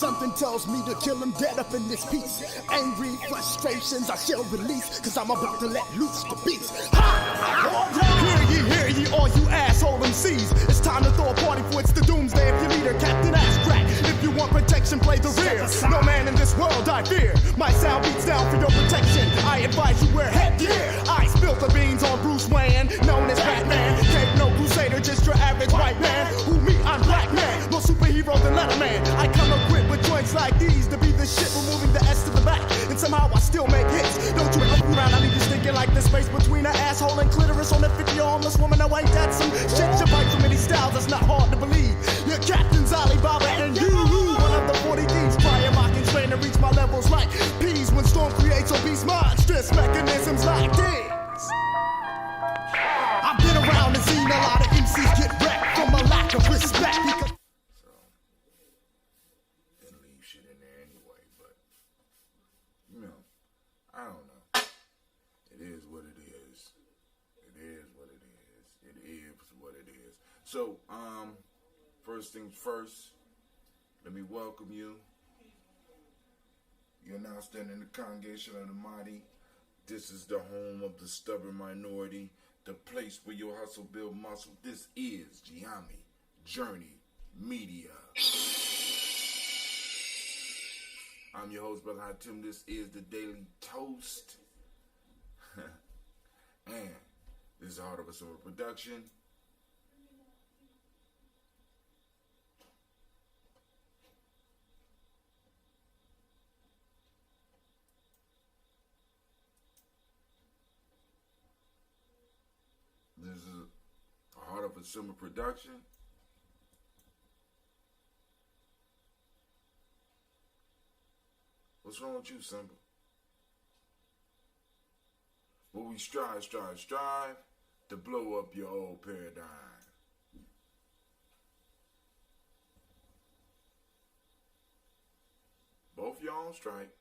Something tells me to kill him dead up in this piece. Angry frustrations I shall release, cause I'm about to let loose the beast. Ha! Hear ye, all you asshole MCs. It's time to throw a party for it's the doomsday of your leader, Captain Ass Crack. If you want protection, play the rear. No man in this world I fear. My sound beats down for your protection. I advise you wear headgear. I spill the beans on Bruce Wayne, known as Batman. Cape no crusader, just your average white man. Who me, I'm Black Man. More superhero than Letterman. I come equipped with joints like these to be the shit, removing the S to the back. And somehow I still make hits. Don't you look around, I leave you stinking like the space between an asshole and clitoris on a 50-year homeless woman. No, ain't that some shit? You bite so many styles, that's not hard to believe. Your captain's Alibaba and you. One of the 40 thieves, trying mocking, trying to reach my levels like peas when storm creates obese monstrous mechanisms like this. I've been around and seen a lot of MCs get wrecked from a lack of respect. So, didn't leave shit in there anyway, but, you know, I don't know. It is what it is. It is what it is. It is what it is. So, first things first, let me welcome you. You're now standing in the congregation of the mighty. This is the home of the stubborn minority, the place where your hustle build muscle. This is Gye-Nyame Journey Media. I'm your host, Brother Hatim. This is the Daily Toast. And this is a Heart of a Summer production. This is a Heart of a Summer production. What's wrong with you, Simba? Well, we strive to blow up your old paradigm. Both y'all on strike.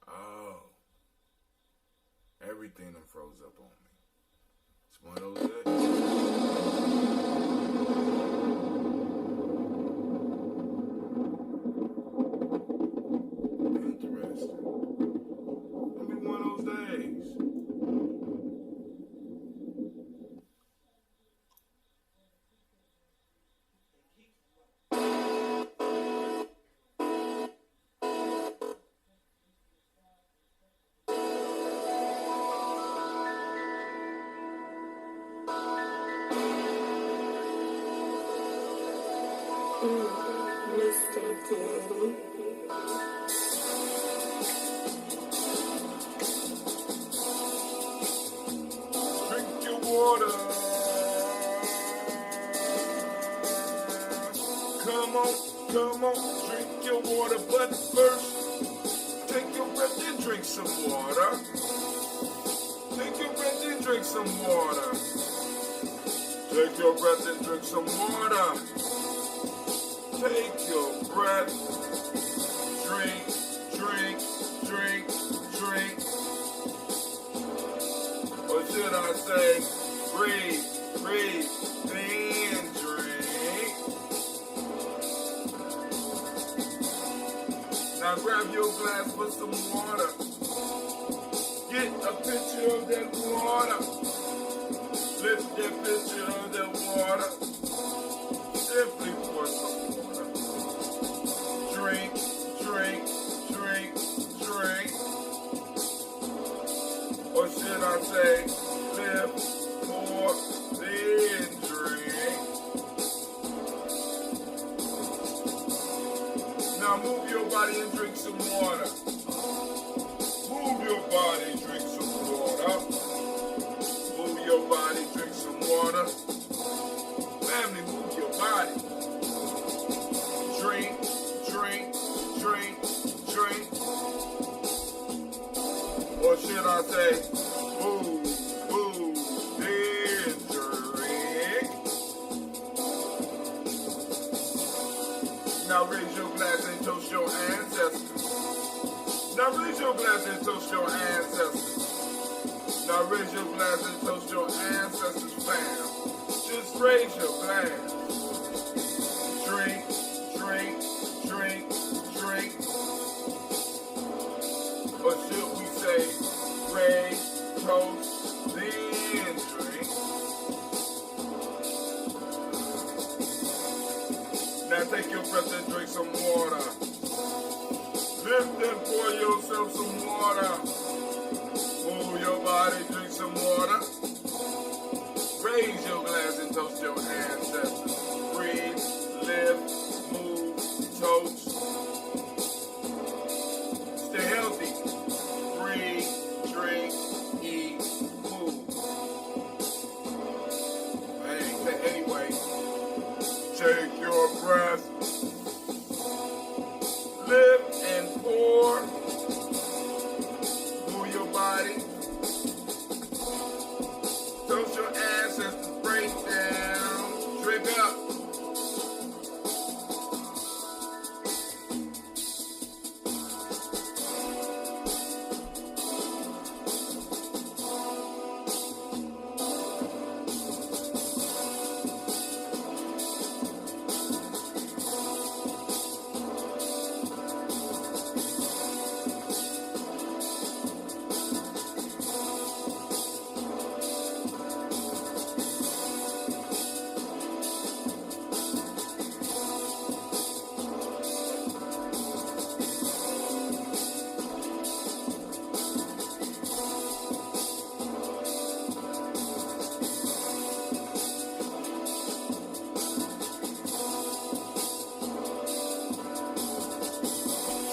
Oh. Everything done froze up on me. It's one of those days. Interesting. It'll be one of those days. Mr. Daddy. Drink your water. Come on, drink your water. But first, take your breath and drink some water. Take your breath and drink some water. Take your breath and drink some water. Take your breath, drink. Or should I say, breathe, and drink. Now grab your glass for some water. Get a picture of that water. Lift that picture of that water. Simply pour some water. Drink. Or should I say, lift, pour, then drink. Now move your body and drink some water. Move your body, drink some water. Move your body, drink some water. Family, move your body. Drink. Or should I say, move, then drink. Now raise your glass and toast your ancestors. Now raise your glass and toast your ancestors. Now raise your glass and toast your ancestors, fam. Just raise your glass. Drink. your breath and drink some water. Lift and pour yourself some water. Move your body, drink some water. Raise your glass and toast your ancestors. Breathe, live, move, toast. Stay healthy. Breathe, drink, eat, move. Anyway, take your breath. Live and pour. Move your body. Toast your ancestors. Break down. Drink up.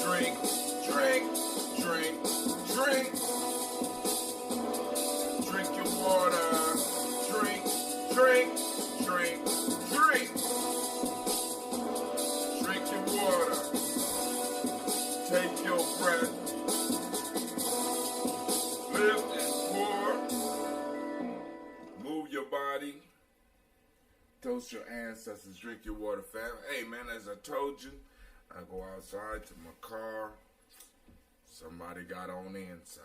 Drink, drink, drink, drink. Drink your water. Drink, drink, drink, drink. Drink your water. Take your breath. Lift and pour. Move your body. Toast your ancestors. Drink your water, fam. Hey, man, as I told you, I go outside to my car. Somebody got on the inside,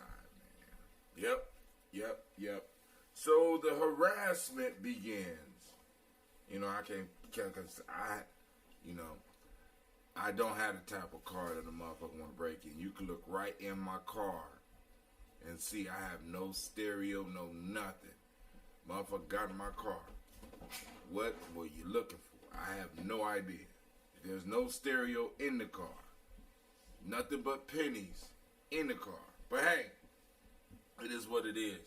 man. Yep. So the harassment begins. You know, I can't, because I don't have the type of car that a motherfucker want to break in. You can look right in my car and see I have no stereo, no nothing. Motherfucker got in my car. What were you looking for? I have no idea. There's no stereo in the car. Nothing but pennies in the car. But hey, it is what it is.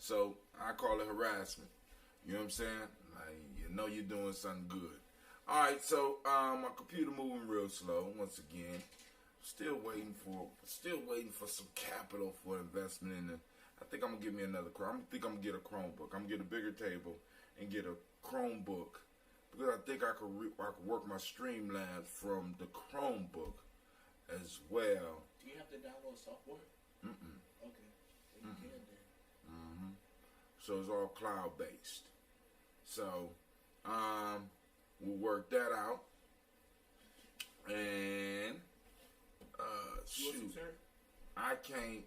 So I call it harassment. You know what I'm saying? Like, you know you're doing something good. Alright, so my computer moving real slow once again. Still waiting for some capital for investment in the. I think I'm gonna get me another Chrome. I think I'm gonna get a Chromebook. I'm gonna get a bigger table and get a Chromebook. Because I think I could work my Streamlabs from the Chromebook as well. Do you have to download software? Mm-mm. Okay. Well, you can then. Mm-hmm. So it's all cloud-based. So we'll work that out. And shoot, I can't.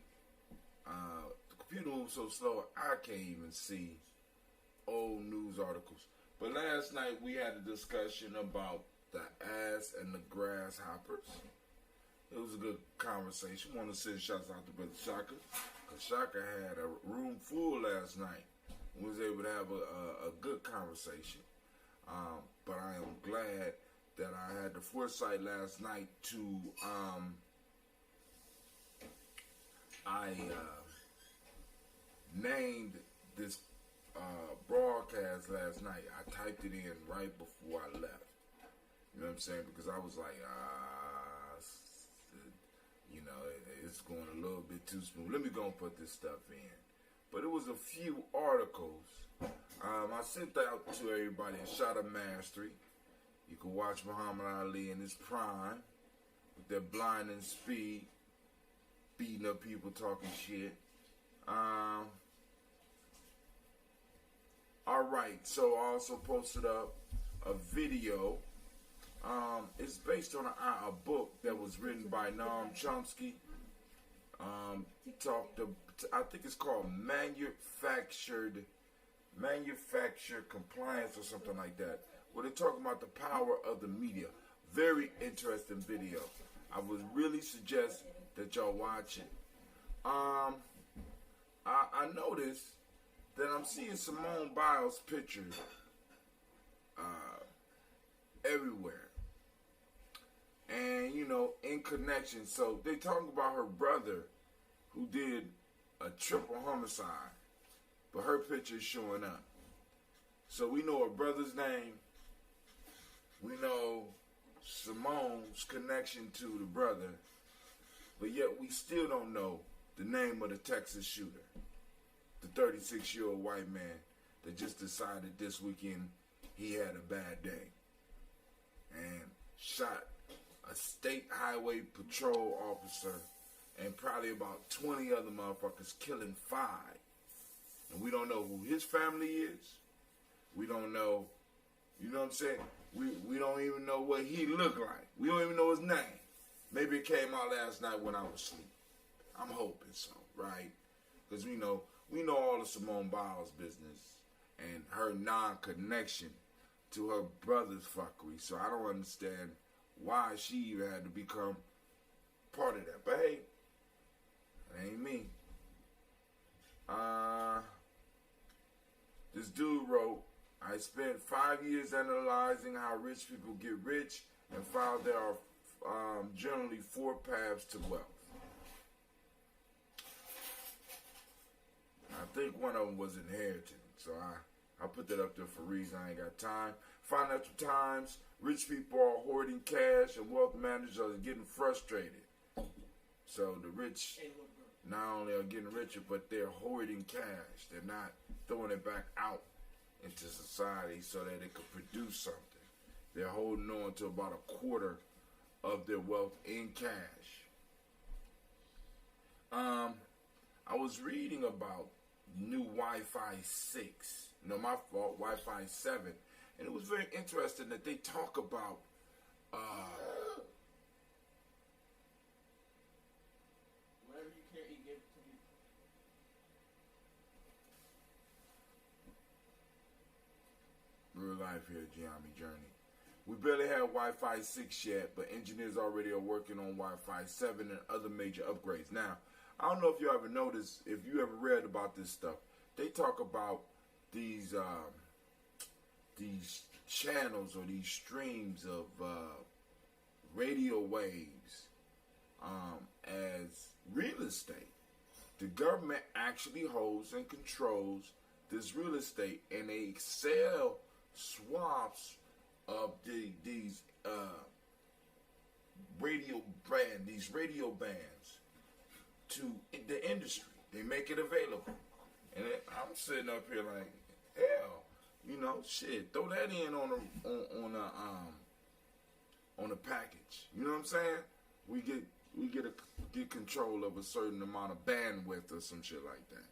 The computer moves so slow, I can't even see old news articles. But last night we had a discussion about the ass and the grasshoppers. It was a good conversation. Want to send shouts out to Brother Shaka, because Shaka had a room full last night. We was able to have a good conversation. But I am glad that I had the foresight last night to named this broadcast last night. I typed it in right before I left. You know what I'm saying? Because I was like, it's going a little bit too smooth. Let me go and put this stuff in. But it was a few articles. I sent out to everybody a shot of mastery. You can watch Muhammad Ali in his prime with that blinding speed, beating up people, talking shit. Alright, so I also posted up a video. It's based on a book that was written by Noam Chomsky. I think it's called Manufacture Compliance or something like that. Where they're talking about the power of the media. Very interesting video. I would really suggest that y'all watch it. I noticed that I'm seeing Simone Biles' pictures everywhere. in connection. So they talking about her brother who did a triple homicide, but her picture is showing up. So we know her brother's name. We know Simone's connection to the brother, but yet we still don't know the name of the Texas shooter, the 36-year-old white man that just decided this weekend he had a bad day and shot a state highway patrol officer and probably about 20 other motherfuckers, killing 5. And we don't know who his family is. We don't know, you know what I'm saying? We don't even know what he looked like. We don't even know his name. Maybe it came out last night when I was asleep. I'm hoping so, right? Because we know all of Simone Biles' business and her non-connection to her brother's fuckery. So I don't understand why she even had to become part of that. But hey, it ain't me. This dude wrote, I spent 5 years analyzing how rich people get rich and found there are generally 4 paths to wealth. I think one of them was inheritance, so I put that up there for a reason. I ain't got time. Financial Times, rich people are hoarding cash and wealth managers are getting frustrated. So the rich not only are getting richer, but they're hoarding cash. They're not throwing it back out into society so that it could produce something. They're holding on to about a quarter of their wealth in cash. I was reading about new Wi-Fi 6. No, my fault, Wi-Fi 7. And it was very interesting that they talk about whatever you can't eat, give it to me. real life here, Gye-Nyame Journey. We barely have Wi-Fi 6 yet, but engineers already are working on Wi-Fi 7 and other major upgrades. Now, I don't know if you ever noticed, if you ever read about this stuff, they talk about these channels or these streams of radio waves as real estate. The government actually holds and controls this real estate, and they sell swaths of these radio bands to the industry. They make it available, and I'm sitting up here like, hell, shit, throw that in on a package. You know what I'm saying? We get control of a certain amount of bandwidth or some shit like that.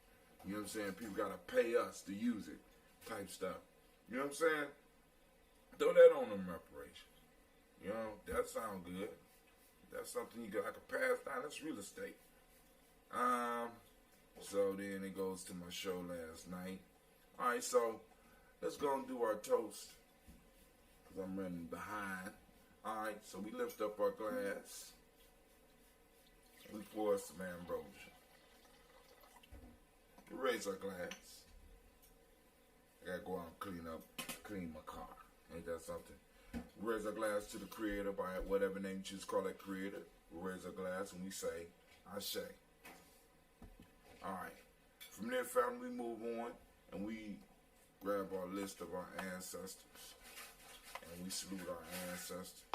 You know what I'm saying? People gotta pay us to use it, type stuff. You know what I'm saying? Throw that on them reparations. You know, that sound good. That's something I could pass down. That's real estate. So then it goes to my show last night. All right, so let's go and do our toast, because I'm running behind. All right, so we lift up our glass. We pour some ambrosia. We raise our glass. I gotta go out and clean my car. Ain't that something? We raise our glass to the Creator by whatever name you choose to call that Creator. We raise our glass and we say, Ashe. Alright. From there, family, we move on and we grab our list of our ancestors and we salute our ancestors.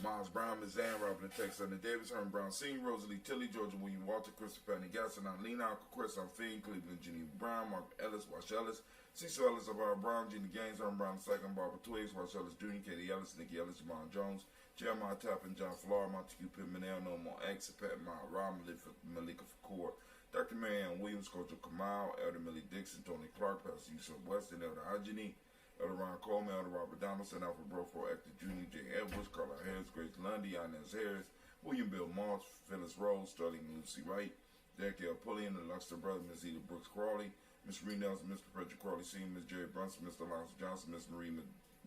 Miles Brown, Ms. Ann, Robin Texas, Anna Davis, Herman Brown Sr., Rosalie Tilley, Georgia William Walter, Christopher Penny Gasson, Lena, Uncle Chris, Fiend, Cleveland, Geneva Brown, Mark Ellis, Wash Ellis, Cecil Ellis, Alvaro Brown, Jeannie Gaines, Herman Brown II, Barbara Twiggs, Wash Ellis Jr., Katie Ellis, Nikki Ellis, Jamon Jones, Jeremiah Tappan, John Flora, Montague Pimenel, No More X, Pat Mile, Rob Malika Fakour, Dr. Marianne Williams, Coach Kamal, Elder Millie Dixon, Tony Clark, Pastor Yusuf Weston, Elder Ajani, Elder Ron Coleman, Elder Robert Donaldson, Alfred Brofro, Actor Jr., J. Edwards, Carla Harris, Grace Lundy, Inez Harris, William Bill Moss, Phyllis Rose, Sterling Lucy Wright, Derek L. Pullian, the Luxor Brother, Ms. Eda Brooks Crawley, Miss Marie Nelson, Mr. Frederick Crawley Sr., Miss Jerry Brunson, Mr. Alonzo Johnson, Miss Marie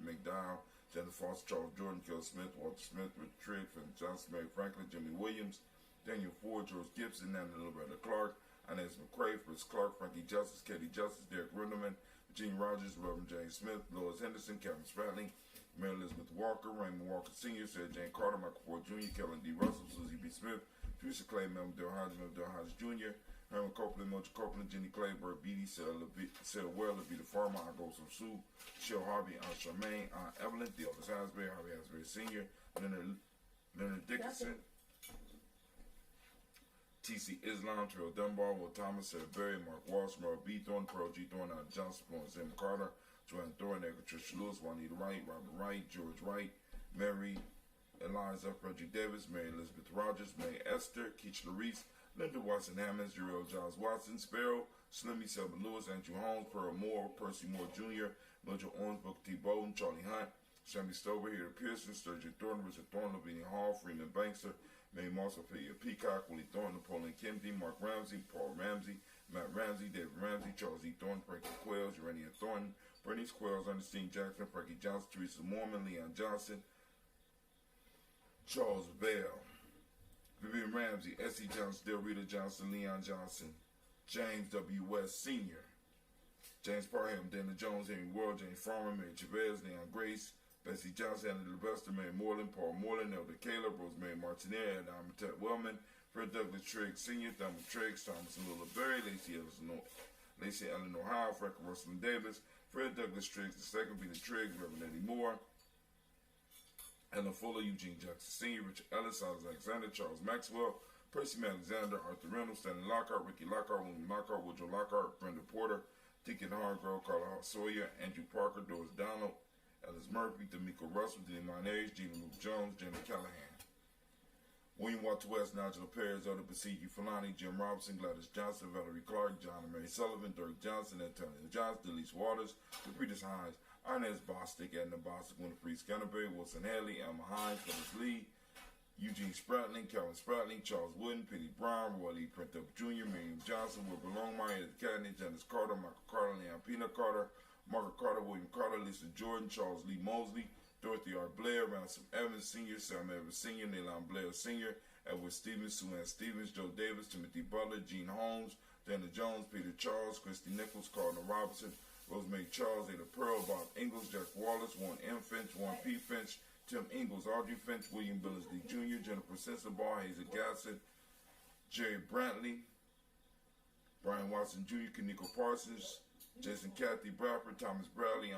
McDowell, Jennifer Foster, Charles Jordan, Kel Smith, Walter Smith, Richard Trigg, Johnson, Mary Franklin, Jimmy Williams, Daniel Ford, George Gibson, Nana Loretta Clark, Inez McCrae, Fritz Clark, Frankie Justice, Katie Justice, Derek Rindleman, Gene Rogers, Reverend James Smith, Lois Henderson, Kevin Spratley, Mary Elizabeth Walker, Raymond Walker Sr., Sarah Jane Carter, Michael Ford Jr., Kellen D. Russell, Susie B. Smith, Teresa Clay, Melvin Del Hodges Jr., Herman Copeland, Mocha Copeland, Jenny Clayburg, Beatty, Sarah Well, Levita Farmer, I Go Some Sue, Shell Harvey, Aunt Charmaine, Aunt Evelyn, Theophilus Hasbury, Harvey Hasbury Sr., Leonard Dickinson, T.C. Islam, Terrell Dunbar, Will Thomas, Sarah Berry, Mark Walsh, Merle B. Thorne, Pearl G. Thorne, Al Johnson, Sam Carter, Joanne Thorne, Edgar Tricia Lewis, Juanita Wright, Robert Wright, George Wright, Mary Eliza, Frederick Davis, Mary Elizabeth Rogers, Mary Esther, Keach Larice, Linda Watson Hammonds, Jarrell Giles Watson, Sparrow, Slimmy Selma Lewis, Andrew Holmes, Pearl Moore, Percy Moore Jr., Mildred Owens, Booker T. Bowden, Charlie Hunt, Sammy Stover, Here Pearson, Sturgeon Thornton, Richard Thornton, Lavinia Hall, Freeman Bankster, May Moss, Ophelia Peacock, Willie Thornton, Napoleon Kennedy, Mark Ramsey, Paul Ramsey, Matt Ramsey, David Ramsey, Charles E. Thornton, Frankie Quells, Urania Thornton, Bernice Quells, Ernestine Jackson, Frankie Johnson, Teresa Mormon, Leon Johnson, Charles Bell, Vivian Ramsey, S.E. Johnson, Del Rita Johnson, Leon Johnson, James W. West Sr., James Parham, Dana Jones, Henry World, James Farmer, Mary Chavez, Leon Grace, Bessie Johnson, Anna Levester, Mary Moreland, Paul Moreland, Elder Caleb, Rosemary Martinez, and Amatet Wellman, Fred Douglas Trigg Sr., Thelma Triggs, Thomas and Lola Berry, Lacey Eleanor Howe, Frank Russell Davis, Fred Douglas Triggs II, Peter Triggs, Reverend Eddie Moore, Ellen Fuller, Eugene Jackson Sr., Richard Ellis, Alexander, Charles Maxwell, Percy Alexander, Arthur Reynolds, Stanley Lockhart, Ricky Lockhart, William Lockhart, Woodrow Lockhart, Brenda Porter, Deacon Hargrove, Carla Sawyer, Andrew Parker, Doris Donald, Ellis Murphy, D'Amico Russell, Denny Monares, Gina Luke Jones, Jenny Callahan, William Walter West, Nigel Perez, Oda Basigi Fulani, Jim Robinson, Gladys Johnson, Valerie Clark, John and Mary Sullivan, Dirk Johnson, Antonio Johnson, Delise Waters, Depretis Hines, Inez Bostic, Edna Bostic, Winifred Scanterbury, Wilson Haley, Elma Hines, Phyllis Lee, Eugene Spratling, Calvin Spratling, Charles Wooden, Penny Brown, Roy Lee Printup Jr., Miriam Johnson, Wilbur Longmire, Ed Cadney, Janice Carter, Michael Carter, Leon Pina Carter, Margaret Carter, William Carter, Lisa Jordan, Charles Lee Mosley, Dorothy R. Blair, Ransom Evans Sr., Sam Evans Sr., Neilon Blair Sr., Edward Stevens, Sue Ann Stevens, Joe Davis, Timothy Butler, Gene Holmes, Dana Jones, Peter Charles, Christy Nichols, Cardinal Robinson, Rosemary Charles, Ada Pearl, Bob Ingalls, Jack Wallace, Warren M. Finch, Warren P. Finch, Tim Ingalls, Audrey Finch, William Billingsley Jr., Jennifer Sensabaugh, Hazel Gadsden, Jerry Brantley, Brian Watson Jr., Kaniko Parsons, Jason Kathy Bradford, Thomas Bradley,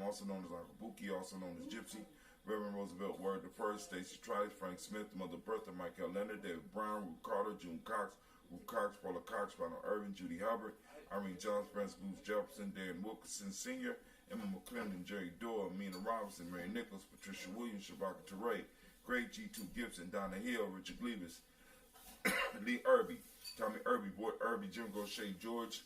also known as Uncle Buki, also known as Gypsy, Reverend Roosevelt Word I, Stacey Trice, Frank Smith, Mother Bertha, Michael Leonard, David Brown, Ruth Carter, June Cox, Ruth Cox, Paula Cox, Ronald Irvin, Judy Hubbard, Irene Jones, Francis Booth Jefferson, Dan Wilkinson Sr., Emma McClendon, Jerry Doyle, Mina Robinson, Mary Nichols, Patricia Williams, Shabaka Teray, Greg G2 Gibson, Donna Hill, Richard Gleavis, Lee Irby, Tommy Irby, Boyd Irby, Jim Gaucher, George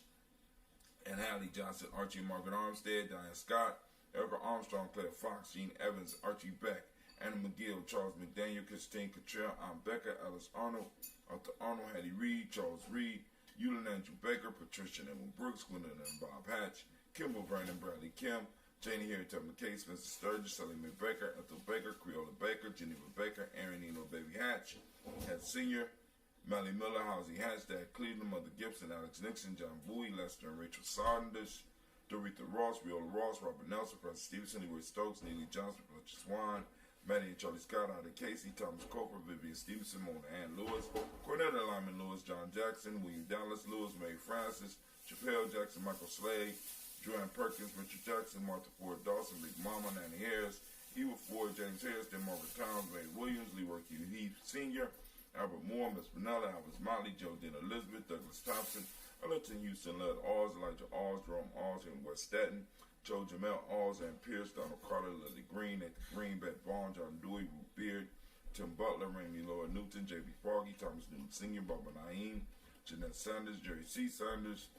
and Hallie Johnson, Archie and Margaret Armstead, Diane Scott, Erica Armstrong, Claire Fox, Gene Evans, Archie Beck, Anna McGill, Charles McDaniel, Christine Cottrell, Aunt Becca, Alice Arnold, Arthur Arnold, Hattie Reed, Charles Reed, Eulin Andrew Baker, Patricia and Emma Brooks, Gwendolyn and Bob Hatch, Kimball Vernon, Bradley Kim, Janie Harry Tubman Case, Spencer Sturgis, Sally Mae Baker, Ethel Baker, Creola Baker, Geneva Baker, Aaron Eno Baby Hatch, Head Sr., Melly Miller, Housie Hatch, Dad Cleveland, Mother Gibson, Alex Nixon, John Bowie, Lester and Rachel Sardis, Doretha Ross, Viola Ross, Robert Nelson, Francis Stevenson, Leroy Stokes, Neely Johnson, Fletcher Swan, Maddie and Charlie Scott, Ida Casey, Thomas Coper, Vivian Stevenson, Mona Ann Lewis, Cornetta Lyman Lewis, John Jackson, William Dallas Lewis, Mary Francis, Chappelle Jackson, Michael Slade, Joanne Perkins, Richard Jackson, Martha Ford Dawson, Big Mama, Nanny Harris, Eva Ford, James Harris, then Margaret Towns, Ray Williams, Leroy Q. Heath Sr., Albert Moore, Miss Vanilla, Alice Motley, Joe Dean Elizabeth, Douglas Thompson, Ellington Houston, Led Oz, Elijah Oz, Jerome Oz, and West Staten, Joe Jamel Oz, and Pierce, Donald Carter, Lily Green, Nathan Green, Beth Vaughn, John Dewey, Ruth Beard, Tim Butler, Raymond Laura Newton, J.B. Foggy, Thomas Newton Sr., Barbara Naeem, Jeanette Sanders, Jerry C. Sanders,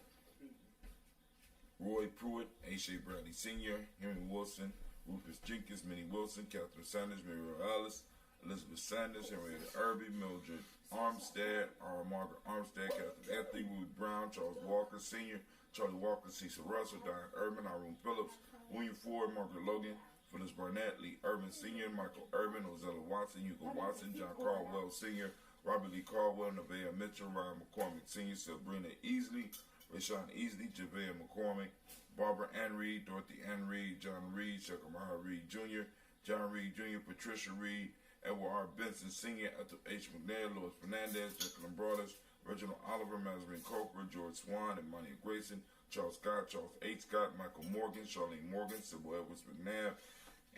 Roy Pruitt, A.J. Bradley Sr., Henry Wilson, Rufus Jenkins, Minnie Wilson, Catherine Sanders, Mary Ellis, Elizabeth Sanders, Henrietta Irby, Mildred Armstead, Margaret Armstead, Catherine Anthony, Ruth Brown, Charles Walker Sr., Charlie Walker, Cecil Russell, Diane Urban, Irene Phillips, William Ford, Margaret Logan, Phyllis Barnett, Lee Urban Sr., Michael Urban, Ozella Watson, Hugo Watson, John Caldwell Sr., Robert Lee Caldwell, Nevaeh Mitchell, Ryan McCormick Sr., Sabrina Easley, Rashawn Easley, Javea McCormick, Barbara Ann Reed, Dorothy Ann Reed, John Reed, Shekamiah Reed Jr., John Reed Jr., Patricia Reed, Edward R. Benson Sr., Ethel H. McNair, Louis Fernandez, Jacqueline Broadus, Reginald Oliver, Mazarin Coker, George Swan, and Monia Grayson, Charles Scott, Charles H. Scott, Michael Morgan, Charlene Morgan, Sybil Edwards McNabb,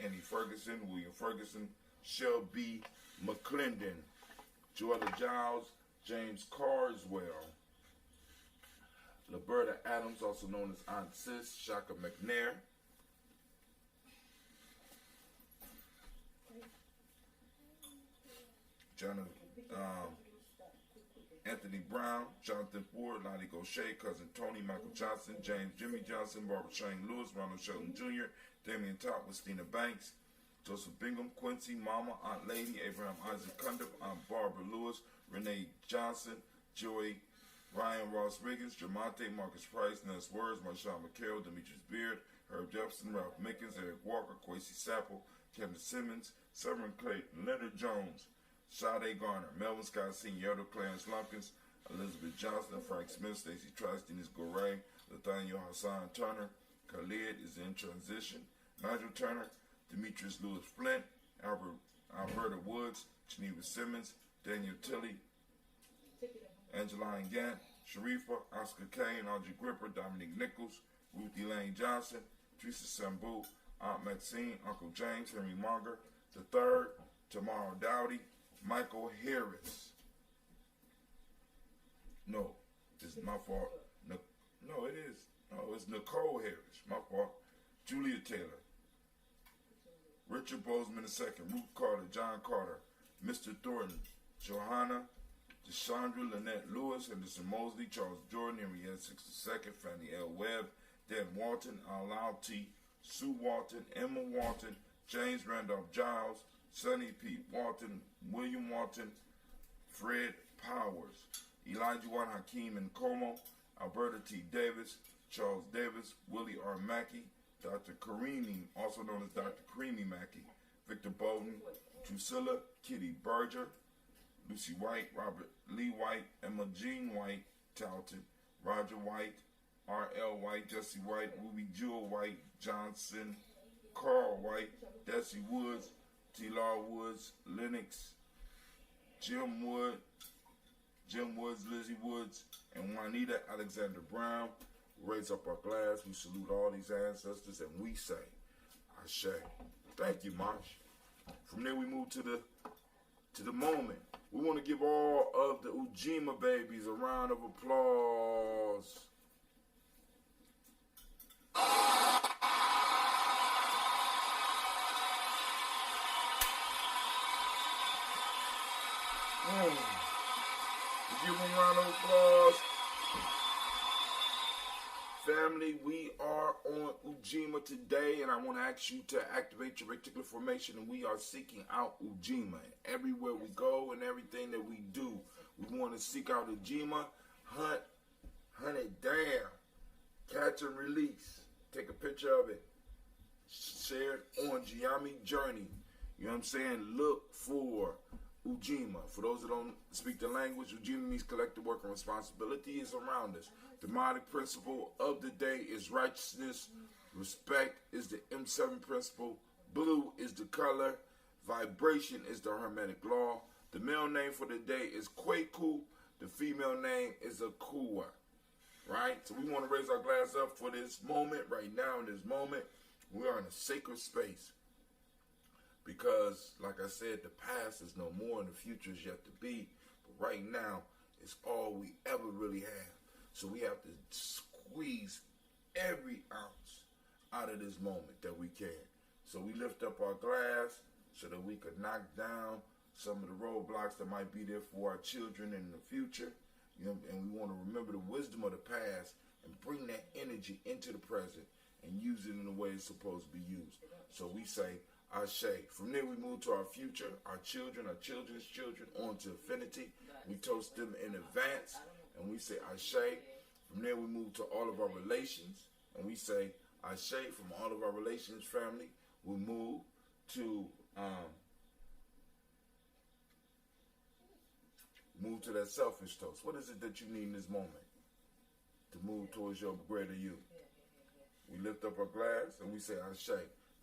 Annie Ferguson, William Ferguson, Shelby McClendon, Joella Giles, James Carswell, Liberta Adams, also known as Aunt Sis, Shaka McNair, Anthony Brown, Jonathan Ford, Lonnie Gaucher, Cousin Tony, Michael Johnson, James Jimmy Johnson, Barbara Shane Lewis, Ronald Shelton Jr., Damian Top, Christina Banks, Joseph Bingham, Quincy, Mama, Aunt Lady, Abraham Isaac Cundiff, Aunt Barbara Lewis, Renee Johnson, Joey, Ryan Ross Riggins, Jamonte, Marcus Price, Ness Words, Marshawn McCarroll, Demetrius Beard, Herb Jefferson, Ralph Mickens, Eric Walker, Quasi Sapple, Kevin Simmons, Severin Clayton, Leonard Jones, Sade Garner, Melvin Scott Sr., Yoda Clarence Lumpkins, Elizabeth Johnson, Frank Smith, Stacey Trice, Denise Goray, Nathaniel Hassan Turner, Khalid is in transition, Nigel Turner, Demetrius Lewis Flint, Alberta Woods, Geneva Simmons, Daniel Tilley, Angeline Gant, Sharifa, Oscar Kane, Audrey Gripper, Dominic Nichols, Ruthie Lane Johnson, Teresa Sambu, Aunt Maxine, Uncle James, Henry Monger, the third, Tamara Dowdy, Michael Harris. No, it's my fault. No, it is. No, it's Nicole Harris. My fault. Julia Taylor. Richard Bozeman II, Ruth Carter, John Carter, Mr. Thornton, Johanna, Deshandra Lynette Lewis, Henderson Mosley, Charles Jordan, Henriette II, Fannie L. Webb, Dan Walton, Al Louty, Sue Walton, Emma Walton, James Randolph Giles, Sonny Pete Walton, William Walton, Fred Powers, Elijah Juan Hakeem Nkomo, Alberta T. Davis, Charles Davis, Willie R. Mackey, Dr. Kareemi, also known as Dr. Creamy Mackey, Victor Bowden, Drusilla, Kitty Berger, Lucy White, Robert Lee White, Emma Jean White, Talton, Roger White, R.L. White, Jesse White, Ruby Jewel White, Johnson, Carl White, Desi Woods, T-Law Woods, Lennox, Jim Woods, Lizzie Woods, and Juanita Alexander Brown. We raise up our glass, we salute all these ancestors, and we say, Ashe. Thank you, Marsh. From there we move to the moment. We want to give all of the Ujima babies a round of applause. Give them a round of applause. Family, we are on Ujima today, and I want to ask you to activate your reticular formation, and we are seeking out Ujima. Everywhere we go and everything that we do, we want to seek out Ujima, hunt it down, catch and release, take a picture of it, share it on Gye-Nyame Journey. You know what I'm saying? Look for Ujima. For those that don't speak the language, Ujima means collective work and responsibility is around us. The demonic principle of the day is righteousness. Respect is the M7 principle. Blue is the color. Vibration is the hermetic law. The male name for the day is Kwaku. The female name is Akua. Right? So we want to raise our glass up for this moment. Right now, in this moment, we are in a sacred space. Because, like I said, the past is no more and the future is yet to be. But right now, it's all we ever really have. So we have to squeeze every ounce out of this moment that we can. So we lift up our glass so that we could knock down some of the roadblocks that might be there for our children in the future. You know, and we want to remember the wisdom of the past and bring that energy into the present and use it in the way it's supposed to be used. So we say, Ashe. From there we move to our future, our children, our children's children, on to infinity. We toast them in advance, and we say Ashe. From there we move to all of our relations, and we say Ashe. From all of our relations, family, we move to that selfish toast. What is it that you need in this moment to move towards your greater you? We lift up our glass and we say, Ashe.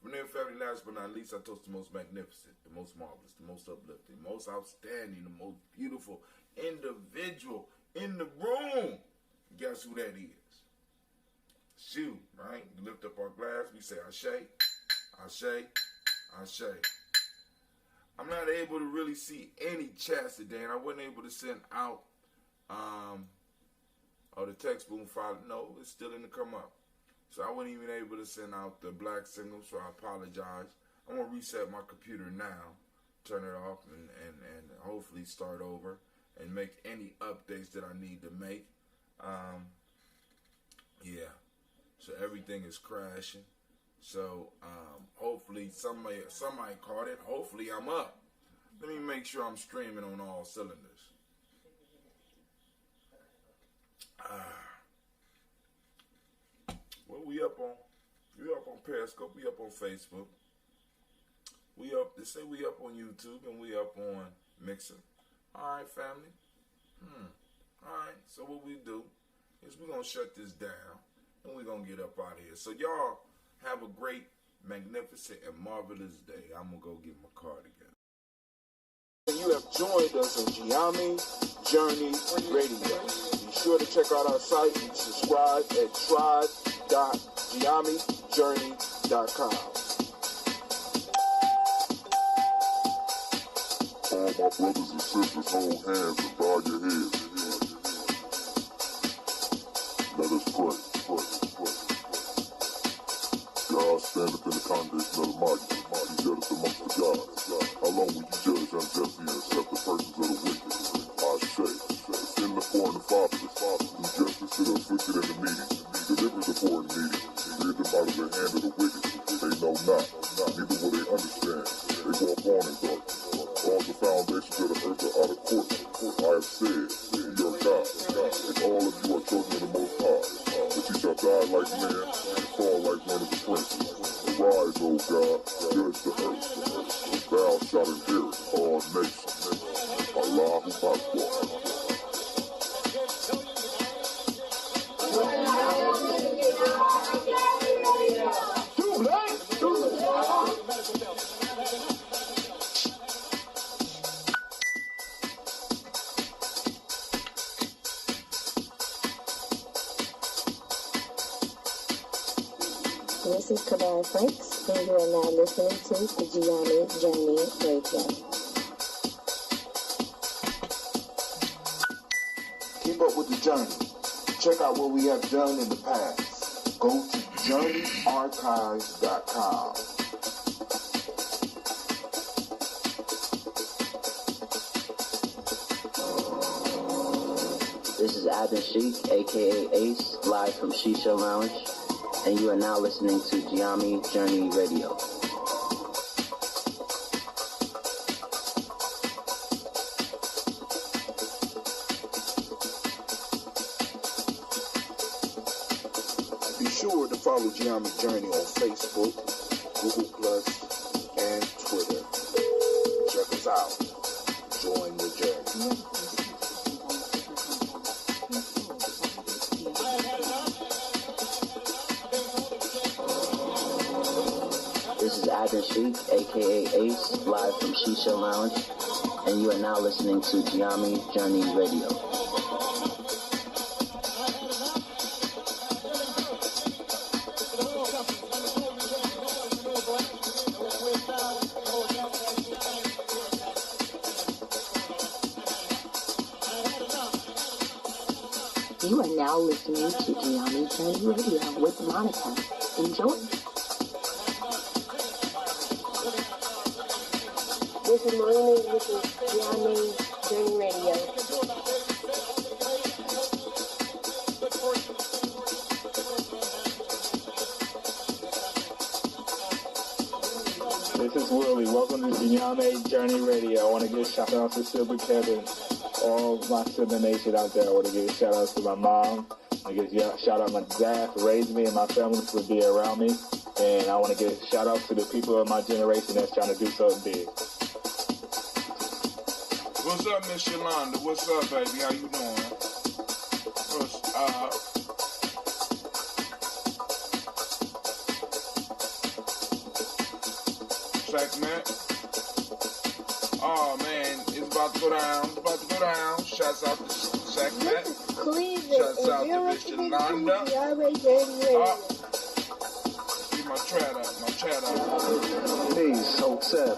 From there, family, last but not least, I toast the most magnificent, the most marvelous, the most uplifting, most outstanding, the most beautiful individual in the room. Guess who that is? It's you, right? We lift up our glass, we say, Ashe, Ashe, Ashe. I'm not able to really see any chats today, and I wasn't able to send out the text boom file. No, it's still in the come up. So I wasn't even able to send out the black signal, so I apologize. I'm going to reset my computer now, turn it off, and hopefully start over and make any updates that I need to make. Yeah, so everything is crashing. So hopefully somebody caught it. Hopefully I'm up. Let me make sure I'm streaming on all cylinders. Well, we up on Periscope. We up on Facebook. We up. They say we up on YouTube and we up on Mixer. All right, family. All right. So what we do is we're gonna shut this down and we're gonna get up out of here. So y'all have a great, magnificent, and marvelous day. I'm gonna go get my car together. You have joined us on Gye-Nyame Journey Radio. Be sure to check out our site and subscribe at tribe.gyenamejourney.com. All my brothers and sisters, hold hands and bow your heads. Let us pray. God standeth in the congregation of the mighty. He judgeth amongst the gods. How long will you judge unjustly and accept the persons of the wicked? Ashe. Send the poor and the fatherless. Do justice to the afflicted and the needy. Deliver the poor and needy. Rid them out of the hand of the wicked. They know not, neither will they understand. They walk on in darkness. All the foundations of the earth are out of court. I have said, your God, and all of you are children of the Most High. But you shall die like men and fall like one of the princes. Arise, O God, judge the earth. Thou shalt inherit all nations. Allahu Akbar. This is Kabar Franks, and you are now listening to the Gye-Nyame Journey Radio. Keep up with the journey. Check out what we have done in the past. Go to journeyarchives.com. This is Abin Sheik, aka Ace, live from Shisha Lounge, and you are now listening to Gye-Nyame Journey Radio. Be sure to follow Gye-Nyame Journey on Facebook, Google Plus, and Twitter. Check us out. Join the journey. This is Abin Sheik, aka Ace, live from Shisha Lounge, and you are now listening to Gye-Nyame Journey Radio. You are now listening to Gye-Nyame Journey Radio with Monica. Enjoy. This is Marina. This is Gye-Nyame Journey Radio. This is Willie. Welcome to Gye-Nyame Journey Radio. I want to give shout out to Silver Kevin, all my Silver Nation out there. I want to give shout outs to my mom. I want to give shout out to my dad for raising me and my family for being around me. And I want to give shout out to the people of my generation that's trying to do something big. What's up, Miss Yolanda? What's up, baby? How you doing? What's up? segment. Oh man, it's about to go down. It's about to go down. Shouts out to segment. Shouts out to Miss Yolanda. Get my chat up. My chat up. Peace, Hotep.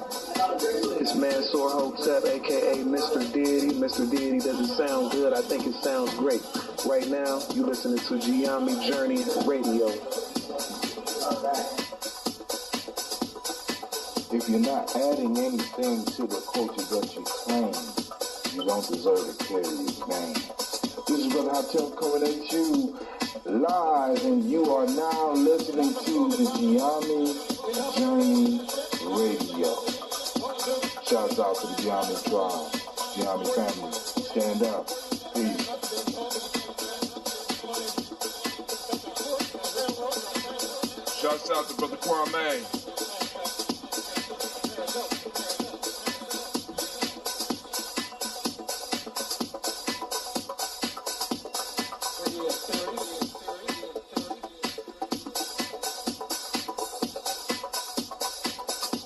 It's Mansour Hotep, aka Mr. Diddy. Mr. Diddy doesn't sound good. I think it sounds great. Right now, you listening to Gye-Nyame Journey Radio. If you're not adding anything to the culture that you claim, you don't deserve to carry your name. This is Brother Hatem coming at you live, and you are now listening to the Gye-Nyame Journey Radio. Shouts out to the Gye-Nyame tribe, Gye-Nyame family. Stand up. Peace. Shouts out to Brother Kwame.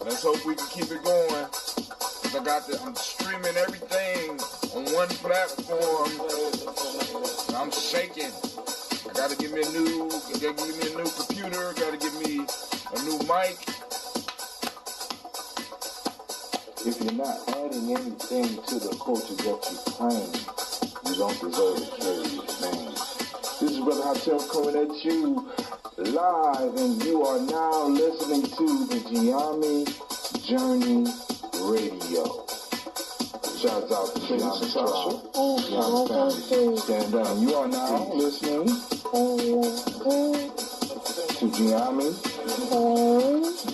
Let's hope we can keep it going. I'm streaming everything on one platform. I'm shaking. Gotta give me a new computer. Gotta give me a new mic. If you're not adding anything to the culture that you claim, you don't deserve to carry your name. This is Brother Hatem coming at you live, and you are now listening to the Gye-Nyame Journey Radio. Shouts out to Gye-Nyame tribe, Gye-Nyame family. Stand up. You are now listening to Gye-Nyame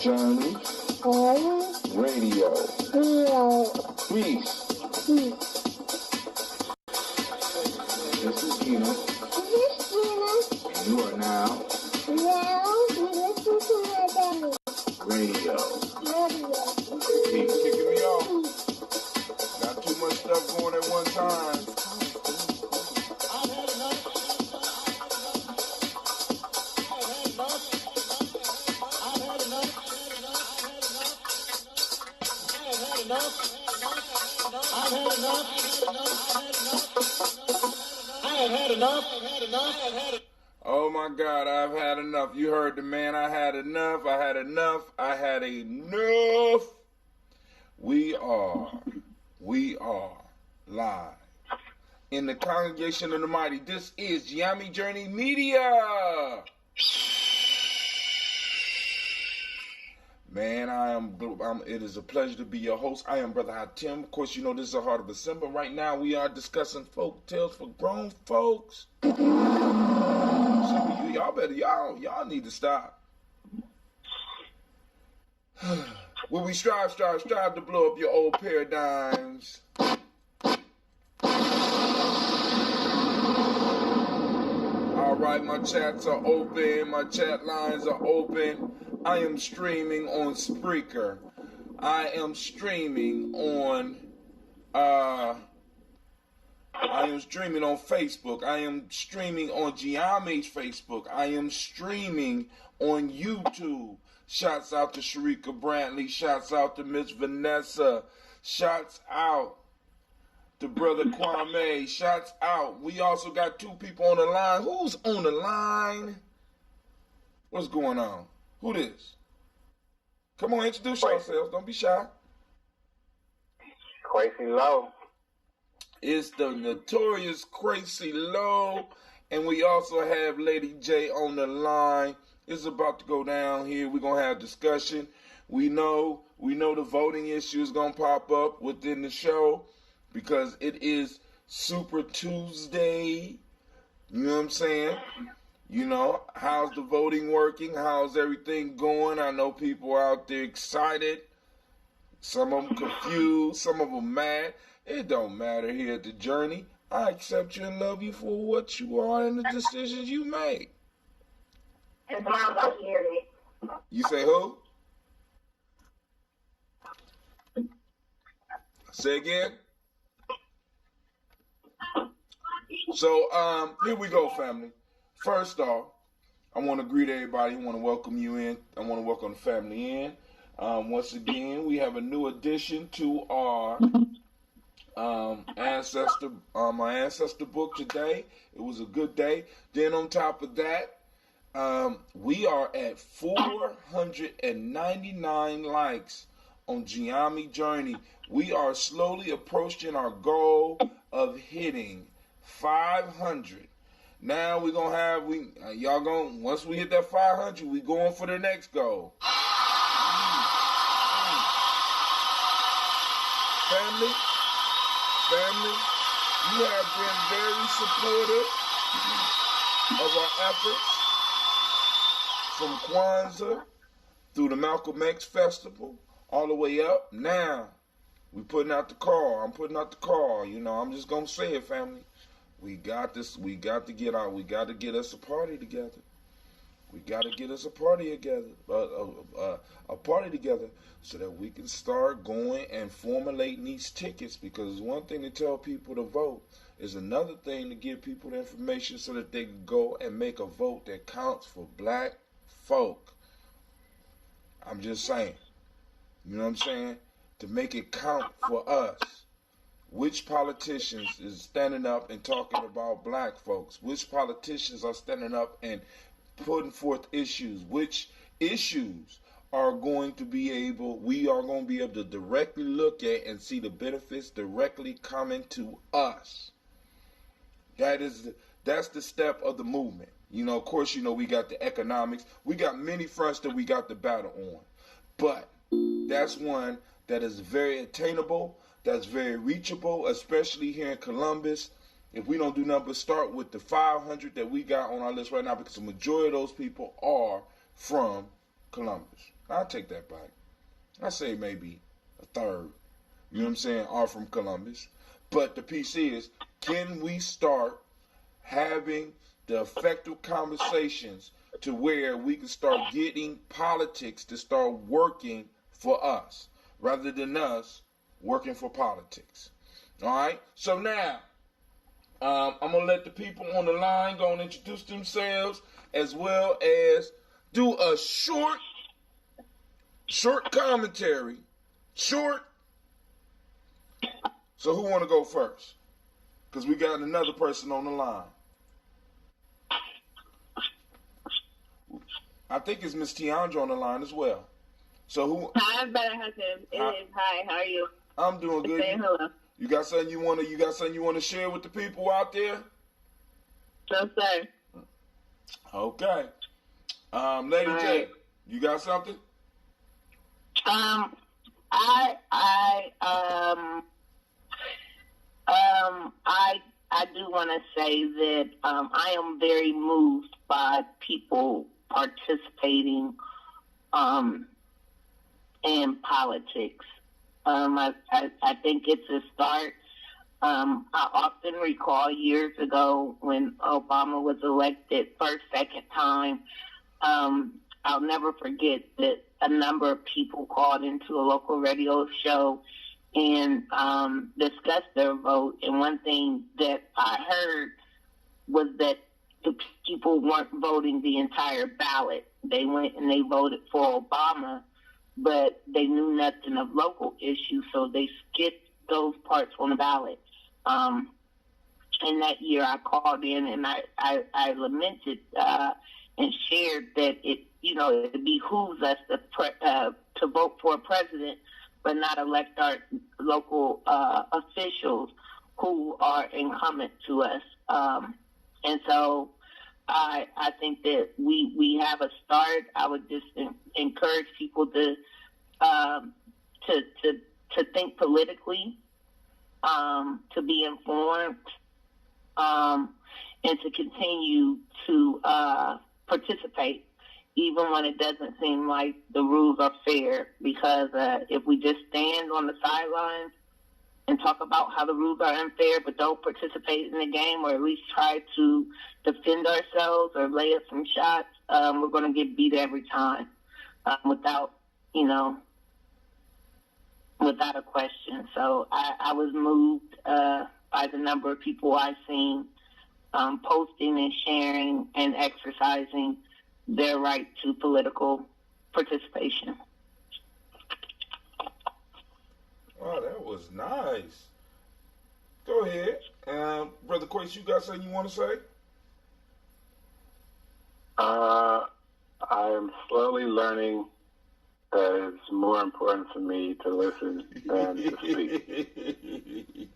Journey Radio. Peace. This is Gina. And you are now Radio. Keep kicking me off. Got too much stuff going at one time. Oh my God, I've had enough. You heard the man. I had enough. I had enough. I had enough. We are live in the congregation of the mighty. This is Gye-Nyame Journey Media. Man, it is a pleasure to be your host. I am Brother Hatem. Of course, you know this is the heart of December. Right now, we are discussing folk tales for grown folks. Some of y'all need to stop. Will we strive to blow up your old paradigms? All right, my chats are open. My chat lines are open. I am streaming on Spreaker. I am streaming on Facebook. I am streaming on Gye-Nyame's Facebook. I am streaming on YouTube. Shouts out to Sharika Brantley. Shouts out to Miss Vanessa. Shouts out to Brother Kwame. Shouts out. We also got two people on the line. Who's on the line? What's going on? Who this? Come on, introduce yourselves. Don't be shy. Crazy Low. It's the notorious Crazy Low. And we also have Lady J on the line. It's about to go down here. We're going to have discussion. We know the voting issue is going to pop up within the show because it is Super Tuesday. You know what I'm saying? You know, how's the voting working? How's everything going? I know people out there excited. Some of them confused. Some of them mad. It don't matter here at the Journey. I accept you and love you for what you are and the decisions you make. You say who? Say again? So, here we go, family. First off, I want to greet everybody. I want to welcome you in. I want to welcome the family in. Once again, we have a new addition to our ancestor, my ancestor book today. It was a good day. Then on top of that, we are at 499 likes on Gye-Nyame Journey. We are slowly approaching our goal of hitting 500. Now we're gonna have once we hit that 500, we going for the next goal. Family, you have been very supportive of our efforts. From Kwanzaa through the Malcolm X Festival, all the way up. Now, we putting out the call. I'm putting out the call. I'm just going to say it, family. We got this. We got to get out. We got to get us a party together. We got to get us a party together. A party together so that we can start going and formulating these tickets. Because one thing to tell people to vote is another thing to give people the information so that they can go and make a vote that counts for black folk. I'm just saying. You know what I'm saying? To make it count for us. Which politicians is standing up and talking about black folks? Which politicians are standing up and putting forth issues? Which issues are going to be we are going to be able to directly look at and see the benefits directly coming to us? That's the step of the movement. Of course, we got the economics. We got many fronts that we got to battle on. But that's one that is very attainable, that's very reachable, especially here in Columbus. If we don't do nothing but start with the 500 that we got on our list right now, because the majority of those people are from Columbus. I'll take that back. I say maybe a third, you know what I'm saying, are from Columbus. But the piece is, can we start having the effective conversations to where we can start getting politics to start working for us rather than us working for politics? All right? So now, I'm going to let the people on the line go and introduce themselves, as well as do a short commentary. Short. So who want to go first? Because we got another person on the line. I think it's Miss Tiandra on the line as well. So who? Hi, better husband. It is. Hi, how are you? I'm doing good. Saying hello. You got something you want to share with the people out there? No, sir. Okay. Lady J, you got something? I do want to say that I am very moved by people participating in politics. I think it's a start. I often recall years ago when Obama was elected second time. I'll never forget that a number of people called into a local radio show and discussed their vote. And one thing that I heard was that the people weren't voting the entire ballot. They went and they voted for Obama, but they knew nothing of local issues, so they skipped those parts on the ballot. And that year I called in and I lamented and shared that it behooves us to vote for a president, but not elect our local officials who are incumbent to us. And so I think that we have a start. I would just encourage people to think politically, to be informed, and to continue to participate, even when it doesn't seem like the rules are fair. Because if we just stand on the sidelines and talk about how the rules are unfair, but don't participate in the game, or at least try to defend ourselves or lay us some shots, we're going to get beat every time, without a question. So I was moved by the number of people I've seen posting and sharing and exercising their right to political participation. was nice. Go ahead. Brother Quace, you got something you want to say? I am slowly learning that it's more important for me to listen than to speak.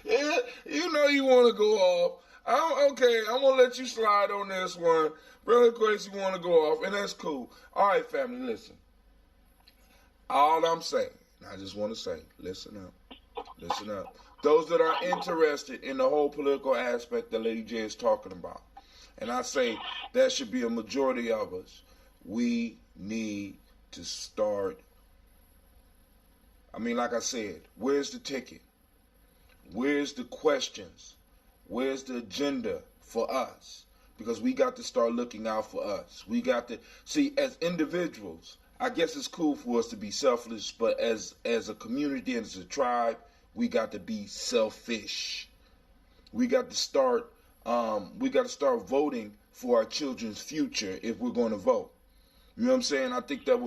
Yeah, you know you want to go off. Okay, I'm going to let you slide on this one. Brother Quace, you want to go off, and that's cool. All right, family, listen. All I'm saying, I just want to say, listen up. Listen up. Those that are interested in the whole political aspect that Lady J is talking about, and I say that should be a majority of us, we need to start. I mean, like I said, where's the ticket? Where's the questions? Where's the agenda for us? Because we got to start looking out for us. We got to, see, as individuals, I guess it's cool for us to be selfless, but as a community and as a tribe, we got to be selfish. We got to start voting for our children's future if we're going to vote. You know what I'm saying? I think that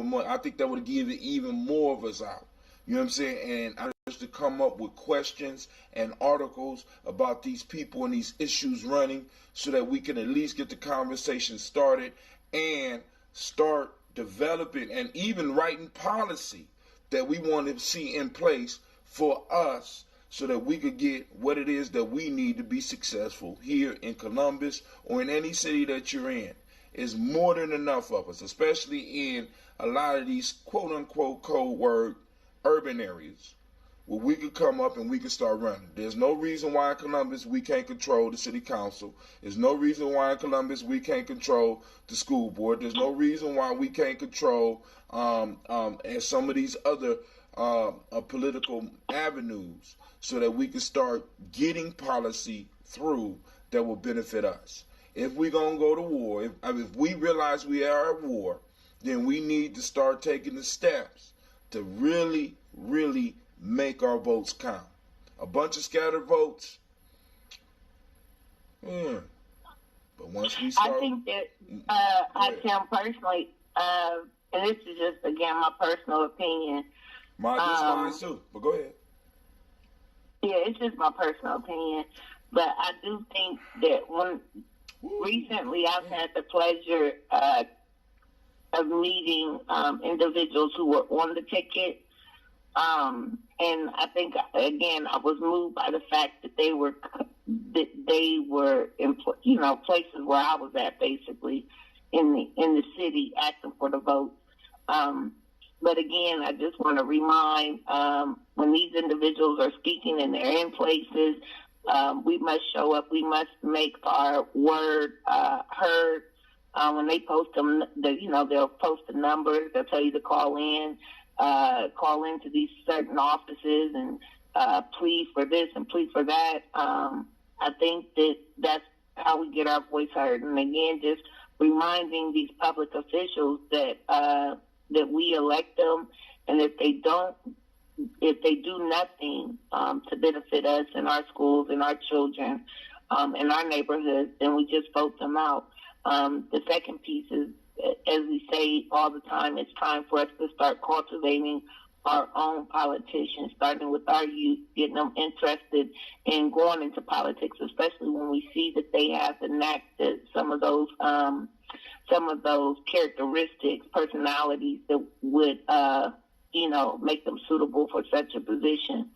would give even more of us out. You know what I'm saying? And I just to come up with questions and articles about these people and these issues running so that we can at least get the conversation started and start developing and even writing policy that we want to see in place for us so that we could get what it is that we need to be successful here in Columbus or in any city that you're in. Is more than enough of us, especially in a lot of these quote-unquote code word urban areas where we could come up and we could start running. There's no reason why in Columbus we can't control the city council. There's no reason why in Columbus we can't control the school board. There's no reason why we can't control and some of these other political avenues so that we can start getting policy through that will benefit us. If we're going to go to war, if we realize we are at war, then we need to start taking the steps to really, really make our votes count. A bunch of scattered votes, but once we start... I think that I can personally, and this is just, again, my personal opinion. Mine too, but go ahead. Yeah, it's just my personal opinion. But I do think that recently I've had the pleasure of meeting individuals who were on the ticket. And I think, again, I was moved by the fact that they were in, places where I was at, basically, in the city, asking for the vote. But again, I just want to remind, when these individuals are speaking and they're in places, we must show up. We must make our word heard. When they post them, they'll post the numbers. They'll tell you to call into these certain offices and plead for this and plead for that. I think that's how we get our voice heard. And again, just reminding these public officials that we elect them, and if they do nothing to benefit us and our schools and our children and our neighborhoods, then we just vote them out. The second piece is, as we say all the time, it's time for us to start cultivating our own politicians, starting with our youth, getting them interested in going into politics, especially when we see that they have the knack that some of those characteristics, personalities that would, make them suitable for such a position.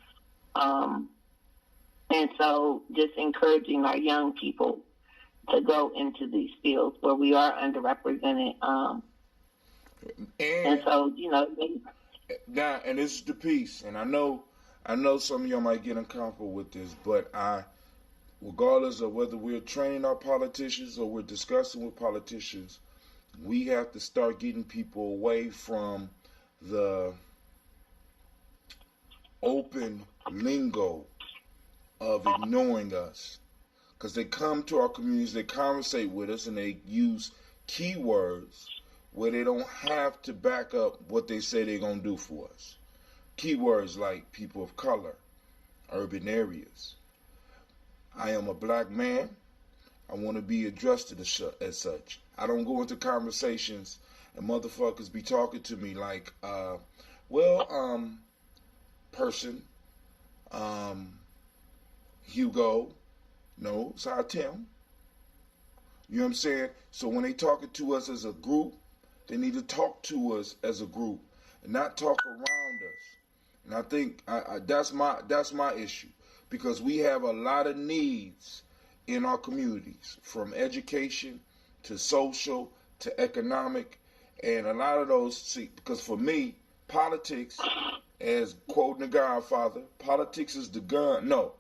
And so just encouraging our young people to go into these fields where we are underrepresented. And so, now, and this is the piece, and I know some of y'all might get uncomfortable with this, but regardless of whether we're training our politicians or we're discussing with politicians, we have to start getting people away from the open lingo of ignoring us. Because they come to our communities, they conversate with us, and they use keywords where they don't have to back up what they say they're going to do for us. Keywords like people of color, urban areas. I am a black man. I want to be addressed as such. I don't go into conversations and motherfuckers be talking to me like, person, Hugo knows how Tim. You know what I'm saying? So when they talking to us as a group, they need to talk to us as a group and not talk around us. And I think that's my issue, because we have a lot of needs in our communities, from education to social to economic, and a lot of those. See, because for me, politics, as quoting the Godfather, politics is the gun. No,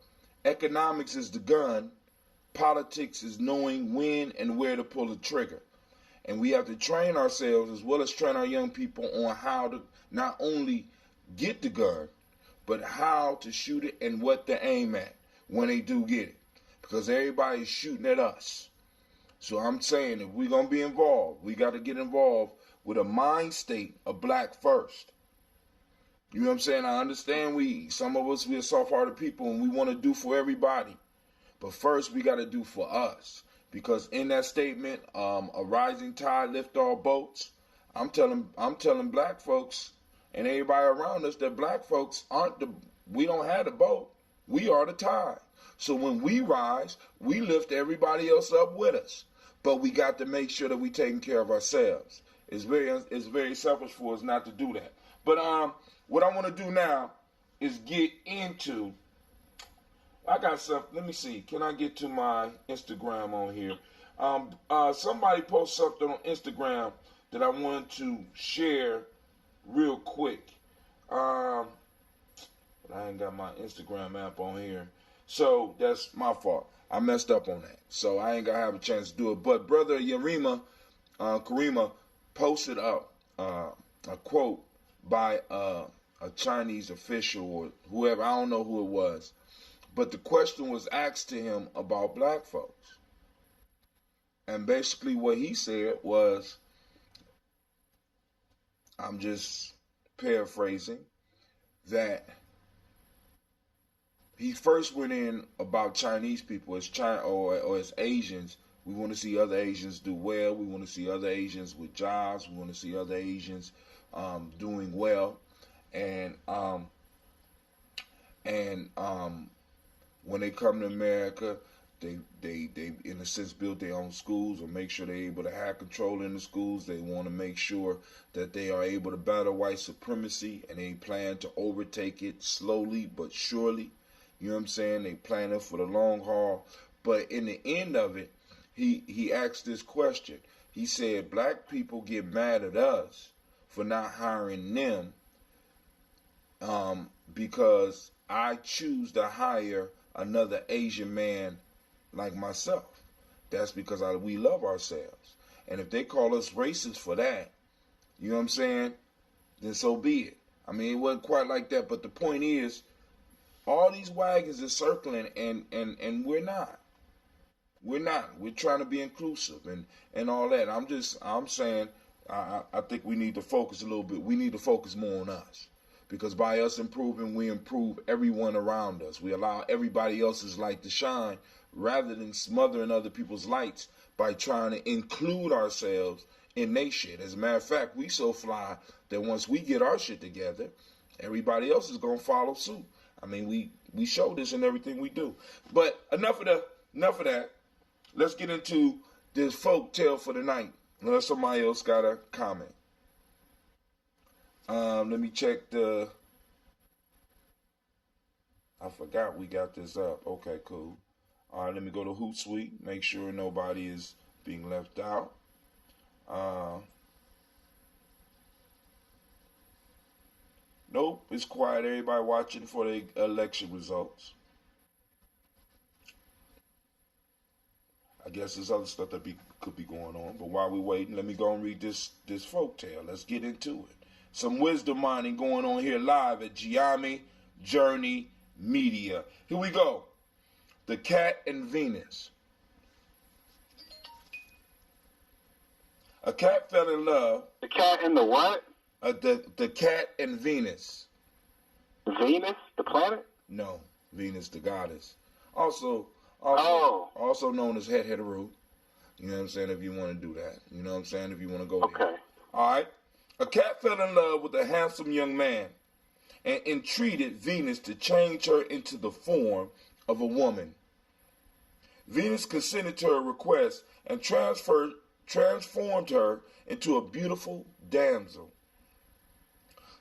economics is the gun. Politics is knowing when and where to pull the trigger. And we have to train ourselves as well as train our young people on how to not only get the gun, but how to shoot it and what to aim at when they do get it. Because everybody's shooting at us. So I'm saying, if we're going to be involved, we got to get involved with a mind state of black first. You know what I'm saying? I understand some of us, we're soft-hearted people and we want to do for everybody. But first, we got to do for us. Because in that statement, a rising tide lift all boats, I'm telling black folks and everybody around us that black folks we don't have the boat. We are the tide. So when we rise, we lift everybody else up with us. But we got to make sure that we taking care of ourselves. It's very selfish for us not to do that. But what I want to do now is get into. I got something. Let me see. Can I get to my Instagram on here? Somebody posted something on Instagram that I wanted to share real quick. But I ain't got my Instagram app on here. So that's my fault. I messed up on that. So I ain't going to have a chance to do it. But brother Karima posted up a quote by a Chinese official or whoever. I don't know who it was. But the question was asked to him about black folks. And basically what he said was, I'm just paraphrasing, that he first went in about Chinese people as or as Asians. We want to see other Asians do well. We want to see other Asians with jobs. We want to see other Asians doing well. And when they come to America, they in a sense build their own schools or make sure they're able to have control in the schools. They want to make sure that they are able to battle white supremacy, and they plan to overtake it slowly but surely. You know what I'm saying? They plan it for the long haul. But in the end of it, he asked this question. He said, black people get mad at us for not hiring them because I choose to hire another Asian man like myself. That's because we love ourselves. And if they call us racist for that, you know what I'm saying, then so be it. I mean, it wasn't quite like that, but the point is, all these wagons are circling, and we're not. We're not. We're trying to be inclusive and all that. I'm saying, I think we need to focus a little bit. We need to focus more on us. Because by us improving, we improve everyone around us. We allow everybody else's light to shine rather than smothering other people's lights by trying to include ourselves in their shit. As a matter of fact, we so fly that once we get our shit together, everybody else is going to follow suit. I mean, we show this in everything we do. But enough of that. Let's get into this folk tale for the night. Unless somebody else got a comment. Let me check I forgot we got this up. Okay, cool. All right, let me go to Hootsuite. Make sure nobody is being left out. Nope, it's quiet. Everybody watching for the election results. I guess there's other stuff that could be going on. But while we're waiting, let me go and read this folk tale. Let's get into it. Some wisdom mining going on here live at Gye-Nyame Journey Media. Here we go. The Cat and Venus. A cat fell in love. The cat and the what? The cat and Venus. Venus, the planet? No, Venus, the goddess. Also known as Het Heteru. You know what I'm saying? If you want to do that. You know what I'm saying? If you want to go there. Okay. All right. A cat fell in love with a handsome young man. and entreated Venus to change her into the form of a woman. Venus consented to her request and transformed her into a beautiful damsel,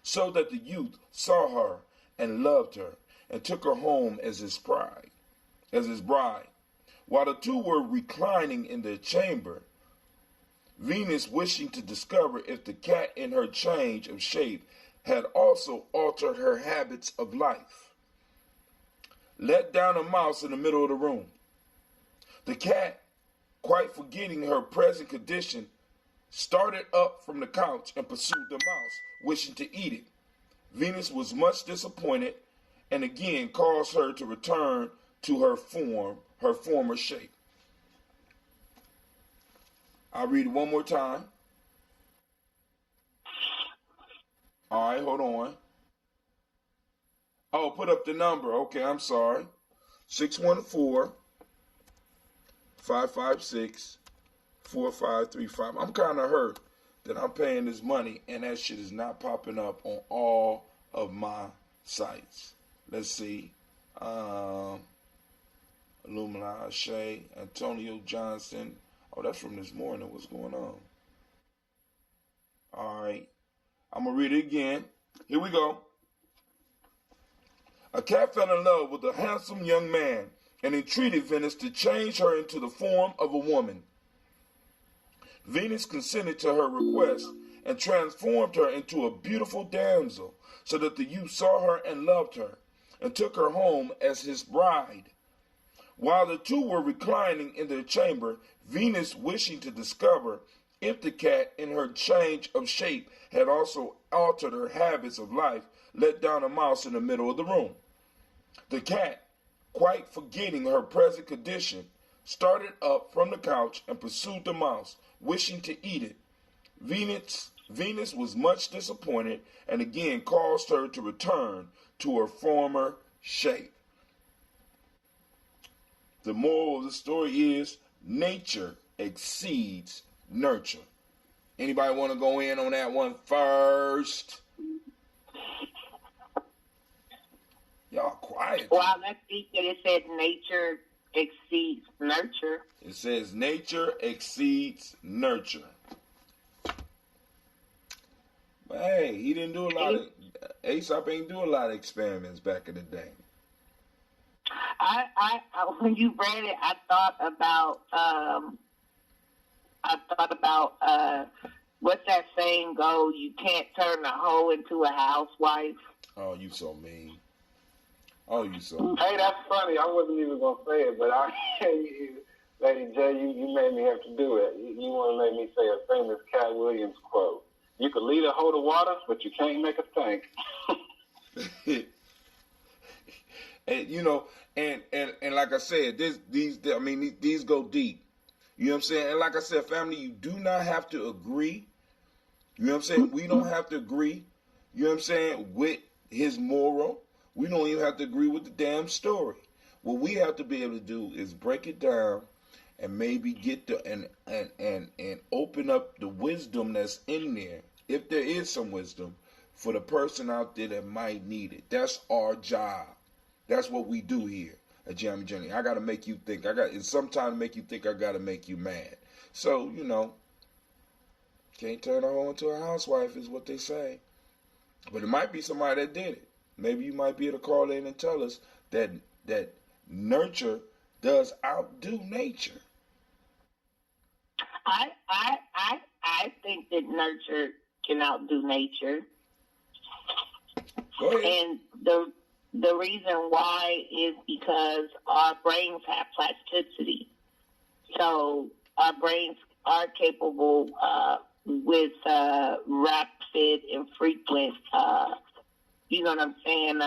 so that the youth saw her and loved her and took her home as his bride. While the two were reclining in their chamber, Venus, wishing to discover if the cat in her change of shape had also altered her habits of life, let down a mouse in the middle of the room. The cat, quite forgetting her present condition, started up from the couch and pursued the mouse, wishing to eat it. Venus was much disappointed and again caused her to return to her former shape. I'll read it one more time. All right, hold on. Oh, put up the number. Okay, I'm sorry. 614-556-4535. I'm kind of hurt that I'm paying this money and that shit is not popping up on all of my sites. Let's see. Illumina Shea, Antonio Johnson. Oh, that's from this morning. What's going on? All right. I'm going to read it again. Here we go. A cat fell in love with a handsome young man and entreated Venus to change her into the form of a woman. Venus consented to her request and transformed her into a beautiful damsel, so that the youth saw her and loved her and took her home as his bride. While the two were reclining in their chamber, Venus, wishing to discover if the cat in her change of shape had also altered her habits of life, let down a mouse in the middle of the room. The cat, quite forgetting her present condition, started up from the couch and pursued the mouse, wishing to eat it. Venus was much disappointed and again caused her to return to her former shape. The moral of the story is nature exceeds nurture. Anybody want to go in on that one first? Y'all quiet. Well, let's see that it said nature exceeds nurture. It says nature exceeds nurture. But hey, he didn't do a lot of, Aesop ain't do a lot of experiments back in the day. I when you read it, I thought about what's that saying go? You can't turn a hoe into a housewife. Oh, you so mean. Oh, you so mean. Hey, that's funny. I wasn't even going to say it, but Lady J, you made me have to do it. You want to let me say a famous Cat Williams quote. You can lead a hoe to water, but you can't make a stink. And you know, and like I said, these go deep. You know what I'm saying? And like I said, family, you do not have to agree. You know what I'm saying? We don't have to agree, you know what I'm saying, with his moral. We don't even have to agree with the damn story. What we have to be able to do is break it down and maybe get the and open up the wisdom that's in there, if there is some wisdom, for the person out there that might need it. That's our job. That's what we do here at Gye-Nyame Journey. I got to make you think. It's sometimes make you think, I got to make you mad. So, you know, can't turn a hoe into a housewife is what they say. But it might be somebody that did it. Maybe you might be able to call in and tell us that nurture does outdo nature. I think that nurture can outdo nature. Go ahead. And the reason why is because our brains have plasticity. So our brains are capable with rapid and frequent, you know what I'm saying,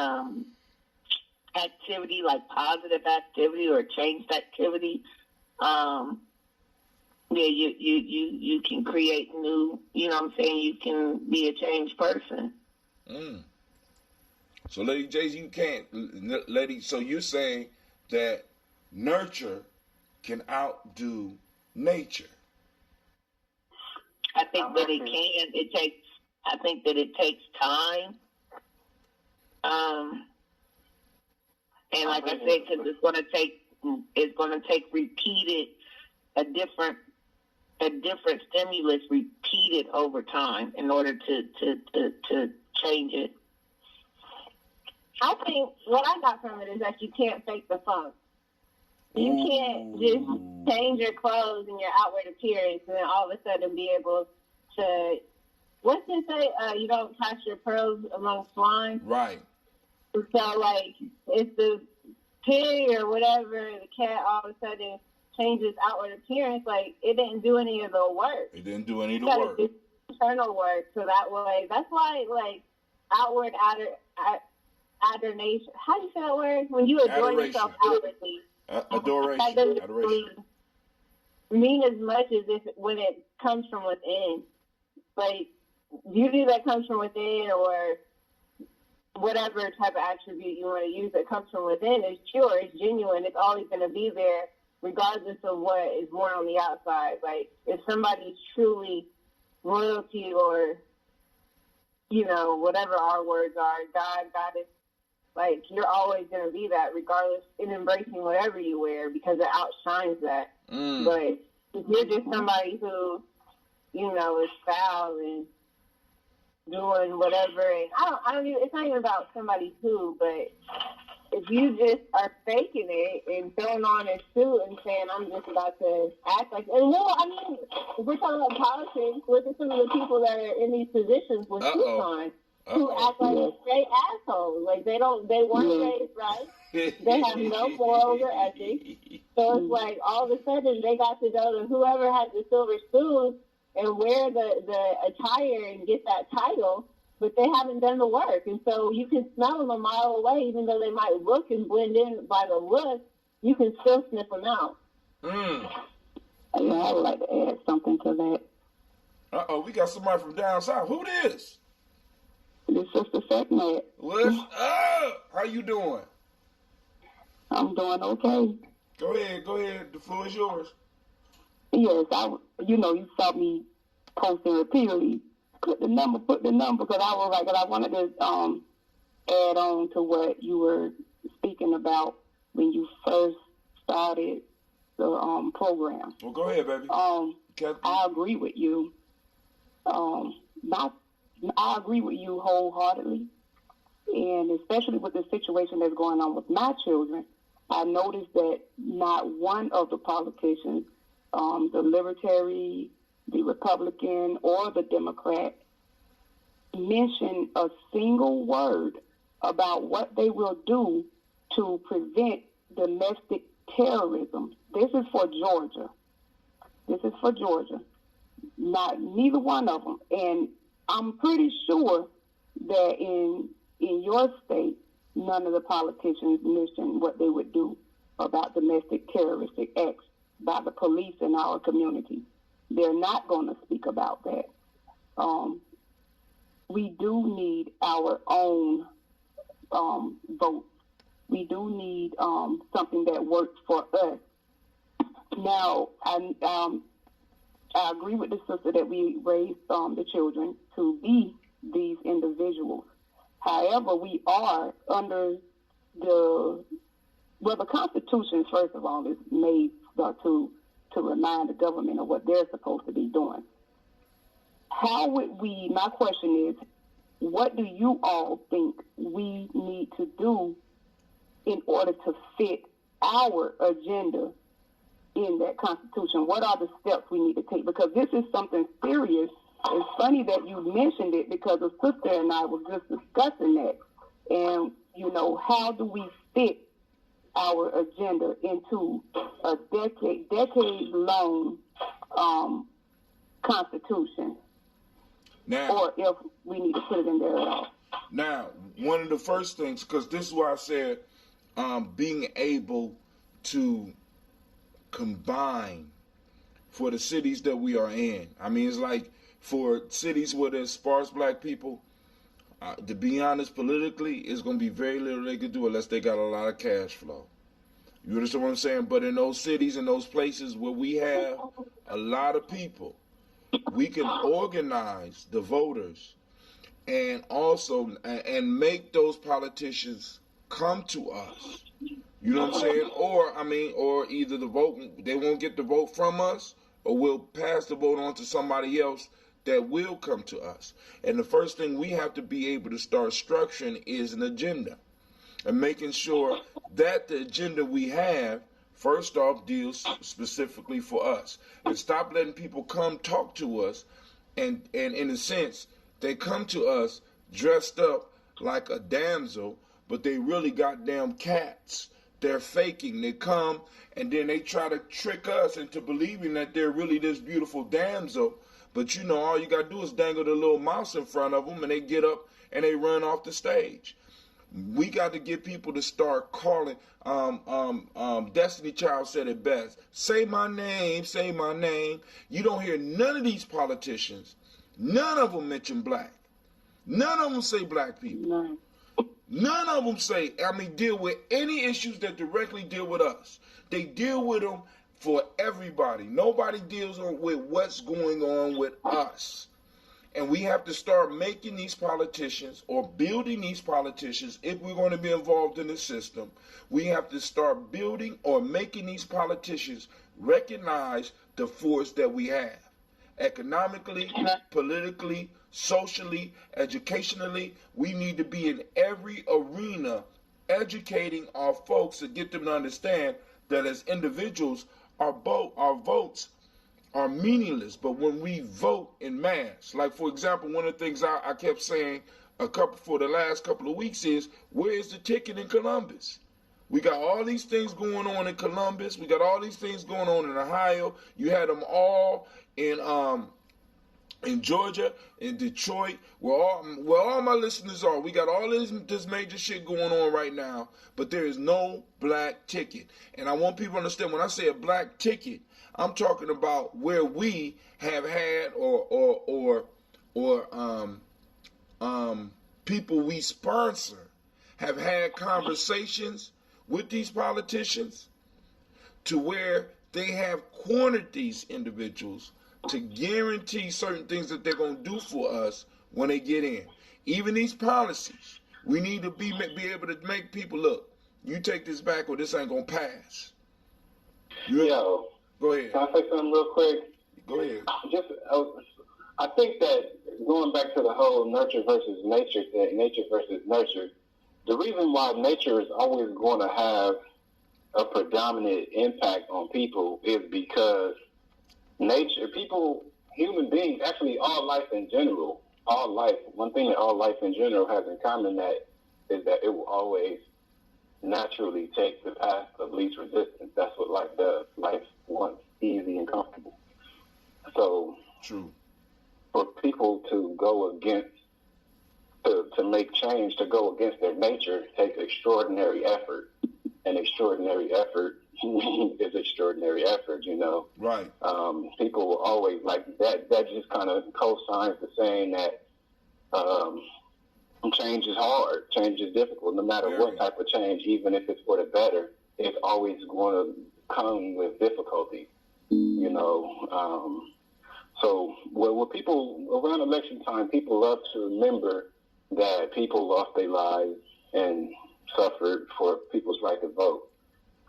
activity, like positive activity or changed activity. You can create new, you know what I'm saying, you can be a changed person. So, Lady J, you can't, so you're saying that nurture can outdo nature? I think that it can. I think that it takes time. And like I said, because it's going to take repeated, a different stimulus repeated over time in order to change it. I think what I got from it is that you can't fake the funk. You can't just change your clothes and your outward appearance and then all of a sudden be able to, what's it say? You don't cast your pearls among swine. Right. So, like, if the pig or whatever, the cat, all of a sudden changes outward appearance, like, it didn't do any of the work. It didn't do any of the work. It's internal work. So that way, that's why, like, outward adoration. How do you say that word? When you adore yourself outwardly. Adoration. That doesn't Adoration. mean as much as if when it comes from within. Like, beauty that comes from within or whatever type of attribute you want to use that comes from within is pure, it's genuine, it's always going to be there regardless of what is worn on the outside. Like, if somebody's truly royalty or, you know, whatever our words are, God, Goddess, like, you're always going to be that regardless in embracing whatever you wear because it outshines that. But if you're just somebody who, you know, is foul and doing whatever, and I don't even, it's not even about somebody who, but if you just are faking it and throwing on a suit and saying, I'm just about to act like, and well, I mean, if we're talking about politics, look at some of the people that are in these positions with suits on, who act like straight assholes. Like, they weren't raised right. They have no morals or ethics. So it's like, all of a sudden, they got to go to whoever has the silver spoon and wear the attire and get that title, but they haven't done the work. And so you can smell them a mile away, even though they might look and blend in by the look, you can still sniff them out. Yeah, I would like to add something to that. We got somebody from down south. Who this? This Sister Fatman. What's up? How you doing? I'm doing okay. Go ahead. The floor is yours. Yes, you saw me posting repeatedly. Put the number, because I was like, I wanted to add on to what you were speaking about when you first started the program. Well, go ahead, baby. I agree with you. I agree with you wholeheartedly, and especially with the situation that's going on with my children. I noticed that not one of the politicians, the Libertarian, the Republican, or the Democrat, mentioned a single word about what they will do to prevent domestic terrorism. This is for Georgia. Neither one of them. And I'm pretty sure that in your state, none of the politicians mentioned what they would do about domestic terroristic acts by the police in our community. They're not going to speak about that. We do need our own votes. We do need something that works for us. Now, I agree with the sister that we raised the children to be these individuals. However, we are under the Constitution, first of all, is made to remind the government of what they're supposed to be doing. How would my question is, what do you all think we need to do in order to fit our agenda in that Constitution? What are the steps we need to take? Because this is something serious. It's funny that you mentioned it because a sister and I was just discussing that. And, how do we fit our agenda into a decade-long Constitution? Now, or if we need to put it in there at all. Now, one of the first things, because this is why I said being able to combine for the cities that we are in. I mean, it's like for cities where there's sparse black people, to be honest, politically, it's going to be very little they can do unless they got a lot of cash flow. You understand what I'm saying? But in those cities and those places where we have a lot of people, we can organize the voters and also and make those politicians come to us. You know what I'm saying? Or either the vote, they won't get the vote from us, or we'll pass the vote on to somebody else that will come to us. And the first thing we have to be able to start structuring is an agenda, and making sure that the agenda we have, first off, deals specifically for us. And stop letting people come talk to us, and in a sense, they come to us dressed up like a damsel, but they really goddamn cats. They're faking. They come and then they try to trick us into believing that they're really this beautiful damsel. But you know, all you got to do is dangle the little mouse in front of them and they get up and they run off the stage. We got to get people to start calling. Destiny Child said it best. Say my name, say my name. You don't hear none of these politicians. None of them mention black. None of them say black people. No. None of them deal with any issues that directly deal with us. They deal with them for everybody. Nobody deals with what's going on with us. And we have to start making these politicians, or building these politicians, if we're going to be involved in the system, we have to start building or making these politicians recognize the force that we have. Economically, politically, socially, educationally, we need to be in every arena educating our folks to get them to understand that as individuals, our votes are meaningless. But when we vote in mass, like for example, one of the things I kept saying for the last couple of weeks is, where is the ticket in Columbus? We got all these things going on in Columbus. We got all these things going on in Ohio. You had them all in Georgia, in Detroit, where all my listeners are. We got all this major shit going on right now, but there is no black ticket. And I want people to understand, when I say a black ticket, I'm talking about where we have had or people we sponsor have had conversations with these politicians to where they have cornered these individuals to guarantee certain things that they're going to do for us when they get in. Even these policies, we need to be able to make people, look, you take this back or this ain't going to pass. Yo, go ahead. Can I say something real quick? Go ahead. I think that going back to the whole nurture versus nature thing, nature versus nurture, the reason why nature is always going to have a predominant impact on people is because nature, people, human beings, actually all life in general, one thing that all life in general has in common is that it will always naturally take the path of least resistance. That's what life does. Life wants easy and comfortable. So, true. For people to go against, to make change, to go against their nature, takes extraordinary effort. And extraordinary effort is extraordinary effort, you know. Right. People will always like that. That just kind of co-signs the saying that change is hard, change is difficult. No matter what type of change, even if it's for the better, it's always going to come with difficulty, you know. So with people around election time, people love to remember that people lost their lives and suffered for people's right to vote,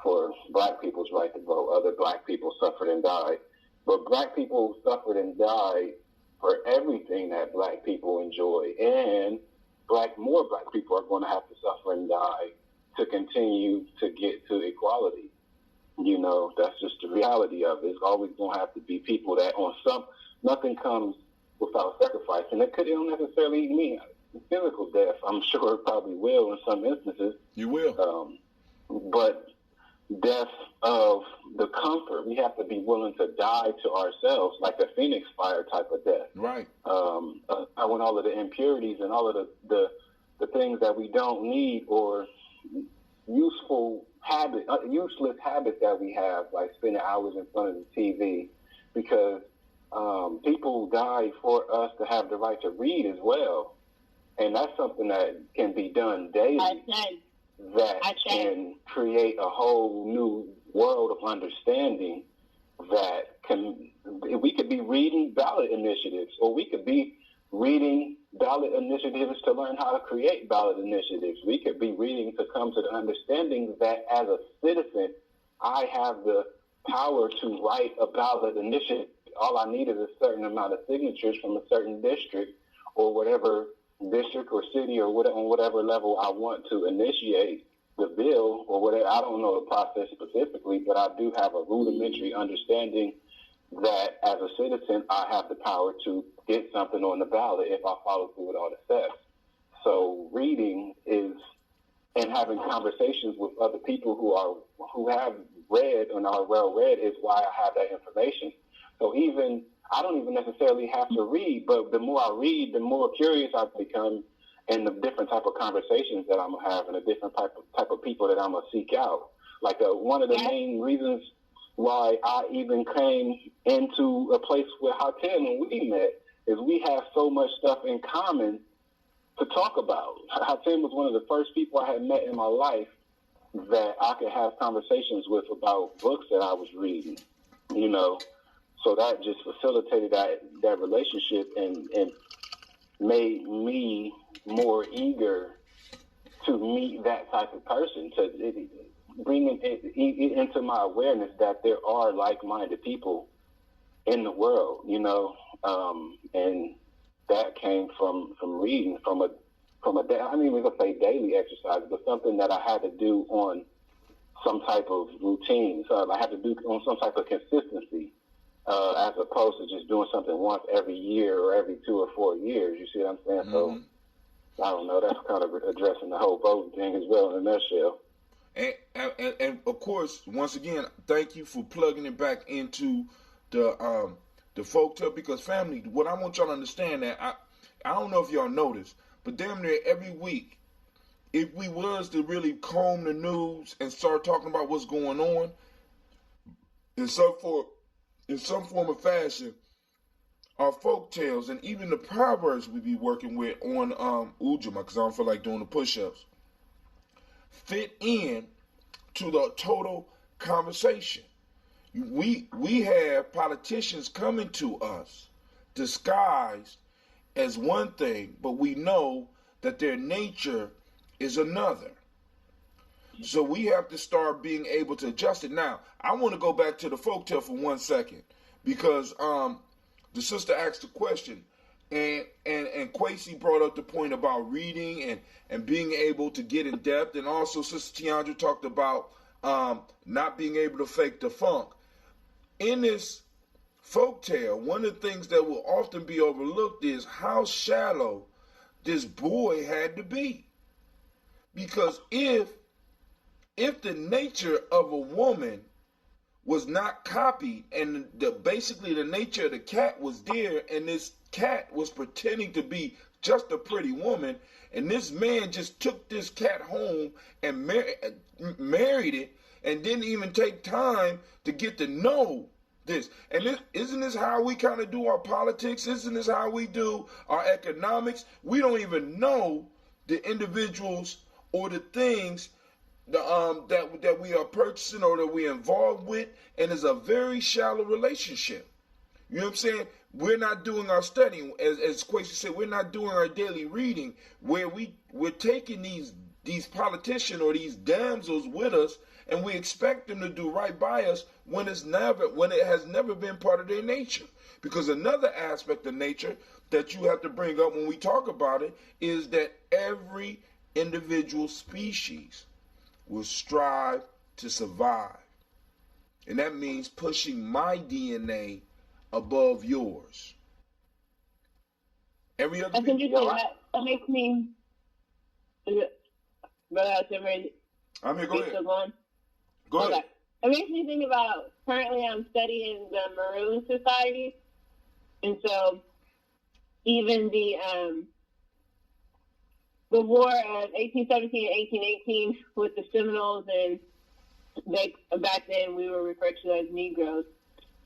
for black people's right to vote. Other black people suffered and died. But black people suffered and died for everything that black people enjoy. And more black people are going to have to suffer and die to continue to get to equality. You know, that's just the reality of it. It's always going to have to be people that nothing comes without sacrifice. And it don't necessarily mean physical death. I'm sure it probably will in some instances. You will. But death of the comfort, we have to be willing to die to ourselves, like a phoenix fire type of death. Right. When all of the impurities and all of the things that we don't need, or useless habits that we have, like spending hours in front of the TV, because people die for us to have the right to read as well. And that's something that can be done daily. That can create a whole new world of understanding that we could be reading ballot initiatives, or we could be reading ballot initiatives to learn how to create ballot initiatives. We could be reading to come to the understanding that as a citizen, I have the power to write a ballot initiative. All I need is a certain amount of signatures from a certain district or whatever district or city or whatever, on whatever level I want to initiate the bill or whatever. I don't know the process specifically, but I do have a rudimentary understanding that as a citizen, I have the power to get something on the ballot if I follow through with all the steps. So reading is, and having conversations with other people who have read and are well read is why I have that information. So even, I don't even necessarily have to read, but the more I read, the more curious I become, and the different type of conversations that I'm gonna have, and the different type of people that I'm gonna seek out. Like one of the main reasons why I even came into a place with Hatem when we met is we have so much stuff in common to talk about. Hatem was one of the first people I had met in my life that I could have conversations with about books that I was reading, you know. So that just facilitated that relationship and made me more eager to meet that type of person, to bring it into my awareness that there are like-minded people in the world, you know, and that came from reading, from a I mean, we could say daily exercise, but something that I had to do on some type of routine. So I had to do on some type of consistency, as opposed to just doing something once every year or every 2 or 4 years. You see what I'm saying? Mm-hmm. So I don't know. That's kind of addressing the whole voting thing as well in a nutshell. And of course, once again, thank you for plugging it back into the folk tale, because family, what I want y'all to understand that I don't know if y'all noticed, but damn near every week, if we was to really comb the news and start talking about what's going on in some form of fashion, our folk tales and even the proverbs we be working with on Ujima, because I don't feel like doing the push-ups, fit in to the total conversation. We have politicians coming to us disguised as one thing, but we know that their nature is another. So we have to start being able to adjust it. Now, I want to go back to the folktale for 1 second, because the sister asked a question, and Kwesi brought up the point about reading and being able to get in depth, and also Sister Tiandra talked about not being able to fake the funk. In this folktale, one of the things that will often be overlooked is how shallow this boy had to be. Because if the nature of a woman was not copied, and basically the nature of the cat was there, and this cat was pretending to be just a pretty woman, and this man just took this cat home and married it, and didn't even take time to get to know this. And isn't this how we kind of do our politics? Isn't this how we do our economics? We don't even know the individuals or the things that we are purchasing or that we're involved with, and it's a very shallow relationship. You know what I'm saying? We're not doing our studying, as Kwesi said, we're not doing our daily reading, where we're taking these politicians or these damsels with us, and we expect them to do right by us when it has never been part of their nature. Because another aspect of nature that you have to bring up when we talk about it is that every individual species will strive to survive. And that means pushing my DNA above yours. Every other That's interesting. That makes me... I'm here, go ahead. Go ahead. It makes me think about, currently I'm studying the Maroon Society. And so even the war of 1817 and 1818 with the Seminoles, and back then we were referred to as Negroes.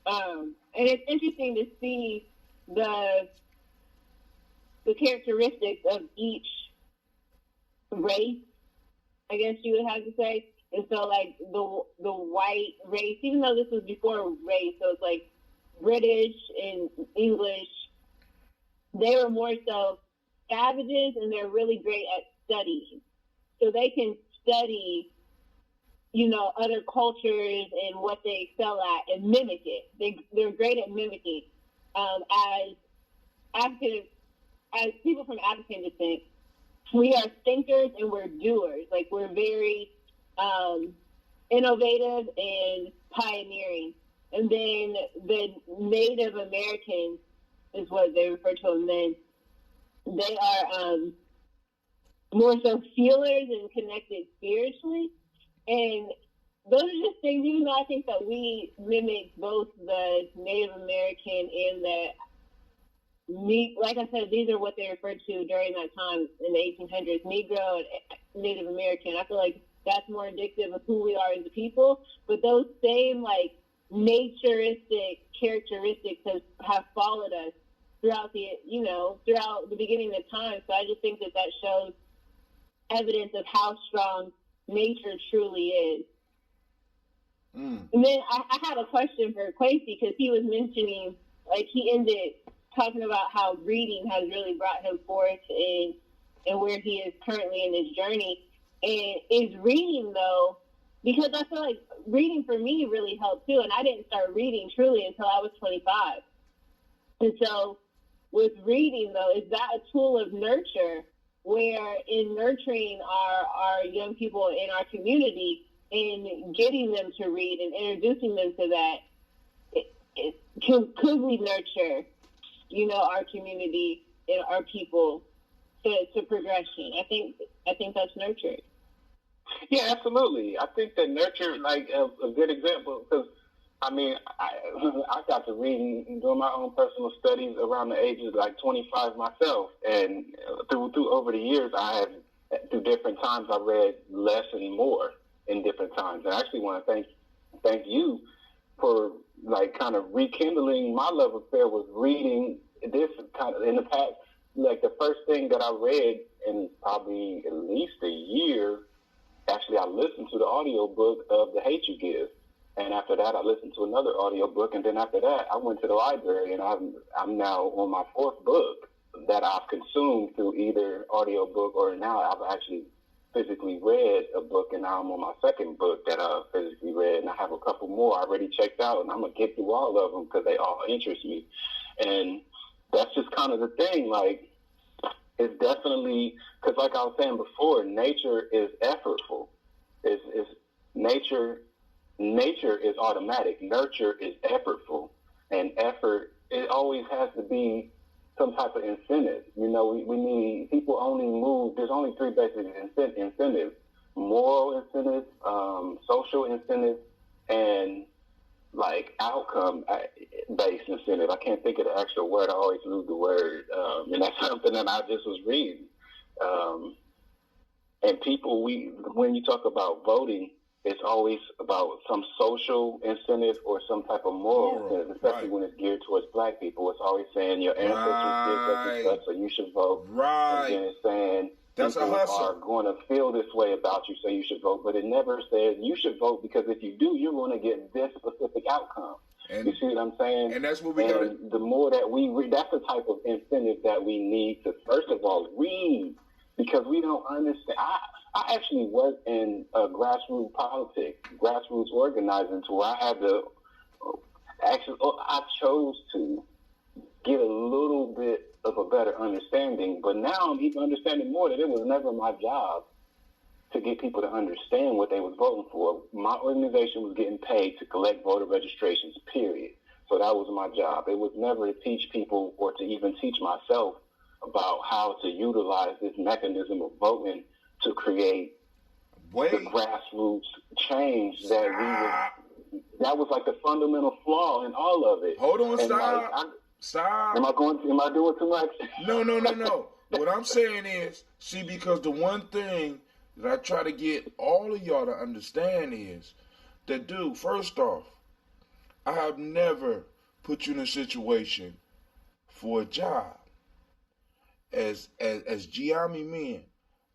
And it's interesting to see the characteristics of each race, I guess you would have to say. And so, like, the white race, even though this was before race, so it's like British and English, they were more so savages, and they're really great at studying. So they can study, other cultures and what they excel at and mimic it. They're great at mimicking. As people from African descent, we are thinkers and we're doers. Like, we're very innovative and pioneering. And then the Native Americans is what they refer to them then. They are more so feelers and connected spiritually. And those are just things, even though I think that we mimic both the Native American and like I said, these are what they referred to during that time in the 1800s, Negro and Native American. I feel like that's more indicative of who we are as a people. But those same, like, naturistic characteristics have followed us throughout the beginning of time. So I just think that shows evidence of how strong nature truly is. And then I had a question for Quincy, because he was mentioning, like, he ended talking about how reading has really brought him forth and where he is currently in his journey. And is reading, though, because I feel like reading for me really helped too, and I didn't start reading truly until I was 25. And so with reading, though, is that a tool of nurture, where in nurturing our young people in our community and getting them to read and introducing them to that, could we nurture, our community and our people to progression? I think that's nurture. Yeah, absolutely. I think that nurture, like a good example, because I got to read and doing my own personal studies around the ages of like 25 myself, and through over the years, through different times, I read less and more in different times. And I actually want to thank you for, like, kind of rekindling my love affair with reading. This kind of in the past, like, the first thing that I read in probably at least a year. Actually, I listened to the audiobook of The Hate U Give. And after that, I listened to another audiobook. And then after that, I went to the library, and I'm now on my fourth book that I've consumed through either audiobook, or now I've actually physically read a book, and now I'm on my second book that I physically read. And I have a couple more I already checked out, and I'm going to get through all of them because they all interest me. And that's just kind of the thing. Like, it's definitely, because like I was saying before, nature is effortful. It's nature is automatic. Nurture is effortful. And effort, it always has to be some type of incentive. We need, people only move, there's only three basic incentives: moral incentive, social incentive, and like outcome-based incentive. I can't think of the actual word. I always lose the word. And that's something that I just was reading. And people, when you talk about voting, it's always about some social incentive or some type of moral incentive, especially when it's geared towards black people. It's always saying your ancestors did such and such, so you should vote. Right. And then it's saying that's people a hustle. are going to feel this way about you, so you should vote. But it never says you should vote, because if you do, you're going to get this specific outcome. And you see what I'm saying? And that's what we got. The more that we read, that's the type of incentive that we need to, first of all, read, because we don't understand. I actually was in grassroots politics, grassroots organizing, to where I had to I chose to get a little bit of a better understanding. But now I'm even understanding more that it was never my job to get people to understand what they was voting for. My organization was getting paid to collect voter registrations, period. So that was my job. It was never to teach people or to even teach myself about how to utilize this mechanism of voting to create the grassroots change that was like the fundamental flaw in all of it. Hold on, and stop. Am I doing too much? No. What I'm saying is, see, because the one thing that I try to get all of y'all to understand is that, dude, first off, I have never put you in a situation for a job. As Gye-Nyame men,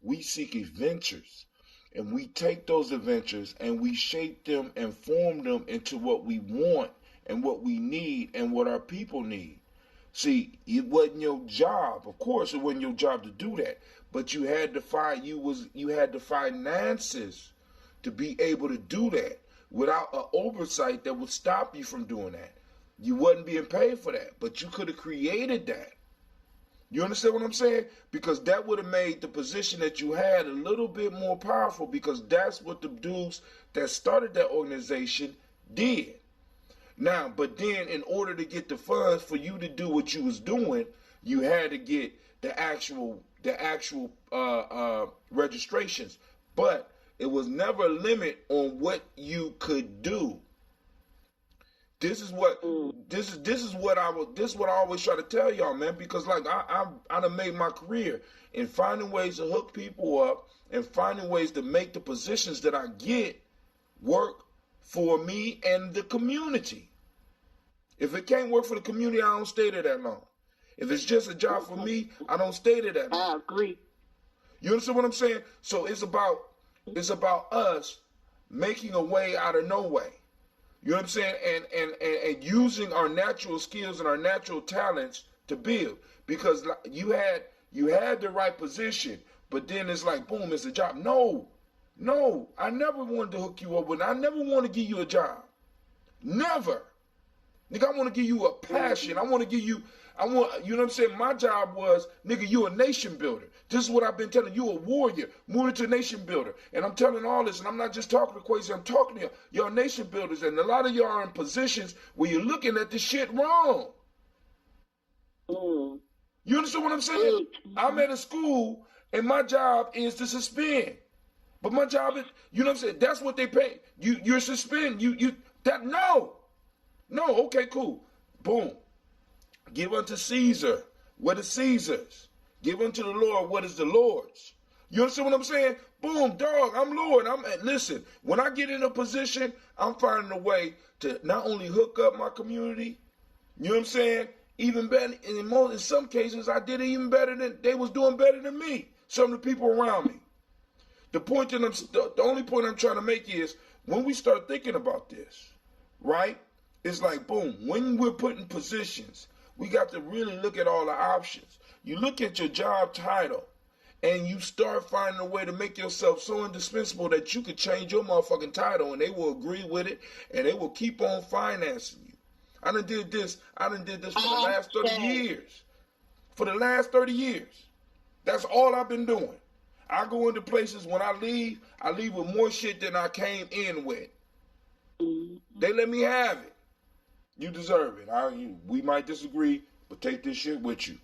we seek adventures, and we take those adventures and we shape them and form them into what we want and what we need and what our people need. See, it wasn't your job. Of course, it wasn't your job to do that. But you had to find you had the finances to be able to do that without an oversight that would stop you from doing that. You wasn't being paid for that, but you could have created that. You understand what I'm saying? Because that would have made the position that you had a little bit more powerful, because that's what the dudes that started that organization did. Now, but then in order to get the funds for you to do what you was doing, you had to get the actual registrations. But it was never a limit on what you could do. This is what I always try to tell y'all, man, because like I done made my career in finding ways to hook people up and finding ways to make the positions that I get work for me and the community. If it can't work for the community, I don't stay there that long. If it's just a job for me, I don't stay there that long. I agree. You understand what I'm saying? So it's about us making a way out of no way. You know what I'm saying? And using our natural skills and our natural talents to build. Because you had the right position, but then it's like, boom, it's a job. No, I never wanted to hook you up with. I never want to give you a job. Never. Nigga, I want to give you a passion. You know what I'm saying? My job was, nigga, you a nation builder. This is what I've been telling you. You a warrior, moving to a nation builder. And I'm telling all this, and I'm not just talking to Quasi, I'm talking to you. Y'all nation builders, and a lot of y'all are in positions where you're looking at this shit wrong. You understand what I'm saying? I'm at a school, and my job is to suspend. But my job is, you know what I'm saying? That's what they pay. You're suspend. No, okay, cool. Boom. Give unto Caesar what is Caesar's. Give unto the Lord what is the Lord's. You understand what I'm saying? Boom, dog, I'm Lord. Listen, when I get in a position, I'm finding a way to not only hook up my community, you know what I'm saying? Even better, in some cases, I did it even better than, they was doing better than me. Some of the people around me. The only point I'm trying to make is, when we start thinking about this, right? It's like, boom, when we're put in positions, we got to really look at all the options. You look at your job title, and you start finding a way to make yourself so indispensable that you could change your motherfucking title, and they will agree with it, and they will keep on financing you. I done did this for the last 30 years. For the last 30 years. That's all I've been doing. I go into places, when I leave with more shit than I came in with. They let me have it. You deserve it. We might disagree, but take this shit with you.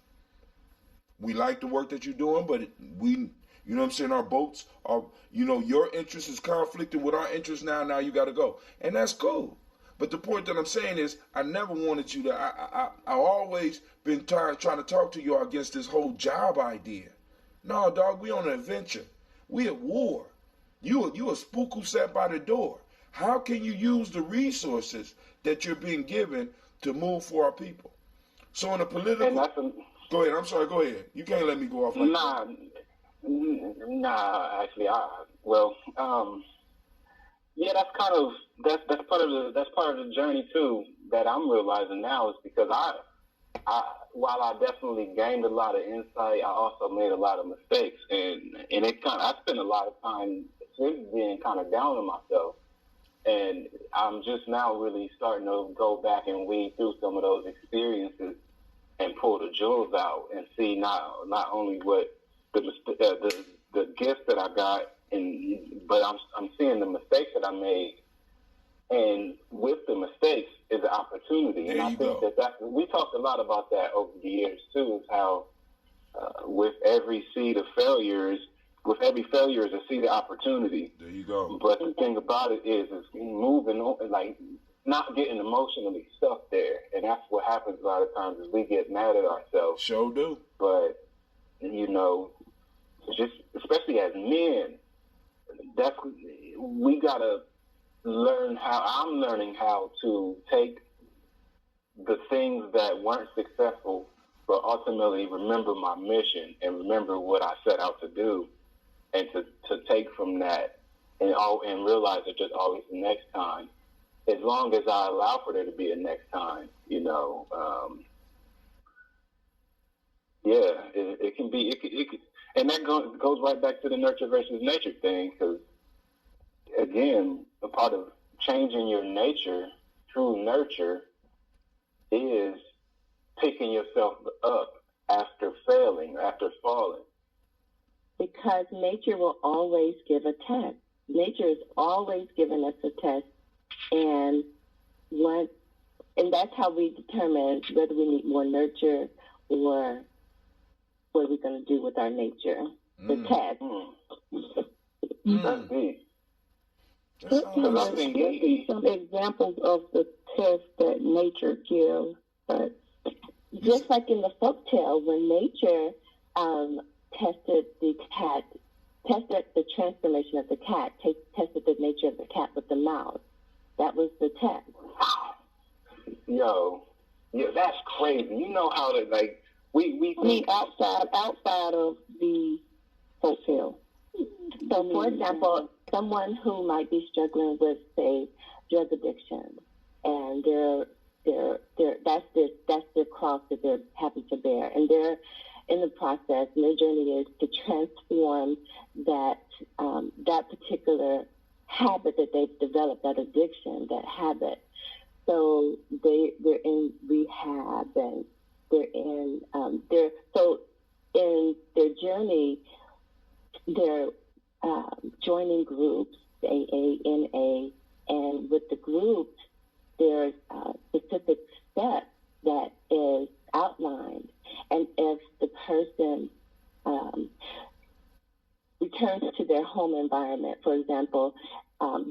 We like the work that you're doing, but you know what I'm saying, our boats are, your interest is conflicted with our interest now you got to go. And that's cool. But the point that I'm saying is, I never wanted you to, I always been trying to talk to you against this whole job idea. No, dog, we on an adventure. We at war. You a spook who sat by the door. How can you use the resources that you're being given to move for our people? So in a political... Go ahead, I'm sorry, go ahead. You can't let me go off like that. Nah, actually, that's kind of, that's part of the journey too, that I'm realizing now, is because while I definitely gained a lot of insight, I also made a lot of mistakes, and I spent a lot of time being kind of down on myself. And I'm just now really starting to go back and weed through some of those experiences and pull the jewels out and see not only what the gifts that I got, but I'm seeing the mistakes that I made, and with the mistakes is an opportunity. And I think that we talked a lot about that over the years too, is how with every seed of failures. With every failure is a seed of opportunity. There you go. But the thing about it is moving on, like not getting emotionally stuck there. And that's what happens a lot of times, is we get mad at ourselves. Sure do. But, just especially as men, we got to I'm learning how to take the things that weren't successful, but ultimately remember my mission and remember what I set out to do. And to take from that and realize that there's always the next time, as long as I allow for there to be a next time, Yeah, it can be. It can, and that goes right back to the nurture versus nature thing, because again, a part of changing your nature through nurture is picking yourself up after failing, after falling. Because nature will always give a test. Nature is always giving us a test, and that's how we determine whether we need more nurture or what we're going to do with our nature. The test. That's deep. Give me some examples of the tests that nature gives. Just like in the folktale, when nature tested the transformation of the cat, tested the nature of the cat with the mouse. That was the test. Yo, yeah, that's crazy. You know how to we think outside of the folktale. So, for example, someone who might be struggling with, say, drug addiction, and that's their cross that they're having to bear, and they're in the process, and their journey is to transform that particular habit that they've developed, that addiction, that habit. So they're in rehab, and so in their journey, they're joining groups, AA, NA, and with the groups, there's a specific step that is outlined. And if the person returns to their home environment, for example,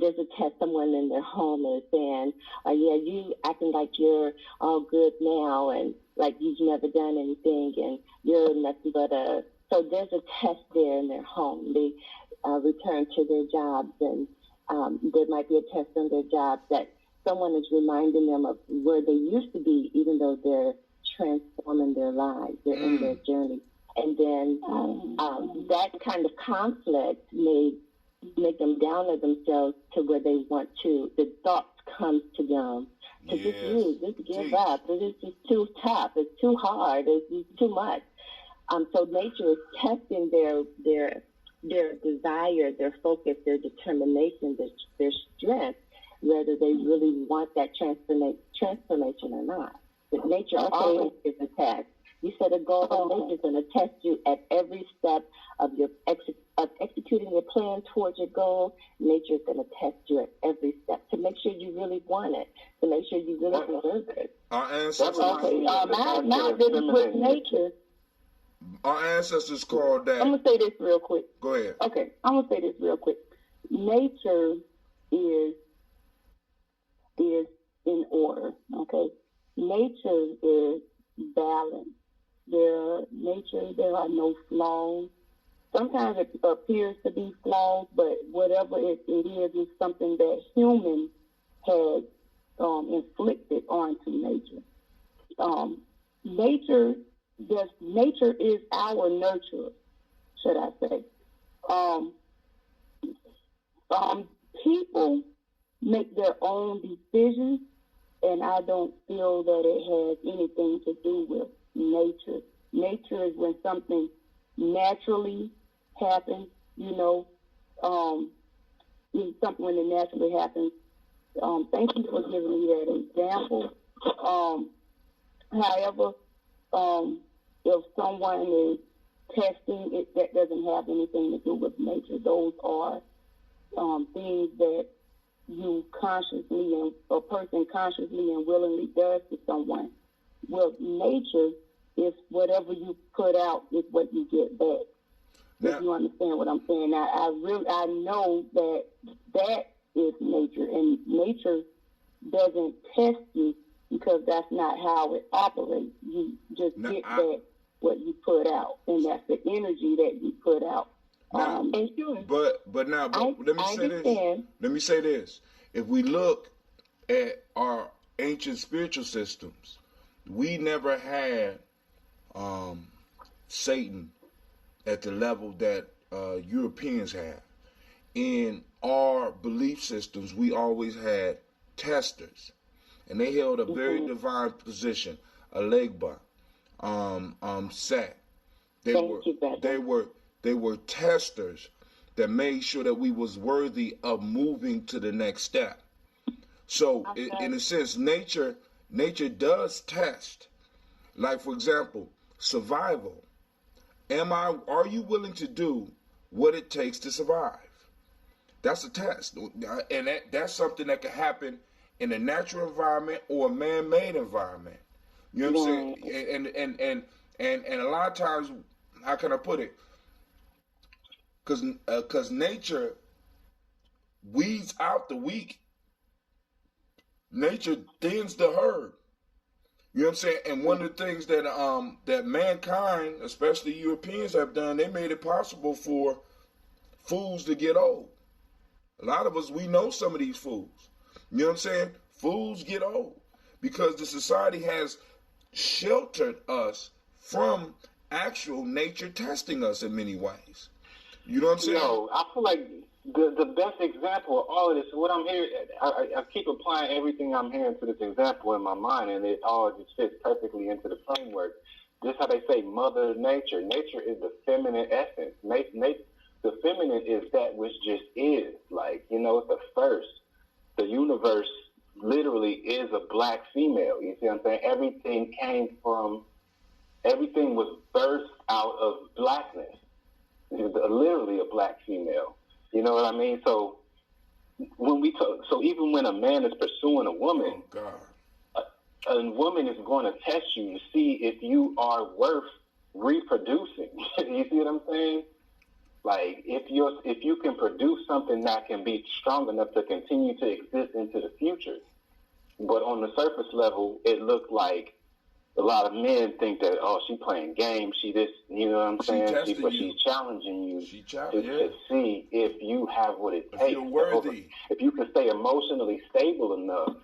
there's a test, someone in their home is saying, yeah, you acting like you're all good now and like you've never done anything and you're nothing but a... So there's a test there in their home. They return to their jobs, and there might be a test on their jobs that someone is reminding them of where they used to be, even though they're transforming their lives, they're in their journey. And then that kind of conflict may make them down on themselves to where they want to, the thoughts come to them to just give up. This is just too tough. It's too hard. It's too much. So nature is testing their desire, their focus, their determination, their strength, whether they really want that transformation or not. But nature always is a test. You set a goal, nature's going to test you at every step of your executing your plan towards your goal. Nature's going to test you at every step to make sure you really want it, to make sure you really deserve it. Our ancestors. Now this is with nature. Our ancestors called that. I'm going to say this real quick. Go ahead. Okay, I'm going to say this real quick. Nature is in order, okay? Nature is balanced. There are no flaws. Sometimes it appears to be flaws, but whatever it is something that humans has inflicted onto nature. Nature is our nurturer, should I say. People make their own decisions, and I don't feel that it has anything to do with nature. Nature is when something naturally happens, something when it naturally happens. Thank you for giving me that example. However, if someone is testing it, that doesn't have anything to do with nature. Those are things that you consciously and a person consciously and willingly does to someone. Well, nature is whatever you put out is what you get back. Now, if you understand what I'm saying. Now, I know that is nature, and nature doesn't test you because that's not how it operates. You just get back what you put out, and that's the energy that you put out. Now, let me say this. If we look at our ancient spiritual systems, we never had Satan at the level that Europeans have. In our belief systems, we always had testers, and they held a very divine position, a Legba, Set, They were testers that made sure that we was worthy of moving to the next step. So in a sense, nature does test. Like, for example, survival. Are you willing to do what it takes to survive? That's a test. And that's something that can happen in a natural environment or a man-made environment. You know what I'm saying? And a lot of times, how can I put it? Because nature weeds out the weak. Nature thins the herd. You know what I'm saying? And one of the things that that mankind, especially Europeans, have done, they made it possible for fools to get old. A lot of us, we know some of these fools. You know what I'm saying? Fools get old because the society has sheltered us from actual nature testing us in many ways. You know what I'm saying? Yo, I feel like the best example of all of this, what I'm hearing, I keep applying everything I'm hearing to this example in my mind, and it all just fits perfectly into the framework. Just how they say Mother Nature. Nature is the feminine essence. The feminine is that which just is. Like, you know, it's the first. The universe literally is a black female. You see what I'm saying? Everything was birthed out of blackness. Literally a black female. You know what I mean? So even when a man is pursuing a woman, a woman is going to test you to see if you are worth reproducing. You see what I'm saying? Like, if you can produce something that can be strong enough to continue to exist into the future. But on the surface level, it looked like a lot of men think that, oh, she playing games, she this, you know what I'm saying? But she's challenging you to see if you have what it takes. You're worthy. If you can stay emotionally stable enough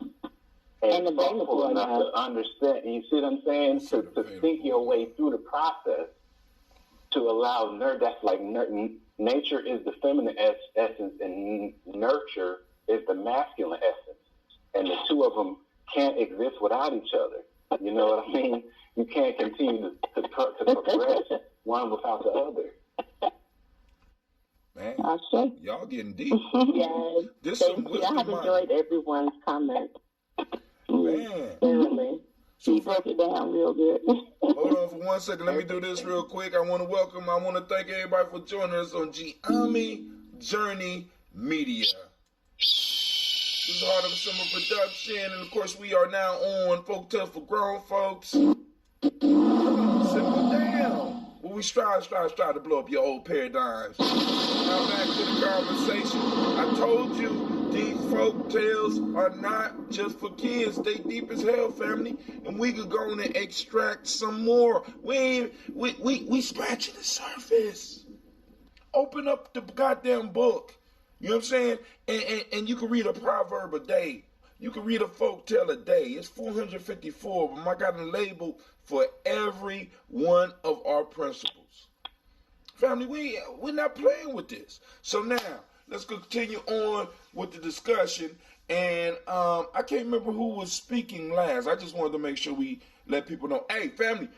and thoughtful enough to understand, you see what I'm saying? To think your way through the process to allow that's like nature is the feminine essence and nurture is the masculine essence. And the two of them can't exist without each other. You know what I mean? You can't continue to progress one without the other. Man, okay. Y'all getting deep. Yes. Thank you. I have enjoyed everyone's comment. Man. Really. So you broke it down real good. Hold on for 1 second. Let me do this real quick. I want to thank everybody for joining us on Gye-Nyame Journey Media. This is Heart of a Summer Production, and of course we are now on Folk Tales for Grown Folks. Come on, simple down. Well, we strive to blow up your old paradigms. Now back to the conversation. I told you these folk tales are not just for kids. They deep as hell, family, and we could go on and extract some more. We scratching the surface. Open up the goddamn book. You know what I'm saying? And you can read a proverb a day. You can read a folk tale a day. It's 454 of them. I got a label for every one of our principles. Family, we're not playing with this. So now, let's continue on with the discussion. And I can't remember who was speaking last. I just wanted to make sure we let people know. Hey, family,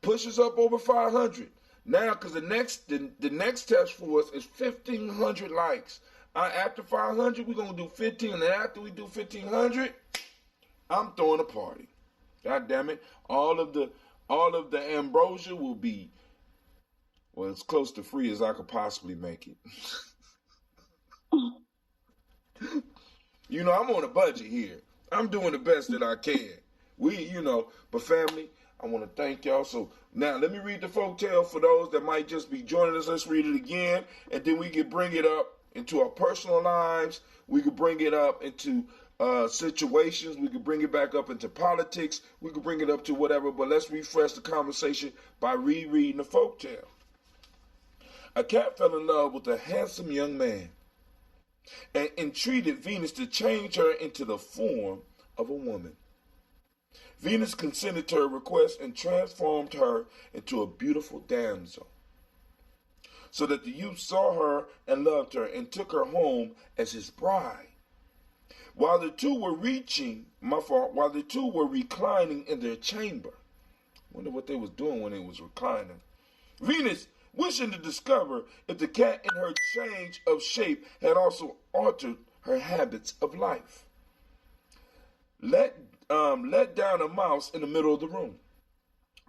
push us up over 500. Now, because the next test for us is 1,500 likes. After 500, we're going to do 15. And after we do 1,500, I'm throwing a party. God damn it. All of the ambrosia will be, well, as close to free as I could possibly make it. You know, I'm on a budget here. I'm doing the best that I can. But family, I want to thank y'all. So now let me read the folk tale for those that might just be joining us. Let's read it again. And then we can bring it up into our personal lives. We could bring it up into situations. We could bring it back up into politics. We could bring it up to whatever. But let's refresh the conversation by rereading the folk tale. A cat fell in love with a handsome young man and entreated Venus to change her into the form of a woman. Venus consented to her request and transformed her into a beautiful damsel, so that the youth saw her and loved her and took her home as his bride. While the two were reclining in their chamber. Wonder what they was doing when they was reclining. Venus, wishing to discover if the cat in her change of shape had also altered her habits of life. Let down a mouse in the middle of the room.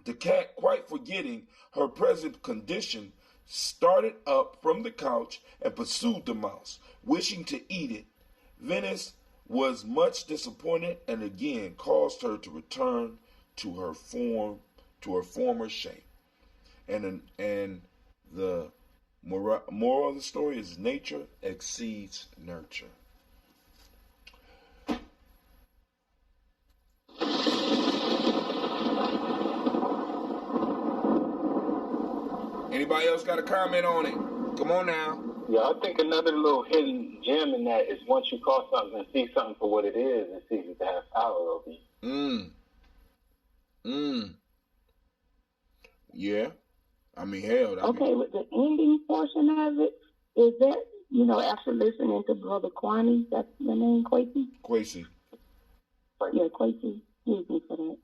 The cat, quite forgetting her present condition, started up from the couch and pursued the mouse, wishing to eat it. Venus was much disappointed and again caused her to return to her former shape. And the moral of the story is nature exceeds nurture. Anybody else got a comment on it? Come on now. Yeah, I think another little hidden gem in that is once you call something and see something for what it is, it's easy to have power over you. Yeah. I mean, hell. Okay, with the ending portion of it, is that, after listening to Brother Kwame, that's the name, Kwesi? Kwesi. Yeah, Kwesi. Excuse me for that.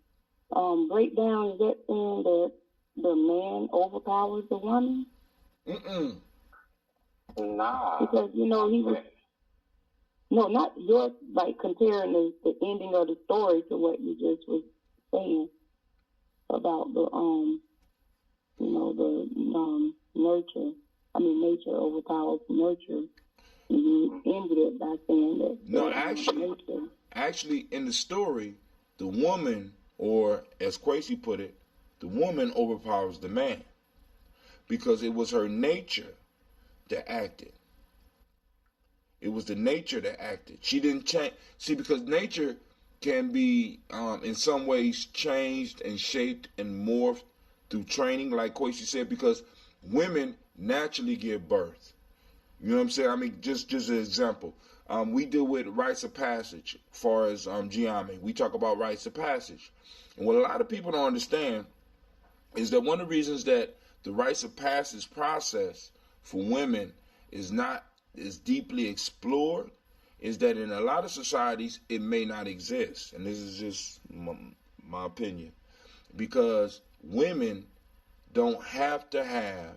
Breakdown, is that saying that the man overpowers the woman? Nah. Because, he was... No, not yours, like comparing the ending of the story to what you just was saying about the, nurture. I mean, nature overpowers nurture. And you ended it by saying that. No, actually, in the story, the woman, or as Kwesi put it, the woman overpowers the man because it was her nature that acted. It was the nature that acted. She didn't change. See, because nature can be, in some ways, changed and shaped and morphed through training, like Kwesi said, because women naturally give birth. You know what I'm saying? I mean, just an example. We deal with rites of passage as far as Gye-Nyame. We talk about rites of passage. And what a lot of people don't understand is that one of the reasons that the rites of passage process for women is not as deeply explored is that in a lot of societies it may not exist. And this is just my opinion. Because women don't have to have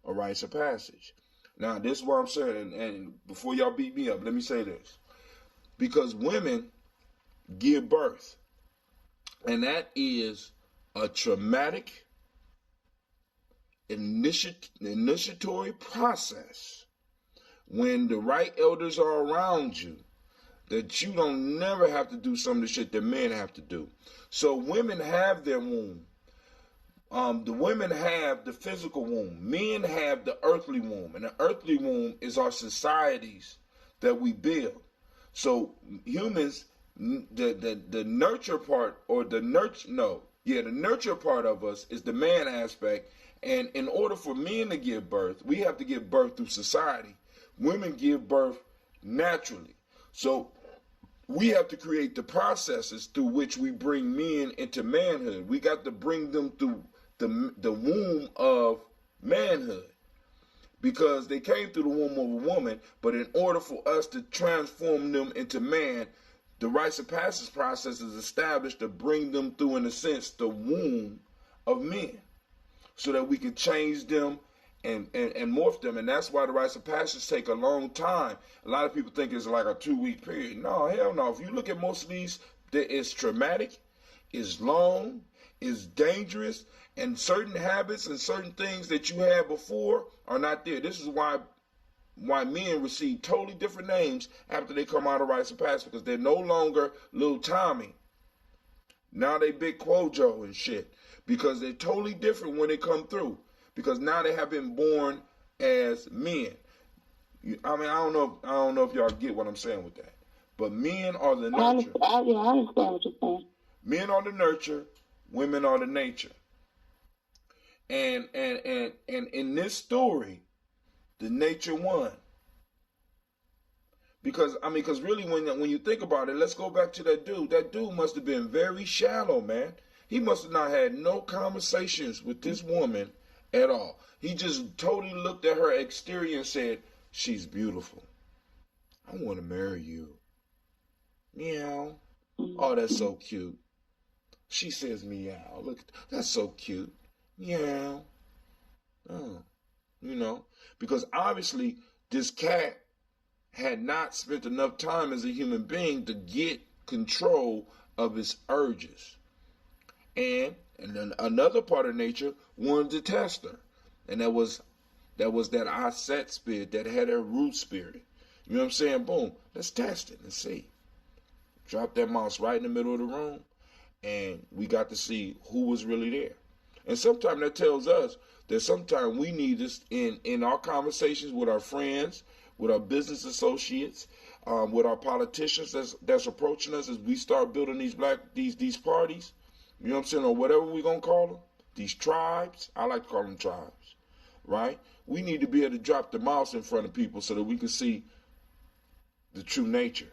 a rites of passage. Now, this is what I'm saying, and before y'all beat me up, let me say this. Because women give birth, and that is a traumatic initiatory process when the right elders are around you that you don't never have to do some of the shit that men have to do. So women have their womb. The women have the physical womb. Men have the earthly womb. And the earthly womb is our societies that we build. So humans, the nurture part, or the nurture part of us is the man aspect. And in order for men to give birth, we have to give birth through society. Women give birth naturally. So we have to create the processes through which we bring men into manhood. We got to bring them through the womb of manhood, because they came through the womb of a woman. But in order for us to transform them into man, the rites of passage process is established to bring them through, in a sense, the womb of men, so that we can change them and morph them. And that's why the rites of passage take a long time. A lot of people think it's like a 2-week period. No, hell no. If you look at most of these, it's traumatic, it's long, it's dangerous, and certain habits and certain things that you had before are not there. This is why men receive totally different names after they come out of rites of passage, because they're no longer little Tommy. Now they Big Quojo and shit, because they're totally different when they come through, because now they have been born as men. I mean, I don't know if y'all get what I'm saying with that, but men are the nurture. I understand what you're saying. Men are the nurture, women are the nature. And in this story, the nature won. Because really, when you think about it, let's go back to that dude. That dude must have been very shallow, man. He must have not had no conversations with this woman at all. He just totally looked at her exterior and said, "She's beautiful. I want to marry you." Meow. Oh, that's so cute. She says meow. Look, that's so cute. Meow. You know, because obviously this cat had not spent enough time as a human being to get control of his urges. And then another part of nature wanted to test her. And that was that I set spirit, that had her root spirit. You know what I'm saying? Boom, let's test it and see. Drop that mouse right in the middle of the room, and we got to see who was really there. And sometimes that tells us that sometimes we need this in our conversations with our friends, with our business associates, with our politicians that's approaching us as we start building these parties. You know what I'm saying, or whatever we're gonna call them, these tribes. I like to call them tribes, right? We need to be able to drop the mouse in front of people so that we can see the true nature.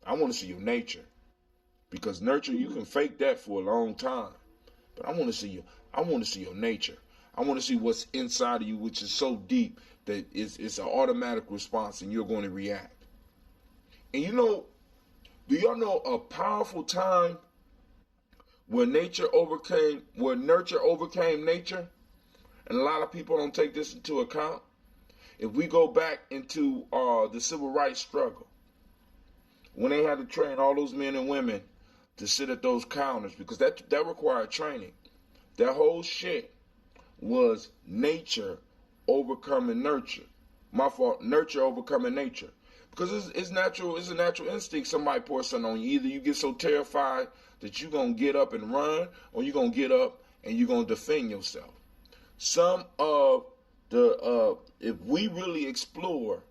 I want to see your nature, because nurture, you can fake that for a long time, but I want to see your nature. I want to see what's inside of you, which is so deep that it's an automatic response, and you're going to react. And you know, do y'all know a powerful time where nurture overcame nature? And a lot of people don't take this into account. If we go back into the civil rights struggle, when they had to train all those men and women to sit at those counters, because that required training. That whole shit was nature overcoming nurture. My fault, nurture overcoming nature. Because it's natural, it's a natural instinct. Somebody pour something on you. Either you get so terrified that you're going to get up and run, or you're going to get up and you're going to defend yourself. Some of the, if we really explore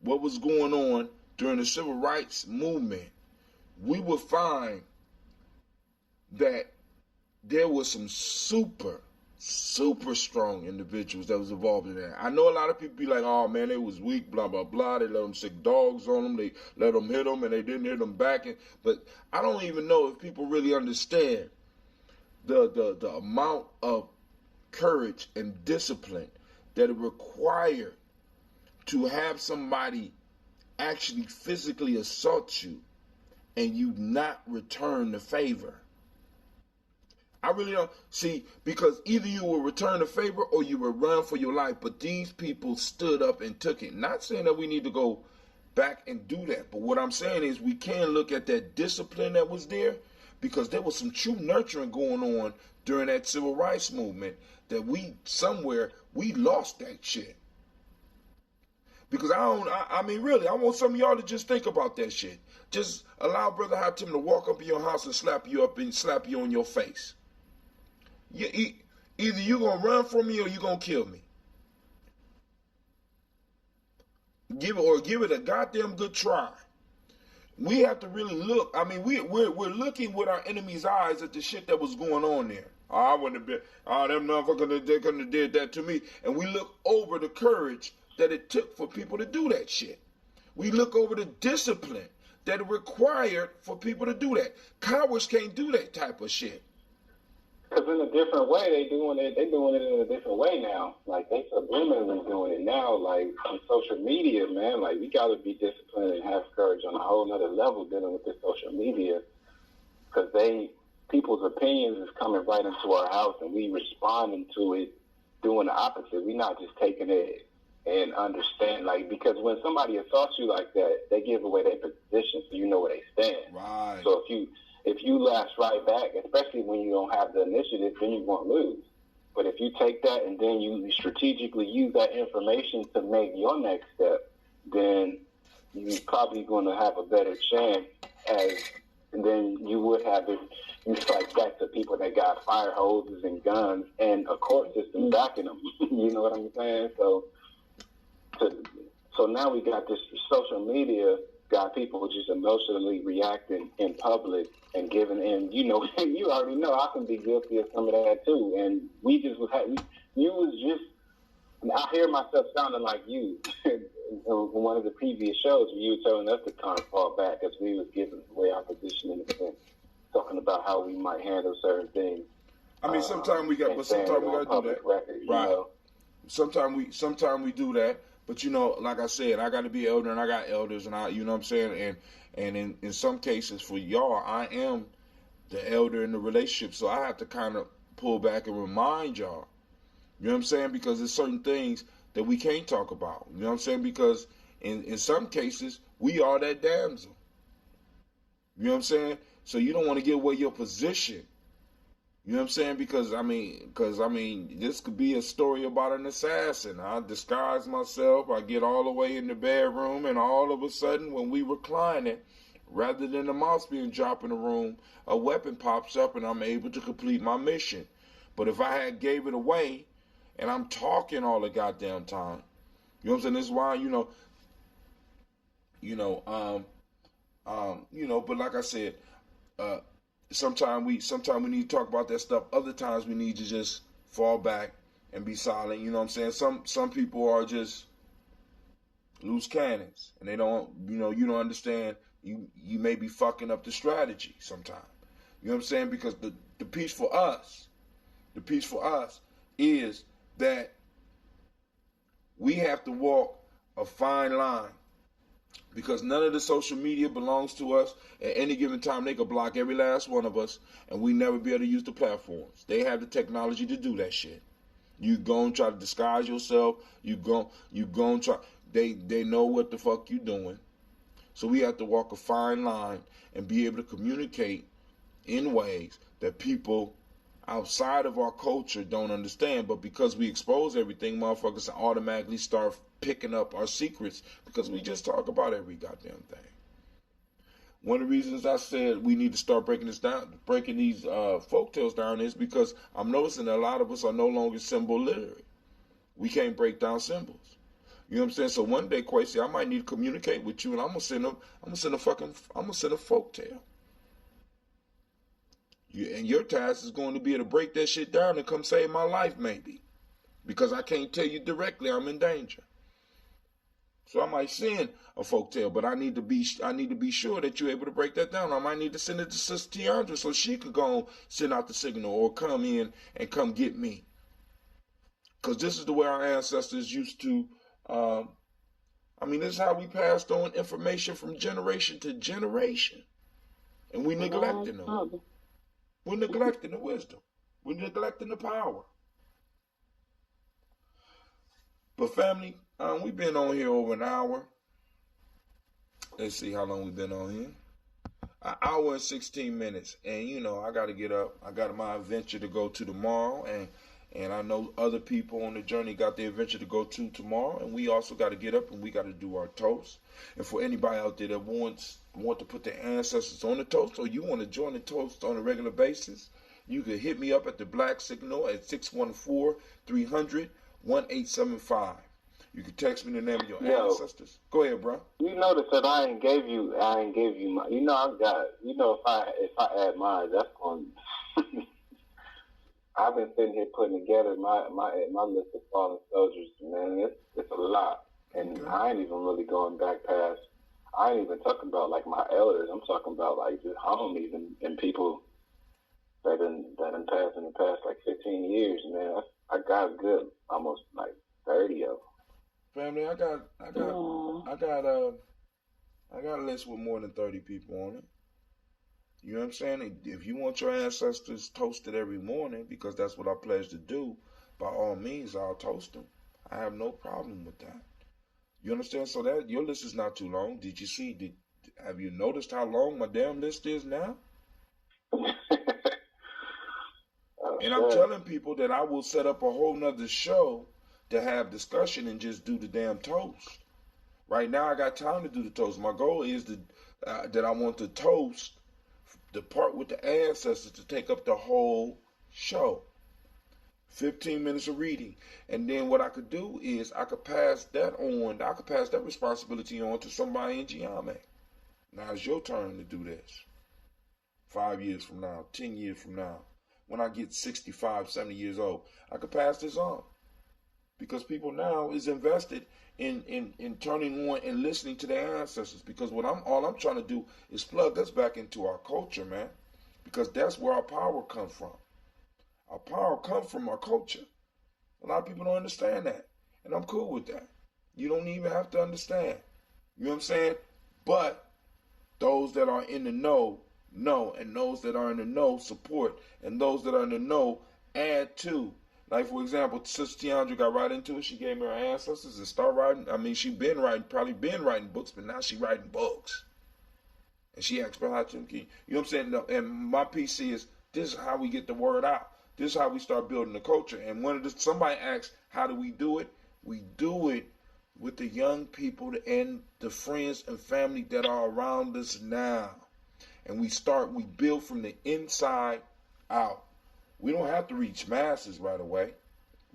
what was going on during the civil rights movement, we would find that there was some super strong individuals that was involved in that. I know a lot of people be like, oh man, they was weak, blah, blah, blah. They let them sick dogs on them. They let them hit them and they didn't hit them back. But I don't even know if people really understand the amount of courage and discipline that it required to have somebody actually physically assault you and you not return the favor. I really don't see, because either you will return the favor or you will run for your life. But these people stood up and took it. Not saying that we need to go back and do that, but what I'm saying is we can look at that discipline that was there, because there was some true nurturing going on during that civil rights movement that we lost that shit. Because I mean, really, I want some of y'all to just think about that shit. Just allow Brother Hatim to walk up in your house and slap you up and slap you on your face. Either you gonna run from me or you gonna kill me. Give it a goddamn good try. We have to really look. I mean, we're looking with our enemy's eyes at the shit that was going on there. Oh, I wouldn't have been. Oh, them motherfuckers, they couldn't have did that to me. And we look over the courage that it took for people to do that shit. We look over the discipline that it required for people to do that. Cowards can't do that type of shit. Because in a different way, they're doing it in a different way now. Like, they subliminally doing it now, like, on social media, man. Like, we got to be disciplined and have courage on a whole nother level dealing with this social media. Because people's opinions is coming right into our house, and we responding to it, doing the opposite. We're not just taking it and understand, like, because when somebody assaults you like that, they give away their position, so you know where they stand. Right. So if you lash right back, especially when you don't have the initiative, then you're going to lose. But if you take that and then you strategically use that information to make your next step, then you're probably going to have a better chance than you would have if you fight back to people that got fire hoses and guns and a court system backing them. You know what I'm saying? So now we got this social media, got people just emotionally reacting in public and giving in. You know, you already know I can be guilty of some of that too. And I hear myself sounding like you in one of the previous shows where you were telling us to kind of fall back as we was giving away our position in the sense, talking about how we might handle certain things. I mean, sometimes we got to do that. Record, right. You know? Sometimes we do that. But, you know, like I said, I got to be elder and I got elders, and you know what I'm saying? And in some cases for y'all, I am the elder in the relationship. So I have to kind of pull back and remind y'all You know what I'm saying? Because there's certain things that we can't talk about. You know what I'm saying? Because in some cases, we are that damsel. You know what I'm saying? So you don't want to give away your position. You know what I'm saying? Because I mean, this could be a story about an assassin. I disguise myself. I get all the way in the bedroom, and all of a sudden, when we recline it, rather than the mouse being dropped in the room, a weapon pops up, and I'm able to complete my mission. But if I had gave it away, and I'm talking all the goddamn time, you know what I'm saying? This is why, but like I said, sometimes we need to talk about that stuff. Other times we need to just fall back and be silent. You know what I'm saying? Some people are just loose cannons, and they don't, you don't understand. You may be fucking up the strategy sometimes. You know what I'm saying? Because the piece for us is that we have to walk a fine line, because none of the social media belongs to us. At any given time, they could block every last one of us, and we never be able to use the platforms. They have the technology to do that shit. You go and try to disguise yourself. You go and try. They know what the fuck you doing. So we have to walk a fine line and be able to communicate in ways that people outside of our culture don't understand. But because we expose everything, motherfuckers automatically start picking up our secrets, because we just talk about every goddamn thing. One of the reasons I said we need to start breaking these folktales down, is because I'm noticing that a lot of us are no longer symbol literate. We can't break down symbols. You know what I'm saying? So one day, Quasi, I might need to communicate with you, and I'm gonna send a folktale. And your task is going to be able to break that shit down and come save my life, maybe, because I can't tell you directly I'm in danger. So I might send a folktale, but I need to be sure that you're able to break that down. I might need to send it to Sister Tiandra so she could go and send out the signal, or come in and come get me. Because this is the way our ancestors used to. This is how we passed on information from generation to generation, and we neglecting them. We're neglecting the wisdom. We're neglecting the power. But family, we've been on here over an hour. Let's see how long we've been on here. An hour and 16 minutes. And, I got to get up. I got my adventure to go to tomorrow. And I know other people on the journey got their adventure to go to tomorrow. And we also got to get up and we got to do our toast. And for anybody out there that want to put their ancestors on the toast, or you want to join the toast on a regular basis, you can hit me up at the Black Signal at 614-300-1875. You can text me the name of your ancestors. Go ahead, bro. You notice that I ain't gave you my. If I add mine, that's going. I've been sitting here putting together my list of fallen soldiers, man. It's a lot, and okay. I ain't even really going back past. I ain't even talking about like my elders. I'm talking about like just homies and people that done passed in the past like 15 years, man. I got a good almost like 30 of them. Family, I got a list with more than 30 people on it. You know what I'm saying? If you want your ancestors toasted every morning, because that's what I pledge to do, by all means, I'll toast them. I have no problem with that. You understand? So that your list is not too long. Did you see? Have you noticed how long my damn list is now? And I'm telling people that I will set up a whole nother show to have discussion and just do the damn toast. Right now, I got time to do the toast. My goal is that I want to toast the part with the ancestors to take up the whole show. 15 minutes of reading. And then what I could do is I could pass that on. I could pass that responsibility on to somebody in Gye-Nyame. Now it's your turn to do this. 5 years from now, 10 years from now, when I get 65, 70 years old, I could pass this on. Because people now is invested in turning on and listening to their ancestors. Because all I'm trying to do is plug us back into our culture, man. Because that's where our power comes from. Our power comes from our culture. A lot of people don't understand that. And I'm cool with that. You don't even have to understand. You know what I'm saying? But those that are in the know, and those that are in the know support, and those that are in the know add to. Like, for example, Sister Tiandra got right into it. She gave me her ancestors and started writing. I mean, probably been writing books, but now she writing books. And she asked about how to, you know what I'm saying? And my PC is, this is how we get the word out. This is how we start building the culture. And somebody asked, how do we do it? We do it with the young people and the friends and family that are around us now. And we build from the inside out. We don't have to reach masses right away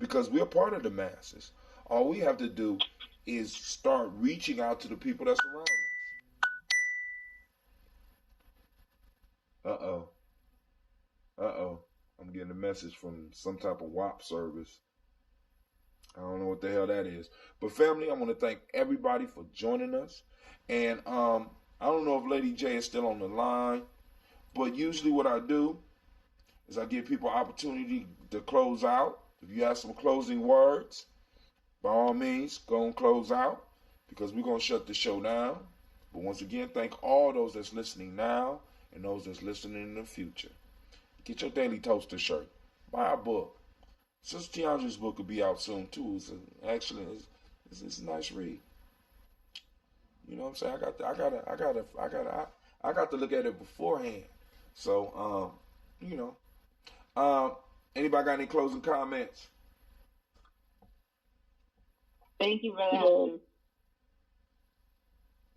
because we're part of the masses. All we have to do is start reaching out to the people that's around us. Uh-oh. I'm getting a message from some type of WAP service. I don't know what the hell that is. But family, I want to thank everybody for joining us. And I don't know if Lady J is still on the line, but usually what I do is I give people opportunity to close out. If you have some closing words, by all means, go and close out because we're going to shut the show down. But once again, thank all those that's listening now and those that's listening in the future. Get your Daily Toaster shirt. Buy a book. Sister Tiandra's book will be out soon too. It's a nice read. You know what I'm saying? I got to look at it beforehand. So you know. Anybody got any closing comments? Thank you for that.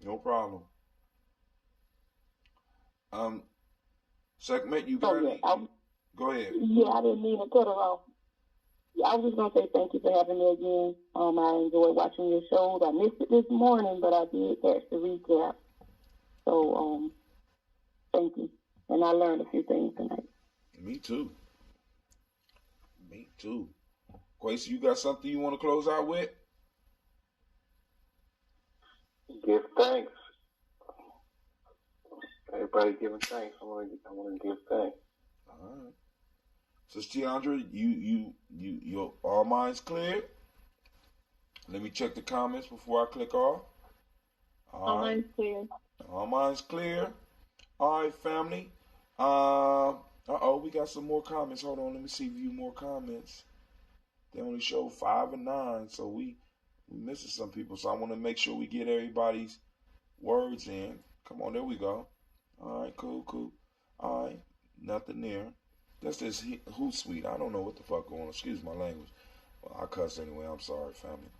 No problem. Segment, you got any? Go ahead. Yeah, I didn't mean to cut her off. I was just going to say thank you for having me again. I enjoyed watching your shows. I missed it this morning, but I did catch the recap. So, thank you. And I learned a few things tonight. Me too. Quasi, you got something you want to close out with? Give thanks. Everybody giving thanks. I want to give thanks. All right. Sister Tiandra, your all minds clear? Let me check the comments before I click off. All minds clear. All minds clear. All right, family. We got some more comments. Hold on, let me see a few more comments. They only show 5 and 9, so we missing some people. So I want to make sure we get everybody's words in. Come on, there we go. All right, cool. All right, nothing there. That's this Hootsuite. I don't know what the fuck going on. Excuse my language. Well, I cuss anyway. I'm sorry, family.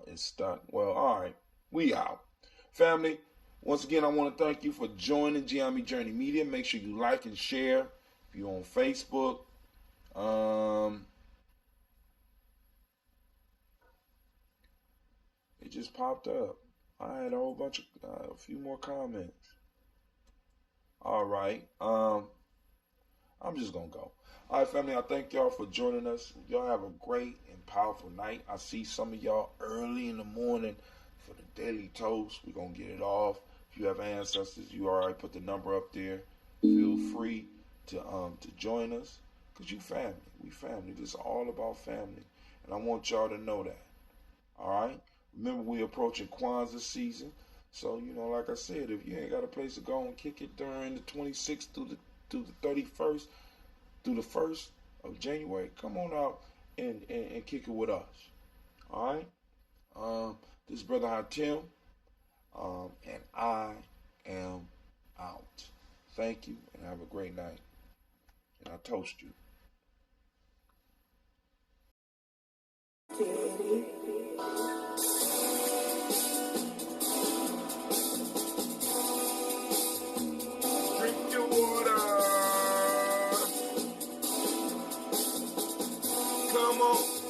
It's stuck. Well, all right. We out. Family, once again, I want to thank you for joining Gye-Nyame Journey Media. Make sure you like and share. If you're on Facebook, it just popped up. I had a few more comments. All right. I'm just going to go. All right, family, I thank y'all for joining us. Y'all have a great and powerful night. I see some of y'all early in the morning for the Daily Toast. We're going to get it off. If you have ancestors, you already put the number up there. Feel free to join us because you family. We family. This is all about family. And I want y'all to know that. All right? Remember, we're approaching Kwanzaa season. So, like I said, if you ain't got a place to go and kick it during the 26th through the 31st, through the 1st of January, come on out and kick it with us. All right? This is Brother Hatim, and I am out. Thank you, and have a great night. And I toast you. Drink your water.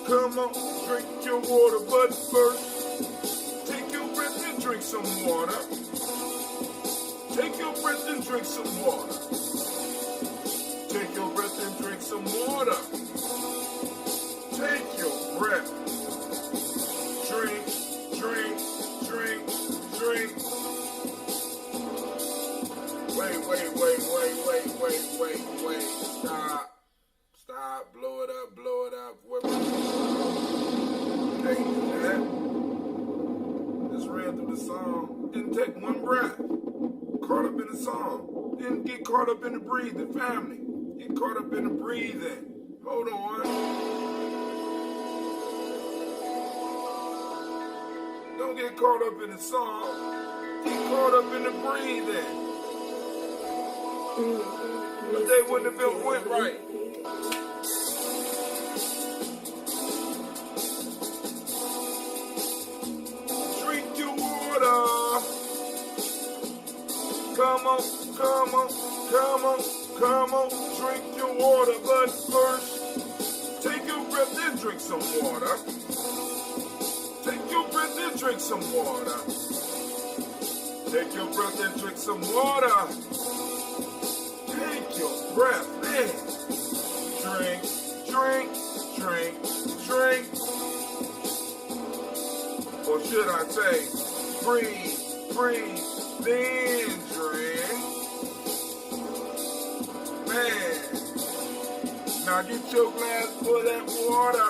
Come on, drink your water, but first, take your breath and drink some water. Take your breath and drink some water. Take your breath and drink some water. Take your breath. Drink. Wait. Stop. Blow it up. Can't do that. Just ran through the song. Didn't take one breath. caught up in the song. Then get caught up in the breathing. Family, get caught up in the breathing. Hold on. Don't get caught up in the song. Get caught up in the breathing. But they wouldn't have been went right. Drink your water. Come on, come on, come on, come on. Drink your water, but first, take your breath and drink some water. Take your breath and drink some water. Take your breath and drink some water. Take your breath in. Drink, drink, drink, drink. Or should I say, breathe, breathe, then drink. Man, now get your glass full of that water.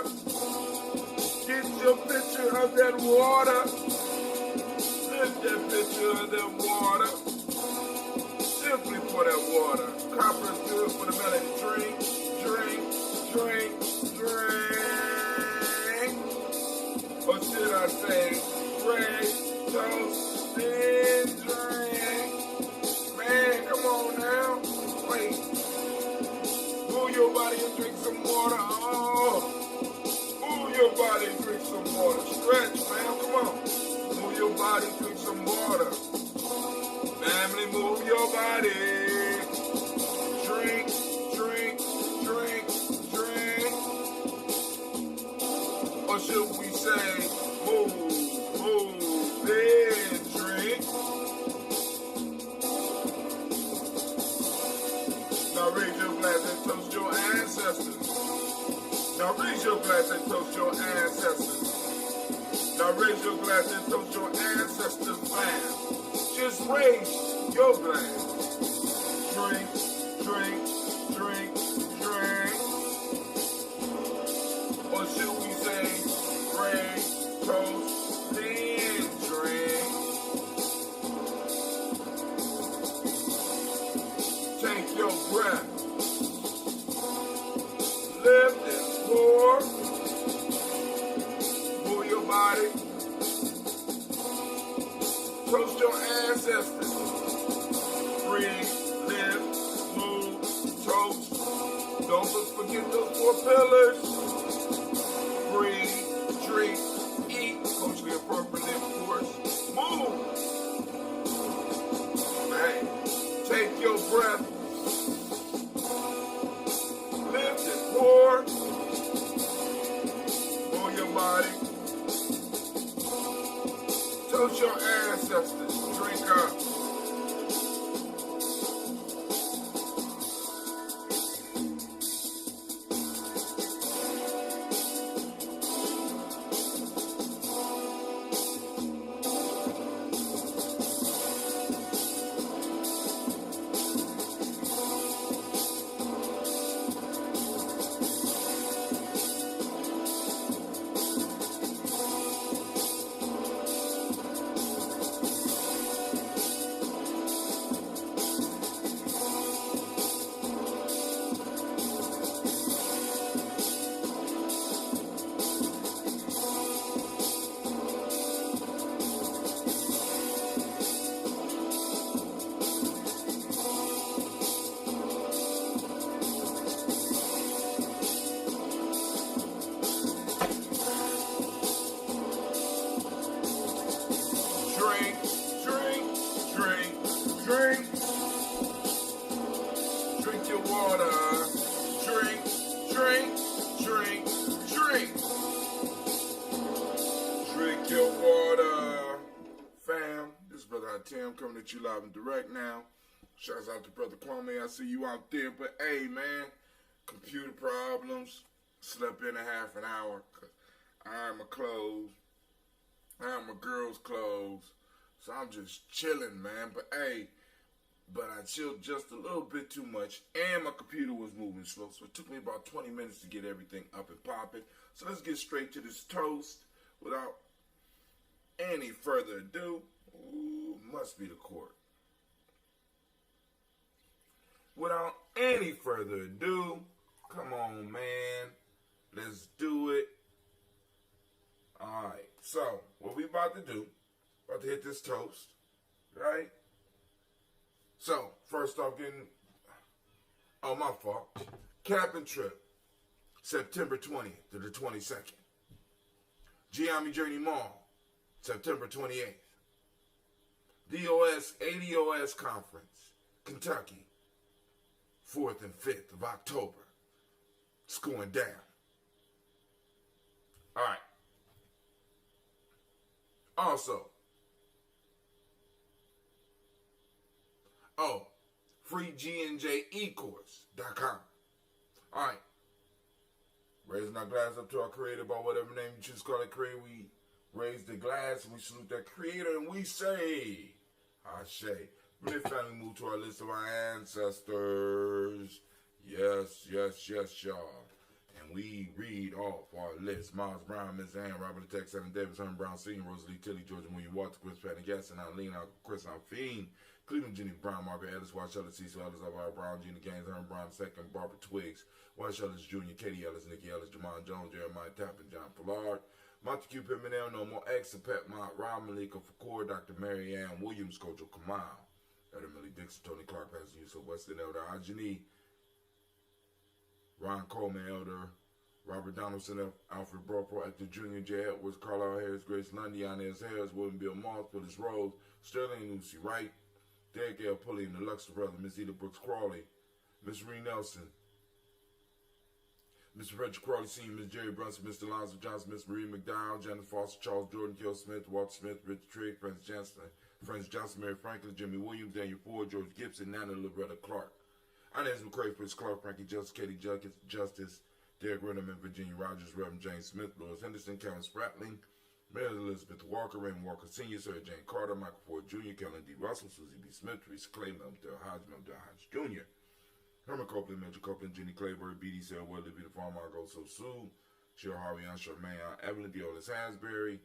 Get your picture of that water. Lift that picture of that water. Simply for that water. Copper is good for the melody. Drink, drink, drink, drink. Or should I say, pray, toast, then drink. Man, come on now. Wait. Move your body and drink some water. Oh. Move your body, drink some water. Stretch, man, come on. Move your body, drink some water. Family, move your body. Drink, drink, drink, drink. Or should we say, move, then drink. Now raise your glass and toast your ancestors. Now raise your glass and toast your ancestors. Now raise your glass and toast your ancestors, man. Just raise your glass. Drink, drink, drink, drink. Or should we say, raise, toast, then drink. Take your breath. Lift and pour. Move your body. Toast your ancestors. Breathe, live, move, toast. Don't forget those 4 pillars. Breathe, drink, eat, culturally appropriately, of course. Move. Hey, take your breath. Lift and pour. Move your body. Toast your ancestors. Drink up. Tim coming at you live and direct now. Shouts out to Brother Kwame. I see you out there. But hey, man, computer problems. Slept in a half an hour. Cause I iron my clothes. I iron my girls' clothes. So I'm just chilling, man. But hey, I chilled just a little bit too much. And my computer was moving slow. So it took me about 20 minutes to get everything up and popping. So let's get straight to this toast without any further ado. Ooh, must be the court. without any further ado, come on, man. Let's do it. Alright, so what we about to do, about to hit this toast, right? So, first off, my fault. Camping trip, September 20th to the 22nd. Gye-Nyame Journey Mall, September 28th. ADOS Conference, Kentucky, 4th and 5th of October. It's going down. All right. Also, free GNJeCourse.com. All right. Raising our glass up to our creator by whatever name you choose to call it creator. We raise the glass and we salute that creator and we say, Ashe. From this family move to our list of our ancestors. Yes, y'all. And we read off our list. Miles Brown, Miss Ann, Robert Tex, Adam Davis, Herman Brown Sr., Rosalie Tilly, Georgia William Walter, Chris Patton Gasson, Eileen, Uncle Chris, Fiend, Cleveland, Jenny Brown, Margaret Ellis, White Charlotte, Cecil Ellis, Alvaro Brown, Gina Gaines, Herman Brown II, Barbara Twiggs, White Charlotte Jr., Katie Ellis, Nikki Ellis, Jamon Jones, Jeremiah Tappan, John Pollard, Montague Pimenel, No More X, Pet Mont, Rob Malika Fakor, Dr. Mary Ann Williams, Coach Kamal, Elder Millie Dixon, Tony Clark, Pastor Yusuf Weston, Elder Ajani, Ron Coleman, Elder Robert Donaldson, Alfred Bropo, Actor Jr., J. Edwards, Carlisle Harris, Grace Lundy, Inez Harris, William Bill Moss, Phyllis Rose, Sterling Lucy Wright, Derek L. Pulley, and the Luxor brother, Miss Eda Brooks Crawley, Miss Ree Nelson, Mr. Frederick Crawley Sr., Miss Jerry Brunson, Mr. Lonzo Johnson, Miss Marie McDowell, Janet Foster, Charles Jordan, Kill Smith, Walter Smith, Richard Trigg, Francis Johnson, Mary Franklin, Jimmy Williams, Daniel Ford, George Gibson, Nana Loretta Clark. Inez McCray, Prince Clark, Frankie Justice, Katie Justice, Derek Rennerman, Virginia Rogers, Reverend James Smith, Louis Henderson, Karen Spratling, Mary Elizabeth Walker, Raymond Walker Sr., Sarah Jane Carter, Michael Ford Jr., Kellen D. Russell, Susie B. Smith, Teresa Clay, Melville Hodge, Melville Hodge Jr., Herman Copeland, Major Copeland, Jenny Clayburgh, B.D. Sarah Woodley, B. the Farm, Margot So Sue, Cheryl Harvey, Charmaine, Evelyn Deolis Hasbury,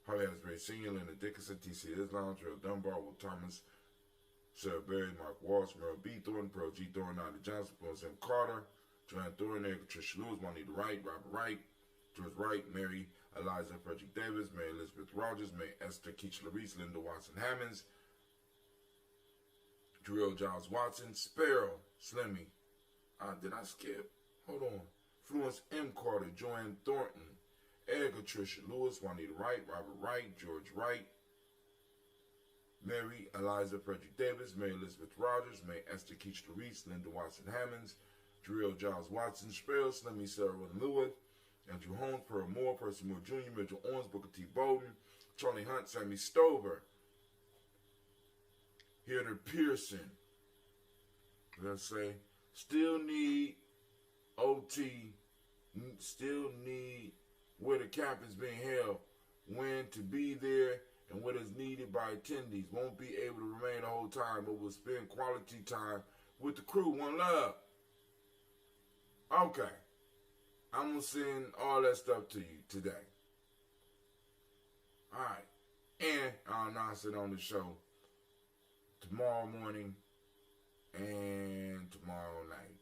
Harvey Hasbury Sr., Leonard Dickinson, T.C. Islam, Gerald Dunbar, Will Thomas, Sarah Berry, Mark Walsh, Merle B. Thornton, Pearl G. Thornton, Ida Johnson, Paul Sam Carter, Joanne Thornton, Eric Tricia Lewis, Juanita Wright, Robert Wright, George Wright, Mary Eliza Frederick Davis, Mary Elizabeth Rogers, Mary Esther Keach Larice, Linda Watson Hammonds, Jarrell Giles Watson, Sparrow, Slimmy. Did I skip? Hold on. Florence M. Carter, Joanne Thornton, Edgar Tricia Lewis, Juanita Wright, Robert Wright, George Wright, Mary Eliza Frederick Davis, Mary Elizabeth Rogers, Mary Esther Keach Larice, Linda Watson Hammonds, Jarrell Giles Watson, Sparrow, Slimmy Sarah Lewis, Andrew Holmes, Pearl Moore, Percy Moore Jr., Mitchell Owens, Booker T. Bowden, Charlie Hunt, Sammy Stover, Hilda Pearson. Let's say, still need OT, still need where the camp is being held, when to be there, and what is needed by attendees. Won't be able to remain the whole time, but will spend quality time with the crew. One love. Okay. I'm going to send all that stuff to you today. Alright. And I'll announce it on the show tomorrow morning and tomorrow night.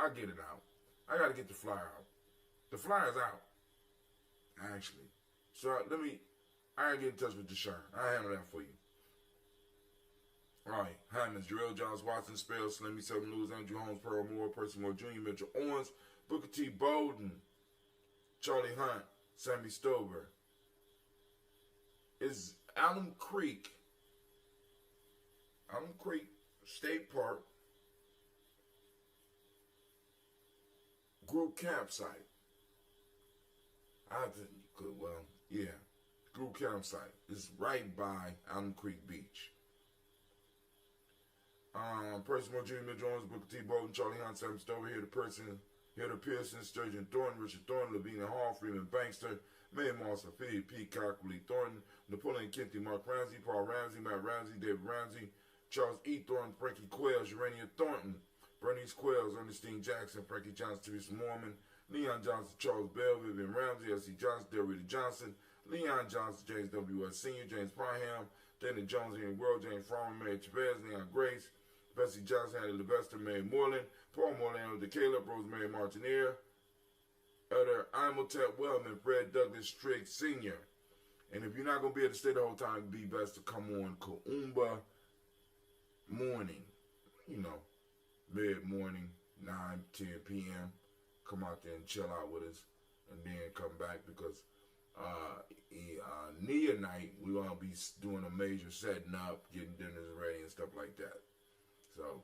I'll get it out. I got to get the flyer out. The flyer's out, actually. So I gotta get in touch with Deshaun. I'll handle that for you. Alright, Hammonds, Jarrell Giles Watson, Spell, Slimmy, Seven Lewis, Andrew Holmes, Pearl Moore, Percy Moore Jr., Mitchell Owens, Booker T. Bowden, Charlie Hunt, Sammy Stover. Is Alum Creek State Park group campsite. Group campsite. It's right by Alum Creek Beach. Percy Moore Jr., Mitchell Owens, Booker T. Bowden, Charlie Hunt, Sam Stover, Hilda Pearson, Sturgeon Thornton, Richard Thornton, Lavina Hall, Freeman Bankster, Mae Moss, Philly Peacock, Willie Thornton, Napoleon Kinty, Mark Ramsey, Paul Ramsey, Matt Ramsey, David Ramsey, Charles E. Thornton, Frankie Quells, Urania Thornton, Bernice Quells, Ernestine Jackson, Frankie Johnson, Teresa Mormon, Leon Johnson, Charles Bell, Vivian Ramsey, S.C. Johnson, Delrita Johnson, Leon Johnson, James W.S. Sr., James Parham, Dana Jones, Ian World, James Farmer, Mary Chavez, Leon Grace, Bessie Johnson, Hattie Levester, Mary Moreland, Paul Moreland, Elder Caleb, Rosemary Martinier, Elder Imhotep Wellman, Fred Douglas Trigg Sr. And if you're not going to be able to stay the whole time, it'd be best to come on Kuumba morning, mid-morning, 9, 10 p.m. Come out there and chill out with us and then come back because Nia night, we're going to be doing a major setting up, getting dinners ready and stuff like that. So,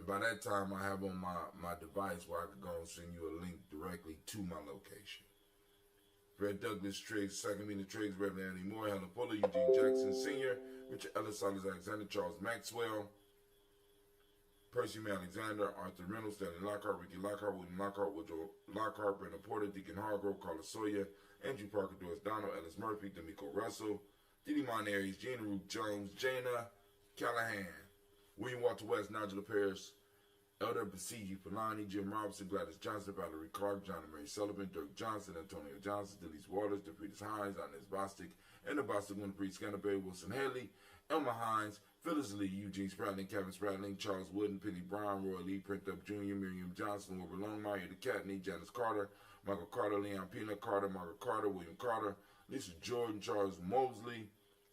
by that time, I have on my device where I could go and send you a link directly to my location. Fred Douglas Triggs, Second Meeting Triggs, Reverend Annie Moore, Helen Fuller, Eugene Jackson Sr., Richard Ellis, Silas Alexander, Charles Maxwell, Percy May Alexander, Arthur Reynolds, Stanley Lockhart, Ricky Lockhart, William Lockhart, Woodrow Lockhart, Brandon Porter, Deacon Hargrove, Carla Sawyer, Andrew Parker, Doris Donald, Ellis Murphy, D'Amico Russell, Didi Monaries, Gina Ruth Jones, Jana Callahan, William Walter West, Nigel Paris, Elder Basiji Polani, Jim Robinson, Gladys Johnson, Valerie Clark, John and Mary Sullivan, Dirk Johnson, Antonio Johnson, Delise Waters, DeFritas Hines, Inez Bostic, and the Bostic Winfrey, Scanterbury, Wilson Haley, Elma Hines, Phyllis Lee, Eugene Spratling, Kevin Spratling, Charles Wooden, Penny Brown, Roy Lee, Print Up Jr., Miriam Johnson, Wilbur Longmire, the Catney, Janice Carter, Michael Carter, Leon Pina Carter, Margaret Carter, William Carter, Lisa Jordan, Charles Mosley,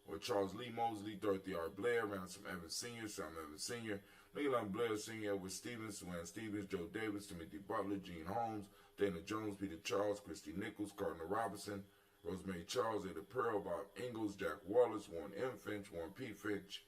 or Charles Lee Mosley, Dorothy R. Blair, Ransom Evans Sr., Sam Evans Sr., Leland Blair Sr., Edward Stevens, Suanne Stevens, Joe Davis, Timothy Butler, Gene Holmes, Dana Jones, Peter Charles, Christy Nichols, Cardinal Robinson, Rosemary Charles, Ada Pearl, Bob Ingalls, Jack Wallace, Warren M. Finch, Warren P. Finch,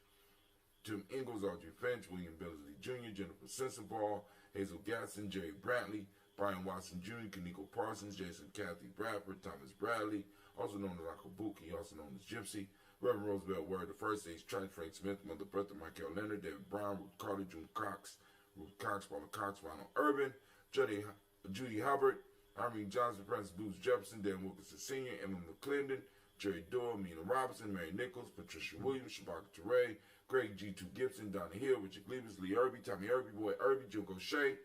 Tim Ingalls, Audrey Finch, William Billsley Jr., Jennifer Sensabaugh, Hazel Gatson, Jerry Brantley, Brian Watson Jr., Kaniko Parsons, Jason Kathy Bradford, Thomas Bradley, also known as Akabuki, also known as Gypsy, Reverend Roosevelt Word, the First Age Church, Frank Smith, Mother Bertha, Michael Leonard, David Brown, Ruth Carter, June Cox, Paula Cox, Ronald Urban, Judy Hubbard, Irene Johnson, Francis Booth Jefferson, Dan Wilkinson Sr., Emma McClendon, Jerry Doyle, Mina Robinson, Mary Nichols, Patricia Williams, Shabaka Teray, Greg G2 Gibson, Donna Hill, Richard Glebus, Lee Irby, Tommy Irby, Boy Irby, Joe Gaucher,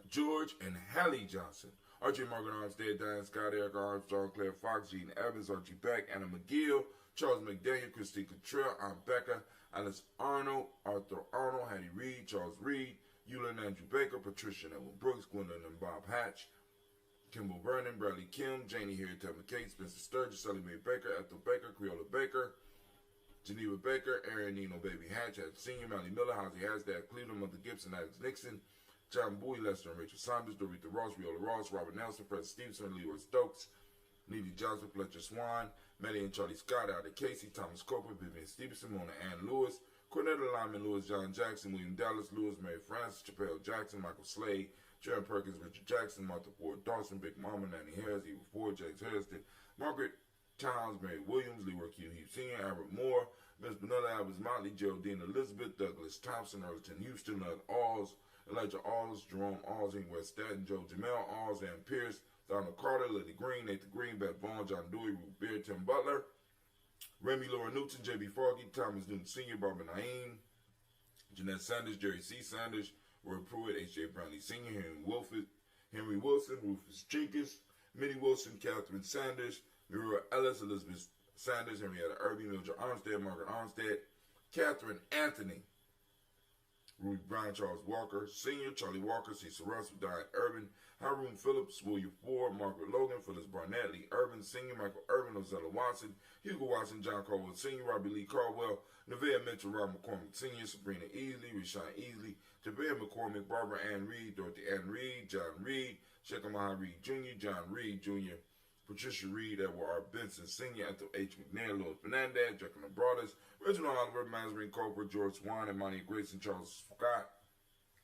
George, and Hallie Johnson. Archie Margaret Armstead, Diane Scott, Eric Armstrong, Claire Fox, Gene Evans, Archie Beck, Anna McGill, Charles McDaniel, Christine Cottrell, Aunt Becca, Alice Arnold, Arthur Arnold, Hattie Reed, Charles Reed, Eulin Andrew Baker, Patricia Neville Brooks, Gwendolyn and Bob Hatch, Kimball Vernon, Bradley Kim, Janie Harriet McCate, Spencer Sturgis, Sally Mae Baker, Ethel Baker, Creola Baker, Geneva Baker, Aaron Nino Baby Hatch, Senior, Melly Miller, Hosey Hasdad, Cleveland, Mother Gibson, Alex Nixon, John Bowie, Lester and Rachel Saunders, Dorita Ross, Viola Ross, Robert Nelson, Fred Stevenson, Leroy Stokes, Neely Johnson, Fletcher Swan, Maddie and Charlie Scott, Alda Casey, Thomas Coper, Vivian Stevenson, Mona Ann Lewis, Cornetta Lyman, Lewis John Jackson, William Dallas, Lewis, Mary Francis, Chappelle Jackson, Michael Slade, Sharon Perkins, Richard Jackson, Martha Ford Dawson, Big Mama, Nanny Harris, Eva Ford, James Harrison, Margaret Towns, Mary Williams, Leroy Q. Heath Sr., Albert Moore, Miss Benella Albers Motley, Geraldine Elizabeth, Douglas Thompson, Earlton Houston, Lud Alls, Elijah Alls, Jerome Alls, West Staten, Joe Jamel Alls, Ann Pierce, Donald Carter, Lily Green, Nathan Green, Beth Vaughn, John Dewey, Ruth Beard, Tim Butler, Remy Laura Newton, J.B. Foggy, Thomas Newton Sr., Barbara Naeem, Jeanette Sanders, Jerry C. Sanders, Roy Pruitt, H.J. Brownlee Sr., Henry Wilson, Rufus Jenkins, Minnie Wilson, Catherine Sanders, Muriel Ellis, Elizabeth Sanders, Henrietta Irby, Mildred Armstead, Margaret Armstead, Catherine Anthony, Ruby Brown, Charles Walker, Sr., Charlie Walker, Cecil Russell, Diane Urban, Haroon Phillips, William Ford, Margaret Logan, Phyllis Barnett, Lee Urban, Sr., Michael Urban, Ozella Watson, Hugo Watson, John Caldwell, Sr., Robbie Lee Caldwell, Nevaeh Mitchell, Rob McCormick, Sr., Sabrina Easley, Rashawn Easley, Jabir McCormick, Barbara Ann Reed, Dorothy Ann Reed, John Reed, Shekamaha Reed Jr., John Reed Jr., Patricia Reed, Edward R. Benson Sr., Ethel H. McNair, Louis Fernandez, Jacqueline Brothers, Reginald Oliver, Mazarin Coker, George Swan, Imani Grayson, Charles Scott,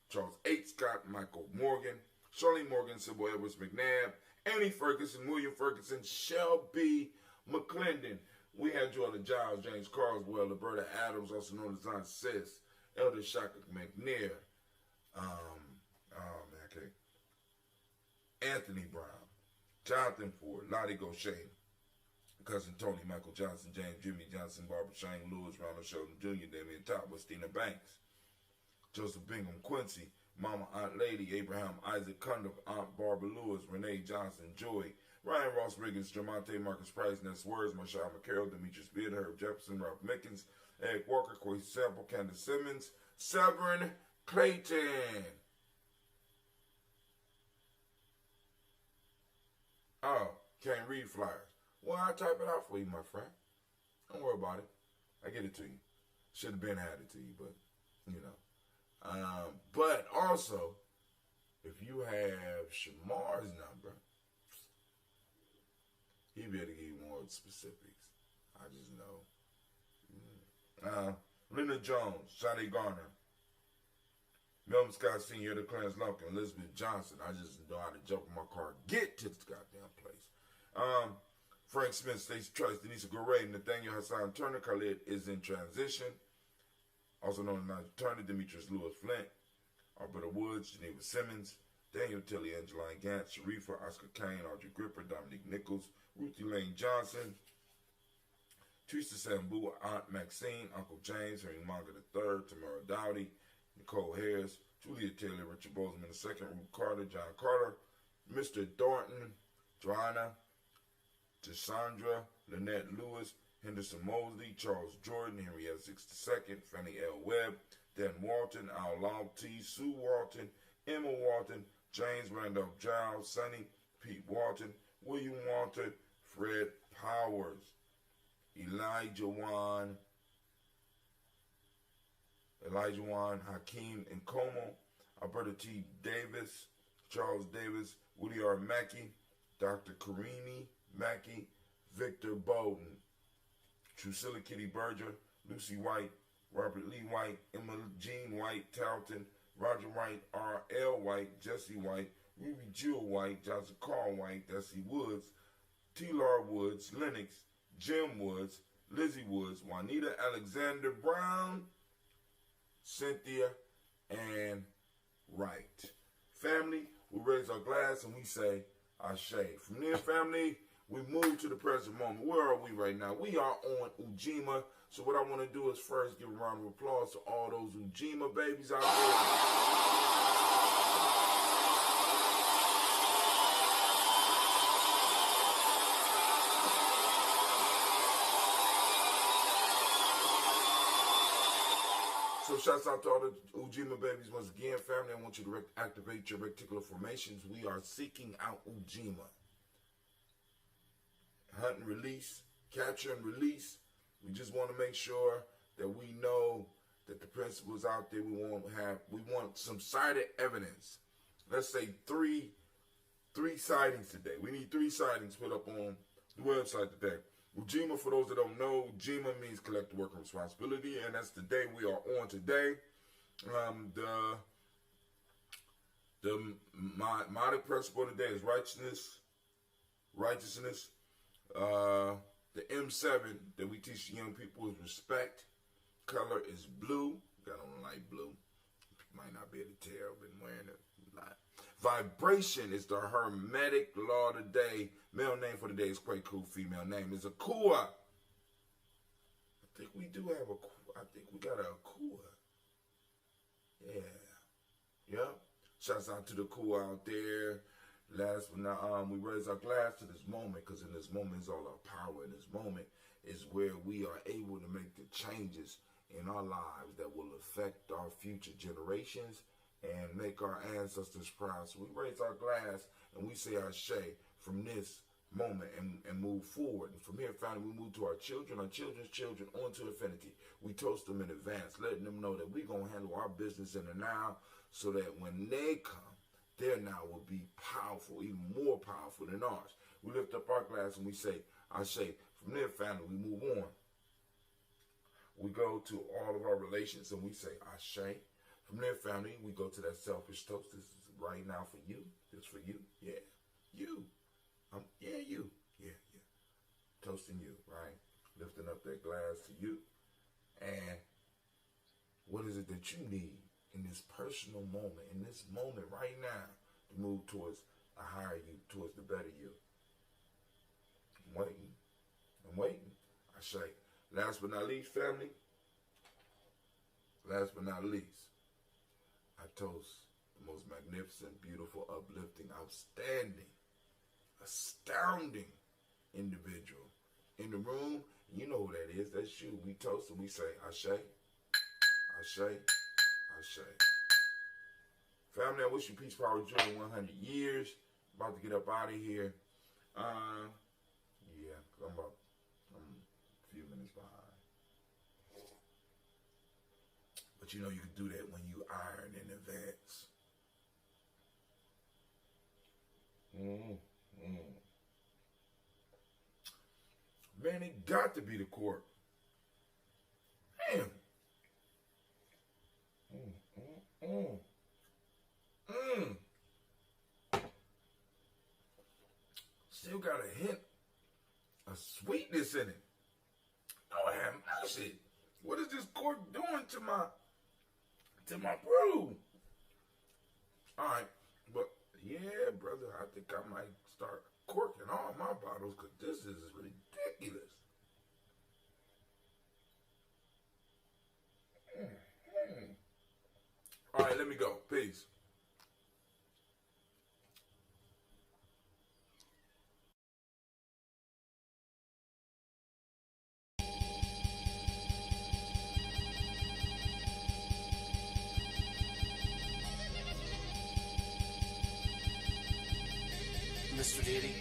Charles H. Scott, Michael Morgan, Charlene Morgan, Sybil Edwards McNabb, Annie Ferguson, William Ferguson, Shelby McClendon. We had Jordan Giles, James Carswell, Roberta Adams, also known as Aunt Sis, Elder Shaka McNair, Anthony Brown, Jonathan Ford, Lottie Gaucher, Cousin Tony, Michael Johnson, James Jimmy Johnson, Barbara Shane, Lewis, Ronald Sheldon Jr., Damian Top, Stina Banks, Joseph Bingham, Quincy, Mama Aunt Lady, Abraham Isaac Cundiff, Aunt Barbara Lewis, Renee Johnson, Joy, Ryan Ross Riggins, Jamonte Marcus Price, Ness Words, Marshall McCarroll, Demetrius Beard, Herb Jefferson, Ralph Mickens, Eric Walker, Corey Sample, Candace Simmons, Severn Clayton. Oh, can't read flyers. Well, I'll type it out for you, my friend. Don't worry about it. I get it to you. Should have been had it to you, but, you know. But also, if you have Shamar's number, he'll be able to give you more specifics. I just know. Leonard Jones, Johnny Garner, Melvin Scott Sr., the Clarence Lumpkin, Elizabeth Johnson. I just know how to jump in my car, get to this goddamn place. Frank Smith, Stacey Trice, Denise Gray, Nathaniel Hassan Turner, Khalid is in transition. Also known as Nigel Turner, Demetrius Lewis Flint, Alberta Woods, Geneva Simmons, Daniel Tilley, Angeline Gantz, Sharifa, Oscar Kane, Audrey Gripper, Dominique Nichols, Ruthie Lane Johnson, Teresa Sambu, Aunt Maxine, Uncle James, Henry Manga III, Tamara Dowdy, Nicole Harris, Julia Taylor, Richard Bozeman II, Ruth Carter, John Carter, Mr. Thornton, Joanna, Cassandra, Lynette Lewis, Henderson Mosley, Charles Jordan, Henrietta II, Fannie L. Webb, Dan Walton, Al Lauty, Sue Walton, Emma Walton, James Randolph Giles, Sonny, Pete Walton, William Walton, Fred Powers, Elijah Wan, Hakeem Nkomo, Alberta T. Davis, Charles Davis, Woody R. Mackey, Dr. Karini Mackey, Victor Bowden, Drusilla Kitty Berger, Lucy White, Robert Lee White, Emma Jean White, Talton, Roger White, R.L. White, Jesse White, Ruby Jewel White, Johnson Carl White, Desi Woods, T-Lar Woods, Lennox, Jim Woods, Lizzie Woods, Juanita Alexander Brown, Cynthia, and Wright. Family, we raise our glass and we say, Ashe. From there, family, we move to the present moment. Where are we right now? We are on Ujima. So what I want to do is first give a round of applause to all those Ujima babies out there. So shouts out to all the Ujima babies once again, family. I want you to activate your reticular formations. We are seeking out Ujima. Hunt and release, capture and release. We just want to make sure that we know that the principles out there. We want some cited evidence. Let's say three sightings today. We need 3 sightings put up on the website today. Ujima, for those that don't know, Ujima means collective work and responsibility, and that's the day we are on today. The modic principle today is righteousness. The M7 that we teach young people is respect. Color is blue. Got on light blue. Might not be able to tell. Been wearing it a lot. Vibration is the hermetic law today. Male name for the day is quite cool. Female name is Akua. I think we do have I think we got a Akua. Yeah. Yep. Shouts out to the Akua out there. Last but not, we raise our glass to this moment, because in this moment is all our power. In this moment is where we are able to make the changes in our lives that will affect our future generations and make our ancestors proud. So we raise our glass and we say Ashe from this moment and move forward. And from here, finally, we move to our children, our children's children, on to infinity. We toast them in advance, letting them know that we're going to handle our business in the now, so that when they come, their now will be powerful, even more powerful than ours. We lift up our glass and we say Ashe. From there, family, we move on. We go to all of our relations and we say Ashe. From there, family, we go to that selfish toast. This is right now for you. This for you. Yeah. You. Yeah, you. Yeah. Toasting you, right? Lifting up that glass to you. And what is it that you need in this personal moment, in this moment right now, to move towards a higher you, towards the better you? I'm waiting. Ashe. Last but not least, family. Last but not least, I toast the most magnificent, beautiful, uplifting, outstanding, astounding individual in the room. You know who that is. That's you. We toast and we say, Ashe, Ashe, Ashe. Family, I wish you peace, power, joy, 100 years. About to get up out of here. Yeah, I'm a few minutes behind. But you know you can do that when you iron in advance. Man, it got to be the court. Damn. Still got a hint of sweetness in it. Oh, have mercy. What is this cork doing to my brew? All right, but yeah, brother, I think I might start corking all my bottles because this is ridiculous. All right, let me go. Peace. Mr. Diddy.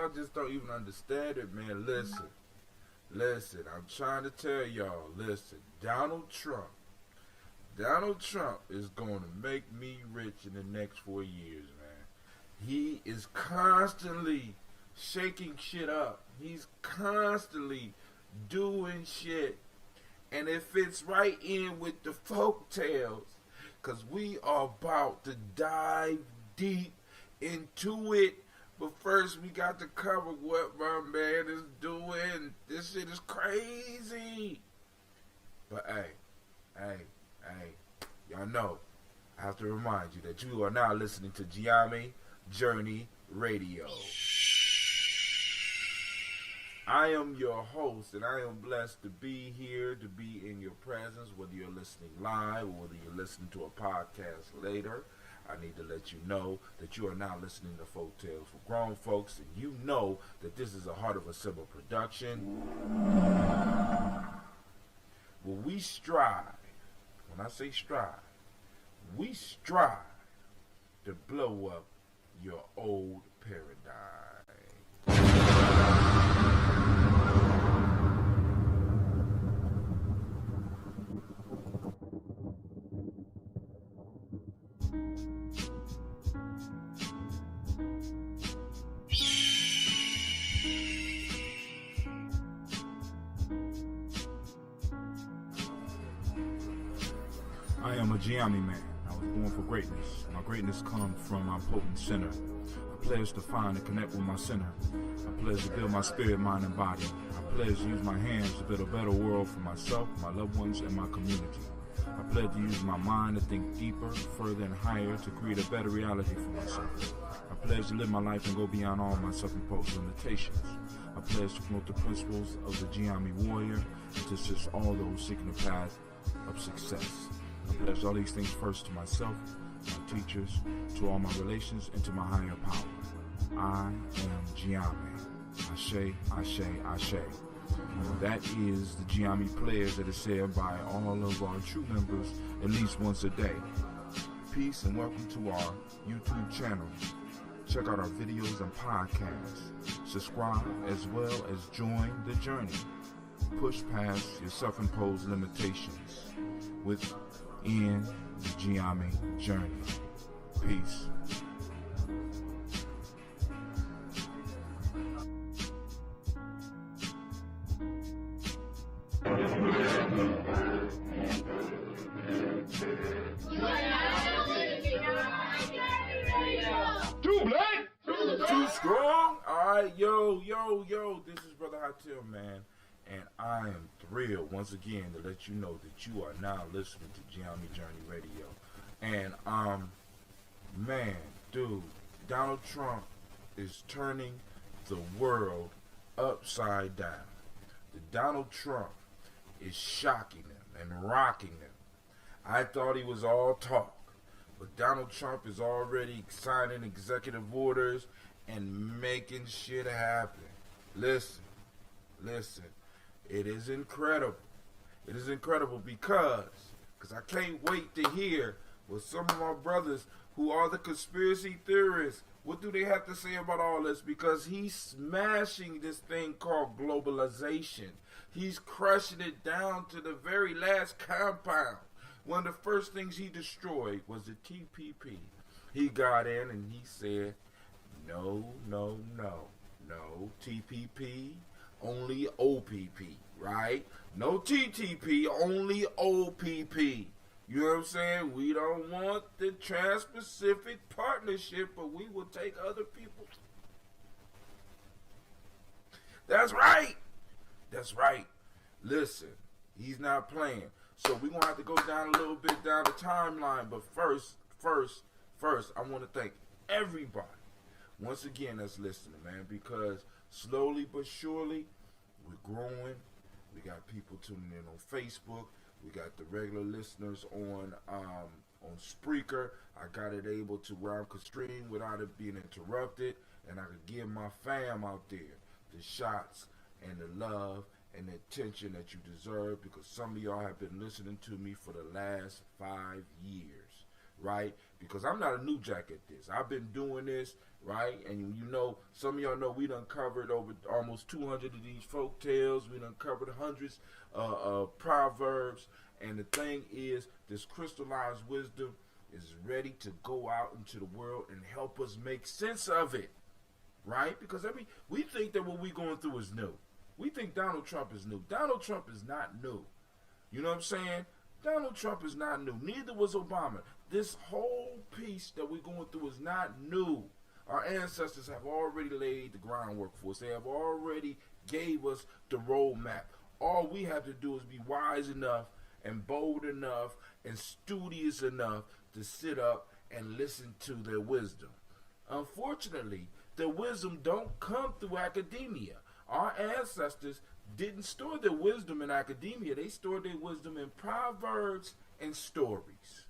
y'all just don't even understand it, man. Listen, I'm trying to tell y'all, listen, Donald Trump is going to make me rich in the next 4 years, man. He is constantly shaking shit up. He's constantly doing shit. And it fits right in with the folk tales, because we are about to dive deep into it. But first, we got to cover what my man is doing. This shit is crazy. But hey, y'all know, I have to remind you that you are now listening to Gye-Nyame Journey Radio. I am your host, and I am blessed to be here, to be in your presence, whether you're listening live or whether you're listening to a podcast later. I need to let you know that you are now listening to Folk Tales for Grown Folks, and you know that this is a Heart of a Symbol production. Well, we strive, when I say strive, we strive to blow up your old paradigm. I am a Gye-Nyame man. I was born for greatness. My greatness comes from my potent center. I pledge to find and connect with my center. I pledge to build my spirit, mind, and body. I pledge to use my hands to build a better world for myself, my loved ones, and my community. I pledge to use my mind to think deeper, further, and higher to create a better reality for myself. I pledge to live my life and go beyond all my self-imposed limitations. I pledge to promote the principles of the Gye-Nyame warrior and to assist all those seeking the path of success. I pledge all these things first to myself, my teachers, to all my relations, and to my higher power. I am Gye-Nyame. Ashe, Ashe, Ashe. That is the Gye-Nyame pledge that is said by all of our true members at least once a day. Peace and welcome to our YouTube channel. Check out our videos and podcasts. Subscribe as well as join the journey. Push past your self-imposed limitations within the Gye-Nyame journey. Peace. Too black, Too strong. Alright, yo. This is Brother Hotel, man. And I am thrilled once again to let you know that you are now listening to Gye-Nyame Journey Radio. And man, dude, Donald Trump is turning the world upside down. The Donald Trump is shocking them and rocking them. I thought he was all talk, but Donald Trump is already signing executive orders and making shit happen. Listen. It is incredible. It is incredible because I can't wait to hear what some of my brothers who are the conspiracy theorists, what do they have to say about all this? Because he's smashing this thing called globalization. He's crushing it down to the very last compound. One of the first things he destroyed was the TPP. He got in and he said, no, TPP, only OPP, right? No TTP, only OPP. You know what I'm saying? We don't want the Trans-Pacific Partnership, but we will take other people. That's right. Listen, he's not playing. So we're going to have to go down a little bit down the timeline. But first, I want to thank everybody, once again, that's listening, man, because slowly but surely, we're growing. We got people tuning in on Facebook. We got the regular listeners on Spreaker. I got it able to where I could stream without it being interrupted, and I could give my fam out there the shots and the love and the attention that you deserve, because some of y'all have been listening to me for the last 5 years. right? Because I'm not a new jack at this. I've been doing this, right? And you know, some of y'all know we done covered over almost 200 of these folk tales. We done covered hundreds of proverbs. And the thing is, this crystallized wisdom is ready to go out into the world and help us make sense of it, right? Because we think that what we're going through is new. We think Donald Trump is new. Donald Trump is not new. You know what I'm saying? Donald Trump is not new. Neither was Obama. This whole piece that we're going through is not new. Our ancestors have already laid the groundwork for us. They have already gave us the roadmap. All we have to do is be wise enough and bold enough and studious enough to sit up and listen to their wisdom. Unfortunately, the wisdom don't come through academia. Our ancestors didn't store their wisdom in academia. They stored their wisdom in proverbs and stories,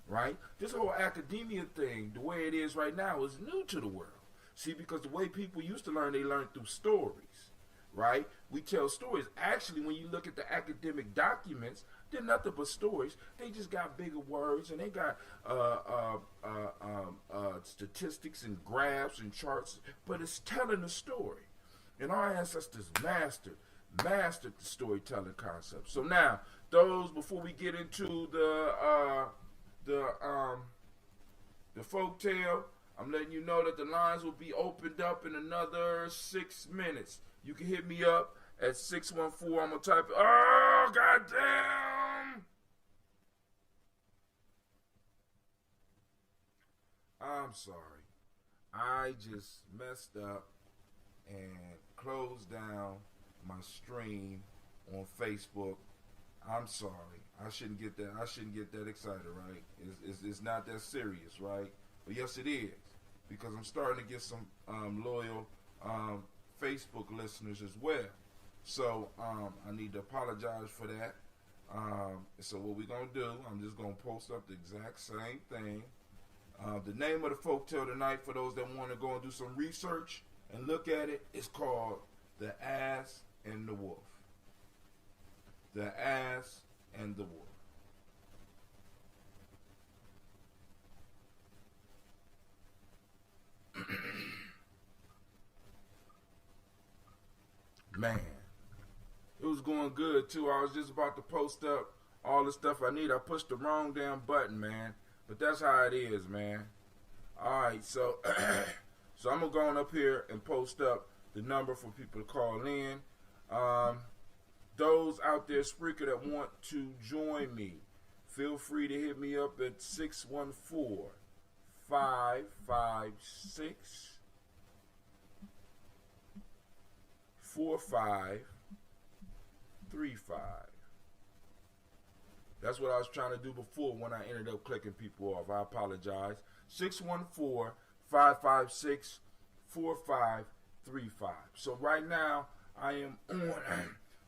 right? This whole academia thing, the way it is right now, is new to the world. See, because the way people used to learn, they learned through stories, right? We tell stories. Actually, when you look at the academic documents, they're nothing but stories. They just got bigger words, and they got statistics and graphs and charts, but it's telling a story. And our ancestors mastered the storytelling concept. So now, before we get into the folk tale, I'm letting you know that the lines will be opened up in another 6 minutes. You can hit me up at 614. I'm gonna type it. Oh, goddamn! I'm sorry. I just messed up and closed down my stream on Facebook. I'm sorry. I shouldn't get that excited, right? It's not that serious, right? But yes, it is, because I'm starting to get some loyal Facebook listeners as well. So I need to apologize for that. So what we're gonna do, I'm just gonna post up the exact same thing. The name of the folktale tonight, for those that want to go and do some research and look at it, is called The Ass and the Wolf. The Ass and the Wolf. Man, it was going good too. I was just about to post up all the stuff I need. I pushed the wrong damn button, man. But that's how it is, man. Alright, so so I'm gonna go on up here and post up the number for people to call in. Those out there, Spreaker, that want to join me, feel free to hit me up at 614-556-4535. That's what I was trying to do before when I ended up clicking people off. I apologize. 614-556-4535. So right now, I am on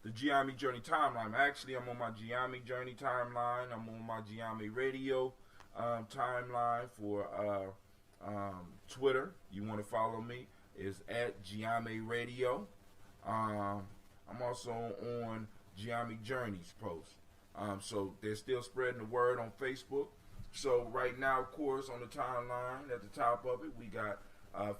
the Gye-Nyame Journey timeline. Actually, I'm on my Gye-Nyame Journey timeline. I'm on my Gye-Nyame Radio timeline for Twitter. You want to follow me, is at Gye-Nyame Radio. I'm also on Gye-Nyame Journey's post. So they're still spreading the word on Facebook. So right now, of course, on the timeline at the top of it, we got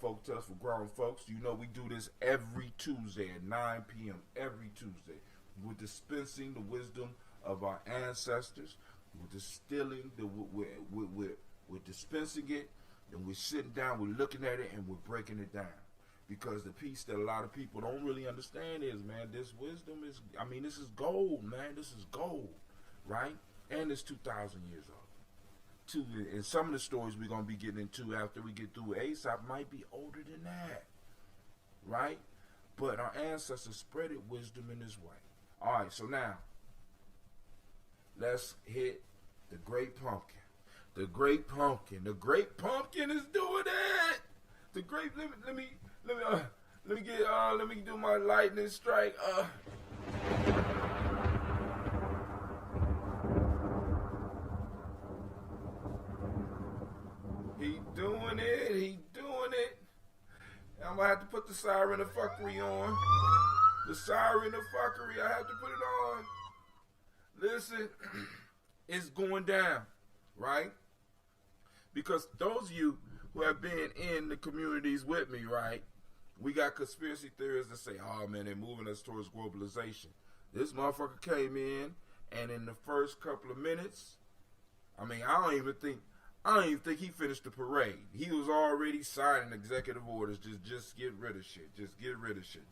Folk Tales for Grown Folks. You know we do this every Tuesday at 9 p.m. every Tuesday. We're dispensing the wisdom of our ancestors. We're distilling, we're dispensing it, and we're sitting down, we're looking at it, and we're breaking it down. Because the piece that a lot of people don't really understand is, man, this wisdom is, this is gold, man. This is gold, right? And it's 2,000 years old. And some of the stories we're going to be getting into after we get through Aesop might be older than that, right? But our ancestors spreaded wisdom in this way. All right, so now, let's hit the Great Pumpkin. The Great Pumpkin. The Great Pumpkin is doing it. The Great, let me do my lightning strike. He doing it. I'm gonna have to put the siren of fuckery on. The siren of fuckery, I have to put it on. Listen, it's going down, right? Because those of you who have been in the communities with me, right, we got conspiracy theorists that say, oh, man, they're moving us towards globalization. This motherfucker came in, and in the first couple of minutes, I mean, I don't even think he finished the parade. He was already signing executive orders. Just get rid of shit. Just get rid of shit.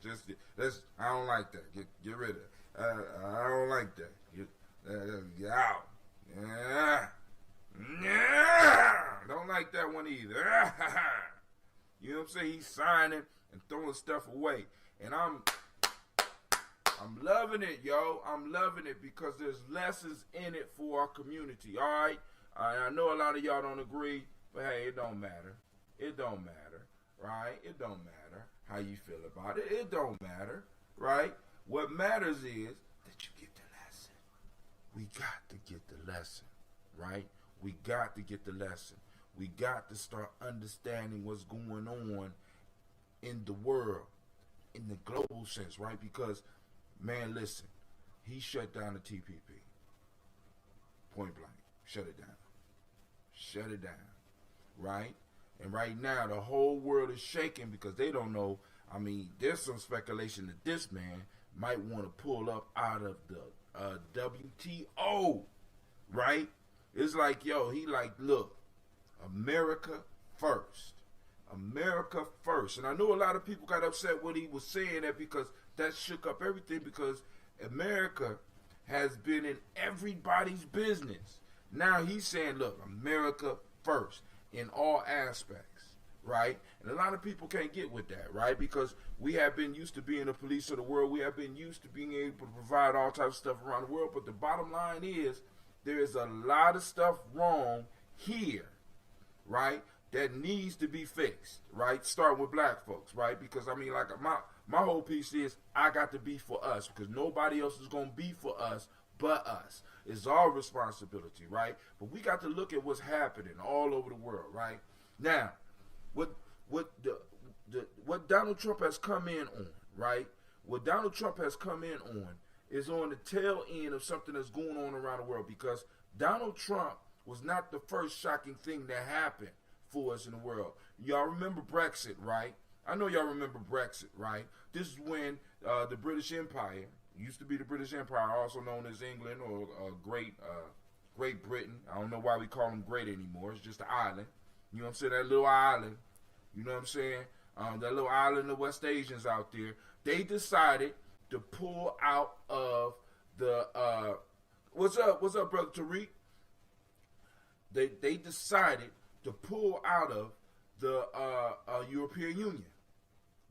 I don't like that. Get rid of it. I don't like that. Get out. Don't like that one either. You know what I'm saying? He's signing and throwing stuff away. And I'm loving it, yo. I'm loving it because there's lessons in it for our community, all right? I know a lot of y'all don't agree, but hey, it don't matter. It don't matter, right? It don't matter how you feel about it. It don't matter, right? What matters is that you get the lesson. We got to get the lesson, right? We got to get the lesson. We got to start understanding what's going on in the world, in the global sense, right? Because, man, listen, he shut down the TPP. Point blank. Shut it down. Shut it down, right? And right now, the whole world is shaking because they don't know. I mean, there's some speculation that this man might want to pull up out of the WTO, right? It's like, yo, he like, look, America first. America first. And I know a lot of people got upset when he was saying that because that shook up everything because America has been in everybody's business. Now he's saying, look, America first in all aspects, right? And a lot of people can't get with that, right? Because we have been used to being the police of the world. We have been used to being able to provide all types of stuff around the world. But the bottom line is there is a lot of stuff wrong here, right, that needs to be fixed, right? Starting with black folks, right? Because, I mean, like, my whole piece is I got to be for us because nobody else is going to be for us but us. It's our responsibility, right? But we got to look at what's happening all over the world, right? Now, what Donald Trump has come in on, right? What Donald Trump has come in on is on the tail end of something that's going on around the world because Donald Trump was not the first shocking thing that happened for us in the world. Y'all remember Brexit, right? I know y'all remember Brexit, right? This is when the British Empire, used to be the British Empire, also known as England or Great Britain. I don't know why we call them great anymore. It's just an island. You know what I'm saying? That little island. You know what I'm saying? That little island of West Asians out there. They decided to pull out of the what's up, brother Tariq? They decided to pull out of the European Union,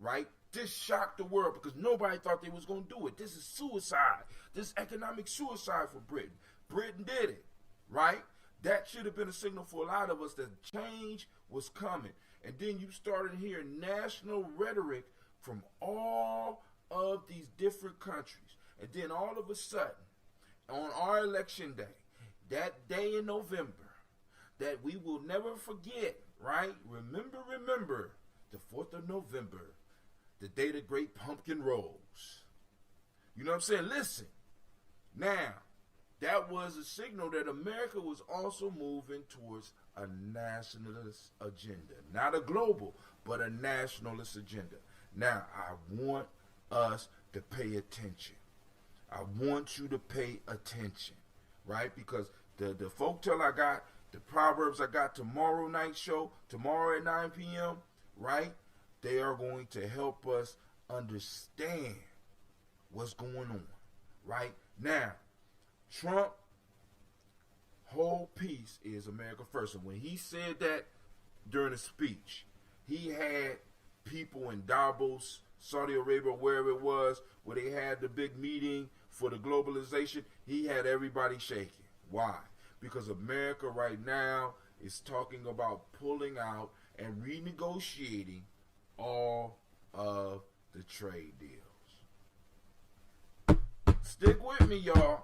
right? This shocked the world because nobody thought they was going to do it. This is suicide. This is economic suicide for Britain. Britain did it, right? That should have been a signal for a lot of us that change was coming. And then you started hearing national rhetoric from all of these different countries. And then all of a sudden, on our election day, that day in November, that we will never forget, right? Remember, the 4th of November, the day the great pumpkin rose. You know what I'm saying? Listen, now, that was a signal that America was also moving towards a nationalist agenda. Not a global, but a nationalist agenda. Now, I want us to pay attention. I want you to pay attention, right? Because the folktale I got, the Proverbs I got tomorrow night show, tomorrow at 9 p.m., right? They are going to help us understand what's going on, right? Now, Trump, whole piece is America first. And when he said that during a speech, he had people in Davos, Saudi Arabia, wherever it was, where they had the big meeting for the globalization. He had everybody shaking. Why? Because America right now is talking about pulling out and renegotiating all of the trade deals. Stick with me, y'all.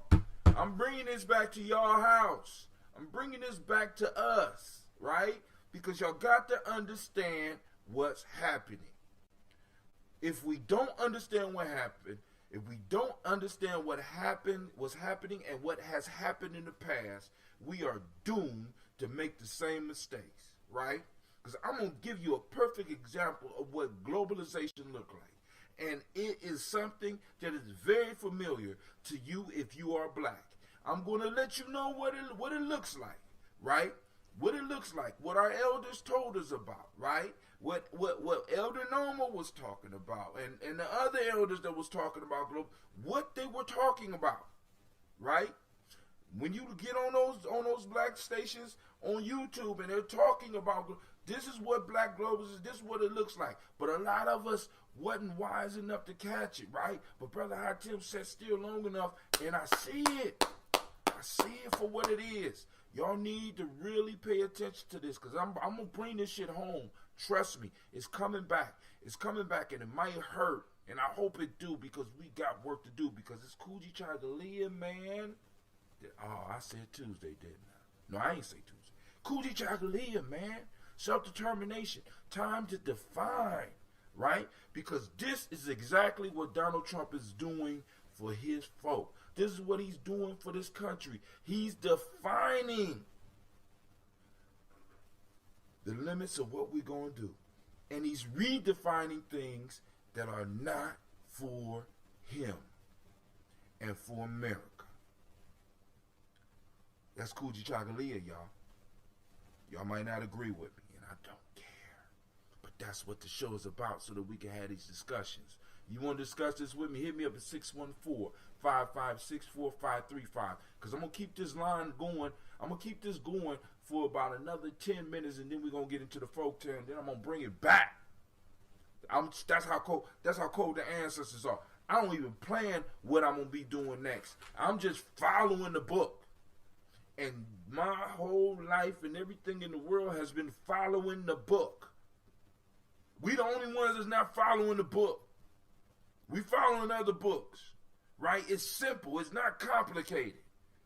I'm bringing this back to y'all house. I'm bringing this back to us, right? Because y'all got to understand what's happening. If we don't understand what happened, If we don't understand what's happening, and what has happened in the past, we are doomed to make the same mistakes, right? Because I'm going to give you a perfect example of what globalization looks like. And it is something that is very familiar to you if you are black. I'm going to let you know what it looks like, right? What it looks like, what our elders told us about, right? What Elder Norma was talking about, and the other elders that was talking about what they were talking about, right? When you get on those black stations on YouTube and they're talking about this is what black globalism is, this is what it looks like. But a lot of us wasn't wise enough to catch it, right? But Brother Hatim sat still long enough, and I see it. I see it for what it is. Y'all need to really pay attention to this, because I'm going to bring this shit home. Trust me, it's coming back. It's coming back, and it might hurt, and I hope it do, because we got work to do, because it's Coogee Chagalia, man. Oh, I said Tuesday, didn't I? No, I ain't say Tuesday. Coogee Chagalia, man. Self-determination. Time to define, right? Because this is exactly what Donald Trump is doing for his folk. This is what he's doing for this country. He's defining the limits of what we're going to do. And he's redefining things that are not for him and for America. That's Coogee Chagalia, y'all. Y'all might not agree with me, and I don't care. But that's what the show is about, so that we can have these discussions. You want to discuss this with me? Hit me up at 614-556-4535. Because I'm going to keep this line going. I'm going to keep this going for about another 10 minutes, and then we're going to get into the folk tale, and then I'm going to bring it back. That's how cold the ancestors are. I don't even plan what I'm going to be doing next. I'm just following the book. And my whole life and everything in the world has been following the book. We the only ones that's not following the book. We following other books, right? It's simple. It's not complicated,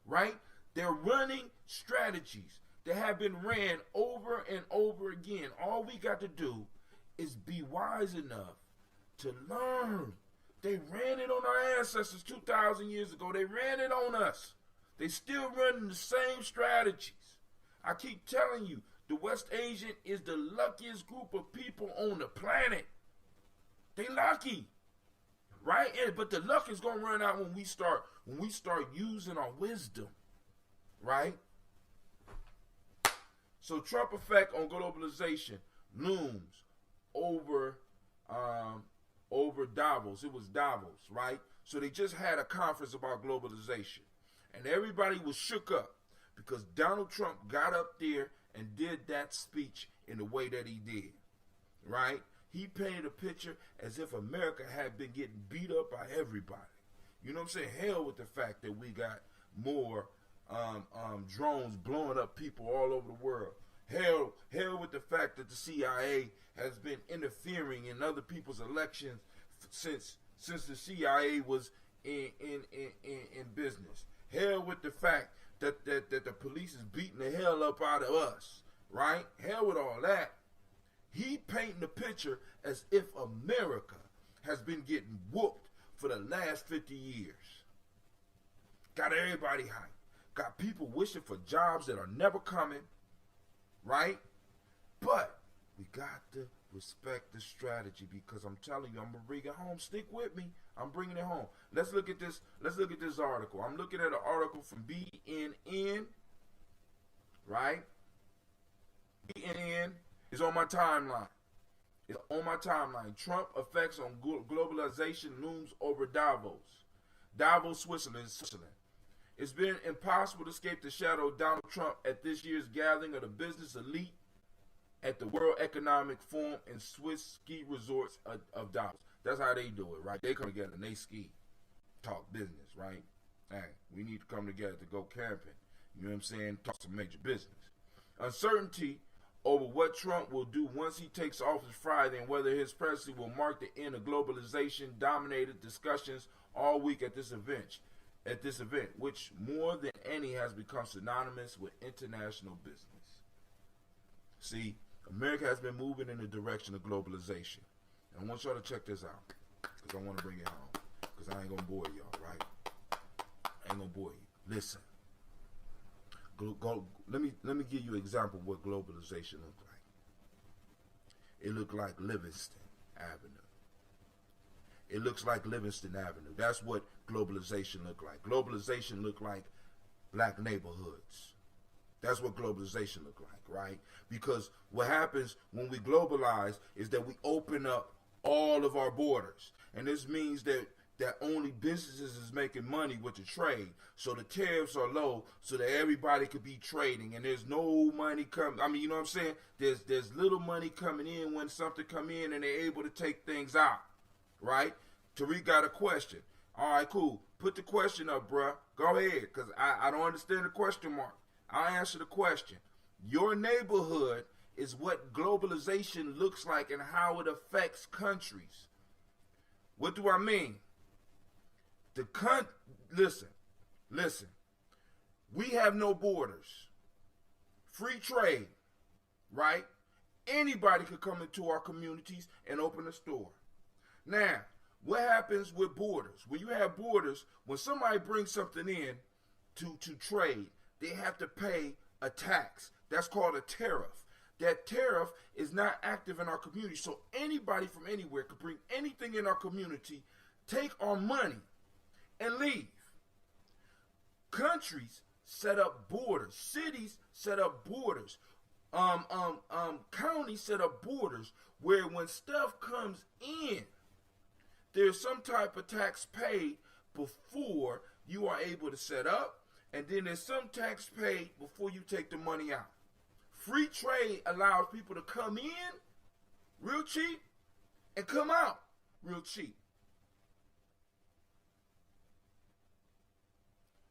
right? They're running strategies that have been ran over and over again. All we got to do is be wise enough to learn. They ran it on our ancestors 2,000 years ago. They ran it on us. They still running the same strategies. I keep telling you, the West Asian is the luckiest group of people on the planet. They lucky, right? But the luck is gonna run out when we start using our wisdom, right? So Trump effect on globalization looms over Davos. It was Davos, right? So they just had a conference about globalization. And everybody was shook up because Donald Trump got up there and did that speech in the way that he did, right? He painted a picture as if America had been getting beat up by everybody. You know what I'm saying? Hell with the fact that we got more drones blowing up people all over the world. Hell with the fact that the CIA has been interfering in other people's elections since the CIA was in business. Hell with the fact that the police is beating the hell up out of us, right? Hell with all that. He painting the picture as if America has been getting whooped for the last 50 years. Got everybody hyped. Got people wishing for jobs that are never coming, right? But we got to respect the strategy, because I'm telling you, I'm gonna bring it home. Stick with me. I'm bringing it home. Let's look at this. Let's look at this article. I'm looking at an article from BNN, right? BNN is on my timeline. It's on my timeline. Trump effects on globalization looms over Davos. Davos, Switzerland. It's been impossible to escape the shadow of Donald Trump at this year's gathering of the business elite at the World Economic Forum in Swiss ski resorts of Davos. That's how they do it, right? They come together and they ski, talk business, right? Hey, we need to come together to go camping. You know what I'm saying? Talk some major business. Uncertainty over what Trump will do once he takes office Friday and whether his presidency will mark the end of globalization dominated discussions all week at this event, which more than any has become synonymous with international business. See, America has been moving in the direction of globalization. And I want y'all to check this out, because I want to bring it home. because I ain't going to bore y'all, right? I ain't going to bore you. Listen. Let me give you an example of what globalization looked like. It looked like Livingston Avenue. It looks like Livingston Avenue. That's what globalization looked like. Globalization looked like black neighborhoods. That's what globalization looked like, right? Because what happens when we globalize is that we open up all of our borders. And this means that only businesses is making money with the trade. So the tariffs are low so that everybody could be trading. And there's no money coming. I mean, you know what I'm saying? There's little money coming in when something come in and they're able to take things out, right? Tariq got a question. All right, cool. Put the question up, bruh. Go ahead, because I don't understand the question mark. I'll answer the question. Your neighborhood is what globalization looks like and how it affects countries. What do I mean? Listen. We have no borders. Free trade, right? Anybody could come into our communities and open a store. Now, what happens with borders? When you have borders, when somebody brings something in to trade, they have to pay a tax. That's called a tariff. That tariff is not active in our community. So anybody from anywhere could bring anything in our community, take our money, and leave. Countries set up borders. Cities set up borders. Counties set up borders where when stuff comes in, there's some type of tax paid before you are able to set up, and then there's some tax paid before you take the money out. Free trade allows people to come in real cheap and come out real cheap.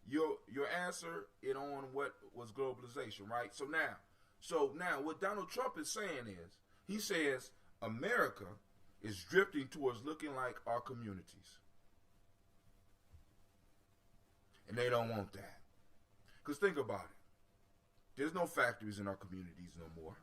Your answer is on what was globalization, right? So now what Donald Trump is saying is, he says America is drifting towards looking like our communities. And they don't want that. Because think about it. There's no factories in our communities no more.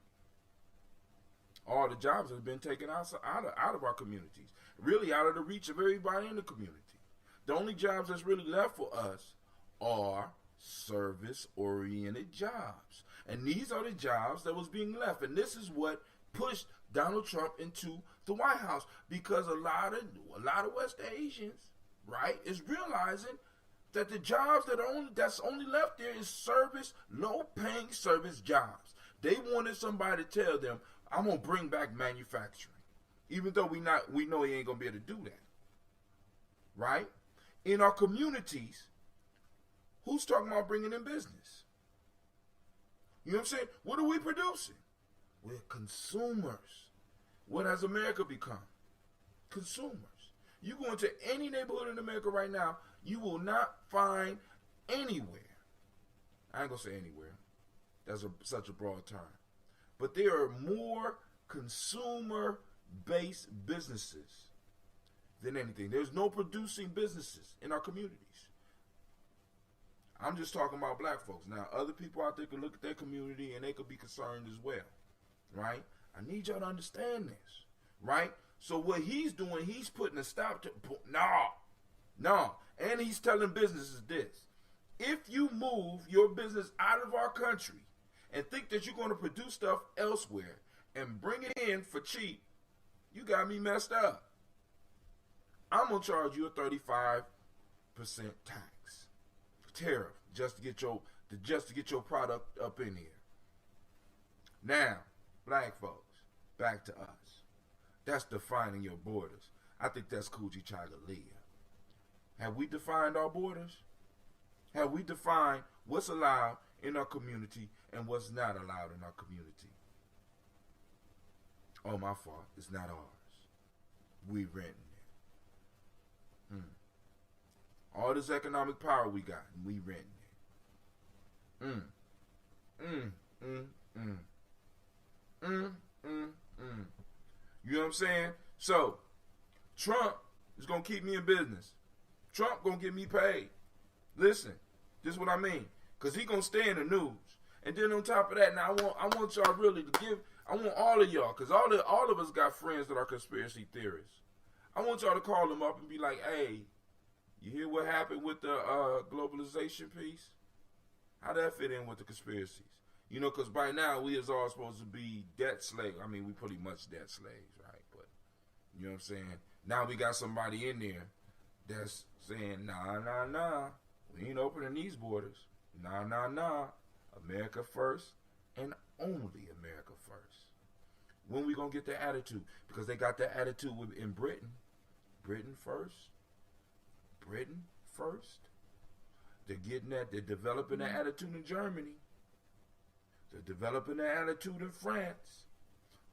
All the jobs have been taken out of our communities. Really out of the reach of everybody in the community. The only jobs that's really left for us are service-oriented jobs. And these are the jobs that was being left. And this is what pushed Donald Trump into the White House, because a lot of West Asians, right, is realizing that the jobs that's only left there is service, low-paying service jobs. They wanted somebody to tell them, I'm gonna bring back manufacturing, even though we know he ain't gonna be able to do that, right? In our communities, who's talking about bringing in business? You know what I'm saying? What are we producing? We're consumers. What has America become? Consumers. You go into any neighborhood in America right now, you will not find anywhere. I ain't gonna say anywhere. That's such a broad term. But there are more consumer-based businesses than anything. There's no producing businesses in our communities. I'm just talking about black folks. Now, other people out there can look at their community and they could be concerned as well, right? I need y'all to understand this, right? So what he's doing, he's putting a stop to, no. And he's telling businesses this. If you move your business out of our country and think that you're going to produce stuff elsewhere and bring it in for cheap, you got me messed up. I'm going to charge you a 35% tax tariff just to get your product up in here. Now, black folks, back to us. That's defining your borders. I think that's Coogee Chagalia. Have we defined our borders? Have we defined what's allowed in our community and what's not allowed in our community? Oh, my fault. It's not ours. We renting it. All this economic power we got, and we renting it. You know what I'm saying? So, Trump is going to keep me in business. Trump going to get me paid. Listen, this is what I mean. Because he going to stay in the news. And then on top of that, now I want y'all really to give, I want all of y'all, because all of us got friends that are conspiracy theorists. I want y'all to call them up and be like, hey, You hear what happened with the globalization piece? How that fit in with the conspiracies? You know, because by now we is all supposed to be debt slaves. I mean, we pretty much debt slaves, right? But you know what I'm saying? Now we got somebody in there that's saying, nah, we ain't opening these borders. Nah, America first and only America first. When we gonna get that attitude? Because they got that attitude in Britain. Britain first. They're getting that. They're developing that attitude in Germany. They're developing that attitude in France.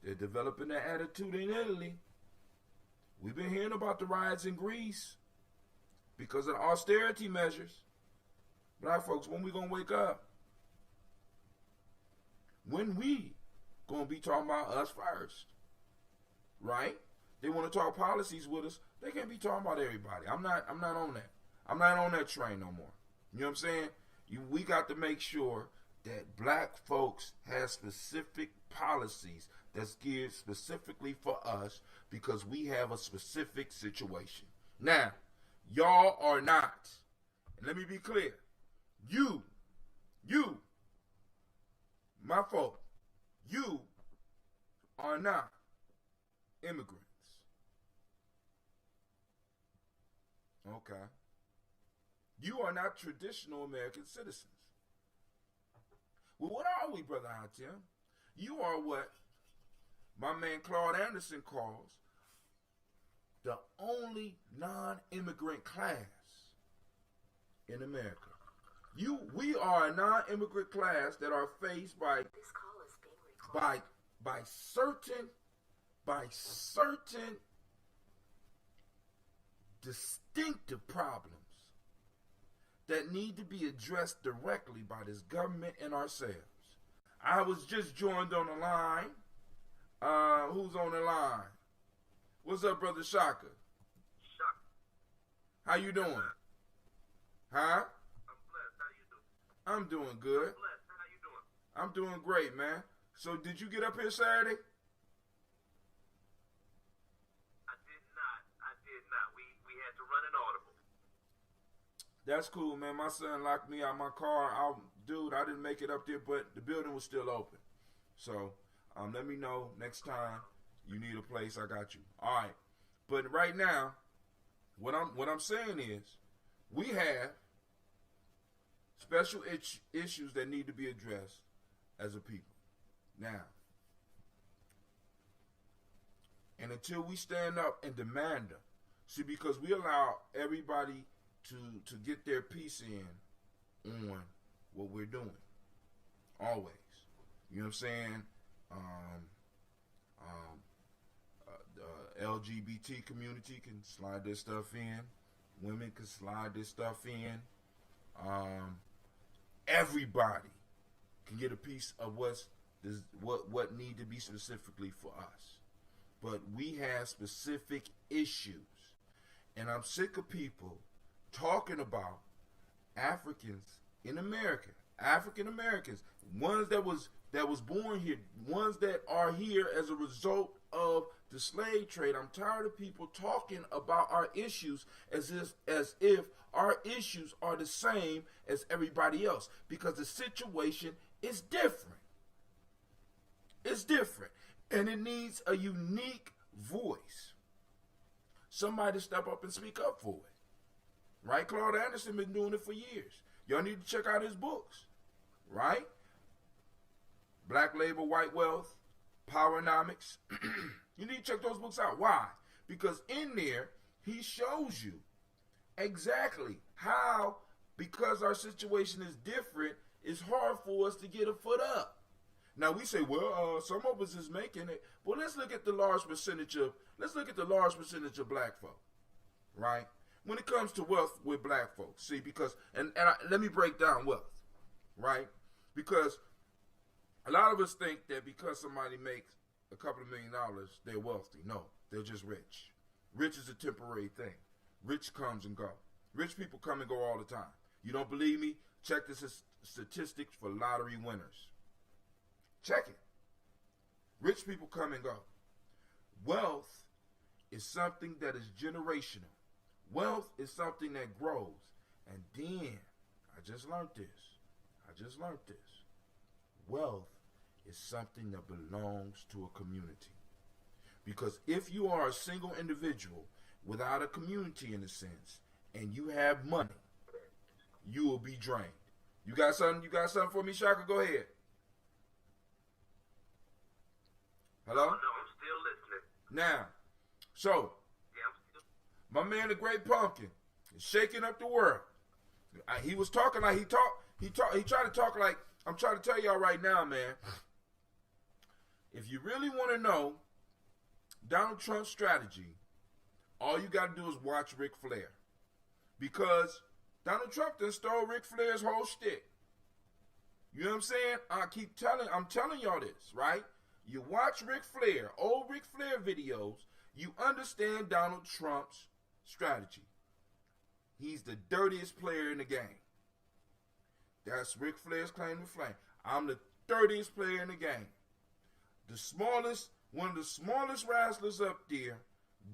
They're developing that attitude in Italy. We've been hearing about the riots in Greece because of the austerity measures. Black folks, when we gonna wake up? When we gonna be talking about us first? Right? They want to talk policies with us. They can't be talking about everybody. I'm not on that. I'm not on that train no more. You know what I'm saying? We got to make sure that black folks have specific policies that's geared specifically for us because we have a specific situation. Now, y'all are not. And let me be clear. You, my folk, you are not immigrants. Okay. You are not traditional American citizens. Well, what are we, Brother Hatim? You are what my man Claude Anderson calls the only non-immigrant class in America. We are a non-immigrant class that are faced by certain distinctive problems that need to be addressed directly by this government and ourselves. I was just joined on the line. Who's on the line? What's up, Brother Shaka? How you doing? Huh? I'm blessed. How you doing? I'm doing good. I'm blessed. How you doing? I'm doing great, man. So did you get up here Saturday? I did not. We had to run an audible. That's cool, man. My son locked me out of my car. I didn't make it up there, but the building was still open. So let me know next time you need a place. I got you. All right. But right now, what I'm saying is, we have special issues that need to be addressed as a people. Now, and until we stand up and demand them, see, because we allow everybody to get their piece in on what we're doing. Always. You know what I'm saying? The LGBT community can slide their stuff in. Women can slide their stuff in. Everybody can get a piece of what need to be specifically for us. But we have specific issues. And I'm sick of people talking about Africans in America, African Americans, ones that was born here, ones that are here as a result of the slave trade. I'm tired of people talking about our issues as if our issues are the same as everybody else, because the situation is different. It's different, and it needs a unique voice. Somebody step up and speak up for it. Right? Claude Anderson been doing it for years. Y'all need to check out his books. Right? Black Labor, White Wealth, Powernomics. You need to check those books out. Why? Because in there, he shows you exactly how, because our situation is different, it's hard for us to get a foot up. Now we say, well, some of us is making it. Well, let's look at the large percentage of black folk, right? When it comes to wealth with black folks, see, because let me break down wealth, right? Because a lot of us think that because somebody makes a couple of $1 million, they're wealthy. No, they're just rich. Rich is a temporary thing. Rich comes and go. Rich people come and go all the time. You don't believe me? Check the statistics for lottery winners. Check it. Rich people come and go. Wealth is something that is generational. Wealth is something that grows. And then, I just learned this. Wealth is something that belongs to a community. Because if you are a single individual without a community in a sense, and you have money, you will be drained. You got something? You got something for me, Shaka? Go ahead. Hello? No, I'm still listening. Now, so my man, the Great Pumpkin, is shaking up the world. He was talking like he tried to talk like I'm trying to tell y'all right now, man. If you really want to know Donald Trump's strategy, all you got to do is watch Ric Flair. Because Donald Trump done stole Ric Flair's whole shtick. You know what I'm saying? I'm telling y'all this, right? You watch Ric Flair, old Ric Flair videos, you understand Donald Trump's strategy. He's the dirtiest player in the game. That's Ric Flair's claim to fame. I'm the dirtiest player in the game. One of the smallest wrestlers up there,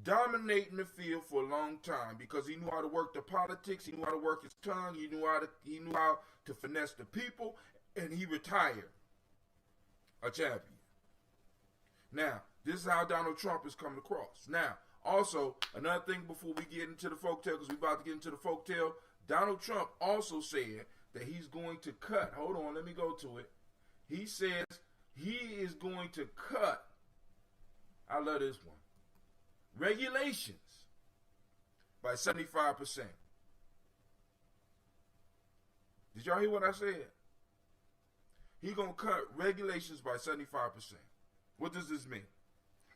dominating the field for a long time because he knew how to work the politics, he knew how to work his tongue, he knew how to finesse the people, and he retired a champion. Now, this is how Donald Trump is coming across. Now, also, another thing before we get into the folktale, because we're about to get into the folktale, Donald Trump also said that he's going to cut. Hold on, let me go to it. He says he is going to cut. I love this one. Regulations by 75%. Did y'all hear what I said? He's going to cut regulations by 75%. What does this mean?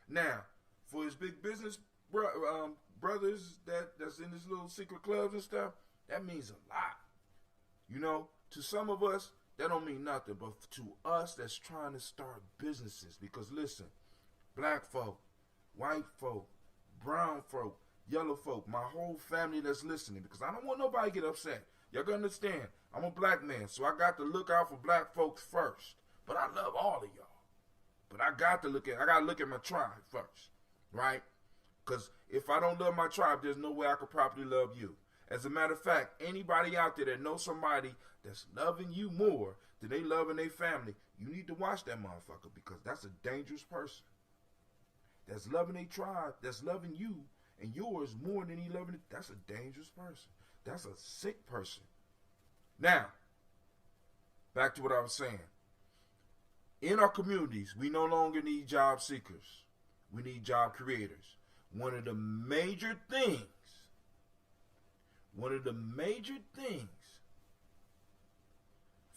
Now, for his big business brothers that's in his little secret clubs and stuff, that means a lot. You know, to some of us, that don't mean nothing. But to us that's trying to start businesses, because listen, black folk, white folk, brown folk, yellow folk, my whole family that's listening, because I don't want nobody to get upset. Y'all gonna understand, I'm a black man, so I got to look out for black folks first. But I love all of y'all. But I gotta look at my tribe first, right? Because if I don't love my tribe, there's no way I could properly love you. As a matter of fact, anybody out there that knows somebody that's loving you more than they loving their family, you need to watch that motherfucker, because that's a dangerous person. That's loving their tribe, that's loving you and yours more than he loving it. That's a dangerous person. That's a sick person. Now, back to what I was saying. In our communities, we no longer need job seekers. We need job creators. One of the major things,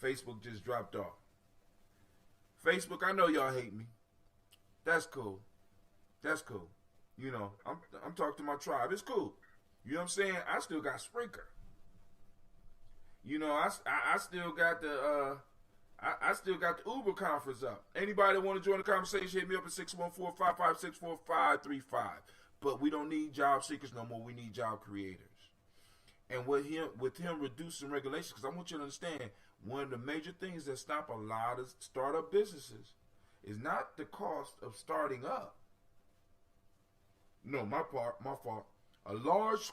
Facebook just dropped off. Facebook, I know y'all hate me. That's cool. You know, I'm talking to my tribe. It's cool. You know what I'm saying? I still got Spreaker. You know, I still got the I still got the Uber conference up. Anybody that want to join the conversation, hit me up at 614-556-4535. But we don't need job seekers no more. We need job creators. And with him reducing regulations, because I want you to understand, one of the major things that stop a lot of startup businesses is not the cost of starting up. No, my fault. A large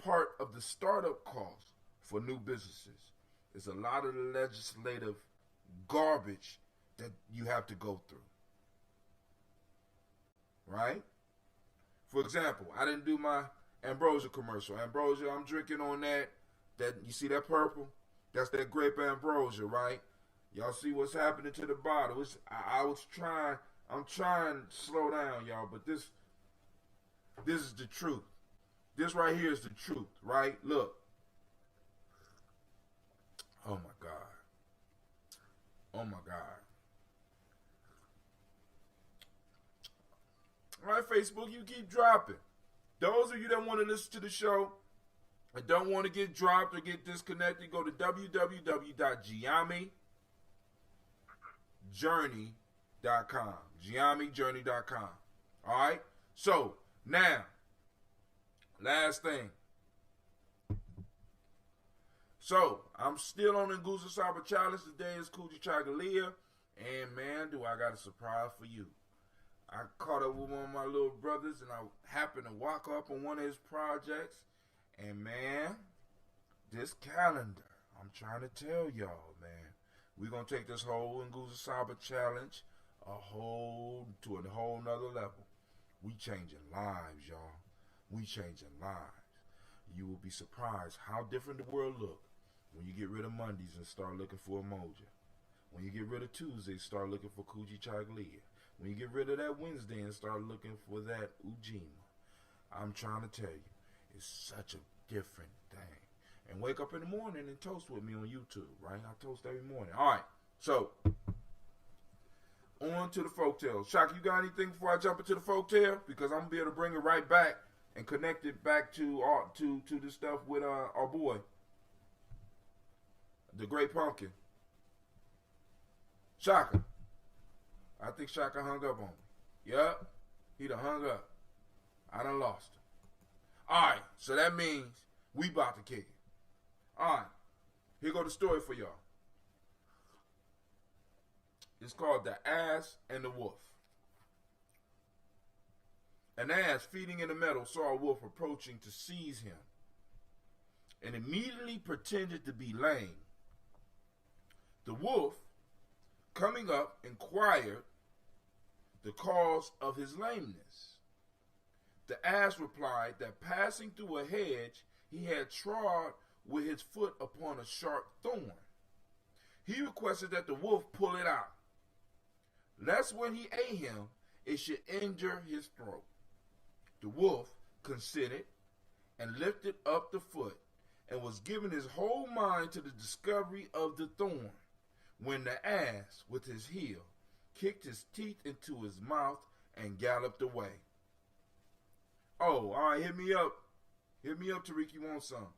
part of the startup cost for new businesses is a lot of the legislative garbage that you have to go through. Right? For example, I didn't do my Ambrosia commercial. Ambrosia, I'm drinking on that. You see that purple? That's that grape Ambrosia, right? Y'all see what's happening to the bottle. I'm trying to slow down, y'all, but this is the truth. This right here is the truth, right? Look. Oh my God. All right, Facebook, you keep dropping. Those of you that want to listen to the show and don't want to get dropped or get disconnected, go to www.Gye-Nyame.com. Gye-Nyame.com. All right? So, now, last thing. So, I'm still on the Nguza Saba Challenge. Today is Kuji Chagalia. And, man, do I got a surprise for you. I caught up with one of my little brothers, and I happened to walk up on one of his projects. And man, this calendar, I'm trying to tell y'all, man, we're gonna take this whole Nguza Saba challenge to a whole nother level. We changing lives, y'all. We changing lives. You will be surprised how different the world look when you get rid of Mondays and start looking for Emoji. When you get rid of Tuesdays, start looking for Kuji Chaglia. When you get rid of that Wednesday and start looking for that Ujima. I'm trying to tell you, it's such a different thing. And wake up in the morning and toast with me on YouTube, right? I toast every morning. All right, so on to the folktales. Shaka, you got anything before I jump into the folktale? Because I'm gonna be able to bring it right back and connect it back to the stuff with our boy, the Great Pumpkin. Shaka. I think Shaka hung up on me. Yup, he done hung up. I done lost him. All right, so that means we about to kick it. All right, here go the story for y'all. It's called The Ass and the Wolf. An ass feeding in the meadow saw a wolf approaching to seize him and immediately pretended to be lame. The wolf, coming up, inquired the cause of his lameness. The ass replied that passing through a hedge, he had trod with his foot upon a sharp thorn. He requested that the wolf pull it out, lest when he ate him, it should injure his throat. The wolf considered and lifted up the foot and was giving his whole mind to the discovery of the thorn, when the ass, with his heel, kicked his teeth into his mouth and galloped away. Oh, all right, hit me up. Hit me up, Tariq, you want some.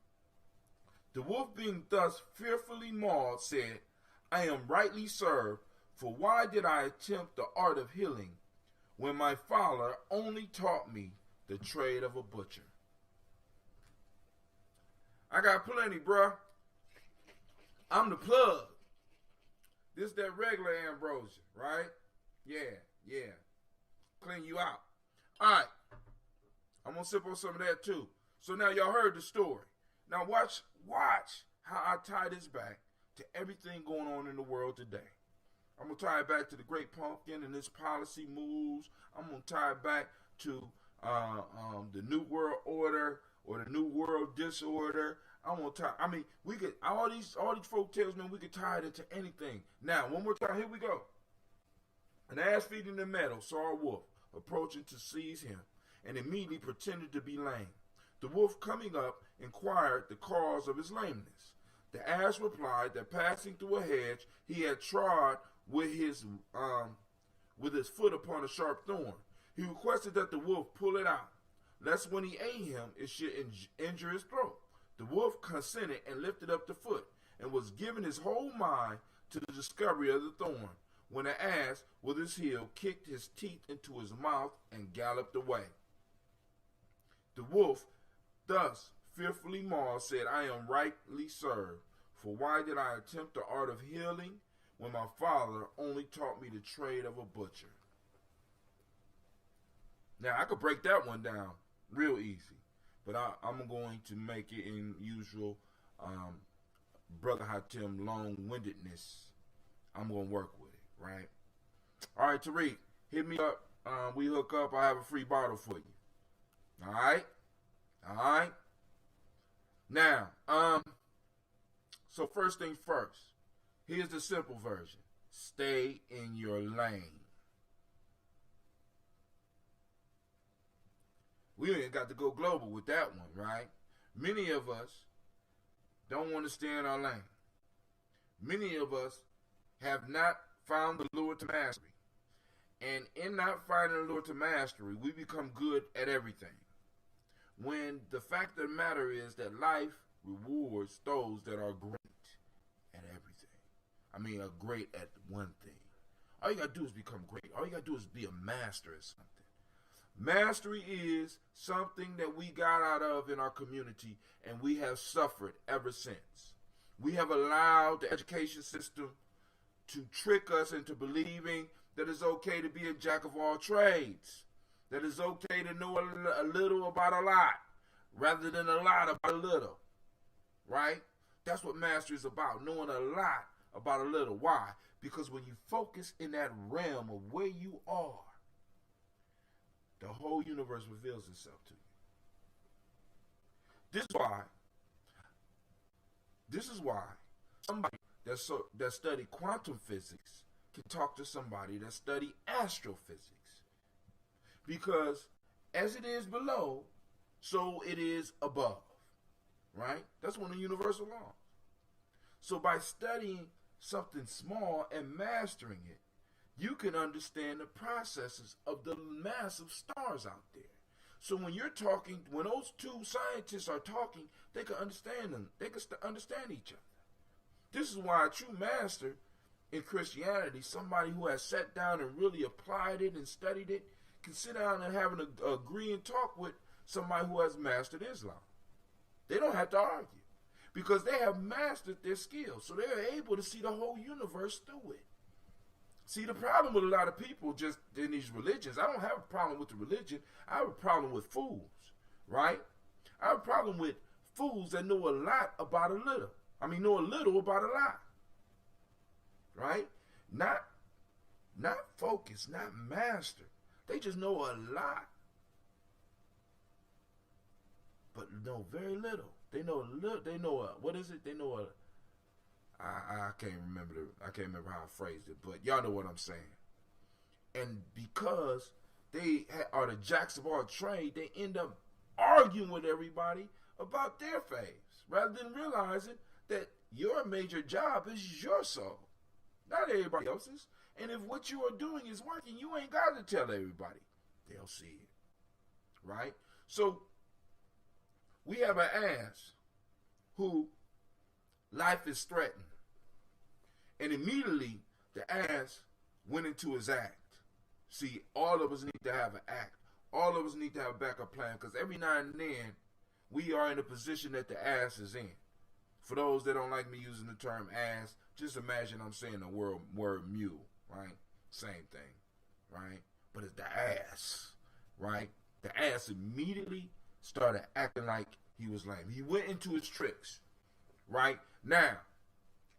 The wolf, being thus fearfully mauled, said, I am rightly served, for why did I attempt the art of healing when my father only taught me the trade of a butcher? I got plenty, bruh. I'm the plug. This that regular ambrosia, right? Yeah. Clean you out. All right. I'm going to sip on some of that too. So now y'all heard the story. Now watch how I tie this back to everything going on in the world today. I'm going to tie it back to the Great Pumpkin and his policy moves. I'm going to tie it back to the New World Order or the New World Disorder. I'm going to tie, we could, all these folk tales, man, we could tie it into anything. Now, one more time, here we go. An ass feeding the meadow saw a wolf approaching to seize him and immediately pretended to be lame. The wolf, coming up, inquired the cause of his lameness. The ass replied that passing through a hedge, he had trod with his foot upon a sharp thorn. He requested that the wolf pull it out, lest when he ate him, it should injure his throat. The wolf consented and lifted up the foot, and was giving his whole mind to the discovery of the thorn, when the ass, with his heel, kicked his teeth into his mouth and galloped away. The wolf, thus fearfully mauled, said, I am rightly served, for why did I attempt the art of healing when my father only taught me the trade of a butcher? Now, I could break that one down real easy, but I'm going to make it in usual Brother Hatim long-windedness. I'm going to work with it, right? All right, Tariq, hit me up. We hook up. I have a free bottle for you. All right? All right? Now, so first thing first, here's the simple version. Stay in your lane. We ain't got to go global with that one, right? Many of us don't want to stay in our lane. Many of us have not found the lure to mastery. And in not finding the lure to mastery, we become good at everything. When the fact of the matter is that life rewards those that are great at everything. Are great at one thing. All you got to do is become great. All you got to do is be a master at something. Mastery is something that we got out of in our community, and we have suffered ever since. We have allowed the education system to trick us into believing that it's okay to be a jack of all trades, that it's okay to know a little about a lot rather than a lot about a little, right? That's what mastery is about, knowing a lot about a little. Why? Because when you focus in that realm of where you are, the whole universe reveals itself to you. This is why somebody that study quantum physics can talk to somebody that study astrophysics. Because as it is below, so it is above. Right? That's one of the universal laws. So by studying something small and mastering it, you can understand the processes of the massive stars out there. So when you're talking, when those two scientists are talking, they can understand them. They can understand each other. This is why a true master in Christianity, somebody who has sat down and really applied it and studied it, can sit down and have an agreeing talk with somebody who has mastered Islam. They don't have to argue because they have mastered their skills. So they're able to see the whole universe through it. See, the problem with a lot of people just in these religions, I don't have a problem with the religion. I have a problem with fools, right? I have a problem with fools that know a lot about a little. I mean, know a little about a lot, right? Not focused, not master. They just know a lot, but know very little. They know a little. They know a, what is it? They know a. I can't remember how I phrased it, but y'all know what I'm saying. And because they are the jacks of all trade, they end up arguing with everybody about their faiths, rather than realizing that your major job is your soul, not everybody else's. And if what you are doing is working, you ain't got to tell everybody. They'll see it, right? So we have an ass who life is threatened. And immediately the ass went into his act. See, all of us need to have an act. All of us need to have a backup plan, because every now and then we are in a position that the ass is in. For those that don't like me using the term ass, just imagine I'm saying the word mule, right? Same thing, right? But it's the ass, right? The ass immediately started acting like he was lame. He went into his tricks, right? Now,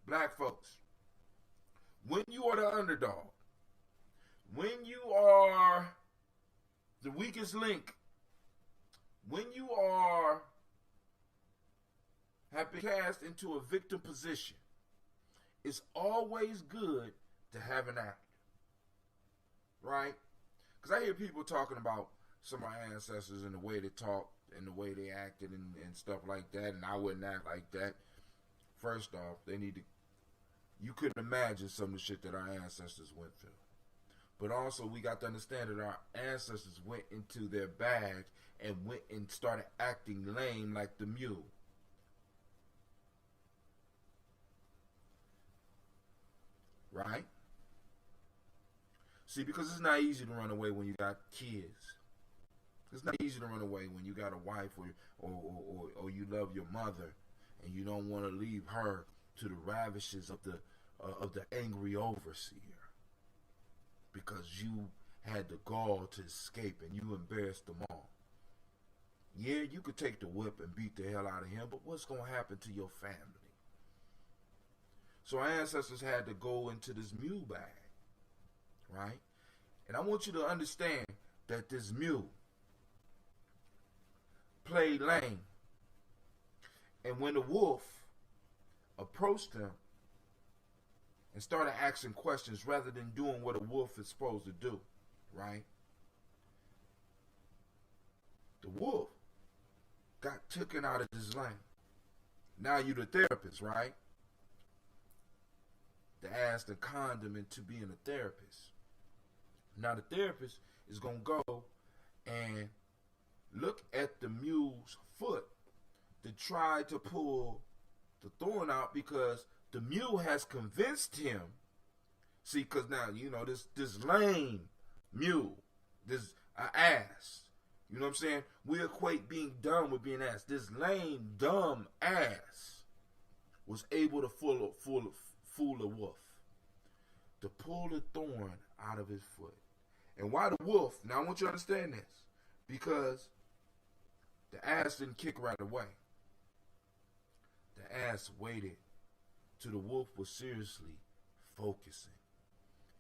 black folks, when you are the underdog, when you are the weakest link, when you have been cast into a victim position, it's always good to have an actor, right? Because I hear people talking about some of my ancestors and the way they talked and the way they acted and stuff like that, and I wouldn't act like that. First off, you couldn't imagine some of the shit that our ancestors went through. But also, we got to understand that our ancestors went into their bag and went and started acting lame like the mule. Right? See, because it's not easy to run away when you got kids. It's not easy to run away when you got a wife or you love your mother and you don't want to leave her to the ravishes of the angry overseer, because you had the gall to escape and you embarrassed them all. Yeah, you could take the whip and beat the hell out of him, but what's going to happen to your family? So our ancestors had to go into this mule bag, right? And I want you to understand that this mule played lame. And when the wolf approached him and started asking questions rather than doing what a wolf is supposed to do, right? The wolf got taken out of his lane. Now you the therapist, right? The ass that conned him into being a therapist. Now the therapist is going to go and look at the mule's foot to try to pull the thorn out, because the mule has convinced him. See, because now, this lame mule, this ass, you know what I'm saying? We equate being dumb with being ass. This lame, dumb ass was able to fool a wolf, to pull the thorn out of his foot. And why the wolf? Now I want you to understand this. Because the ass didn't kick right away. The ass waited till the wolf was seriously focusing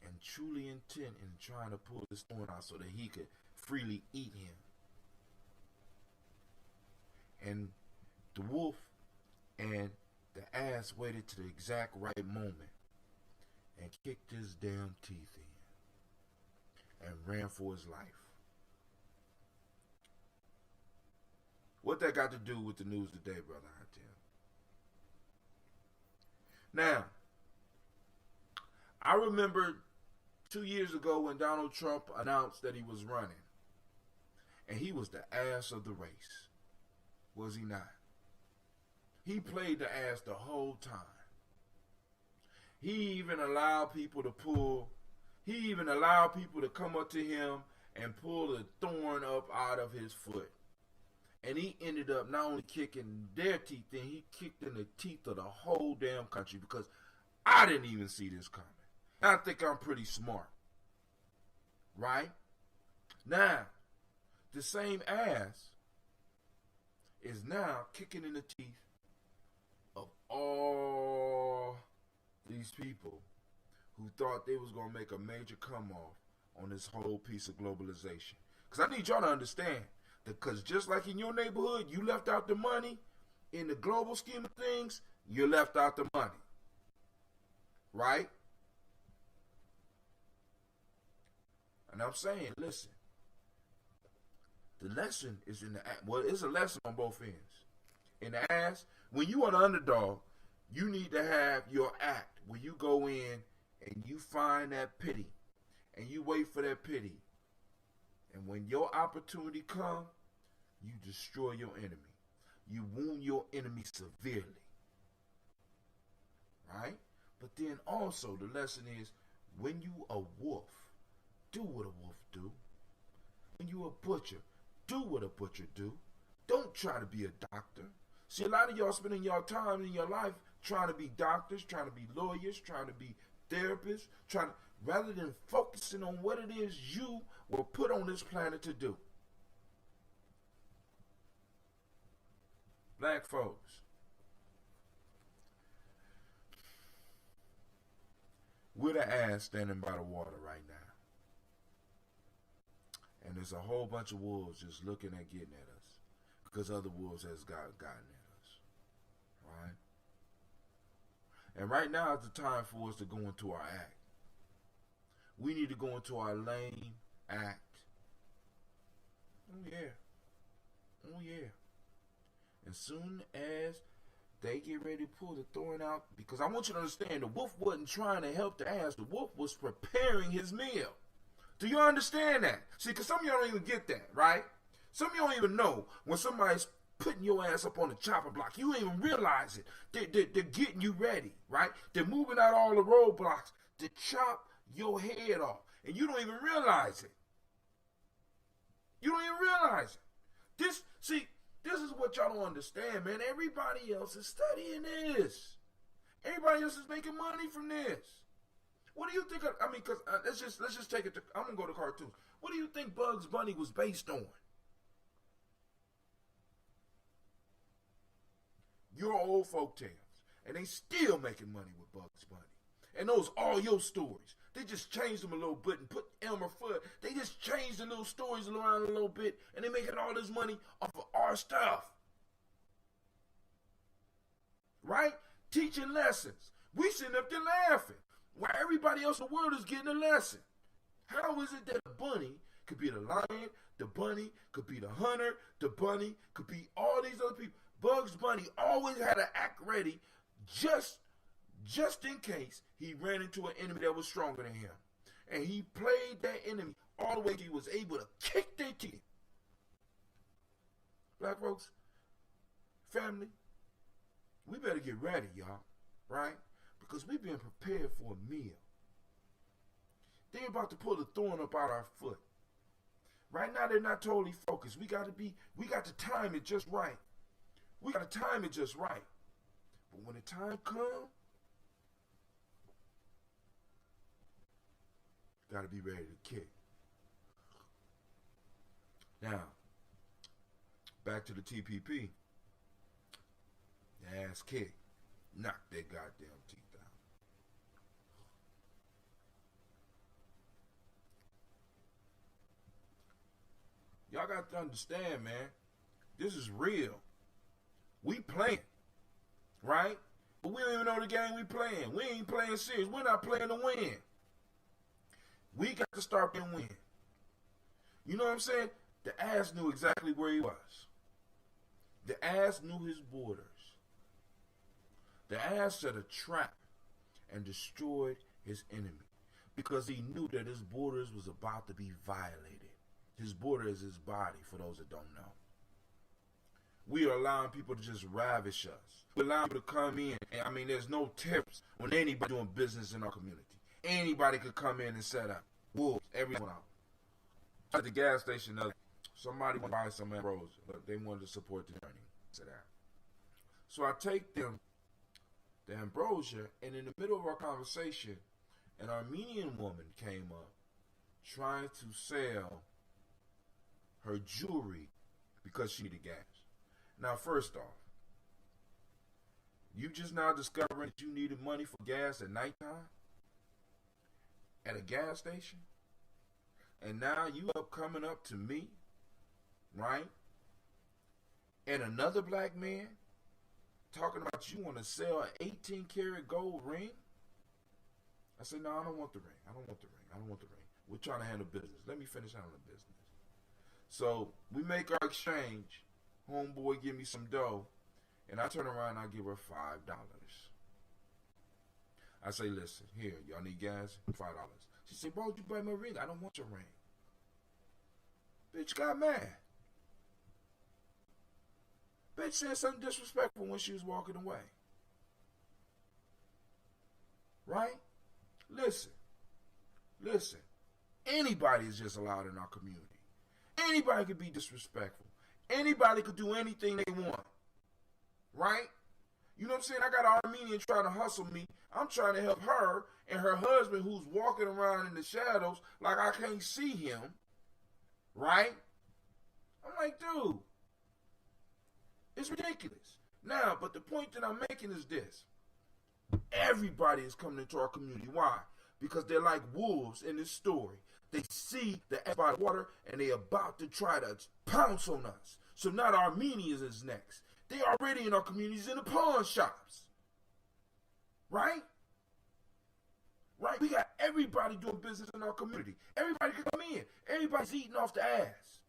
and truly intent in trying to pull his thorn out so that he could freely eat him. And the wolf and the ass waited to the exact right moment and kicked his damn teeth in and ran for his life. What that got to do with the news today, brother Hatim? Now, I remember 2 years ago when Donald Trump announced that he was running. And he was the ass of the race. Was he not? He played the ass the whole time. He even allowed people to come up to him and pull the thorn up out of his foot. And he ended up not only kicking their teeth in, he kicked in the teeth of the whole damn country, because I didn't even see this coming. I think I'm pretty smart. Right? Now, the same ass is now kicking in the teeth of all these people who thought they was going to make a major come off on this whole piece of globalization. Because I need y'all to understand, because just like in your neighborhood, you left out the money, in the global scheme of things, you left out the money. Right? And I'm saying, listen, the lesson is in the ass. Well, it's a lesson on both ends. In the ass, when you are the underdog, you need to have your act where you go in and you find that pity and you wait for that pity. And when your opportunity comes, you destroy your enemy. You wound your enemy severely. Right? But then also the lesson is, when you a wolf, do what a wolf do. When you a butcher, do what a butcher do. Don't try to be a doctor. See, a lot of y'all spending your time in your life trying to be doctors, trying to be lawyers, trying to be therapists, rather than focusing on what it is you were put on this planet to do. Black folks, we're the ass standing by the water right now. And there's a whole bunch of wolves just looking at getting at us because other wolves has gotten at us. Right? And right now is the time for us to go into our act. We need to go into our lame act. Oh yeah. Oh yeah. And soon as they get ready to pull the thorn out, because I want you to understand, the wolf wasn't trying to help the ass. The wolf was preparing his meal. Do you understand that? See, because some of y'all don't even get that, right? Some of y'all don't even know when somebody's putting your ass up on the chopping block. You don't even realize it. They're getting you ready, right? They're moving out all the roadblocks to chop your head off. And you don't even realize it. You don't even realize it. This is what y'all don't understand, man. Everybody else is studying this. Everybody else is making money from this. What do you think of, because let's just take it to, I'm going to go to cartoons. What do you think Bugs Bunny was based on? Your old folk tales. And they still making money with Bugs Bunny. And those all your stories. They just changed them a little bit and put Elmer Fudd. They just changed the little stories around a little bit, and they're making all this money off of our stuff. Right? Teaching lessons. We sitting up there laughing while everybody else in the world is getting a lesson. How is it that the bunny could be the lion, the bunny could be the hunter, the bunny could be all these other people? Bugs Bunny always had an act ready just in case he ran into an enemy that was stronger than him. And he played that enemy all the way till he was able to kick their teeth. Black folks, family, we better get ready, y'all, right? Because we've been prepared for a meal. They're about to pull the thorn up out our foot. Right now, they're not totally focused. We got to time it just right. We got to time it just right. But when the time comes, got to be ready to kick. Now, back to the TPP. The ass kick. Knock their goddamn teeth out. Y'all got to understand, man. This is real. We playing, right? But we don't even know the game we playing. We ain't playing serious. We're not playing to win. We got to start and win. You know what I'm saying? The ass knew exactly where he was. The ass knew his borders. The ass set a trap and destroyed his enemy because he knew that his borders was about to be violated. His border is his body, for those that don't know. We are allowing people to just ravish us. We're allowing people to come in. And, I mean, there's no tips when anybody doing business in our community. Anybody could come in and set up wolves, everyone out. At the gas station, somebody wanted to buy some ambrosia, but they wanted to support the journey. So I take them the ambrosia, and in the middle of our conversation, an Armenian woman came up trying to sell her jewelry because she needed gas. Now, first off, you just now discovering that you needed money for gas at nighttime at a gas station, and now you up coming up to me, right? And another black man talking about you want to sell an 18-karat gold ring? I said, no, I don't want the ring. I don't want the ring. I don't want the ring. We're trying to handle business. Let me finish handling business. So we make our exchange. Homeboy give me some dough, and I turn around and I give her $5. I say, listen, here, y'all need gas? $5. She said, bro, you buy my ring. I don't want your ring. Bitch got mad. Bitch said something disrespectful when she was walking away. Right? Listen. Anybody is just allowed in our community. Anybody could be disrespectful. Anybody could do anything they want. Right? You know what I'm saying? I got an Armenian trying to hustle me. I'm trying to help her and her husband who's walking around in the shadows like I can't see him. Right? I'm like, dude, it's ridiculous. Now, but the point that I'm making is this. Everybody is coming into our community. Why? Because they're like wolves in this story. They see the ass by the water and they're about to try to pounce on us. So now the Armenians is next. They already in our communities in the pawn shops. Right? Right? We got everybody doing business in our community. Everybody can come in. Everybody's eating off the ass.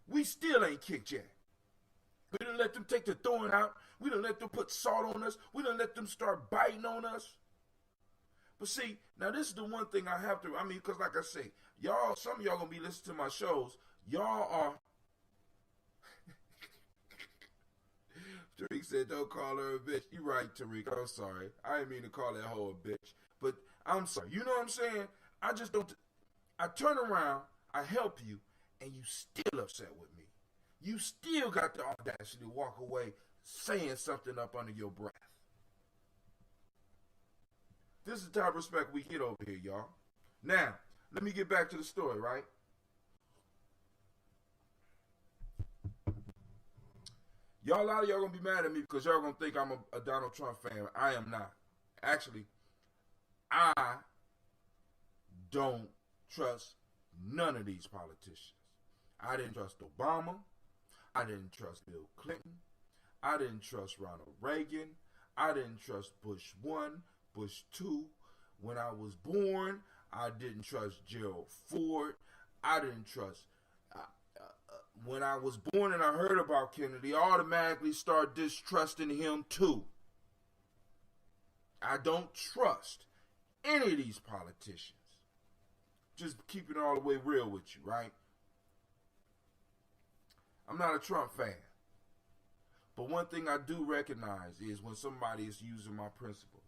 We still ain't kicked yet. We done let them take the thorn out. We done let them put salt on us. We done let them start biting on us. But see, now this is the one thing I have to, because like I say, y'all, some of y'all gonna be listening to my shows. Y'all are, Tariq said, don't call her a bitch. You right, Tariq. I'm sorry. I didn't mean to call that hoe a bitch. But I'm sorry. You know what I'm saying? I just don't, I turn around, I help you, and you still upset with me. You still got the audacity to walk away saying something up under your breath. This is the type of respect we get over here, y'all. Now, let me get back to the story, right? Y'all, a lot of y'all gonna be mad at me because y'all gonna think I'm a Donald Trump fan. I am not. Actually, I don't trust none of these politicians. I didn't trust Obama. I didn't trust Bill Clinton. I didn't trust Ronald Reagan. I didn't trust Bush 1, Bush 2. When I was born, I didn't trust Gerald Ford. I didn't trust... when I was born and I heard about Kennedy, I automatically started distrusting him too. I don't trust any of these politicians. Just keeping it all the way real with you, right? I'm not a Trump fan. But one thing I do recognize is when somebody is using my principles.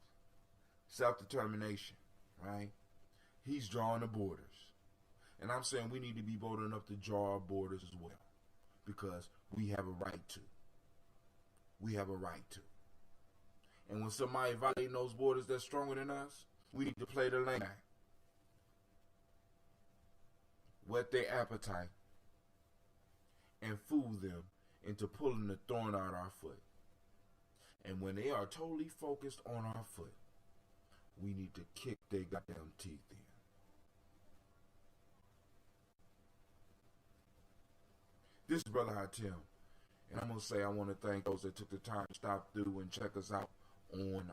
Self-determination, right? He's drawing the borders. And I'm saying we need to be bold enough to draw our borders as well. Because we have a right to. We have a right to. And when somebody violating those borders that's stronger than us, we need to play the lane back. whet their appetite, and fool them into pulling the thorn out our foot. And when they are totally focused on our foot, we need to kick their goddamn teeth in. This is Brother Hatim, and I'm going to say I want to thank those that took the time to stop through and check us out on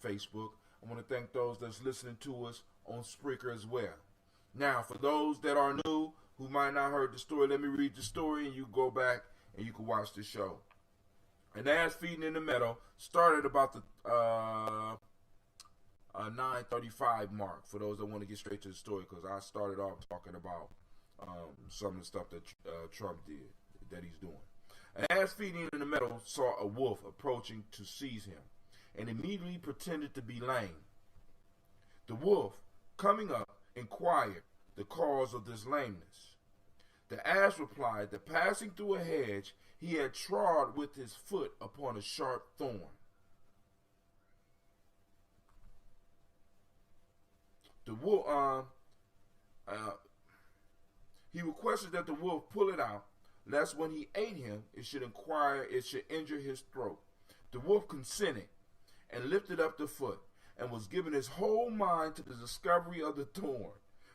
Facebook. I want to thank those that's listening to us on Spreaker as well. Now, for those that are new, who might not heard the story, let me read the story, and you go back and you can watch the show. An ass feeding in the meadow started about the 9:35 mark, for those that want to get straight to the story, because I started off talking about some of the stuff that Trump did, that he's doing. An ass feeding in the meadow saw a wolf approaching to seize him, and immediately pretended to be lame. The wolf, coming up, inquired the cause of this lameness. The ass replied that passing through a hedge, he had trod with his foot upon a sharp thorn. The wolf, he requested that the wolf pull it out, lest when he ate him, it should injure his throat. The wolf consented and lifted up the foot, and was giving his whole mind to the discovery of the thorn,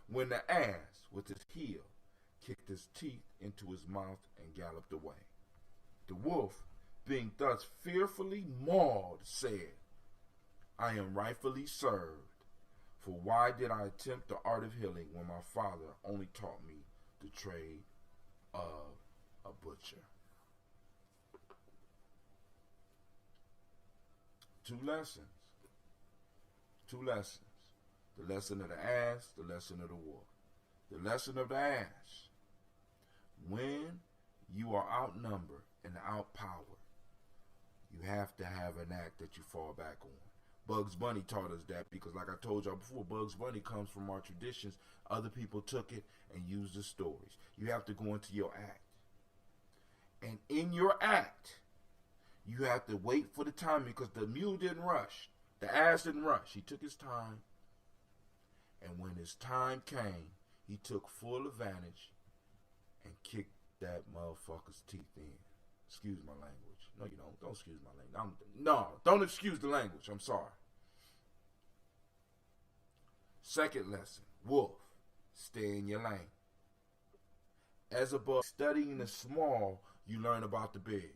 when the ass, with his heel, kicked his teeth into his mouth and galloped away. The wolf, being thus fearfully mauled, said, I am rightfully served, for why did I attempt the art of healing when my father only taught me the trade of a butcher? Two lessons. The lesson of the ass, the lesson of the wolf. The lesson of the ass. When you are outnumbered and outpowered, you have to have an act that you fall back on. Bugs Bunny taught us that, because like I told y'all before, Bugs Bunny comes from our traditions. Other people took it and used the stories. You have to go into your act. And in your act, you have to wait for the timing, because the mule didn't rush. The ass didn't rush. He took his time. And when his time came, he took full advantage and kicked that motherfucker's teeth in. Excuse my language. No, you don't. Don't excuse my language. No, don't excuse the language. I'm sorry. Second lesson. Wolf, stay in your lane. As above, studying the small, you learn about the big.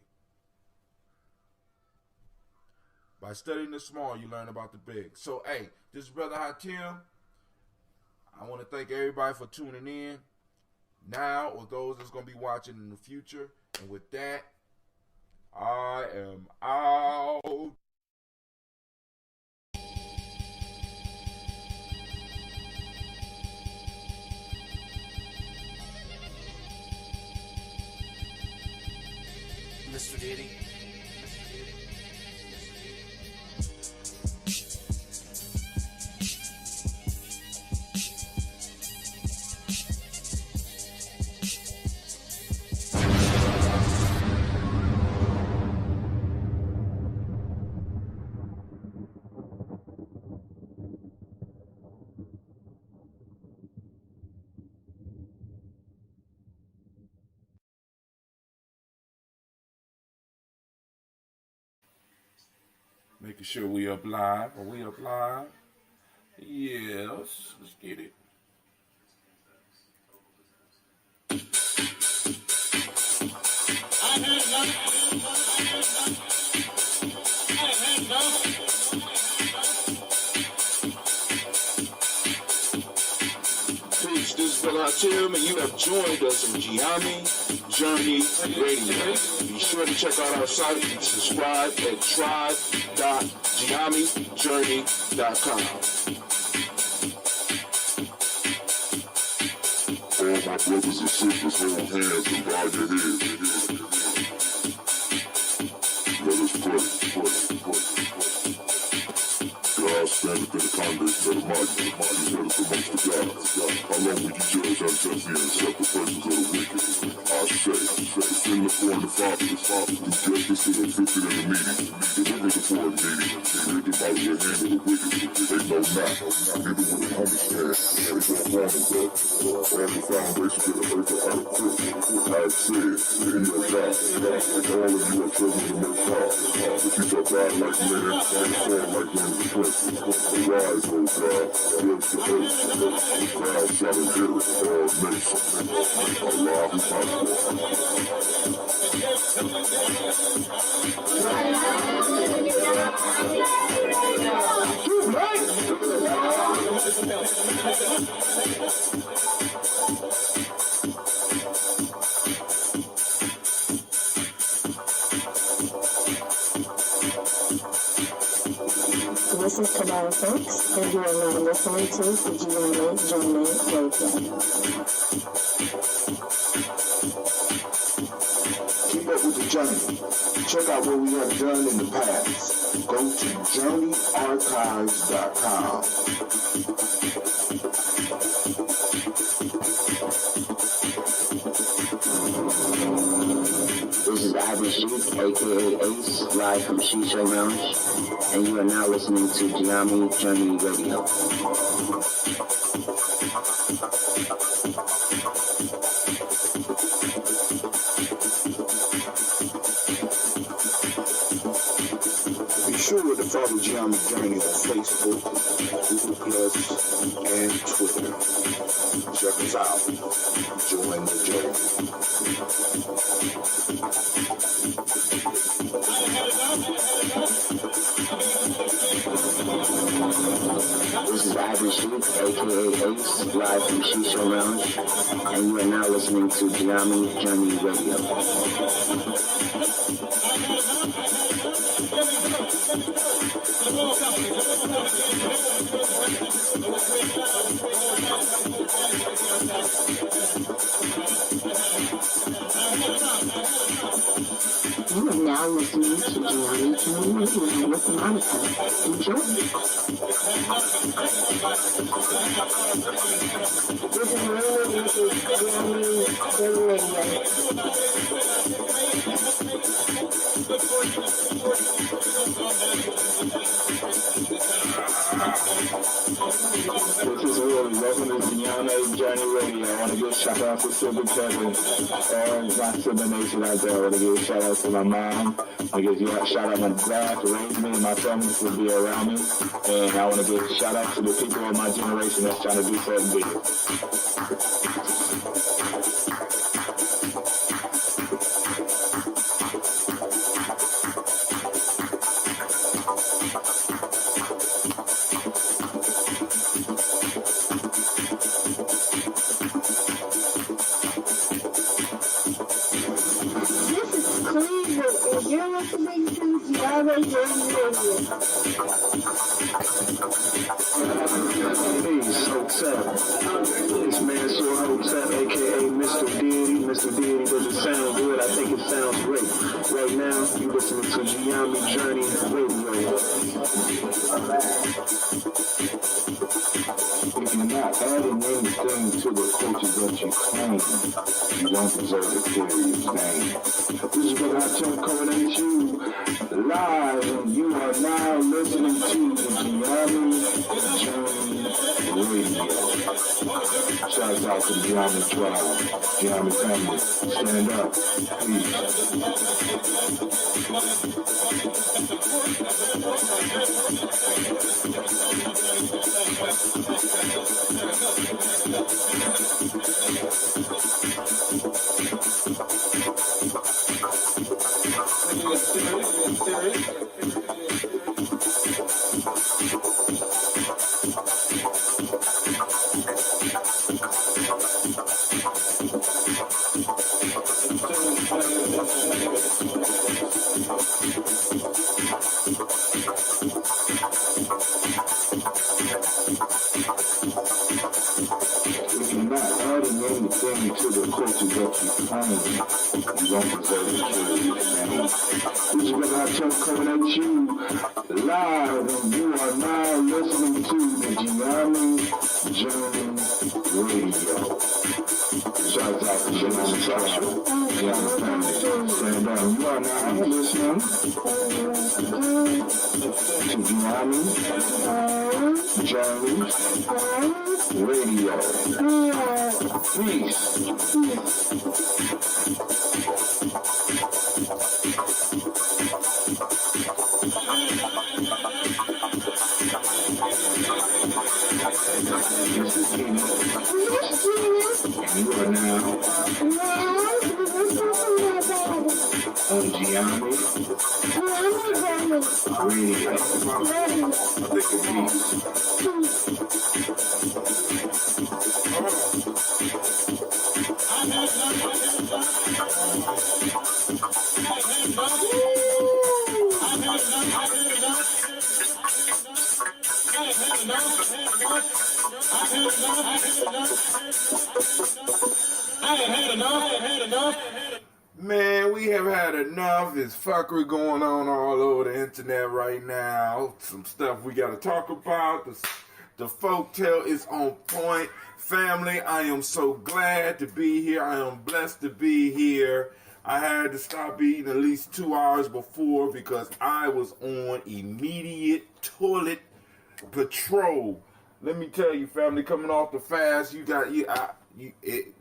By studying the small, you learn about the big. So, hey, this is Brother Hatim. I want to thank everybody for tuning in now, or those that's going to be watching in the future. And with that, I am out. Mr. Diddy. Making sure we up live. Are we up live? Yes. Let's get it. Peace, this is Brother Hatim, and you have joined us on Gye-Nyame Journey Radio. Be sure to check out our site and subscribe at tribe.gyenamejourney.com. All my brothers and sisters, hold hands and bow your heads. Let us pray. God stand standeth in the condemnation of the mighty. He jealous amongst the gods. How long will you judge unjustly and accept the persons of the wicked? I say, send the poor and the fatherless, do justice to the afflicted and the needy, deliver the poor and needy, rid them out of the hand of the wicked. They know not, neither will they understand. They go wrong and go. All the foundations of the earth are uncooked. I have said, in your God, and all of you are children of the Most High. But you shall die like men, and fall like one of the princes. Arise, O God, judge the earth. Thou shalt inherit all nations. Allahu This is Kabbalah Folks, and you are now listening to the Gye-Nyame Radio. Keep up with the journey. Check out what we have done in the past. Go to journeyarchives.com. This is Ivan Sheik, aka Ace, live from Shisha Lounge, and you are now listening to Gye-Nyame Journey Radio. Be sure to follow Gye-Nyame Journey on Facebook, Google Plus, and Twitter. Check us out. Join the journey. This is Ivan Sheik, aka Ace, live from Shisha Lounge, and you are now listening to Gye-Nyame Journey Radio. You are now listening to Gye-Nyame Journey Radio with Monica. Enjoy. This is Monica with Gye-Nyame Journey Radio. This is Willie. Welcome to Gye-Nyame Journey Radio. I want to give a shout out to Silver Kevin and my Silver Nation out there. I want to give a shout out to my mom. I want to give a shout out to my dad to raise me and my family to be around me. And I want to give a shout out to the people of my generation that's trying to do something big. You're listening to Gye-Nyame Journey Radio. Peace, Hotel. It's Mansour Hotel, aka Mr. Deity. Mr. Deity doesn't sound good. I think it sounds great. Right now, you're listening to Gye-Nyame Journey Radio. If you're not adding anything to the culture that you claim, you don't deserve to carry its name. This is what I tell coming at you live, and you are now listening to the Gye-Nyame Journey Radio. Shouts out to the Gye-Nyame tribe, Gye-Nyame family. Stand up, attend to the culture that you claim, you don't deserve to carry your name. This is Brother Hot Chuck coming at you live, and you are now listening to the Gye-Nyame Journey Radio. Shouts out to Gye-Nyame Social. Gye-Nyame family. Stand down. You are now listening to Gye-Nyame Journey Radio. Peace. This is Tina. And you are now on Gye-Nyame Radio. Man, we have had enough. There's fuckery going on all over the internet right now. Some stuff we got to talk about. The folktale is on point. Family, I am so glad to be here. I am blessed to be here. I had to stop eating at least 2 hours before because I was on immediate toilet patrol. Let me tell you, family, coming off the fast, you at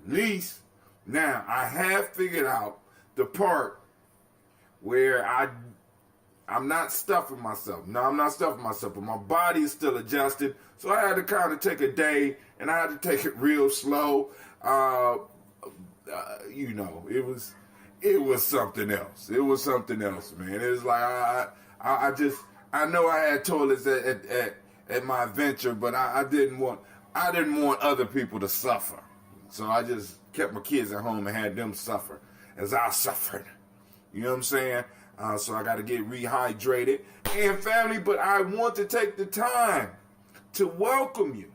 least now I have figured out the part where I'm not stuffing myself. No, I'm not stuffing myself, but my body is still adjusted. So I had to kind of take a day, and I had to take it real slow. It was something else. It was something else, man. It was like I know I had toilets at my venture, but I didn't want other people to suffer. So I just kept my kids at home and had them suffer as I suffered. You know what I'm saying? So I got to get rehydrated. And family, but I want to take the time to welcome you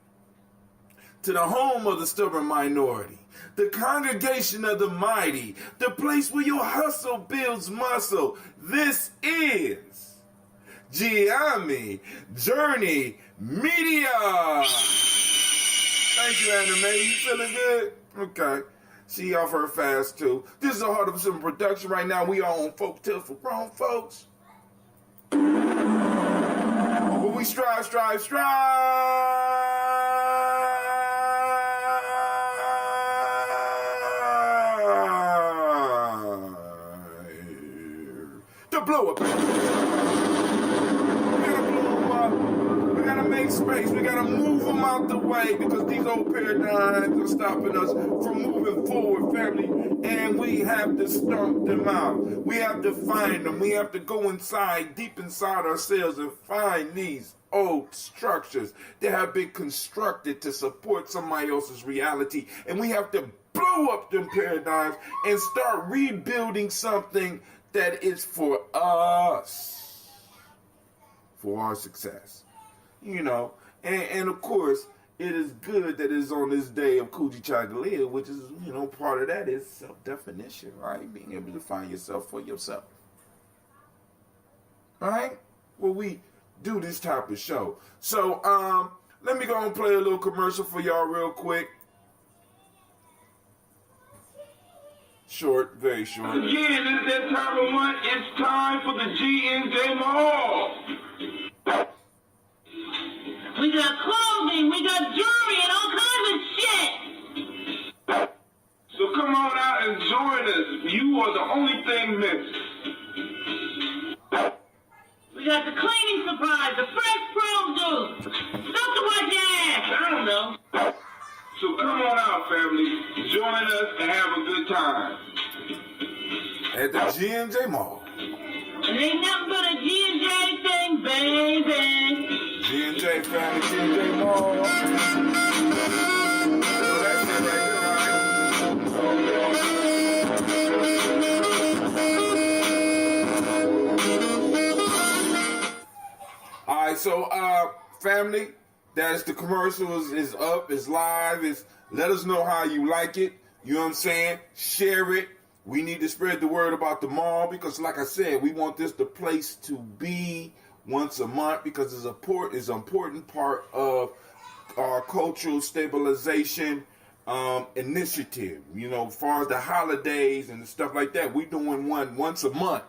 to the home of the stubborn minority, the congregation of the mighty, the place where your hustle builds muscle. This is Gye-Nyame Journey Media. Thank you, Anime. You feeling good? Okay. She off her fast, too. This is a Heart of Simple production right now. We are on Folk Tales for Grown Folks. But we strive to blow up. We gotta make space. We gotta move them out the way because these old paradigms are stopping us from moving forward, family. And we have to stomp them out. We have to find them. We have to go inside, deep inside ourselves, and find these old structures that have been constructed to support somebody else's reality. And we have to blow up them paradigms and start rebuilding something that is for us, for our success. You know, and of course, it is good that it's on this day of Kuji Chagalia, which is, part of that is self-definition, right? Being able to find yourself for yourself. All right? Well, we do this type of show. So, let me go and play a little commercial for y'all real quick. Short, very short. Again, it's that time of month. It's time for the G&J Mall. We got clothing, we got jewelry, and all kinds of shit. So come on out and join us. You are the only thing missing. We got the cleaning supplies, the fresh produce, stuff to wash your ass. I don't know. So come on out, family. Join us and have a good time. At the G&J Mall. It ain't nothing but a G&J thing, baby. G&J family, G&J Mall. That's it right there, All right, so family, that's the commercial is up, it's live. Let us know how you like it. You know what I'm saying? Share it. We need to spread the word about the mall because, like I said, we want this the place to be once a month because it's an important part of our cultural stabilization initiative. You know, as far as the holidays and stuff like that, we doing one once a month.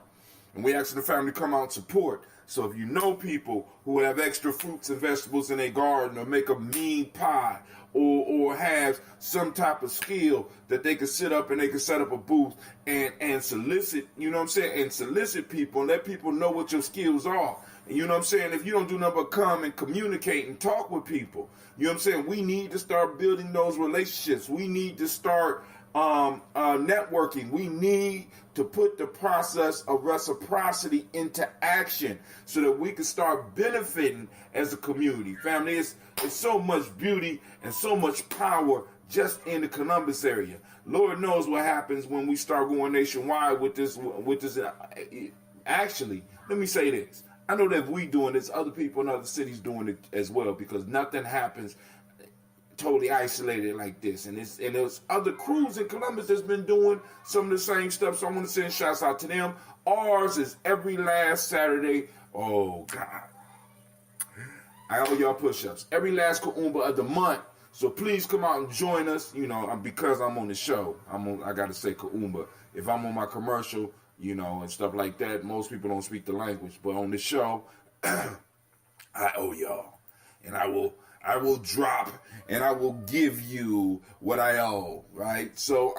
And we asking the family to come out and support. So if you know people who have extra fruits and vegetables in their garden or make a mean pie or have some type of skill that they can sit up and they can set up a booth and solicit, you know what I'm saying, and solicit people and let people know what your skills are. And you know what I'm saying? If you don't do nothing but come and communicate and talk with people, you know what I'm saying? We need to start building those relationships. We need to start networking. We need to put the process of reciprocity into action so that we can start benefiting as a community. Family, it's so much beauty and so much power just in the Columbus area. Lord knows what happens when we start going nationwide with this. Actually, let me say this. I know that if we doing this, other people in other cities doing it as well, because nothing happens totally isolated like this. And there's other crews in Columbus that's been doing some of the same stuff, so I want to send shouts out to them. Ours is every last Saturday. Oh, God. I owe y'all push-ups. Every last Kuumba of the month. So please come out and join us. You know, because I'm on the show. I got to say Kuumba. If I'm on my commercial, you know, and stuff like that, most people don't speak the language. But on the show, I owe y'all. And I will drop and I will give you what I owe, right? So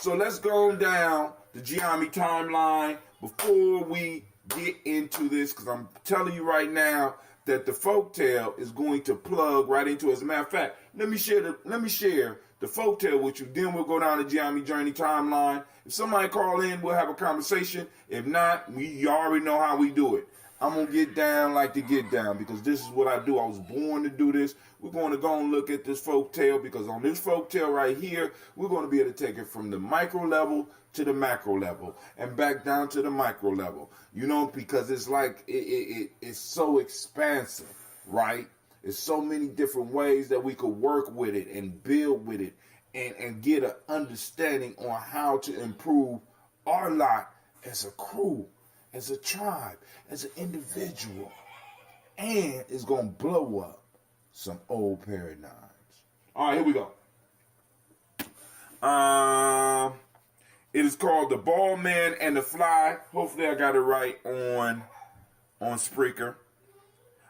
let's go down the Gye-Nyame timeline before we get into this, because I'm telling you right now that the folktale is going to plug right into it. As a matter of fact, let me share the folktale with you. Then we'll go down the Gye-Nyame journey timeline. If somebody call in, we'll have a conversation. If not, you already know how we do it. I'm going to get down like to get down because this is what I do. I was born to do this. We're going to go and look at this folktale because on this folktale right here, we're going to be able to take it from the micro level to the macro level and back down to the micro level. You know, because it's like it's so expansive, right? There's so many different ways that we could work with it and build with it and get an understanding on how to improve our lot as a crew, as a tribe, as an individual, and it's going to blow up some old paradigms. All right, here we go. It is called The Bald Man and the Fly. Hopefully I got it right on Spreaker.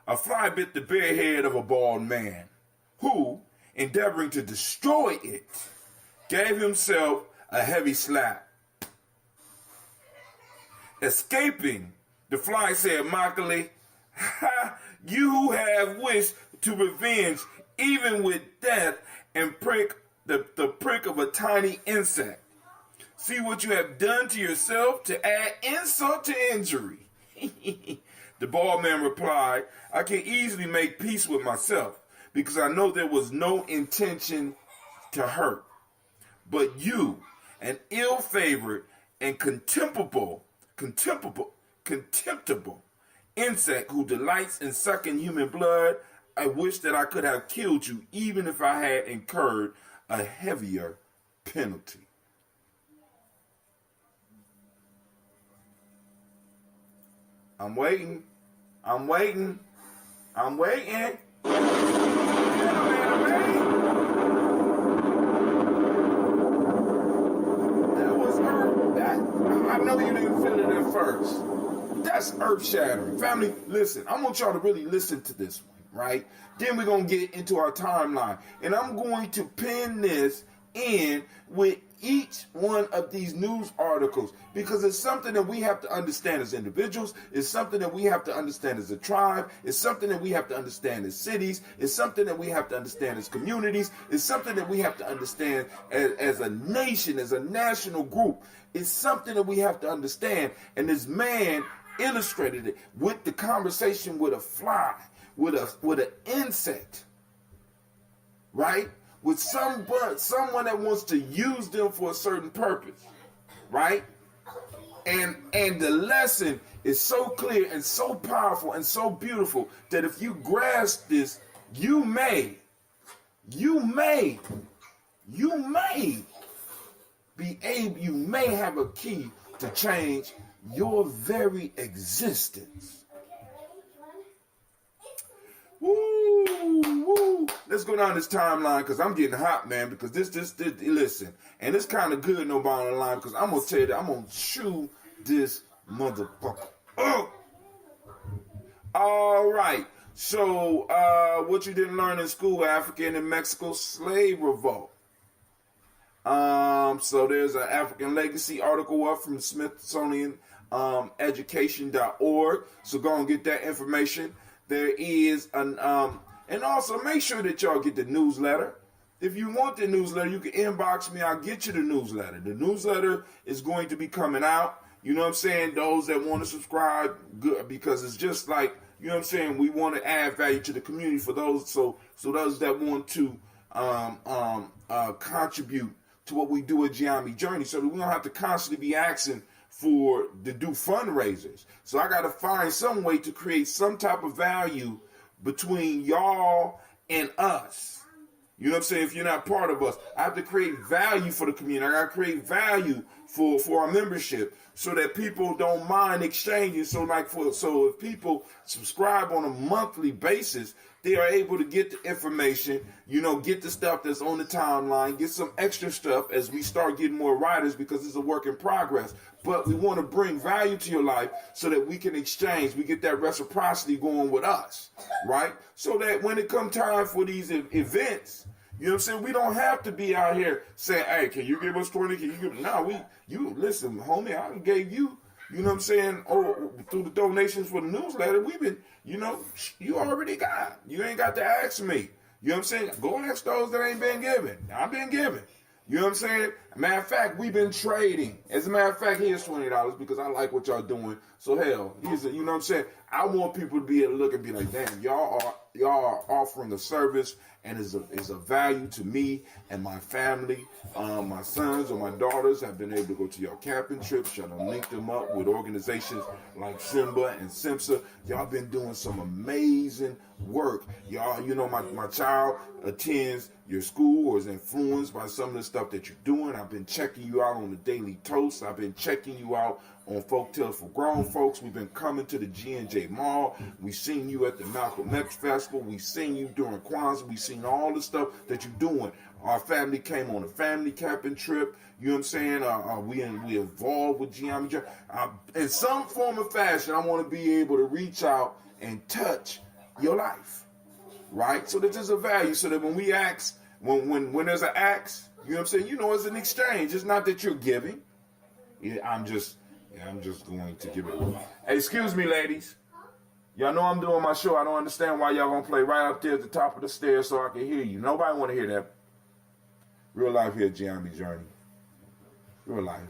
A fly bit the bare head of a bald man, who, endeavoring to destroy it, gave himself a heavy slap. Escaping, the fly said mockingly, "Ha, you who have wished to revenge even with death and prick the prick of a tiny insect. See what you have done to yourself to add insult to injury." The bald man replied, "I can easily make peace with myself because I know there was no intention to hurt. But you, an ill-favored and contemptible insect who delights in sucking human blood, I wish that I could have killed you even if I had incurred a heavier penalty." I'm waiting. That was I know you didn't feel it at first. That's earth-shattering. Family, listen, I want y'all to really listen to this one, right? Then we're going to get into our timeline. And I'm going to pin this in with each one of these news articles because it's something that we have to understand as individuals. It's something that we have to understand as a tribe. It's something that we have to understand as cities. It's something that we have to understand as communities. It's something that we have to understand as a nation, as a national group. It's something that we have to understand. And this man illustrated it with the conversation with a fly, with an insect, right? With someone that wants to use them for a certain purpose, right? And the lesson is so clear and so powerful and so beautiful that if you grasp this, you may you may have a key to change your very existence. Woo, woo. Let's go down this timeline because I'm getting hot, man, because this, listen, and it's kind of good nobody on the line because I'm going to tell you that I'm going to chew this motherfucker up. All right. So, what you didn't learn in school, African and Mexico slave revolt. So there's an African legacy article up from Smithsonian education.org. So go and get that information. There is an, and also make sure that y'all get the newsletter. If you want the newsletter, you can inbox me. I'll get you the newsletter. The newsletter is going to be coming out. You know what I'm saying? Those that want to subscribe, good, because it's just like, you know what I'm saying? We want to add value to the community for those, so those that want to contribute to what we do at Gye-Nyame Journey, so that we don't have to constantly be asking to do fundraisers. So I got to find some way to create some type of value between y'all and us. You know what I'm saying? If you're not part of us, I have to create value for the community. I got to create value for our membership so that people don't mind exchanging. So if people subscribe on a monthly basis, they are able to get the information, you know, get the stuff that's on the timeline, get some extra stuff as we start getting more riders because it's a work in progress. But we want to bring value to your life so that we can exchange. We get that reciprocity going with us, right? So that when it comes time for these events, you know what I'm saying? We don't have to be out here saying, hey, can you give us 20? Can you give? No, you listen, homie, I gave you, you know what I'm saying? Oh, through the donations for the newsletter, we've been, you know, you already got. You ain't got to ask me. You know what I'm saying? Go ask those that ain't been given. I've been given. You know what I'm saying? Matter of fact, we've been trading. As a matter of fact, here's $20 because I like what y'all doing. So hell, you know what I'm saying? I want people to be able to look and be like, damn, y'all are offering a service and is a value to me and my family. My sons or my daughters have been able to go to your camping trips. Y'all done linked them up with organizations like Simba and Simsa. Y'all been doing some amazing work. Y'all, you know, my child attends your school or is influenced by some of the stuff that you're doing. I've been checking you out on the Daily Toast. I've been checking you out on Folk Tales for Grown Folks. We've been coming to the G&J Mall. We've seen you at the Malcolm X Festival. We've seen you during Kwanzaa. We've seen all the stuff that you're doing. Our family came on a family camping trip. You know what I'm saying? We involved with Gye-Nyame. In some form or fashion, I want to be able to reach out and touch your life, right? So that there's a value. So that when we ask, when there's an ask, you know what I'm saying? You know, it's an exchange. It's not that you're giving. Yeah, I'm just going to give it away. Hey, excuse me, ladies. Y'all know I'm doing my show. I don't understand why y'all gonna play right up there at the top of the stairs so I can hear you. Nobody want to hear that. Real life here at Gye-Nyame Journey. Real life.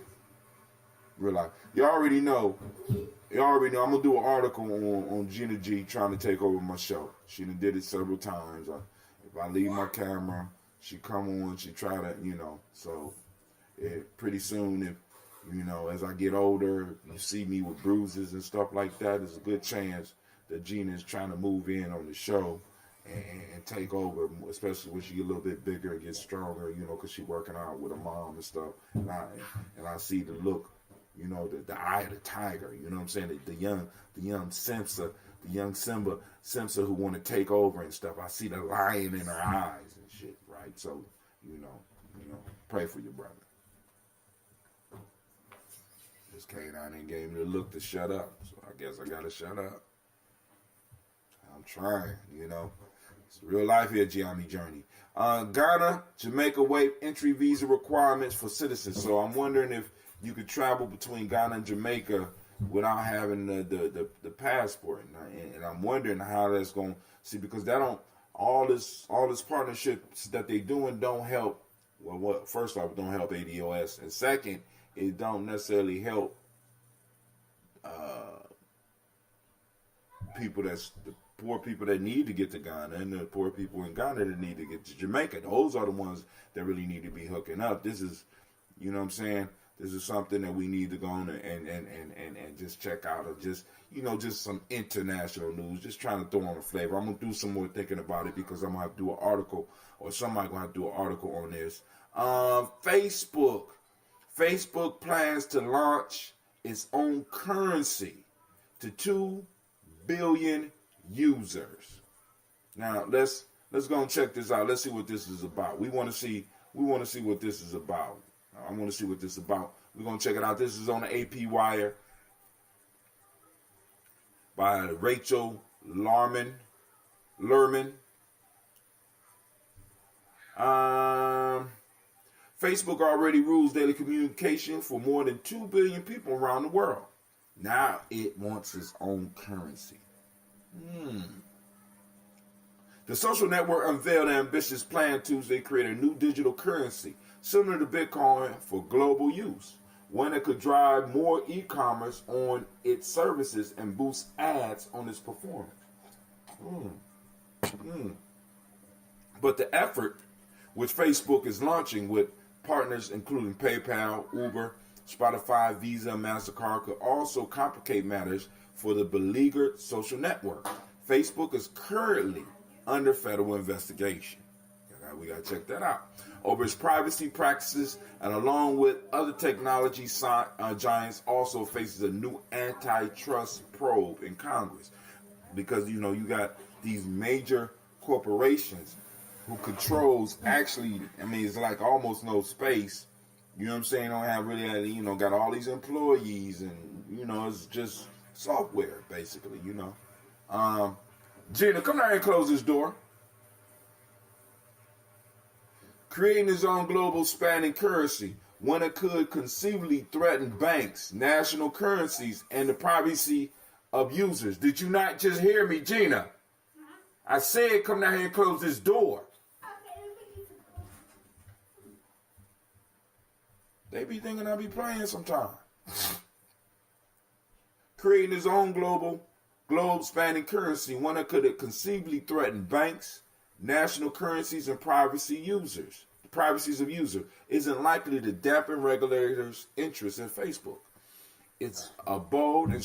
Real life. You already know. I'm going to do an article on Gina G trying to take over my show. She done did it several times. If I leave my camera, she come on, she try to, you know. So pretty soon, if you know, as I get older, you see me with bruises and stuff like that, there's a good chance that Gina is trying to move in on the show and take over, especially when she get a little bit bigger and get stronger, you know, because she's working out with her mom and stuff. And I see the look, you know, the eye of the tiger, you know what I'm saying? The young Simsa, the young Simsa who want to take over and stuff. I see the lion in her eyes and shit, right? So, you know, pray for your brother. This K9 ain't gave me the look to shut up, so I guess I gotta shut up. I'm trying, you know. It's real life here, Gye-Nyame Journey. Ghana, Jamaica waive entry visa requirements for citizens. So I'm wondering if you could travel between Ghana and Jamaica without having the passport. And I'm wondering how that's going to see, because that don't, all this partnerships that they doing don't help. Well, first off, it don't help ADOS, and second, it don't necessarily help people the poor people that need to get to Ghana and the poor people in Ghana that need to get to Jamaica. Those are the ones that really need to be hooking up. This is, you know what I'm saying? This is something that we need to go on and just check out, or just, you know, just some international news, just trying to throw on a flavor. I'm going to do some more thinking about it, because I'm going to have to do an article, or somebody going to have to do an article on this. Facebook Facebook plans to launch its own currency to 2 billion users. Now let's go and check this out. Let's see what this is about. We want to see what this is about. I want to see what this is about. We're gonna check it out. This is on the AP Wire by Rachel Lerman. Facebook already rules daily communication for more than 2 billion people around the world. Now it wants its own currency. The social network unveiled an ambitious plan Tuesday to create a new digital currency similar to Bitcoin for global use, one that could drive more e-commerce on its services and boost ads on its performance. But the effort, which Facebook is launching with partners including PayPal, Uber, Spotify, Visa, and MasterCard, could also complicate matters for the beleaguered social network. Facebook is currently under federal investigation. We got to check that out. Over its privacy practices, and along with other technology giants, also faces a new antitrust probe in Congress. Because, you got these major corporations who controls it's like almost no space. You know what I'm saying? Don't have really, got all these employees and, it's just software, basically, Gina, come down here and close this door. Creating his own global spanning currency, one that could conceivably threaten banks, national currencies, and the privacy of users. Did you not just hear me, Gina? I said come down here and close this door. They be thinking I be playing sometime. Creating his own globe-spanning currency, one that could conceivably threaten banks, national currencies, and privacies of users, isn't likely to dampen regulators' interest in Facebook. It's a bold and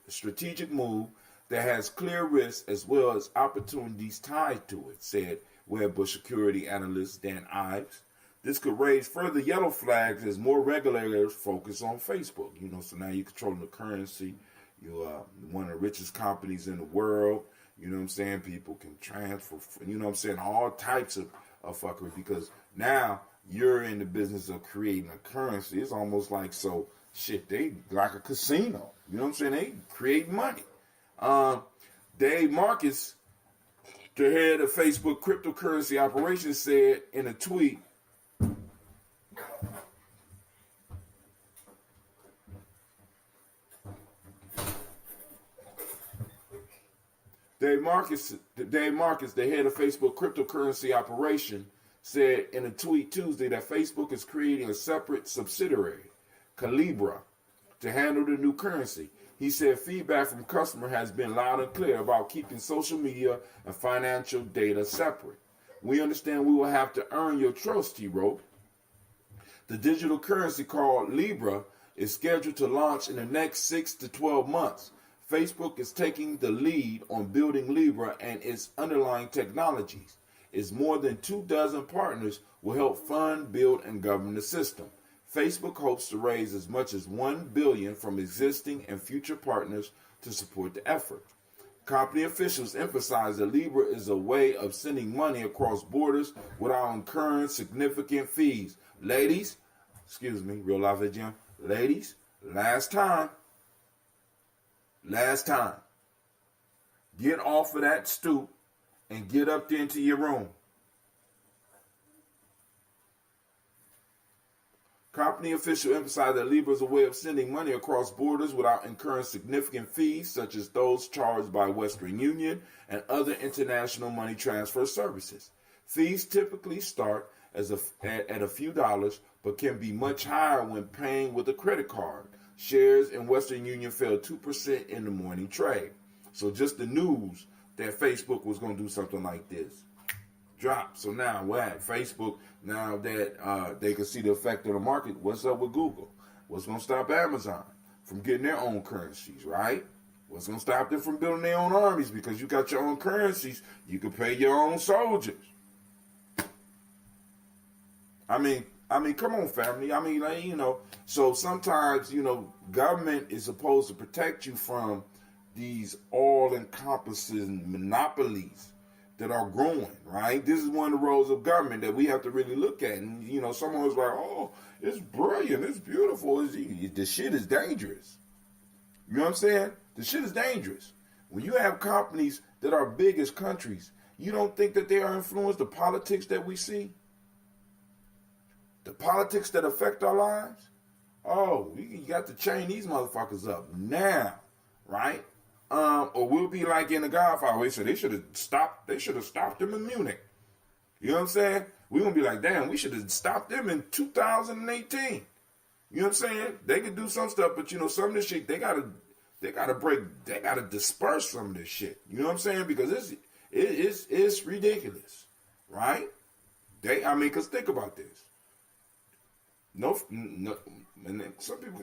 strategic move that has clear risks as well as opportunities tied to it, said Wedbush security analyst Dan Ives. This could raise further yellow flags as more regulators focus on Facebook. So now you're controlling the currency. You're one of the richest companies in the world. You know what I'm saying? People can transfer, all types of fuckery, because now you're in the business of creating a currency. It's almost like, they like a casino. You know what I'm saying? They create money. Dave Marcus, the head of Facebook cryptocurrency operations, said in a tweet, Dave Marcus, the head of Facebook cryptocurrency operation, said in a tweet Tuesday that Facebook is creating a separate subsidiary, Calibra, to handle the new currency. He said feedback from customers has been loud and clear about keeping social media and financial data separate. We understand we will have to earn your trust, he wrote. The digital currency called Libra is scheduled to launch in the next 6 to 12 months. Facebook is taking the lead on building Libra and its underlying technologies. Its more than 24 partners will help fund, build, and govern the system. Facebook hopes to raise as much as $1 billion from existing and future partners to support the effort. Company officials emphasize that Libra is a way of sending money across borders without incurring significant fees. Ladies, real life at Jim. Ladies, last time. Get off of that stoop and get up there into your room. Company officials emphasize that Libra is a way of sending money across borders without incurring significant fees, such as those charged by Western Union and other international money transfer services. Fees typically start at a few dollars, but can be much higher when paying with a credit card. Shares in Western Union fell 2% in the morning trade. So just the news that Facebook was going to do something like this dropped. So now what? Facebook, now that they can see the effect of the market, what's up with Google? What's going to stop Amazon from getting their own currencies, right? What's going to stop them from building their own armies? Because you got your own currencies, you can pay your own soldiers. I I mean, come on, family. I mean, like, so sometimes, government is supposed to protect you from these all-encompassing monopolies that are growing, right? This is one of the roles of government that we have to really look at. And, someone was like, oh, it's brilliant, it's beautiful. The shit is dangerous. You know what I'm saying? The shit is dangerous. When you have companies that are big as countries, you don't think that they are influenced the politics that we see? The politics that affect our lives? Oh, you got to chain these motherfuckers up now, right? Or we'll be like in The Godfather, where he said they should have stopped them in Munich. You know what I'm saying? We're going to be like, damn, we should have stopped them in 2018. You know what I'm saying? They could do some stuff, but some of this shit, they gotta disperse some of this shit. You know what I'm saying? Because it's ridiculous, right? Because think about this. No, and then some people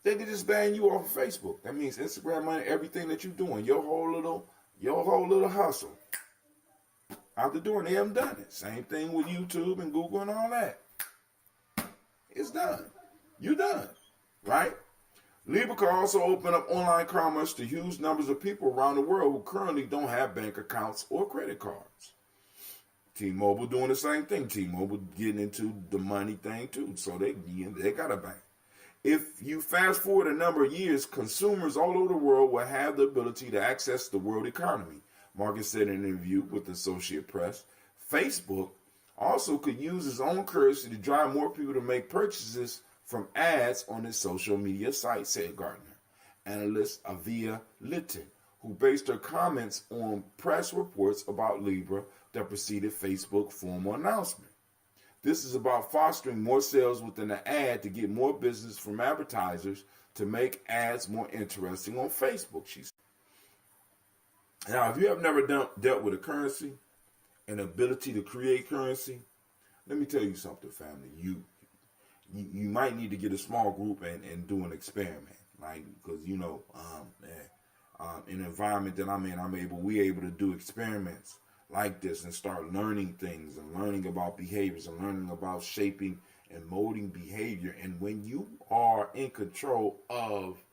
they can just ban you off of Facebook. That means Instagram money, everything that you're doing, your whole little hustle. After doing, they haven't done it. Same thing with YouTube and Google and all that. It's done. You done, right? Libra can also open up online commerce to huge numbers of people around the world who currently don't have bank accounts or credit cards. T-Mobile doing the same thing. T-Mobile getting into the money thing too. So they got a bank. If you fast forward a number of years, consumers all over the world will have the ability to access the world economy. Marcus said in an interview with the Associated Press. Facebook also could use its own currency to drive more people to make purchases from ads on its social media site, said Gartner. Analyst Avia Litton, who based her comments on press reports about Libra that preceded Facebook's formal announcement. This is about fostering more sales within the ad to get more business from advertisers to make ads more interesting on Facebook, she said. Now, if you have never dealt with a currency, an ability to create currency, let me tell you something, family. You might need to get a small group and do an experiment, right? Because, in the environment that I'm in, we able to do experiments like this and start learning things and learning about behaviors and learning about shaping and molding behavior. And when you are in control of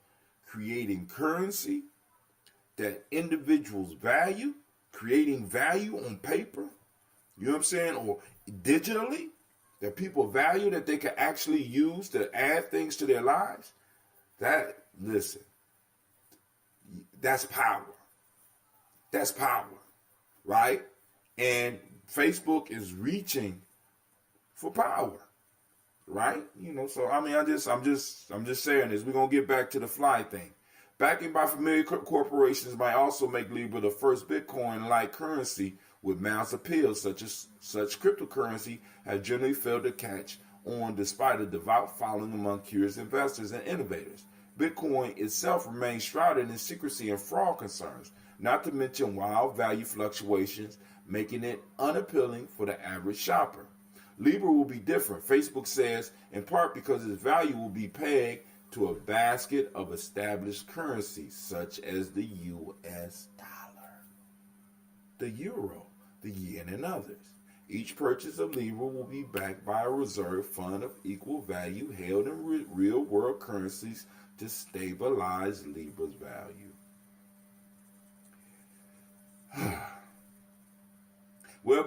creating currency that individuals value, creating value on paper, you know what I'm saying, or digitally, that people value, that they can actually use to add things to their lives, that's power. That's power, right? And Facebook is reaching for power, right? So I'm just saying this. We're gonna get back to the fly thing. Backing by familiar corporations might also make Libra the first Bitcoin-like currency with mass appeal. Such cryptocurrency has generally failed to catch on despite a devout following among curious investors and innovators. Bitcoin itself remains shrouded in secrecy and fraud concerns, not to mention wild value fluctuations, making it unappealing for the average shopper. Libra will be different, Facebook says, in part because its value will be pegged to a basket of established currencies such as the US dollar, the euro, the yen, and others. Each purchase of Libra will be backed by a reserve fund of equal value held in real-world currencies to stabilize Libra's value.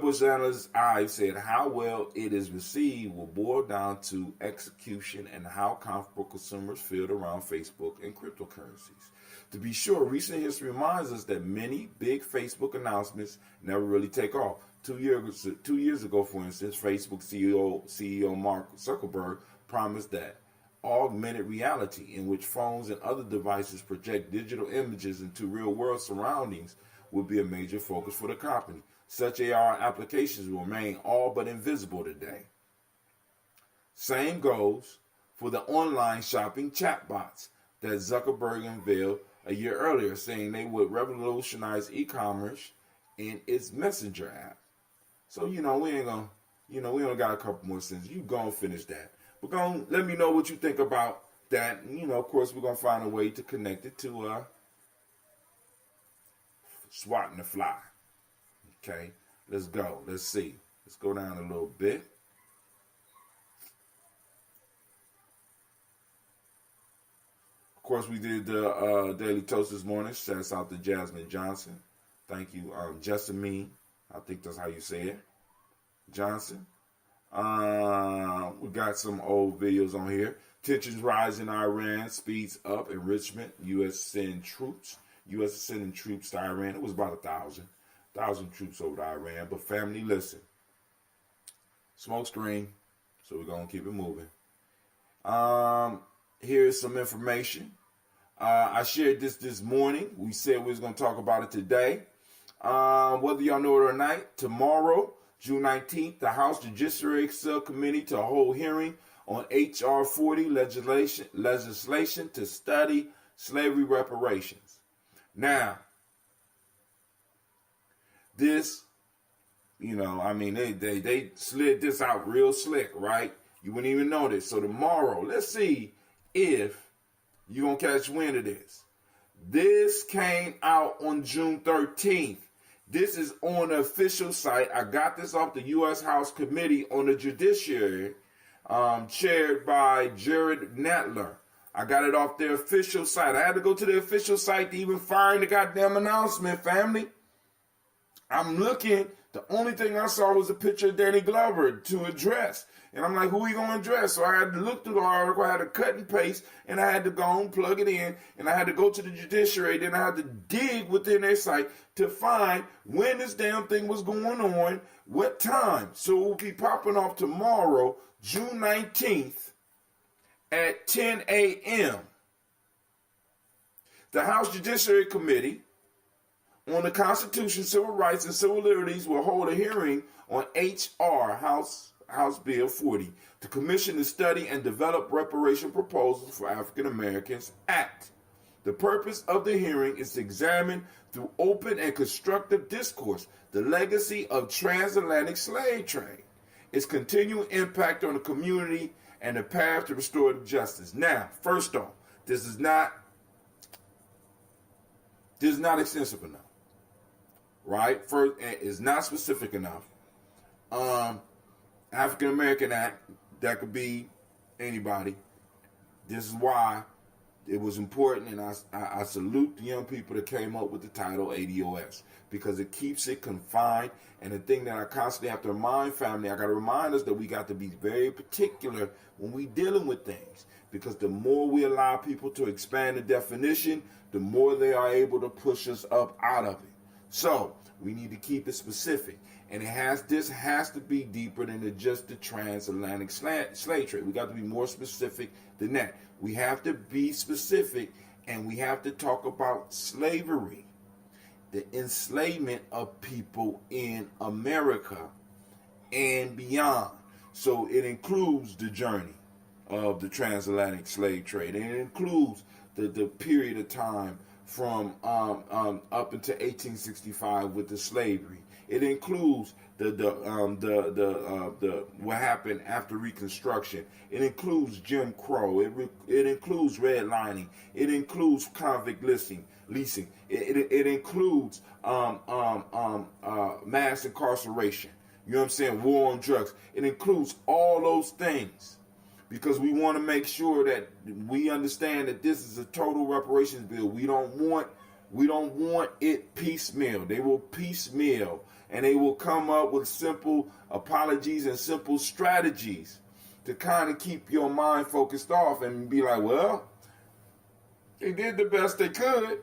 Bush analyst Ives said how well it is received will boil down to execution and how comfortable consumers feel around Facebook and cryptocurrencies. To be sure, recent history reminds us that many big Facebook announcements never really take off. 2 years ago, for instance, Facebook CEO Mark Zuckerberg promised that augmented reality, in which phones and other devices project digital images into real-world surroundings, would be a major focus for the company. Such AR applications will remain all but invisible today. Same goes for the online shopping chatbots that Zuckerberg unveiled a year earlier, saying they would revolutionize e-commerce in its messenger app. So, we only got a couple more cents. You go and finish that. But let me know what you think about that. And, of course, we're going to find a way to connect it to swatting the fly. Okay, let's go. Let's see. Let's go down a little bit. course, we did the Daily Toast this morning. Shouts out to Jasmine Johnson. Thank you. Jessamine, I think that's how you say it. Johnson. We got some old videos on here. Tensions rise in Iran, speeds up enrichment. U.S. sending troops. U.S. is sending troops to Iran. It was about 1,000 troops over to Iran. But family, listen. Smoke screen. So we're going to keep it moving. Here's some information. I shared this morning. We said we was going to talk about it today. Whether y'all know it or not, tomorrow, June 19th, the House Judiciary Subcommittee to hold hearing on H.R. 40 legislation to study slavery reparations. Now, this, they slid this out real slick, right? You wouldn't even know this. So tomorrow, let's see if you're going to catch wind of this. This came out on June 13th. This is on the official site. I got this off the U.S. House Committee on the Judiciary, chaired by Jared Natler. I got it off their official site. I had to go to the official site to even find the goddamn announcement, family. I'm looking. The only thing I saw was a picture of Danny Glover to address. And I'm like, who are you going to address? So I had to look through the article. I had to cut and paste. And I had to go and plug it in. And I had to go to the judiciary. Then I had to dig within their site to find when this damn thing was going on, what time. So it will be popping off tomorrow, June 19th at 10 a.m. The House Judiciary Committee on the Constitution, Civil Rights, and Civil Liberties will hold a hearing on H.R. House Bill 40 to commission the study and develop reparation proposals for African Americans Act. The purpose of the hearing is to examine through open and constructive discourse the legacy of transatlantic slave trade, its continuing impact on the community, and the path to restorative justice. Now, first off, this is not extensive enough. Right? First, it's not specific enough. African American Act, that could be anybody. This is why it was important, and I salute the young people that came up with the title ADOS, because it keeps it confined. And the thing that I constantly have to remind family, I got to remind us that we got to be very particular when we dealing with things, because the more we allow people to expand the definition, the more they are able to push us up out of it. So we need to keep it specific, and this has to be deeper than just the transatlantic slave trade. We got to be more specific than that. We have to be specific, and we have to talk about slavery, the enslavement of people in America and beyond. So it includes the journey of the transatlantic slave trade, and it includes the period of time from up until 1865 with the slavery. It includes the what happened after Reconstruction. It includes Jim Crow. It includes redlining. It includes convict leasing. It includes mass incarceration. You know what I'm saying? War on drugs. It includes all those things, because we want to make sure that we understand that this is a total reparations bill. We don't want it piecemeal. They will piecemeal, and they will come up with simple apologies and simple strategies to kind of keep your mind focused off and be like, well, they did the best they could.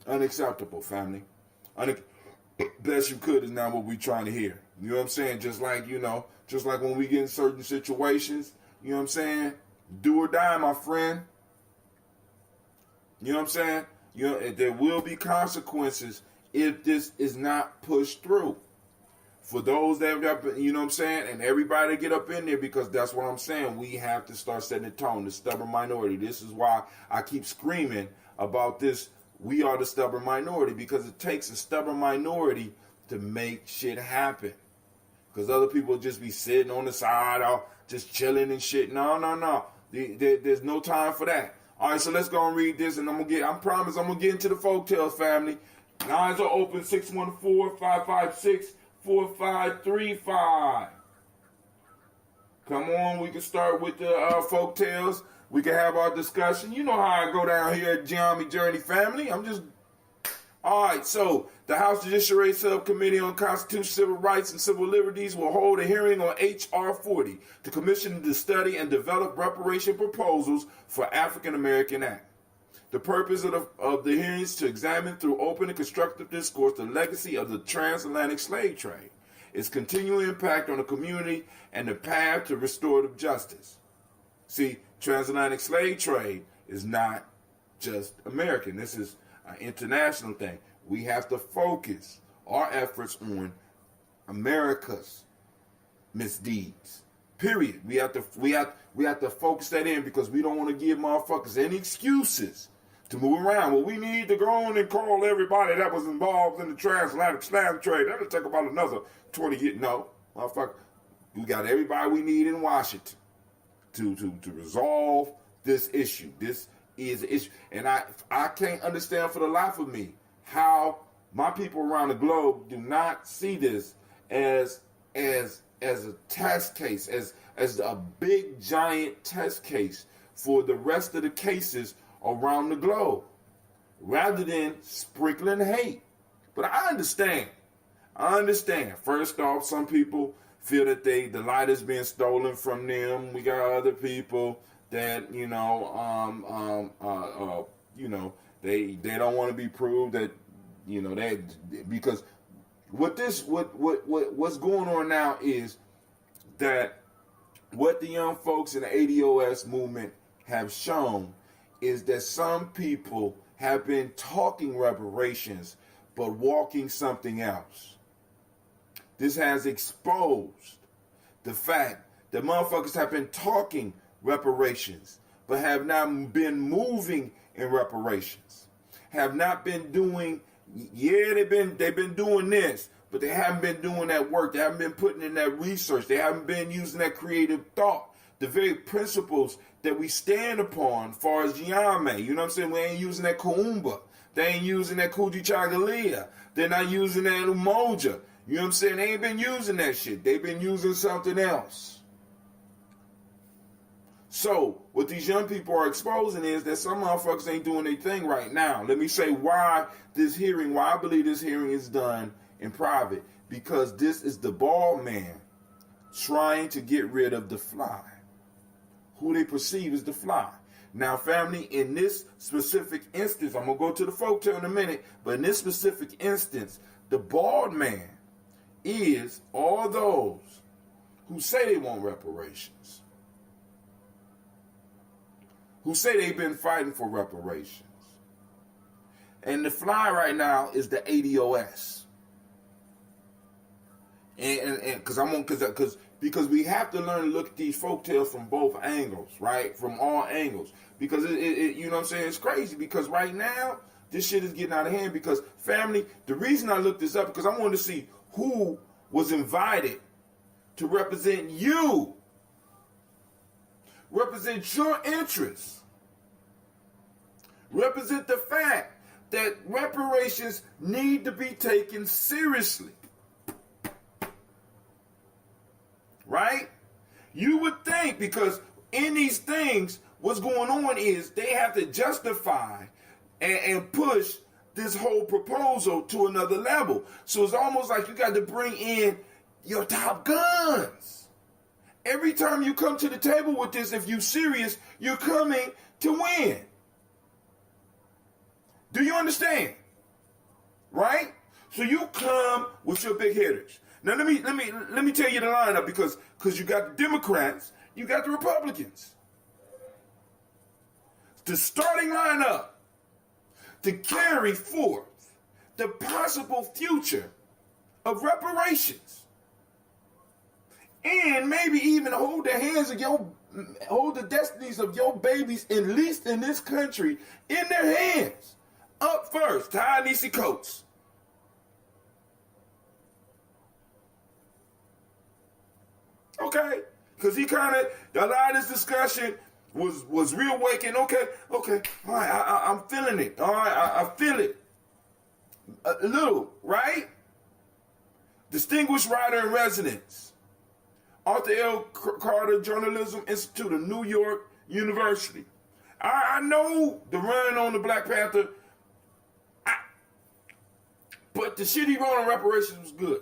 Unacceptable, family. Best you could is not what we're trying to hear. You know what I'm saying? Just like when we get in certain situations, you know what I'm saying? Do or die, my friend. You know what I'm saying? There will be consequences if this is not pushed through. For those that have, you know what I'm saying? And everybody get up in there, because that's what I'm saying. We have to start setting the tone, the stubborn minority. This is why I keep screaming about this. We are the stubborn minority, because it takes a stubborn minority to make shit happen. Because other people just be sitting on the side or just chilling and shit. No. There's no time for that. All right, so let's go and read this, and I promise I'm going to get into the folktales, family. Lines are open, 614-556-4535. Come on, we can start with the folktales. We can have our discussion. You know how I go down here at Gye-Nyame Journey family. All right, so the House Judiciary Subcommittee on Constitution, Civil Rights, and Civil Liberties will hold a hearing on H.R. 40, the commission to study and develop reparation proposals for African American Act. The purpose of the hearing is to examine through open and constructive discourse the legacy of the transatlantic slave trade, its continuing impact on the community, and the path to restorative justice. See, transatlantic slave trade is not just American. This is an international thing. We have to focus our efforts on America's misdeeds. Period. We have to focus that in because we don't want to give motherfuckers any excuses to move around. Well, we need to go on and call everybody that was involved in the transatlantic slave trade. That'll take about another 20 years. No, motherfucker. We got everybody we need in Washington to resolve this issue. This is an issue. And I can't understand for the life of me how my people around the globe do not see this as a test case, as a big giant test case for the rest of the cases around the globe, rather than sprinkling hate. But I understand. First off, some people feel that the light is being stolen from them. We got other people that they don't want to be proved that because what's going on now is that what the young folks in the ADOS movement have shown is that some people have been talking reparations but walking something else. This has exposed the fact that motherfuckers have been talking reparations but have not been moving in reparations. Have not been doing, they've been doing this, but they haven't been doing that work. They haven't been putting in that research. They haven't been using that creative thought. The very principles that we stand upon as far as Gye-Nyame. You know what I'm saying? We ain't using that Kuumba. They ain't using that Kujichagulia. They're not using that Umoja. You know what I'm saying? They ain't been using that shit. They've been using something else. So, what these young people are exposing is that some motherfuckers ain't doing their thing right now. Let me say why I believe this hearing is done in private. Because this is the bald man trying to get rid of the fly. Who they perceive as the fly. Now, family, in this specific instance, I'm going to go to the folktale in a minute, but in this specific instance, the bald man is all those who say they want reparations, who say they've been fighting for reparations. And the fly right now is the ADOS. Because we have to learn to look at these folktales from both angles, right? From all angles. Because you know what I'm saying? It's crazy because right now, this shit is getting out of hand because family, the reason I looked this up because I wanted to see who was invited to represent you. Represent your interests. Represent the fact that reparations need to be taken seriously. Right? You would think because in these things, what's going on is they have to justify and push this whole proposal to another level. So it's almost like you got to bring in your top guns. Every time you come to the table with this, if you're serious, you're coming to win. Do you understand? Right? So you come with your big hitters. Now let me tell you the lineup because you got the Democrats, you got the Republicans. The starting lineup to carry forth the possible future of reparations. And maybe even hold the destinies of your babies, at least in this country, in their hands. Up first, Ta-Nehisi Coates. Okay, because he kind of, a lot of this discussion was real waking. Okay, all right, I'm feeling it. All right, I feel it. A little, right? Distinguished writer in residence, Arthur L. Carter Journalism Institute of New York University. I know the run on the Black Panther, but the shit he wrote on reparations was good.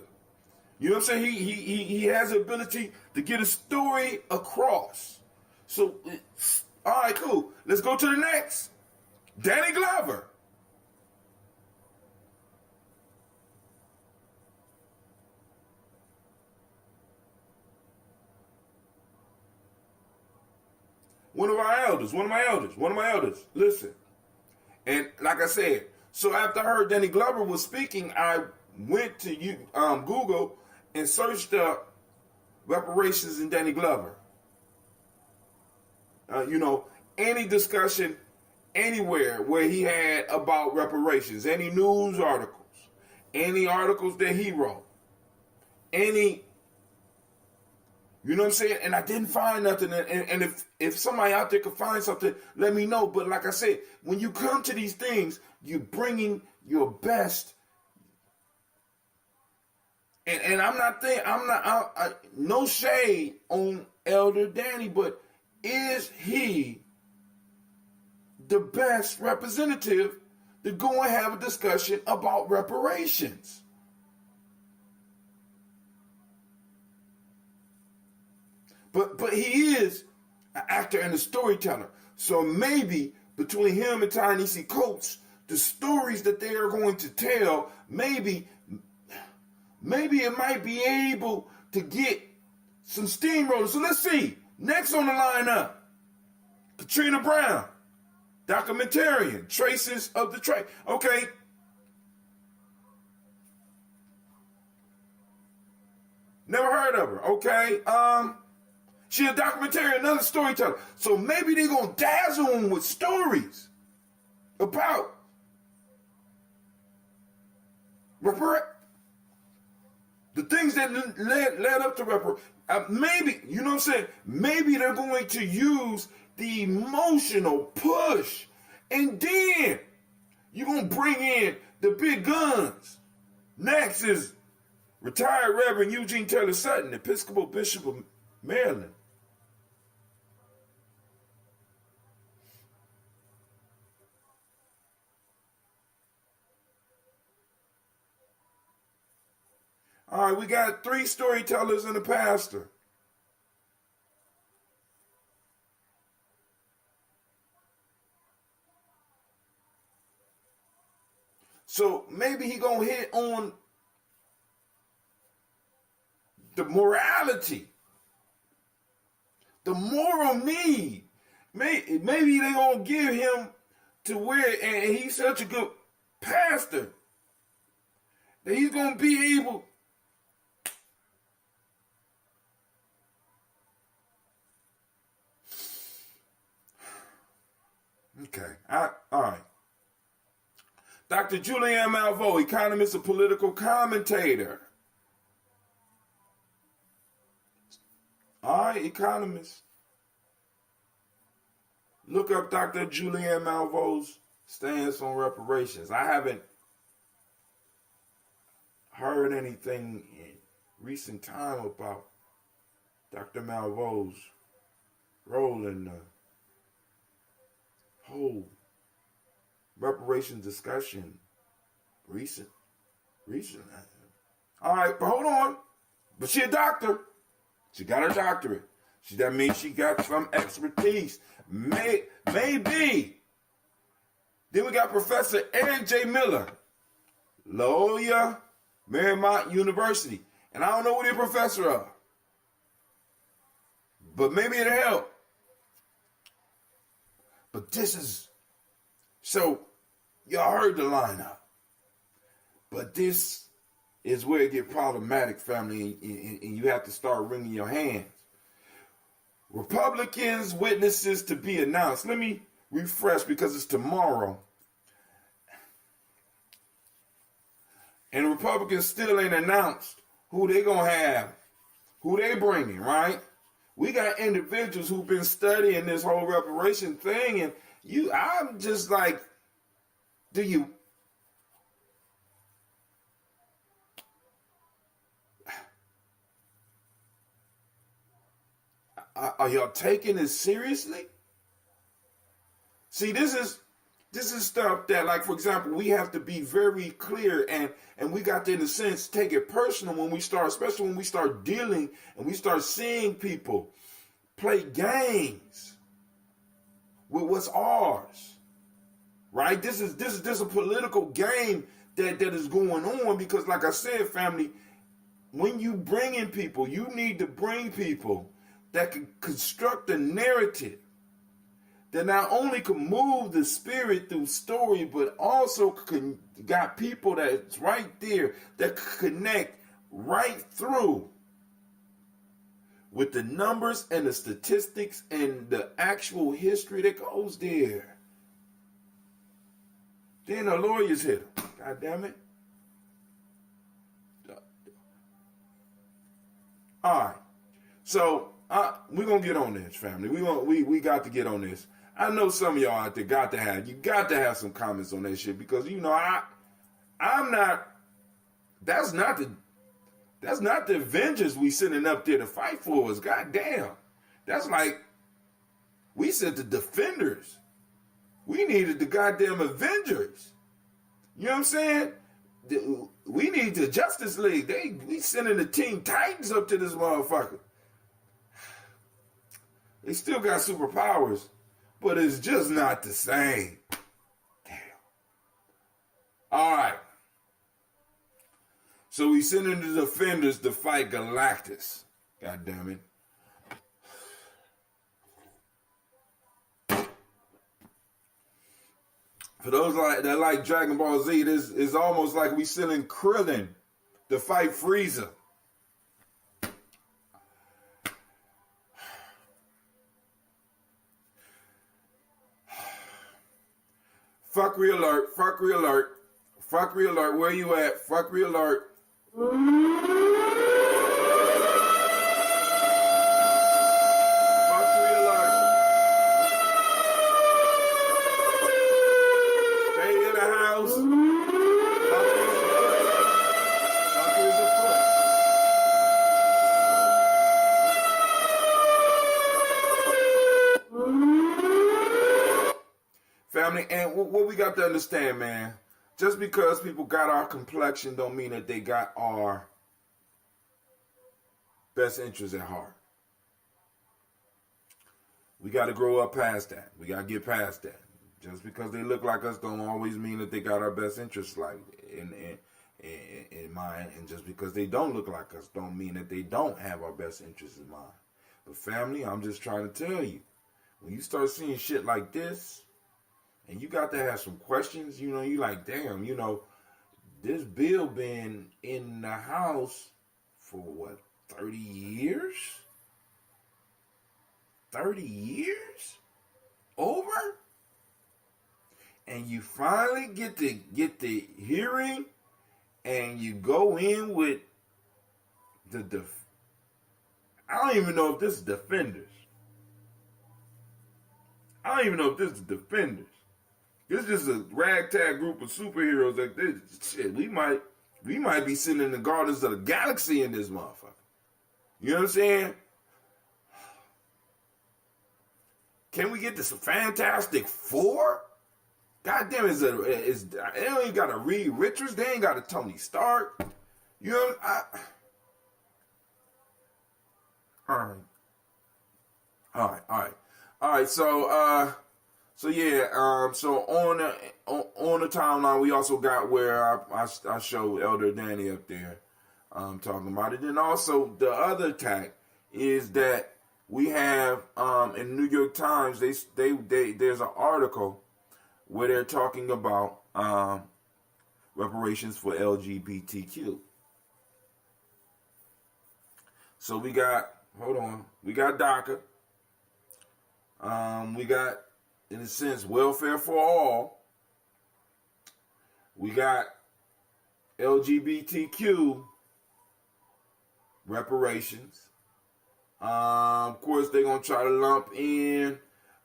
You know what I'm saying? He has the ability to get a story across. So, all right, cool. Let's go to the next. Danny Glover. One of my elders. Listen. And like I said, so after I heard Danny Glover was speaking, I went to Google and searched up reparations in Danny Glover. Any discussion anywhere where he had about reparations, any news articles, any articles that he wrote, any, you know what I'm saying? And I didn't find nothing. And if somebody out there could find something, let me know. But like I said, when you come to these things, you're bringing your best. And no shade on Elder Danny, but is he the best representative to go and have a discussion about reparations? But he is an actor and a storyteller. So maybe between him and Ta-Nehisi Coates, the stories that they are going to tell, maybe it might be able to get some steamrollers. So let's see. Next on the lineup, Katrina Brown, documentarian, Traces of the Trace. Okay. Never heard of her. Okay. She's a documentarian, another storyteller. So maybe they're going to dazzle him with stories about the things that led up to maybe, you know what I'm saying? Maybe they're going to use the emotional push. And then you're going to bring in the big guns. Next is retired Reverend Eugene Taylor Sutton, Episcopal Bishop of Maryland. All right, we got 3 storytellers and a pastor. So maybe he gonna hit on the morality, the moral need. Maybe they gonna give him to where, and he's such a good pastor that he's gonna be able. Okay. All right. Dr. Julianne Malveaux, economist and political commentator. All right, economist. Look up Dr. Julianne Malveau's stance on reparations. I haven't heard anything in recent time about Dr. Malveau's role in the whole reparations discussion recent. All right, but hold on. But she a doctor. She got her doctorate. That means she got some expertise. Maybe. Then we got Professor Eric J. Miller, Loyola Marymount University. And I don't know what he's a professor of. But maybe it'll help. But this is, so y'all heard the lineup. But this is where it get problematic, family, and you have to start wringing your hands. Republicans witnesses to be announced. Let me refresh because it's tomorrow. And the Republicans still ain't announced who they gonna have, who they bringing, right? We got individuals who've been studying this whole reparation thing, and I'm just like, are y'all taking this seriously? See, this is stuff that, like, for example, we have to be very clear, and we got to, in a sense, take it personal when we start, especially when we start dealing and we start seeing people play games with what's ours, right? This is a political game that is going on because, like I said, family, when you bring in people, you need to bring people that can construct a narrative that not only can move the spirit through story, but also got people that's right there that can connect right through with the numbers and the statistics and the actual history that goes there. Then the lawyers hit him. God damn it. All right. So we're gonna get on this, family. We got to get on this. I know some of y'all out there got to have some comments on that shit because I'm not. That's not the Avengers we sending up there to fight for us. Goddamn, that's like we sent the Defenders. We needed the goddamn Avengers. You know what I'm saying? We need the Justice League. We sending the Teen Titans up to this motherfucker. They still got superpowers, but it's just not the same. Damn. All right. So we sending the Defenders to fight Galactus. God damn it. For those that like Dragon Ball Z, this is almost like we sending Krillin to fight Frieza. Fuckery alert, fuckery alert, fuckery alert, where you at? Fuckery alert. Family, and what we got to understand, man, just because people got our complexion don't mean that they got our best interests at heart. We got to grow up past that. We got to get past that. Just because they look like us don't always mean that they got our best interests like in mind. And just because they don't look like us don't mean that they don't have our best interests in mind. But family, I'm just trying to tell you, when you start seeing shit like this, and you got to have some questions, you like, damn, this bill been in the House for what, 30 years? 30 years? Over? And you finally get the hearing and you go in with I don't even know if this is Defenders. I don't even know if this is Defenders. This is a ragtag group of superheroes like this. Shit, we might be sending the Guardians of the Galaxy in this motherfucker. You know what I'm saying? Can we get this Fantastic Four? Goddamn, they don't even got a Reed Richards. They ain't got a Tony Stark. You know, all right. So yeah. So on the timeline, we also got where I showed Elder Danny up there, talking about it. And also the other attack is that we have in New York Times. There's an article where they're talking about reparations for LGBTQ. So we got DACA. We got, in a sense, welfare for all. We got LGBTQ reparations. Of course, they're going to try to lump in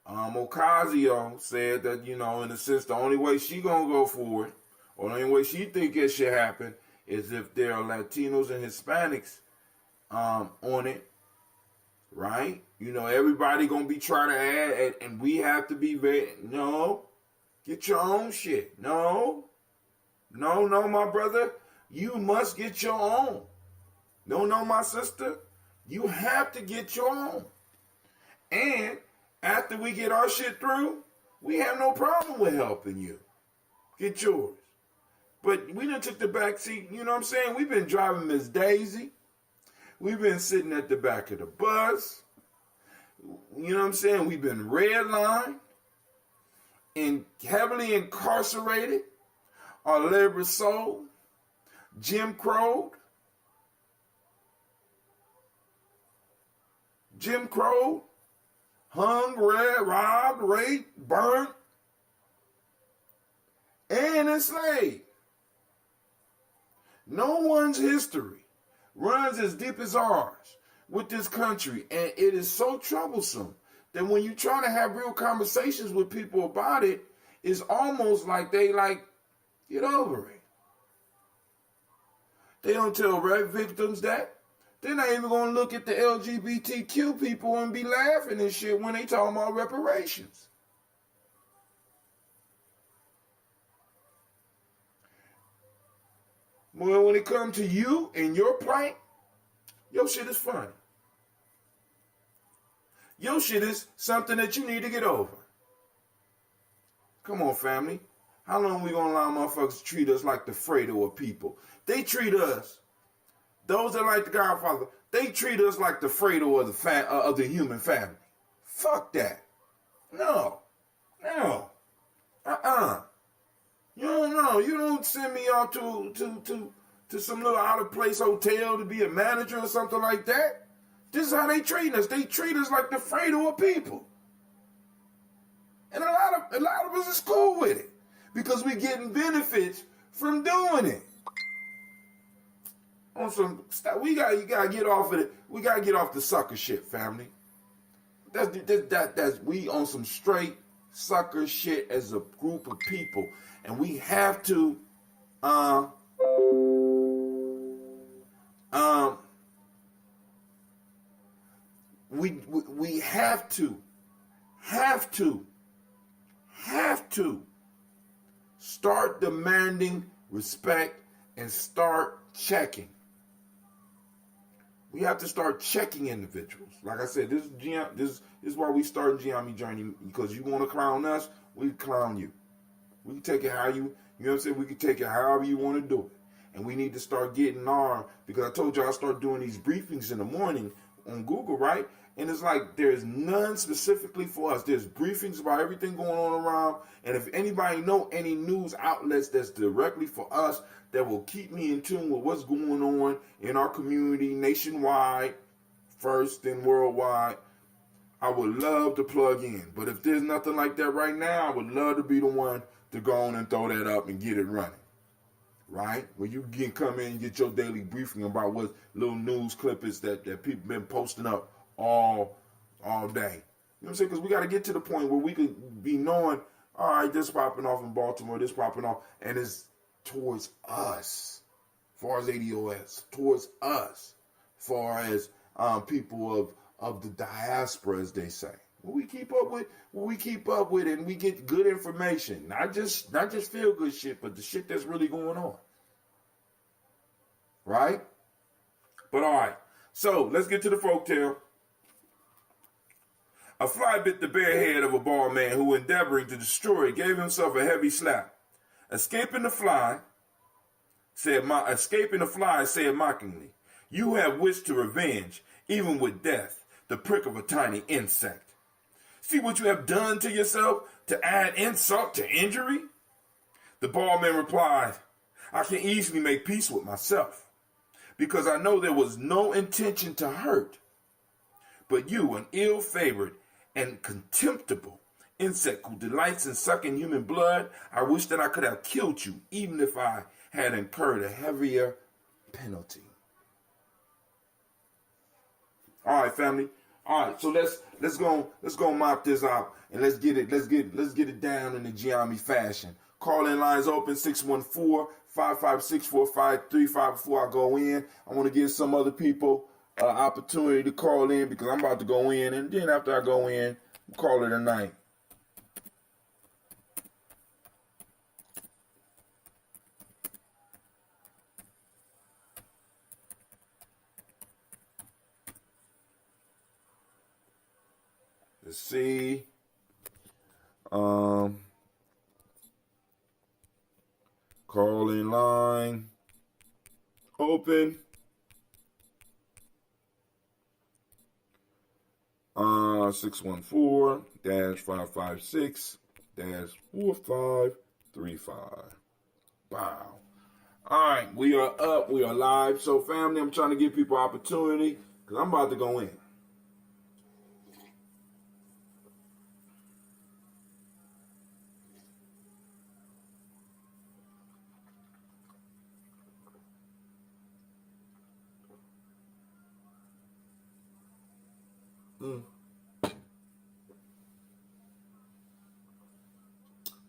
Ocasio said that, in a sense, the only way she going to go for it, or the only way she think it should happen, is if there are Latinos and Hispanics on it. right? You know, everybody gonna be trying to add, and we have to be very, no, get your own shit. No, my brother, you must get your own. No, my sister, you have to get your own. And after we get our shit through, we have no problem with helping you get yours. But we done took the back seat, you know what I'm saying? We've been driving Miss Daisy. We've been sitting at the back of the bus. You know what I'm saying? We've been redlined and heavily incarcerated. Our labor sold, Jim Crow, hung, robbed, raped, burnt, and enslaved. No one's history runs as deep as ours with this country, and it is so troublesome that when you try to have real conversations with people about it, it's almost like they get over it. They don't tell rape victims that. They're not even going to look at the LGBTQ people and be laughing and shit when they talk about reparations. Well, when it comes to you and your plight, your shit is funny. Your shit is something that you need to get over. Come on, family. How long we going to allow motherfuckers to treat us like the Fredo of people? They treat us, those that like the Godfather, they treat us like the Fredo of the human family. Fuck that. No. You don't know. You don't send me out to some little out of place hotel to be a manager or something like that. This is how they treat us. They treat us like the Fredo of people. And a lot of us is cool with it because we're getting benefits from doing it. On some stuff, you gotta get off of it. We gotta get off the sucker shit, family. That's we on some straight sucker shit as a group of people, and we have to we have to start demanding respect and start checking. We have to start checking individuals. Like I said, this is why we started Gye-Nyame Journey, because you want to clown us, we clown you. We can take it how you know what I'm saying? We can take it however you want to do it. And we need to start getting because I told you I start doing these briefings in the morning on Google, right? And it's like there's none specifically for us. There's briefings about everything going on around. And if anybody know any news outlets that's directly for us that will keep me in tune with what's going on in our community nationwide, first and worldwide, I would love to plug in. But if there's nothing like that right now, I would love to be the one to go on and throw that up and get it running. Right? Where you can come in and get your daily briefing about what little news clippings that people been posting up all day. You know what I'm saying? Because we got to get to the point where we could be knowing, all right, this popping off in Baltimore, this popping off, and it's towards us, as far as ADOS, towards us, as far as people of the diaspora, as they say. We keep up with it, and we get good information, not just feel good shit, but the shit that's really going on. Right? But all right, so let's get to the folktale. A fly bit the bare head of a bald man who, endeavoring to destroy it, gave himself a heavy slap. Escaping the fly said mockingly, "You have wished to revenge, even with death, the prick of a tiny insect. See what you have done to yourself to add insult to injury?" The bald man replied, "I can easily make peace with myself, because I know there was no intention to hurt. But you, an ill-favored and contemptible insect who delights in sucking human blood, I wish that I could have killed you, even if I had incurred a heavier penalty." All right, family. All right, so let's go mop this out and let's get it down in the Gye-Nyame fashion. Call-in lines open 614-556-4535. Before I go in, I want to give some other people opportunity to call in because I'm about to go in, and then after I go in, we'll call it a night. Let's see. Call in line open. 614-556-4535. Wow. All right, we are up. We are live. So, family, I'm trying to give people opportunity because I'm about to go in.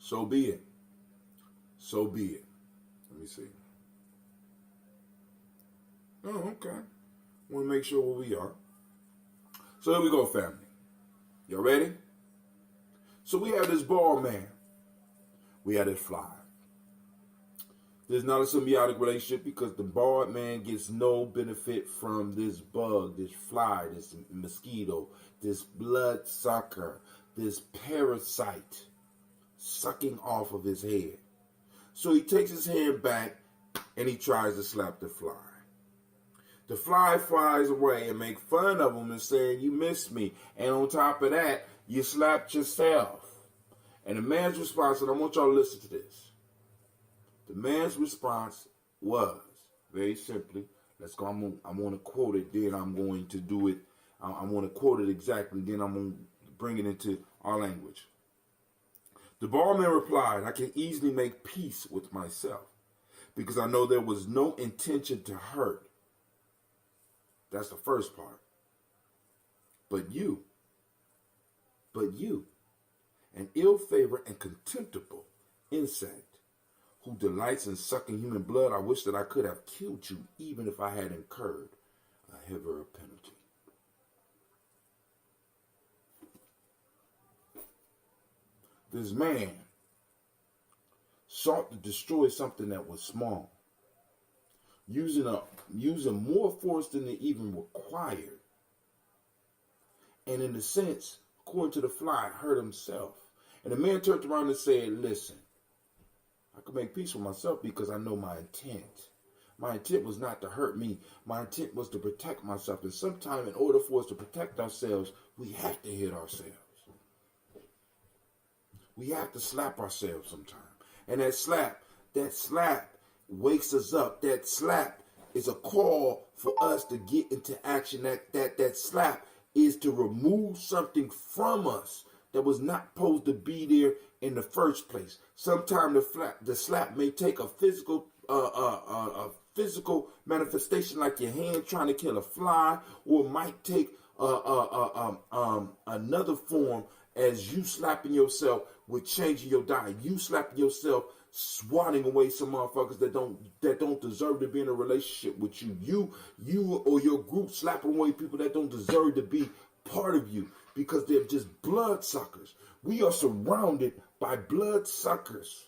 So be it. So be it. Let me see. Oh, okay. Want to make sure where we are. So here we go, family. Y'all ready? So we have this ball man. We have this fly. There's not a symbiotic relationship because the bald man gets no benefit from this bug, this fly, this mosquito, this bloodsucker, this parasite sucking off of his head. So he takes his hand back and he tries to slap the fly. The fly flies away and make fun of him and saying, "You missed me." And on top of that, you slapped yourself. And the man's response, and I want y'all to listen to this. The man's response was, very simply, let's go, I'm going to quote it, then I'm going to do it. I'm going to quote it exactly, then I'm going to bring it into our language. The barman replied, "I can easily make peace with myself because I know there was no intention to hurt." That's the first part. But you, an ill-favored and contemptible insect who delights in sucking human blood, I wish that I could have killed you even if I had incurred a heavier penalty. This man sought to destroy something that was small, using more force than it even required. And in a sense, according to the fly, hurt himself. And the man turned around and said, "Listen, I can make peace with myself because I know my intent. My intent was not to hurt me. My intent was to protect myself. And sometimes in order for us to protect ourselves, we have to hit ourselves. We have to slap ourselves sometimes. And that slap wakes us up. That slap is a call for us to get into action. That slap is to remove something from us that was not supposed to be there in the first place. Sometimes the slap may take a physical manifestation like your hand trying to kill a fly, or it might take another form as you slapping yourself with changing your diet. You slapping yourself, swatting away some motherfuckers that don't deserve to be in a relationship with you. You or your group slapping away people that don't deserve to be part of you because they're just bloodsuckers. We are surrounded by bloodsuckers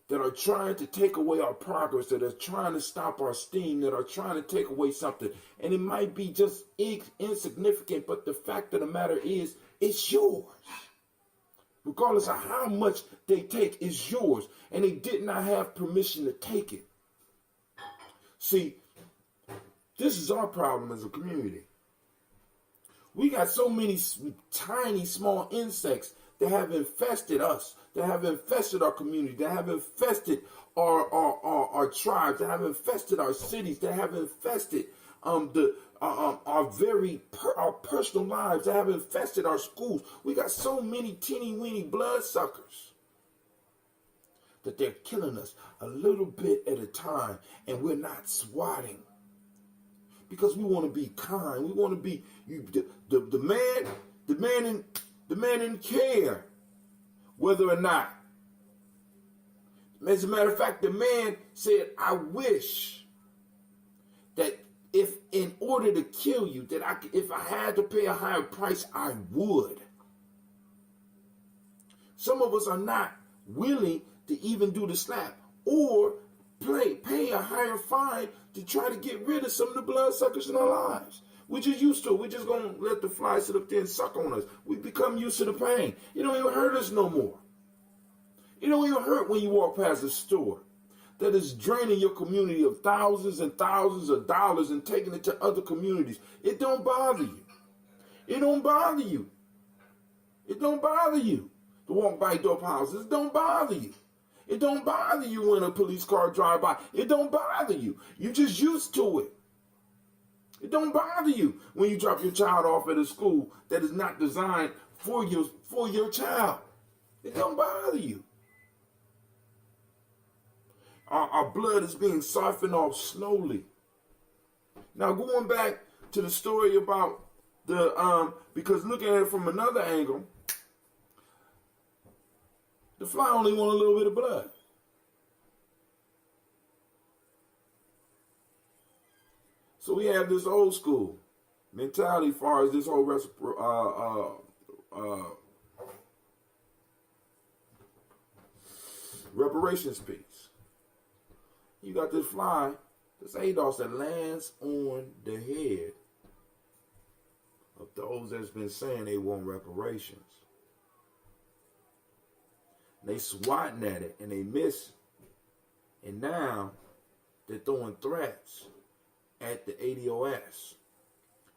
that are trying to take away our progress, that are trying to stop our steam, that are trying to take away something. And it might be just insignificant, but the fact of the matter is, it's yours. Regardless of how much they take, it's yours. And they did not have permission to take it. See, this is our problem as a community. We got so many tiny, small insects that have infested us, that have infested our community, that have infested our tribes, that have infested our cities, that have infested our personal lives, that have infested our schools. We got so many teeny weeny bloodsuckers that they're killing us a little bit at a time, and we're not swatting because we want to be kind. We want to be the man didn't care whether or not. As a matter of fact, the man said, "I wish that if in order order to kill you, that if I had to pay a higher price, I would. Some of us are not willing to even do the slap or pay a higher fine to try to get rid of some of the bloodsuckers in our lives. We're just used to it. We're just going to let the fly sit up there and suck on us. We become used to the pain. It don't even hurt us no more. It don't even hurt when you walk past a store that is draining your community of thousands and thousands of dollars and taking it to other communities. It don't bother you. It don't bother you. It don't bother you to walk by dope houses. It don't bother you. It don't bother you when a police car drive by. It don't bother you. You're just used to it. It don't bother you when you drop your child off at a school that is not designed for your child. It don't bother you. Our blood is being siphoned off slowly. Now going back to the story about because looking at it from another angle, the fly only want a little bit of blood. So we have this old school mentality as far as this whole reparations piece. You got this fly, this ADOS that lands on the head of those that's been saying they want reparations. They swatting at it and they miss. And now they're throwing threats at the ADOS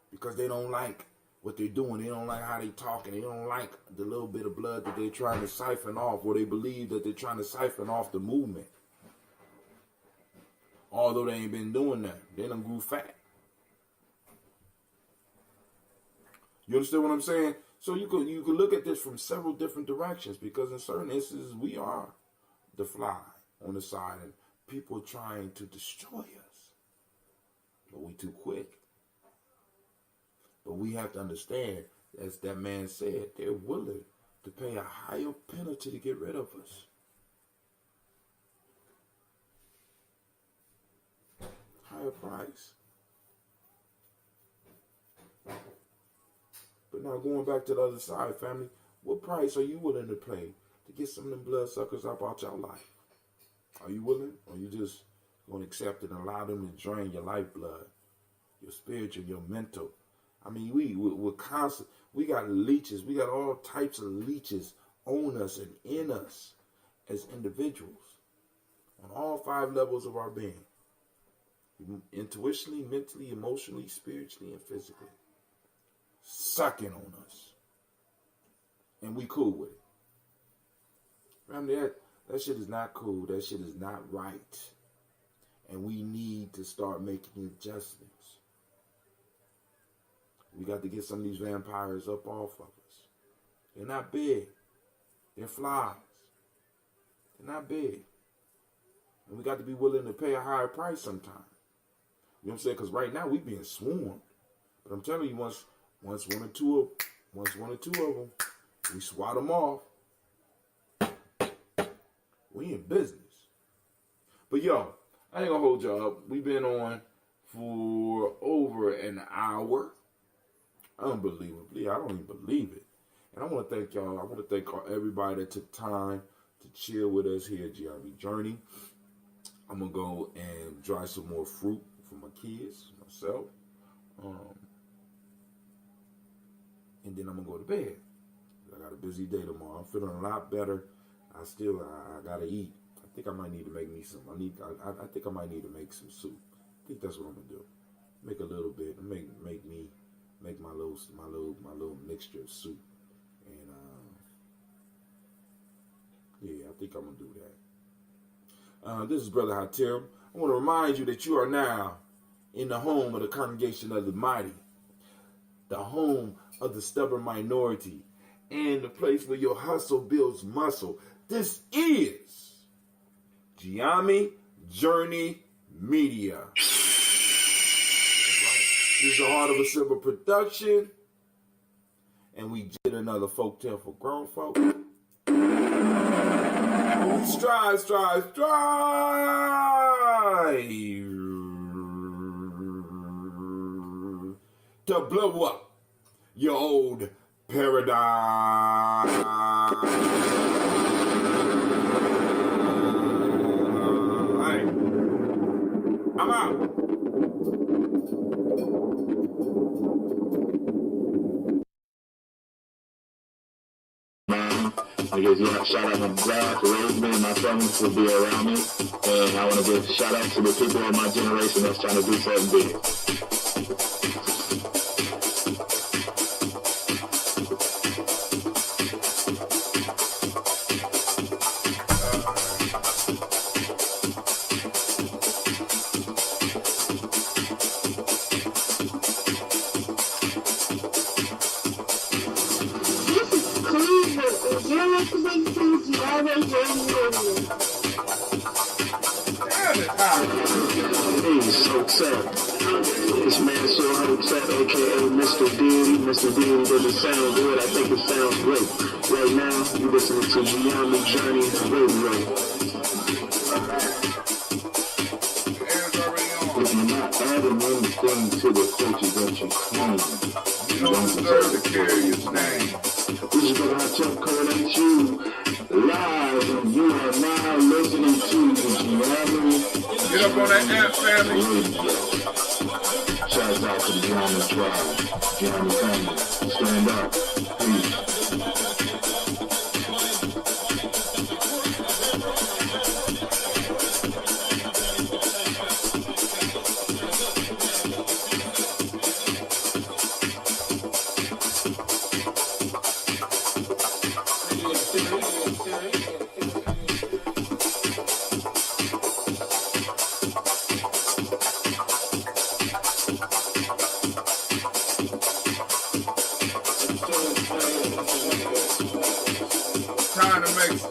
because they don't like what they're doing. They don't like how they talking. They don't like the little bit of blood that they're trying to siphon off, or they believe that they're trying to siphon off the movement. Although they ain't been doing that. They done grew fat. You understand what I'm saying? So you could look at this from several different directions, because in certain instances we are the fly on the side and people trying to destroy us. But we too quick. But we have to understand, as that man said, they're willing to pay a higher penalty to get rid of us. Higher price. But now going back to the other side, family, what price are you willing to pay to get some of them bloodsuckers up out your life? Are you willing? Or you just going to accept it and allow them to drain your lifeblood, your spiritual, your mental? I mean, we're constant. We got leeches. We got all types of leeches on us and in us as individuals on all 5 levels of our being. Intuitionally, mentally, emotionally, spiritually, and physically. Sucking on us. And we cool with it. Remember, that shit is not cool. That shit is not right. And we need to start making adjustments. We got to get some of these vampires up off of us. They're not big. They're flies. They're not big. And we got to be willing to pay a higher price sometime. You know what I'm saying? Because right now we being swarmed. But I'm telling you, once one or two of them, we swat them off, we in business. But yo, I ain't gonna hold y'all up. We've been on for over an hour. Unbelievably, I don't even believe it. And I want to thank y'all. I want to thank everybody that took time to chill with us here at Gye-Nyame Journey. I'm gonna go and dry some more fruit for my kids, myself, and then I'm gonna go to bed. I got a busy day tomorrow. I'm feeling a lot better. I gotta eat. I think I might need to make me some. I think I might need to make some soup. I think that's what I'm gonna do. Make a little bit. Make my little mixture of soup. And yeah, I think I'm gonna do that. This is Brother Hatim. I want to remind you that you are now in the home of the congregation of the mighty, the home of the stubborn minority, and the place where your hustle builds muscle. This is Gye-Nyame Journey Media. This is the Heart of a Simple production, and we did another folktale for grown folk. Strive, strive, strive. to blow up your old paradigm. Hey, I'm out. I give shout out my dad for raising me and my family for being around me. And I want to give shout out to the people of my generation that's trying to do something big. You're listening to Gye-Nyame Radio. Peace, Hotel. It's man so Hotel, aka Mr. Diddy. Mr. Diddy doesn't sound good, I think it sounds great. Right now, you're listening to Gye-Nyame Journey Radio. If you're not adding anything to the culture that you claim, you don't deserve to carry its name. This is what I tell coming at you live, and you are now listening to the Gye-Nyame. Get up on that app, family. Shout out to the Gye-Nyame tribe, Gye-Nyame family. Stand up. Peace.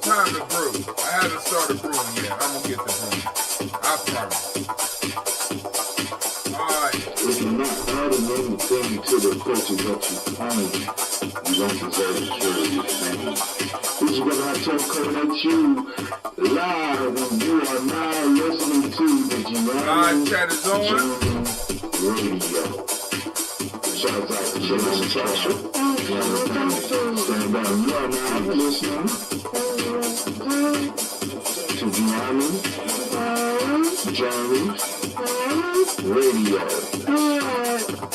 Time to brew. I haven't started brewing yet. I'm gonna get the brew. I promise. Alright. If you're not adding anything to the culture that you claim, you don't deserve to carry its name. This is what I tell coming at you live, and you are now listening to the Gye-Nyame chat is on. Radio. Shout out to Gye-Nyame Tasha. Stand up. You are now listening to Gye-Nyame Journey Radio.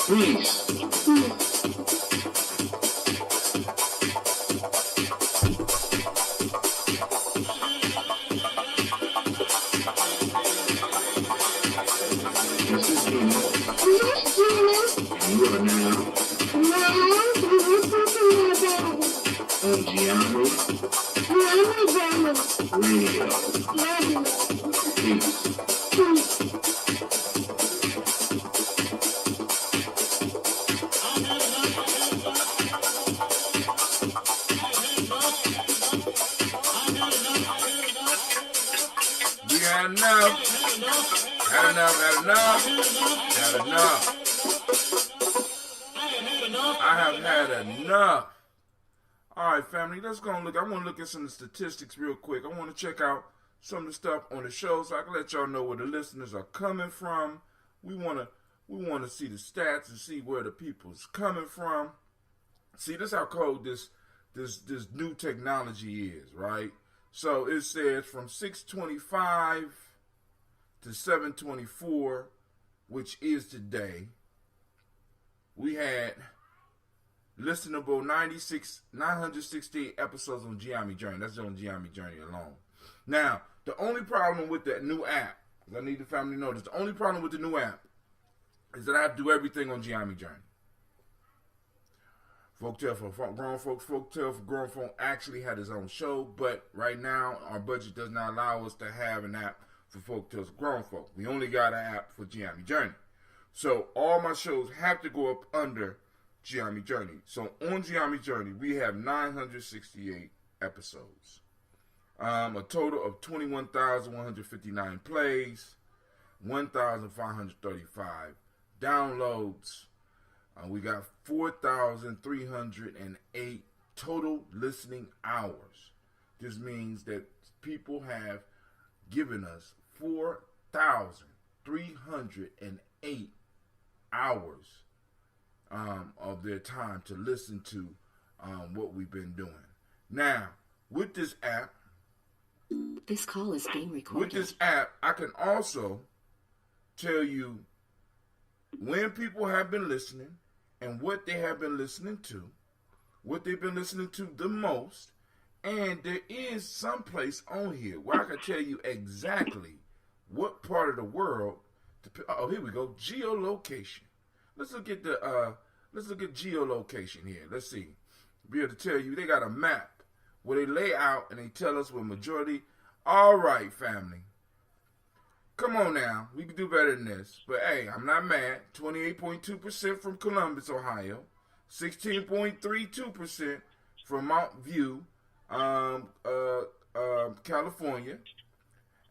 Peace. This is Gina. And you are now on Gye-Nyame Radio. Peace. We had enough. Had enough. I have had enough. Alright, family, let's go and look. I want to look at some of the statistics real quick. I want to check out some of the stuff on the show so I can let y'all know where the listeners are coming from. We want to see the stats and see where the people's coming from. See, this is how cold this new technology is, right? So it says from 625 to 724, which is today, we had listenable 968 episodes on Gye-Nyame Journey. That's on Gye-Nyame Journey alone. Now, the only problem with the new app, because I need the family to know this, the only problem with the new app is that I have to do everything on Gye-Nyame Journey. Folktale for Grown Folks, Folktale for Grown Folk actually had his own show, but right now our budget does not allow us to have an app for Folktales for Grown Folk. We only got an app for Gye-Nyame Journey. So all my shows have to go up under Gye-Nyame Journey. So on Gye-Nyame Journey, we have 968 episodes. A total of 21,159 plays, 1,535 downloads. We got 4,308 total listening hours. This means that people have given us 4,308 hours of their time to listen to what we've been doing. Now, with this app, this call is being recorded. With this app, I can also tell you when people have been listening and what they have been listening to, what they've been listening to the most, and there is some place on here where I can tell you exactly what part of the world. Here we go, geolocation. Let's look at geolocation here. Let's see. Be able to tell you they got a map where they lay out and they tell us what majority. All right, family. Come on now. We can do better than this. But hey, I'm not mad. 28.2% from Columbus, Ohio. 16.32% from Mount View, California.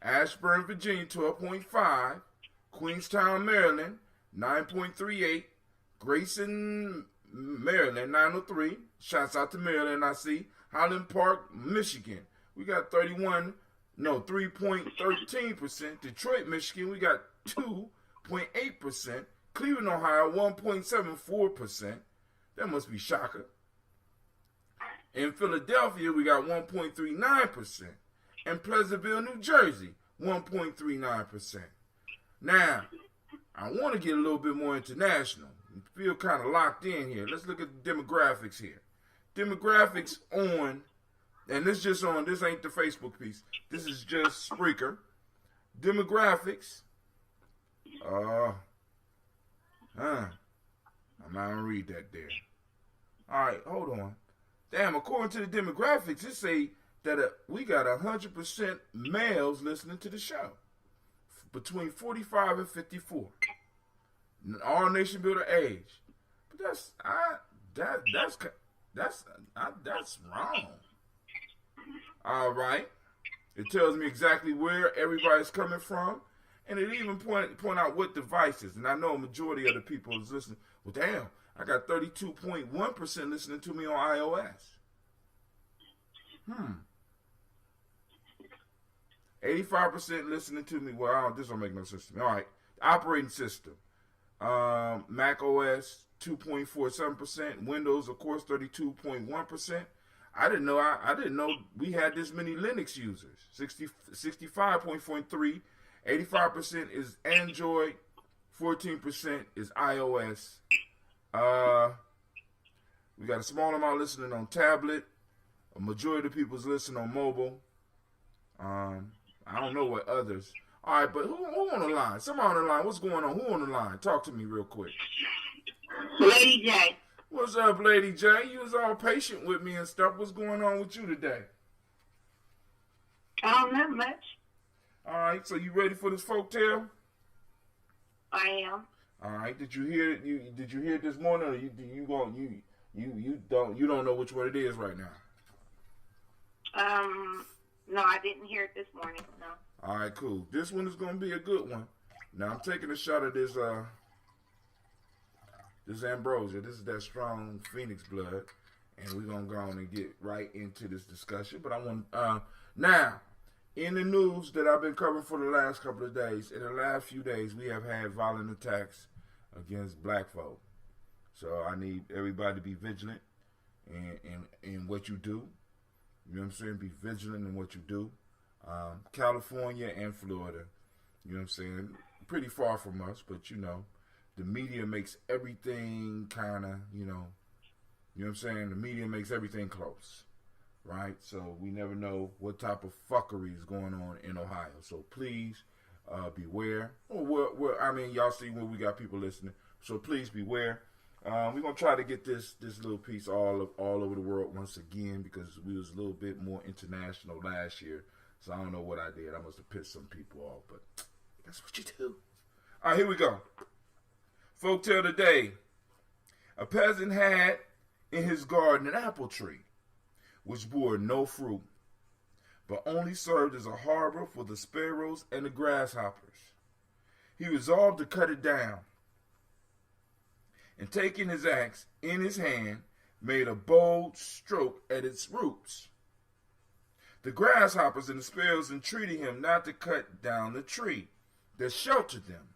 Ashburn, Virginia, 12.5. Queenstown, Maryland, 9.38. Grayson, Maryland, 903. Shouts out to Maryland, I see. Highland Park, Michigan. We got 3.13%. Detroit, Michigan, we got 2.8%. Cleveland, Ohio, 1.74%. That must be shocker. In Philadelphia, we got 1.39%. And Pleasantville, New Jersey, 1.39%. Now, I want to get a little bit more international. I feel kind of locked in here. Let's look at the demographics here. Demographics on, and this just on, this ain't the Facebook piece. This is just Spreaker. Demographics. I'm not going to read that there. All right, hold on. Damn, according to the demographics, it say that we got 100% males listening to the show between 45 and 54. All nation builder age. But that's wrong. All right. It tells me exactly where everybody's coming from, and it even point out what devices. And I know a majority of the people is listening. Well, damn, I got 32.1% listening to me on iOS. 85% listening to me. Well, this don't make no sense to me. All right. Operating system. Mac OS, 2.47%. Windows, of course, 32.1%. I didn't know we had this many Linux users. 65.3. 85% is Android. 14% is iOS. We got a small amount listening on tablet. A majority of the people's listening on mobile. I don't know what others. All right, but who on the line? Somebody on the line. What's going on? Who on the line? Talk to me real quick. Lady J. What's up, Lady J? You was all patient with me and stuff. What's going on with you today? Not much. All right, so you ready for this folktale? I am. All right. Did you hear it? Did you hear it this morning, or you don't know which one it is right now? No, I didn't hear it this morning. No. All right, cool. This one is gonna be a good one. Now I'm taking a shot of this ambrosia. This is that strong phoenix blood, and we're gonna go on and get right into this discussion. But I want now in the news that I've been covering for the last couple of days. In the last few days, we have had violent attacks against black folk. So I need everybody to be vigilant in what you do. You know what I'm saying? Be vigilant in what you do. California and Florida, you know what I'm saying? Pretty far from us, but you know, the media makes everything kind of, you know what I'm saying? The media makes everything close, right? So we never know what type of fuckery is going on in Ohio. So please beware. I mean, y'all see where we got people listening. So please beware. We're going to try to get this little piece all over the world once again, because we was a little bit more international last year. So I don't know what I did. I must have pissed some people off, but that's what you do. All right, here we go. Folktale today. A peasant had in his garden an apple tree, which bore no fruit, but only served as a harbor for the sparrows and the grasshoppers. He resolved to cut it down, and taking his axe in his hand, made a bold stroke at its roots. The grasshoppers and the sparrows entreated him not to cut down the tree that sheltered them,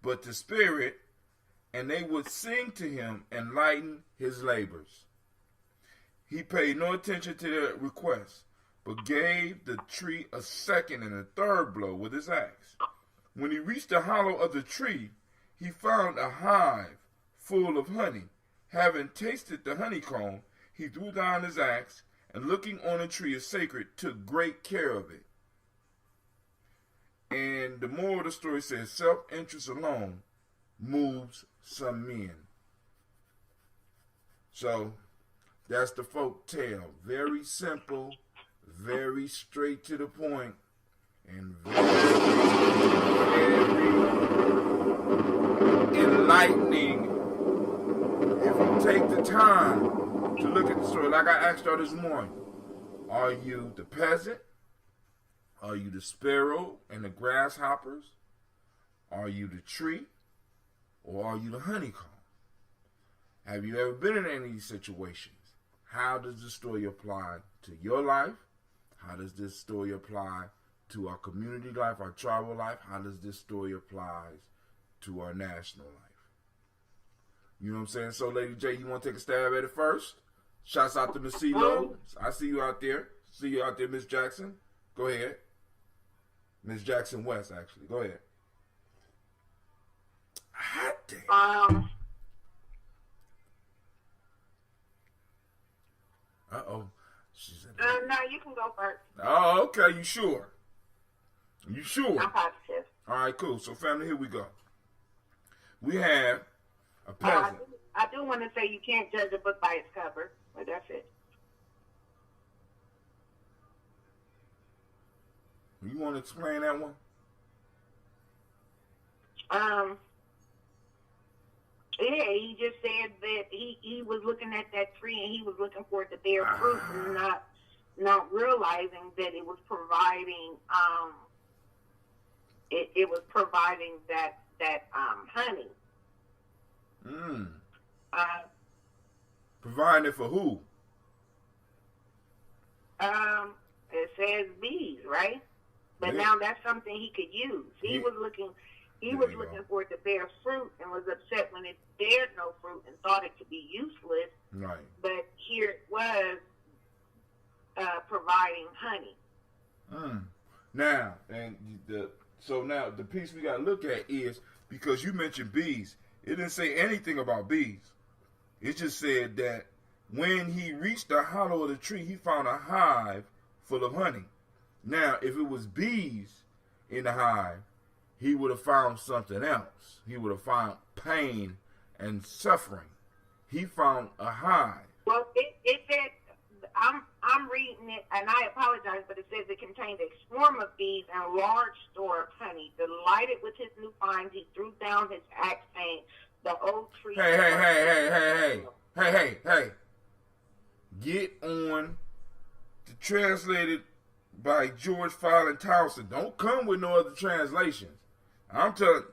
but to spare it and they would sing to him and lighten his labors. He paid no attention to their requests, but gave the tree a second and a third blow with his axe. When he reached the hollow of the tree, he found a hive full of honey. Having tasted the honeycomb, he threw down his axe, and looking on the tree as sacred, took great care of it. And the moral of the story says, self-interest alone moves some men. So, that's the folk tale. Very simple, very straight to the point, and very enlightening if you take the time to look at the story. Like I asked y'all this morning, are you the peasant? Are you the sparrow and the grasshoppers? Are you the tree? Or are you the honeycomb? Have you ever been in any of these situations? How does this story apply to your life? How does this story apply to our community life, our tribal life? How does this story apply to our national life? You know what I'm saying? So, Lady J, you want to take a stab at it first? Shouts out to Miss CeeLo. I see you out there. See you out there, Miss Jackson. Go ahead. Miss Jackson West, actually. Go ahead. Hot damn. Uh-oh. She said, no, you can go first. oh, okay. You sure? You sure? I'm positive. All right, cool. So, family, here we go. We have a peasant. I do want to say you can't judge a book by its cover, but that's it. You want to explain that one? Yeah, he just said that he was looking at that tree and he was looking for it to bear fruit and not realizing that it was providing it was providing that honey. Providing it for who? It says bees, right? But now that's something he could use. He was looking for it to bear fruit and was upset when it bared no fruit and thought it to be useless. Right. But here it was providing honey. Now, and now the piece we got to look at is, because you mentioned bees, it didn't say anything about bees. It just said that when he reached the hollow of the tree, he found a hive full of honey. Now, if it was bees in the hive, he would have found something else. He would have found pain and suffering. He found a hive. Well, it said, I'm reading it, and I apologize, but it says it contained a swarm of bees and a large store of honey. Delighted with his new find, he threw down his axe, saying, the old tree... Hey. Get on the translated by George Fallon Towson. Don't come with no other translations. I'm telling,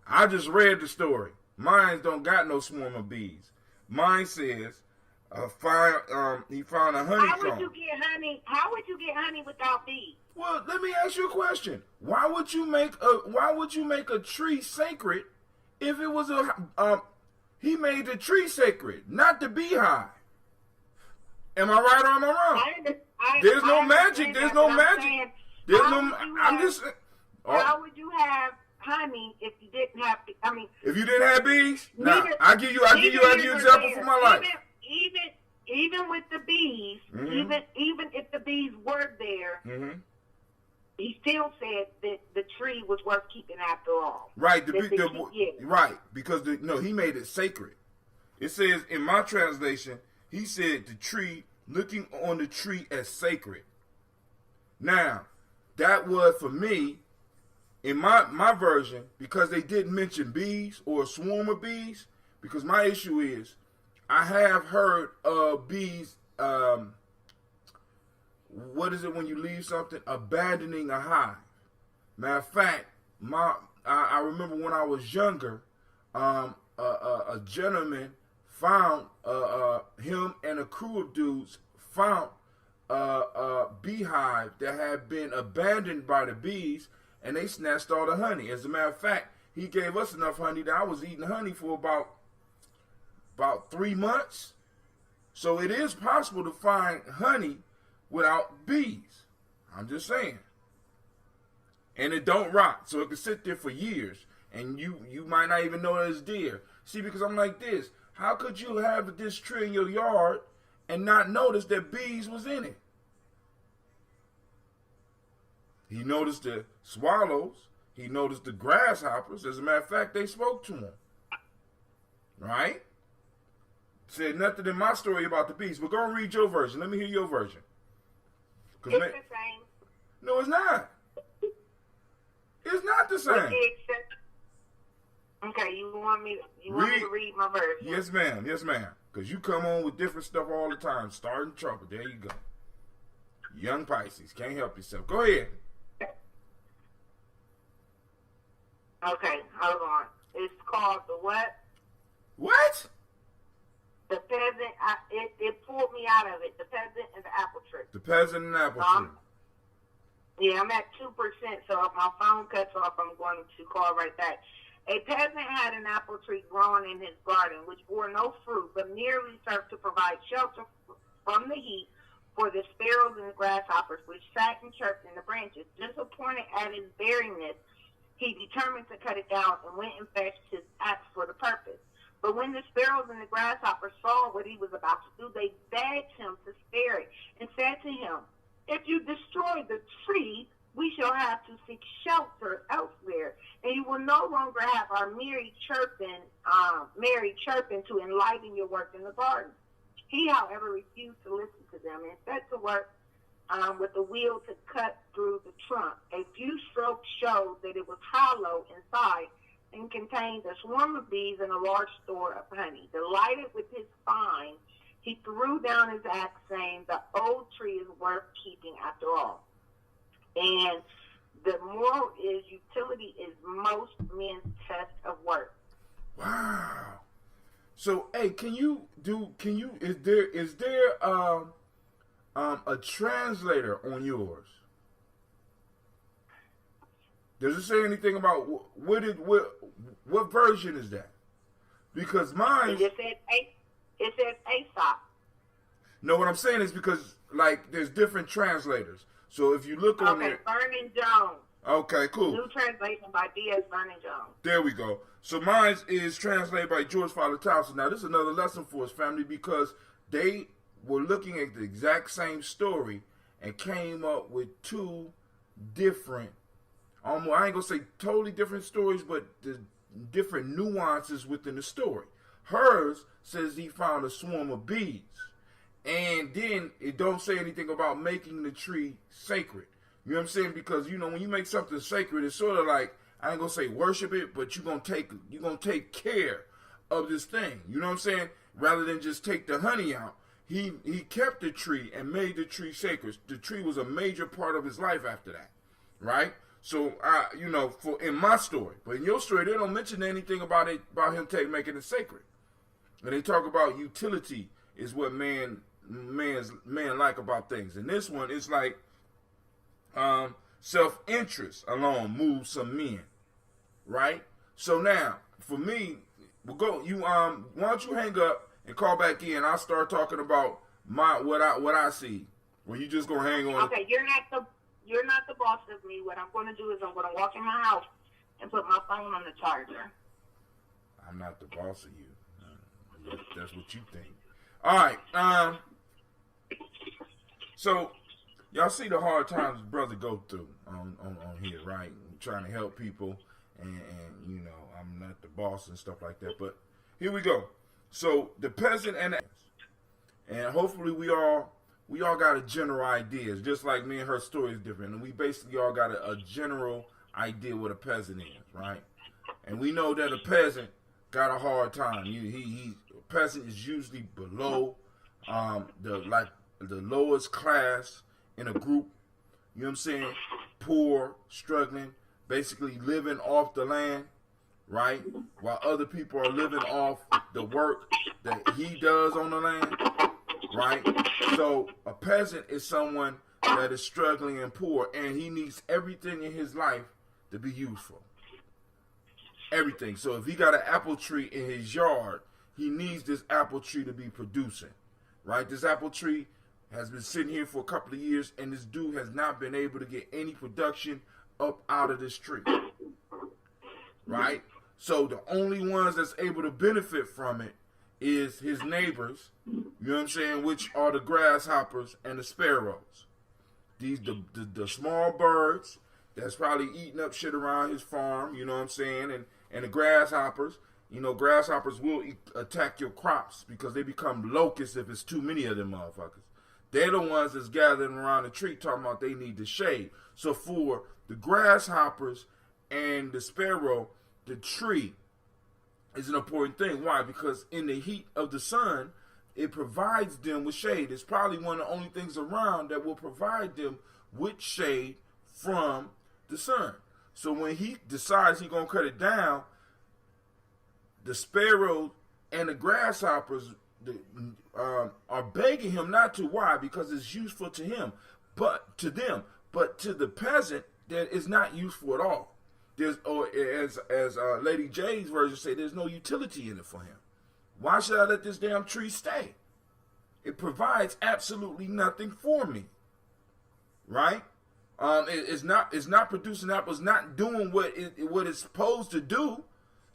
I just read the story. Mine don't got no swarm of bees. Mine says he found a honeycomb. How would you get honey without bees? Well, let me ask you a question. Why would you make a tree sacred if it was he made the tree sacred, not the beehive? Am I right or am I wrong? There's no magic. How would you have honey if you didn't have? If you didn't have bees, I'll give you an example from my life. Even with the bees, even if the bees were there, he still said that the tree was worth keeping after all. Right, right, because he made it sacred. It says in my translation, he said the tree, looking on the tree as sacred. Now, that was for me, in my version, because they didn't mention bees or a swarm of bees, because my issue is, I have heard of bees, what is it when you leave something? Abandoning a hive. Matter of fact, I remember when I was younger, a gentleman found, him and a crew of dudes found a beehive that had been abandoned by the bees, and they snatched all the honey. As a matter of fact, he gave us enough honey that I was eating honey for about about 3 months. So it is possible to find honey without bees. I'm just saying. And it don't rot, so it can sit there for years, and you might not even know that it's there. See, because I'm like this, how could you have this tree in your yard and not notice that bees was in it? He noticed the swallows. He noticed the grasshoppers. As a matter of fact, they spoke to him. Right? Said nothing in my story about the bees, but go and read your version. Let me hear your version. It's the same. No, it's not. It's not the same. Okay, you want me to read my version? Yes, ma'am. Yes, ma'am. Because you come on with different stuff all the time. Starting trouble. There you go. Young Pisces. Can't help yourself. Go ahead. Okay, hold on. It's called the what? What? The peasant. It pulled me out of it. The peasant and the apple tree. The peasant and the apple tree. Yeah, I'm at 2%, so if my phone cuts off, I'm going to call right back. A peasant had an apple tree growing in his garden, which bore no fruit, but merely served to provide shelter from the heat for the sparrows and the grasshoppers, which sat and chirped in the branches. Disappointed at its barrenness, he determined to cut it down and went and fetched his axe for the purpose. But when the sparrows and the grasshoppers saw what he was about to do, they begged him to spare it and said to him, "If you destroy the tree, we shall have to seek shelter elsewhere, and you will no longer have our merry chirping to enliven your work in the garden." He, however, refused to listen to them and set to work with the wheel to cut through the trunk. A few strokes showed that it was hollow inside and contained a swarm of bees and a large store of honey. Delighted with his find, he threw down his axe, saying, "The old tree is worth keeping after all." And the moral is utility is most men's test of worth. Wow. So, hey, is there a translator on yours? Does it say anything about what version is that? Because mine. It says Aesop. No, what I'm saying is because like there's different translators. So if you look on there. Vernon Jones. Okay, cool. New translation by D.S. Vernon Jones. There we go. So mine is translated by George Fowler Townsend. Now this is another lesson for us, family, because they were looking at the exact same story and came up with two different, I ain't gonna say totally different stories, but the different nuances within the story. Hers says he found a swarm of bees. And then it don't say anything about making the tree sacred. You know what I'm saying? Because, you know, when you make something sacred, it's sort of like, I ain't going to say worship it, but you're going to take care of this thing. You know what I'm saying? Rather than just take the honey out. He kept the tree and made the tree sacred. The tree was a major part of his life after that. Right? So, in my story. But in your story, they don't mention anything about him making it sacred. And they talk about utility is what man like about things. And this one is like self-interest alone moves some men, right? So now for me, we'll go. Why don't you hang up and call back in? I'll start talking about what I see. Well, you just gonna hang on. Okay, you're not the boss of me. What I'm going to do is I'm going to walk in my house and put my phone on the charger. I'm not the boss of you. That's what you think. All right. So y'all see the hard times brother go through on here, right? I'm trying to help people, and I'm not the boss and stuff like that. But here we go. So the peasant and hopefully we all got a general idea. It's just like me and her story is different, and we basically all got a general idea what a peasant is, right? And we know that a peasant got a hard time. A peasant is usually below the lowest class in a group. You know what I'm saying? Poor, struggling, basically living off the land, right? While other people are living off the work that he does on the land, right? So a peasant is someone that is struggling and poor, and he needs everything in his life to be useful. Everything. So if he got an apple tree in his yard, he needs this apple tree to be producing, right? This apple tree has been sitting here for a couple of years, and this dude has not been able to get any production up out of this tree, right? So the only ones that's able to benefit from it is his neighbors, you know what I'm saying, which are the grasshoppers and the sparrows. These the small birds that's probably eating up shit around his farm, you know what I'm saying, and the grasshoppers. You know, grasshoppers will attack your crops because they become locusts if it's too many of them motherfuckers. They're the ones that's gathering around the tree talking about they need the shade. So for the grasshoppers and the sparrow, the tree is an important thing. Why? Because in the heat of the sun, it provides them with shade. It's probably one of the only things around that will provide them with shade from the sun. So when he decides he's going to cut it down, the sparrows and the grasshoppers are begging him not to. Why? Because it's useful to him, but to them. But to the peasant, that is not useful at all. There's, or as Lady J's version say, there's no utility in it for him. Why should I let this damn tree stay? It provides absolutely nothing for me, right? It's not producing apples, not doing what it's supposed to do.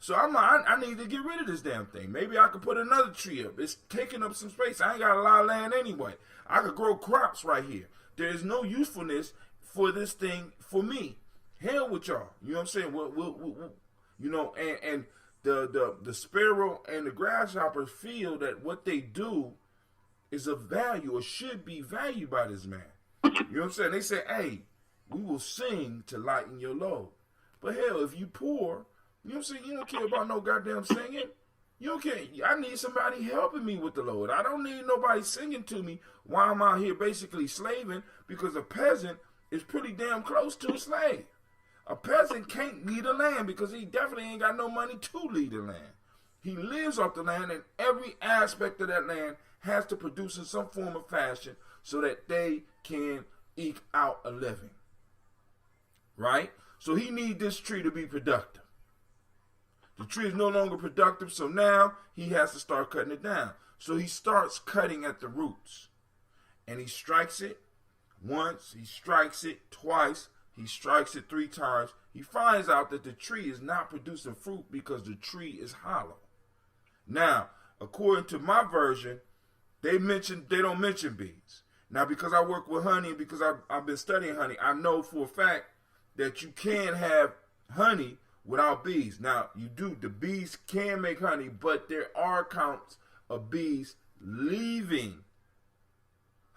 So I need to get rid of this damn thing. Maybe I could put another tree up. It's taking up some space. I ain't got a lot of land anyway. I could grow crops right here. There is no usefulness for this thing for me. Hell with y'all. You know what I'm saying? We'll you know, and the sparrow and the grasshopper feel that what they do is of value or should be valued by this man. You know what I'm saying? They say, hey, we will sing to lighten your load. But hell, if you poor, you know what I'm saying? You don't care about no goddamn singing. You don't care. I need somebody helping me with the load. I don't need nobody singing to me while I'm out here basically slaving, because a peasant is pretty damn close to a slave. A peasant can't lead a land because he definitely ain't got no money to lead a land. He lives off the land, and every aspect of that land has to produce in some form of fashion so that they can eke out a living. Right? So he needs this tree to be productive. The tree is no longer productive, so now he has to start cutting it down. So he starts cutting at the roots. And he strikes it once, he strikes it twice, he strikes it 3 times. He finds out that the tree is not producing fruit because the tree is hollow. Now, according to my version, they don't mention bees. Now, because I work with honey and because I've been studying honey, I know for a fact that you can have honey without bees. Now, the bees can make honey, but there are counts of bees leaving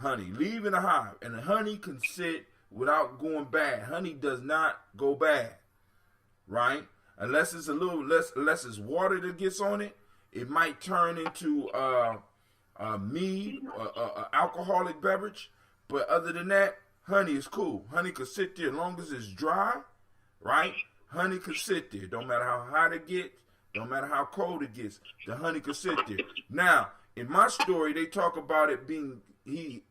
the hive. And the honey can sit without going bad. Honey does not go bad, right? Unless it's a little less, unless it's water that gets on it, it might turn into mead, alcoholic beverage. But other than that, honey is cool. Honey could sit there as long as it's dry, right? Honey could sit there. Don't matter how hot it gets. Don't matter how cold it gets. The honey could sit there. Now, in my story, they talk about it being, he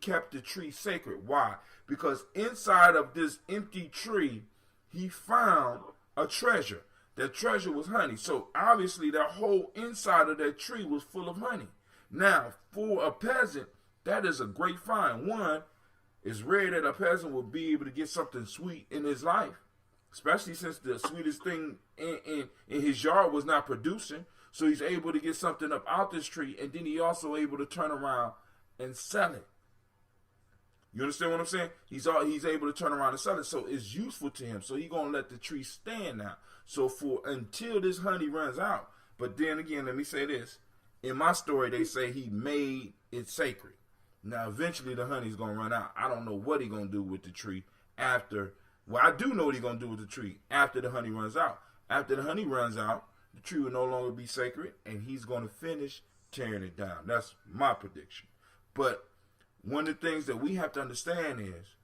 kept the tree sacred. Why? Because inside of this empty tree, he found a treasure. That treasure was honey. So obviously that whole inside of that tree was full of honey. Now, for a peasant, that is a great find. One, it's rare that a peasant will be able to get something sweet in his life, especially since the sweetest thing in his yard was not producing. So he's able to get something up out this tree, and then he also able to turn around and sell it. You understand what I'm saying? He's able to turn around and sell it, so it's useful to him. So he's gonna let the tree stand now. So until this honey runs out. But then again, let me say this: in my story, they say he made it sacred. Now eventually the honey's gonna run out. I don't know what he's gonna do with the tree after. Well, I do know what he's gonna do with the tree after the honey runs out. After the honey runs out, the tree will no longer be sacred, and he's gonna finish tearing it down. That's my prediction. But one of the things that we have to understand is,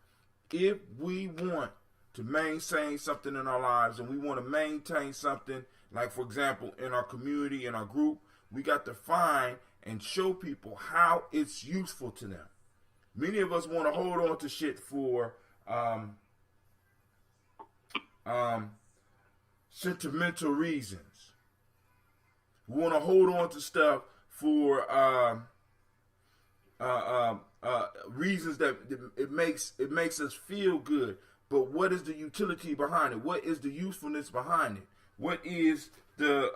if we want to maintain something in our lives, and we want to maintain something, like for example, in our community, in our group, we got to find and show people how it's useful to them. Many of us want to hold on to shit for sentimental reasons. We want to hold on to stuff for reasons that it makes us feel good. But what is the utility behind it? What is the usefulness behind it? What is the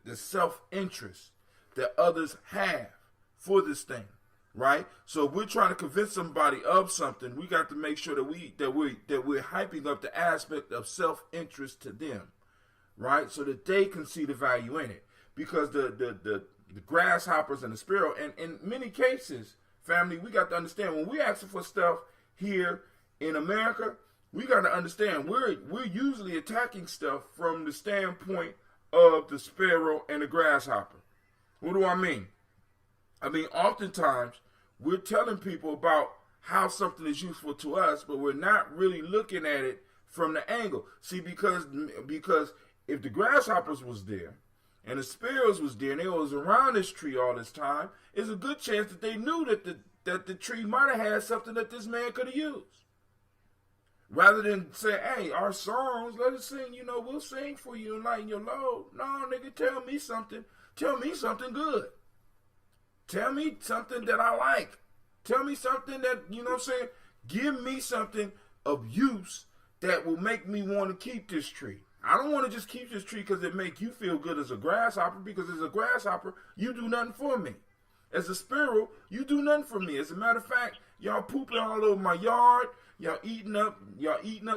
the self-interest that others have for this thing, right? So if we're trying to convince somebody of something, we got to make sure that we're hyping up the aspect of self-interest to them, right? So that they can see the value in it. Because the grasshoppers and the sparrow, and in many cases, family, we got to understand when we asking for stuff here in America, we got to understand we're usually attacking stuff from the standpoint of the sparrow and the grasshopper. What do I mean? I mean, oftentimes we're telling people about how something is useful to us, but we're not really looking at it from the angle. See, because if the grasshoppers was there and the sparrows was there and they was around this tree all this time, there's a good chance that they knew that the tree might have had something that this man could have used. Rather than say, hey, our songs, let us sing, we'll sing for you and lighten your load. No, nigga, tell me something. Tell me something good. Tell me something that I like. Tell me something that, give me something of use that will make me want to keep this tree. I don't want to just keep this tree because it make you feel good as a grasshopper, because as a grasshopper, you do nothing for me. As a sparrow, you do nothing for me. As a matter of fact, y'all pooping all over my yard. Y'all eating up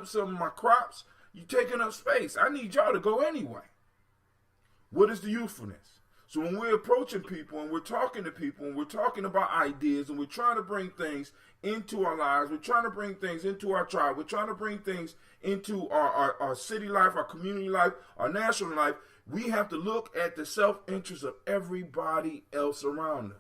some of my crops. You taking up space. I need y'all to go anyway. What is the usefulness? So when we're approaching people and we're talking to people and we're talking about ideas and we're trying to bring things into our lives, we're trying to bring things into our tribe, we're trying to bring things into our city life, our community life, our national life, we have to look at the self-interest of everybody else around us.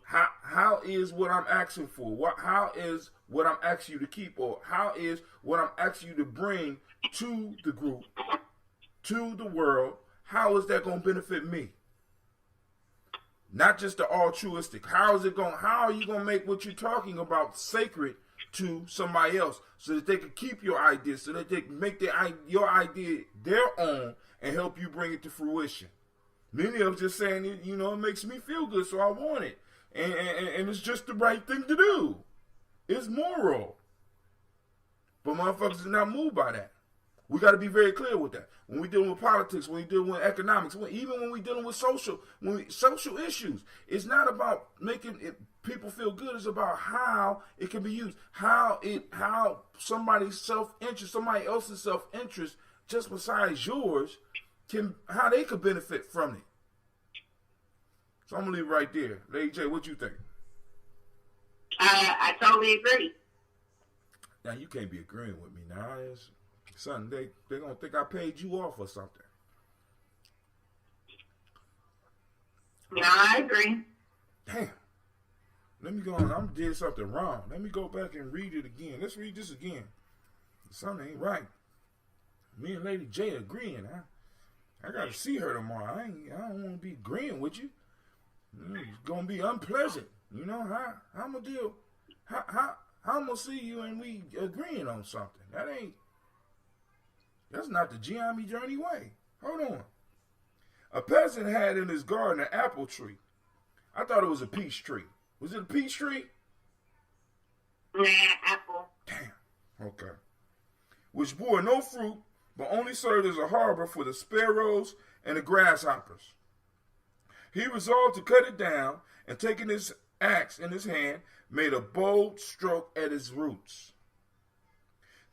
How is what I'm asking for? How is what I'm asking you to keep? Or how is what I'm asking you to bring to the group, to the world, how is that going to benefit me? Not just the altruistic. How are you going to make what you're talking about sacred to somebody else so that they can keep your idea, so that they can make your idea their own and help you bring it to fruition? Many of them just saying, it makes me feel good, so I want it. And it's just the right thing to do. It's moral. But motherfuckers are not moved by that. We got to be very clear with that. When we're dealing with politics, when we're dealing with economics, even when we're dealing with social issues, it's not about making people feel good. It's about how it can be used. How somebody's self-interest, somebody else's self-interest, just besides yours, how they could benefit from it. So I'm going to leave it right there. Lady J, what you think? I totally agree. Now, you can't be agreeing with me now. It's something they're going to think I paid you off or something. No, I agree. Damn. Let me go on. I did something wrong. Let me go back and read it again. Let's read this again. Something ain't right. Me and Lady J agreeing. I got to see her tomorrow. I don't want to be agreeing with you. It's going to be unpleasant. How I'm going to deal? How I'm going to see you and we agreeing on something? That's not the Gye-Nyame journey way. Hold on. A peasant had in his garden an apple tree. I thought it was a peach tree. Was it a peach tree? Nah, apple. Damn. Okay. Which bore no fruit, but only served as a harbor for the sparrows and the grasshoppers. He resolved to cut it down, and taking his axe in his hand, made a bold stroke at its roots.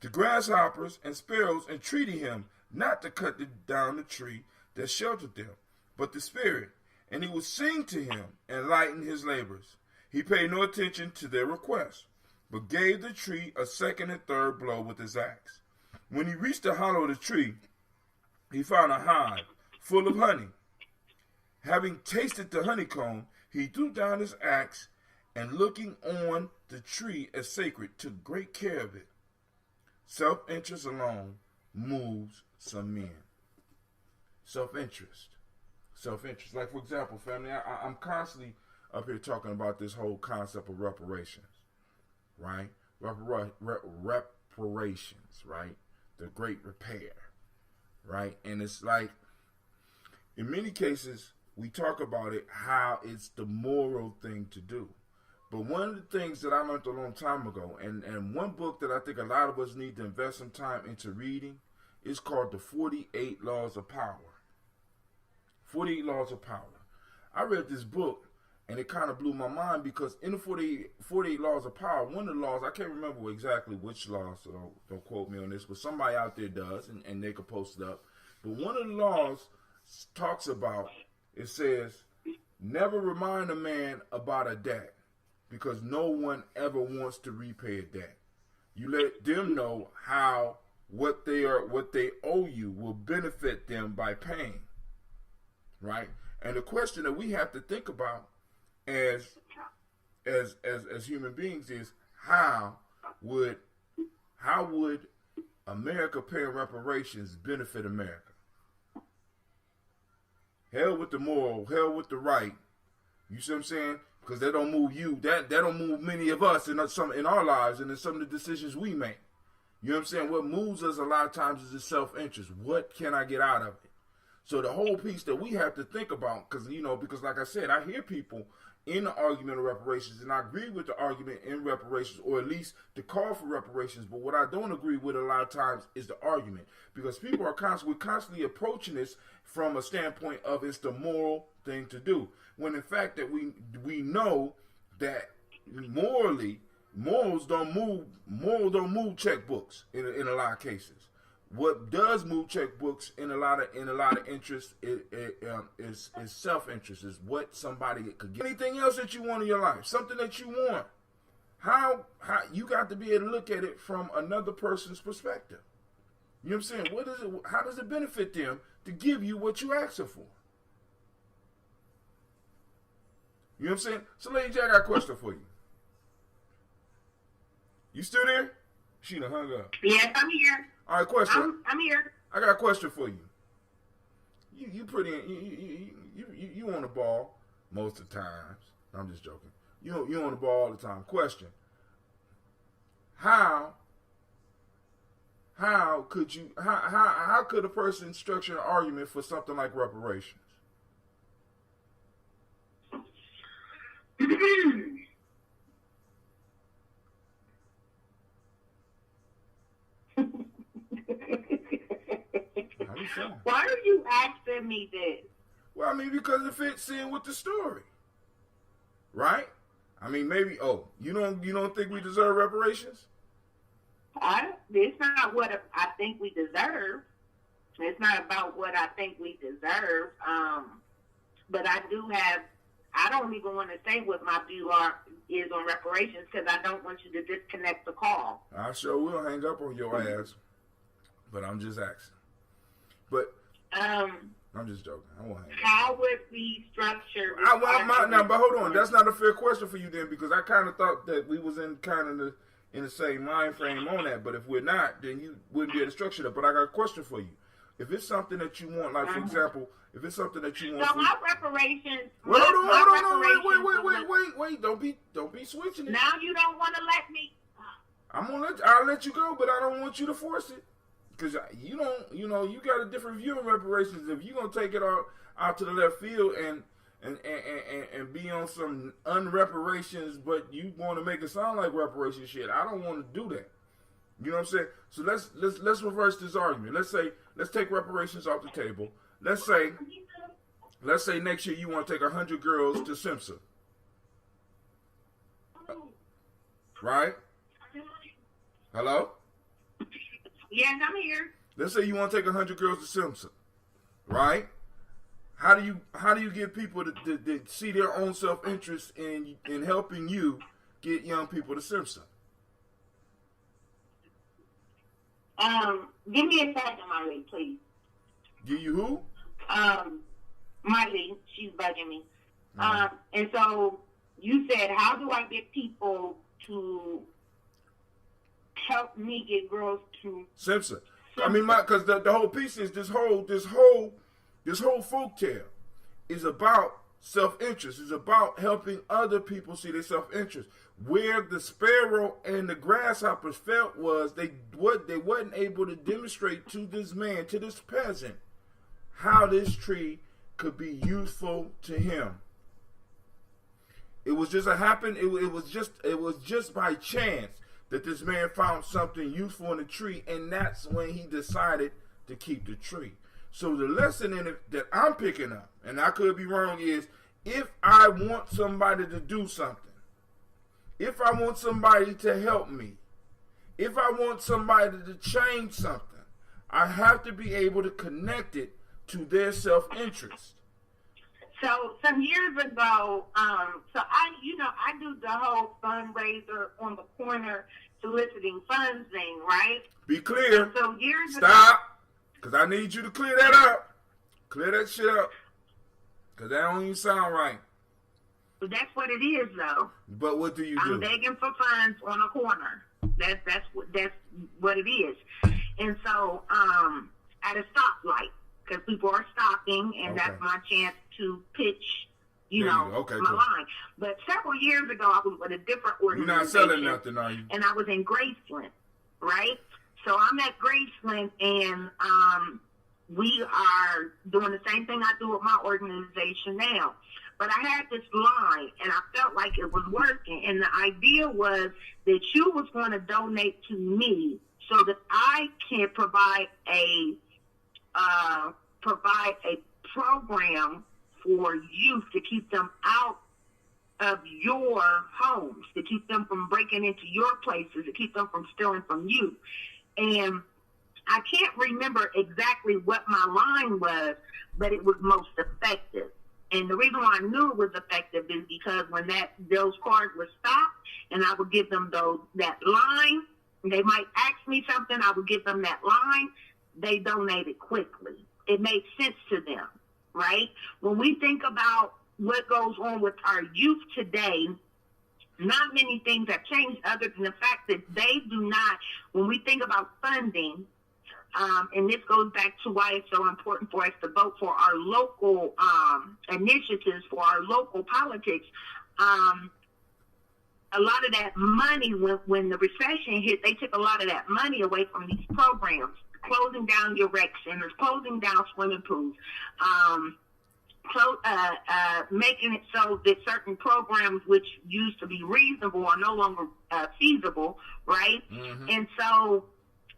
The grasshoppers and sparrows entreated him not to cut down the tree that sheltered them, but the spirit, and he would sing to him and lighten his labors. He paid no attention to their request, but gave the tree a second and third blow with his axe. When he reached the hollow of the tree, he found a hive full of honey. Having tasted the honeycomb, he threw down his axe, and looking on the tree as sacred, took great care of it. Self-interest alone moves some men. Self-interest. Self-interest. Like, for example, family, I'm constantly up here talking about this whole concept of reparations, right? Reparations, right? the great repair, right? And it's like, in many cases, we talk about it, how it's the moral thing to do. But one of the things that I learned a long time ago, and one book that I think a lot of us need to invest some time into reading, is called The 48 Laws of Power. 48 Laws of Power. I read this book, and it kind of blew my mind, because in the 48 Laws of Power, one of the laws, I can't remember exactly which laws, so don't quote me on this, but somebody out there does, and they could post it up. But one of the laws talks about, it says, never remind a man about a debt, because no one ever wants to repay a debt. You let them know how what they owe you will benefit them by paying, right? And the question that we have to think about as human beings is, how would America paying reparations benefit America? Hell with the moral, hell with the right. You see what I'm saying? Because that don't move you. That don't move many of us in our lives and in some of the decisions we make. You know what I'm saying? What moves us a lot of times is the self-interest. What can I get out of it? So the whole piece that we have to think about, because like I said, I hear people in the argument of reparations, and I agree with the argument in reparations, or at least the call for reparations. But what I don't agree with a lot of times is the argument, because people are constantly approaching this from a standpoint of it's the moral thing to do, when in fact that we know that morals don't move checkbooks in a lot of cases. What does move checkbooks in a lot of interest is self-interest, is what somebody could get. Anything else that you want in your life, something that you want, how you got to be able to look at it from another person's perspective. You know what I'm saying? How does it benefit them to give you what you asked for? You know what I'm saying? So, Lady J, I got a question for you. You still there? She done hung up. Yes, I'm here. All right, question. I'm here. I got a question for you. You on the ball most of the times. I'm just joking. You on the ball all the time. Question. How could a person structure an argument for something like reparations? Why are you asking me this? Well, I mean, because it fits in with the story, right? I mean, maybe. Oh, you don't think we deserve reparations? It's not what I think we deserve. It's not about what I think we deserve. But I do have. I don't even want to say what my view is on reparations, because I don't want you to disconnect the call. I sure will hang up on your ass, but I'm just asking. But I'm just joking. I won't hang up. How would we structure? But hold on. That's not a fair question for you then, because I kind of thought that we was in the same mind frame on that. But if we're not, then you wouldn't be able to structure that. But I got a question for you. If it's something that you want, like for example, if it's something that you want, so my reparations. Hold on, wait! Don't be switching it. Now you don't want to let me. I'll let you go, but I don't want you to force it, because you got a different view of reparations. If you're gonna take it out to the left field and be on some unreparations, but you want to make it sound like reparation shit, I don't want to do that. You know what I'm saying? So let's reverse this argument. Let's take reparations off the table. Let's say next year you want to take 100 girls to Simpson, right? Hello? Yes, I'm here. Let's say you want to take 100 girls to Simpson, right? How do you get people to see their own self-interest in helping you get young people to Simpson? Give me a second, Miley, please. Give you who? Miley, she's bugging me. And so you said, how do I get people to help me get girls to Simpson? I mean, because the whole piece is this whole folktale is about self-interest. It's about helping other people see their self-interest. Where the sparrow and the grasshoppers felt was they wasn't able to demonstrate to this man, to this peasant, how this tree could be useful to him. It was just it was just by chance that this man found something useful in the tree, and that's when he decided to keep the tree. So the lesson in it that I'm picking up, and I could be wrong, is if I want somebody to do something, if I want somebody to help me, if I want somebody to change something, I have to be able to connect it to their self-interest. So some years ago, I do the whole fundraiser on the corner soliciting funds thing, right? Be clear. And so years Stop. Because I need you to clear that up. Clear that shit up. Because that don't even sound right. ago, that's what it is, though. But what do you do? I'm begging for funds on a corner. That's what it is. And so at a stoplight, because people are stopping, and that's my chance to pitch, my line. But several years ago, I was with a different organization. You're not selling nothing, are you? And I was in Graceland, right? So I'm at Graceland, and we are doing the same thing I do with my organization now. But I had this line, and I felt like it was working. And the idea was that you was going to donate to me so that I can provide a program for youth to keep them out of your homes, to keep them from breaking into your places, to keep them from stealing from you. And I can't remember exactly what my line was, but it was most effective. And the reason why I knew it was effective is because when those cars were stopped and I would give them that line, they might ask me something, I would give them that line, they donated quickly. It made sense to them, right? When we think about what goes on with our youth today, not many things have changed other than the fact that they do not, when we think about funding, and this goes back to why it's so important for us to vote for our local initiatives, for our local politics. A lot of that money, when the recession hit, they took a lot of that money away from these programs, closing down your rec centers, closing down swimming pools, making it so that certain programs which used to be reasonable are no longer feasible, right? Mm-hmm. And so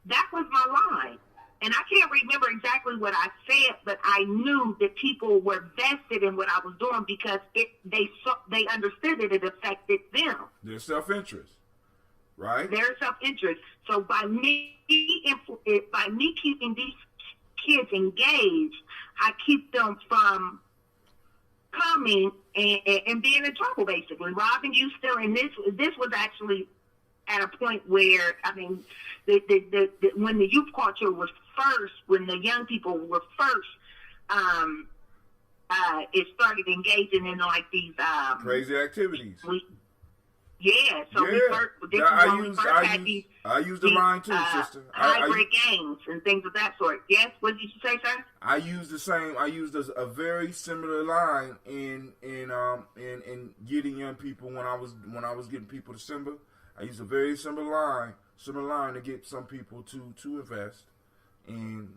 that was my line. And I can't remember exactly what I said, but I knew that people were vested in what I was doing because they understood that it affected them. Their self-interest, right? Their self-interest. So by me keeping these kids engaged, I keep them from coming and being in trouble, basically. Robbing you still, and this was actually at a point where, I mean, when the youth culture was first, when the young people were first, it started engaging in like these crazy activities. I use the line too, sister. Hybrid games and things of that sort. Yes, what did you say, sir? I used a very similar line in getting young people when I was getting people to Simba. I used a very similar line to get some people to invest, and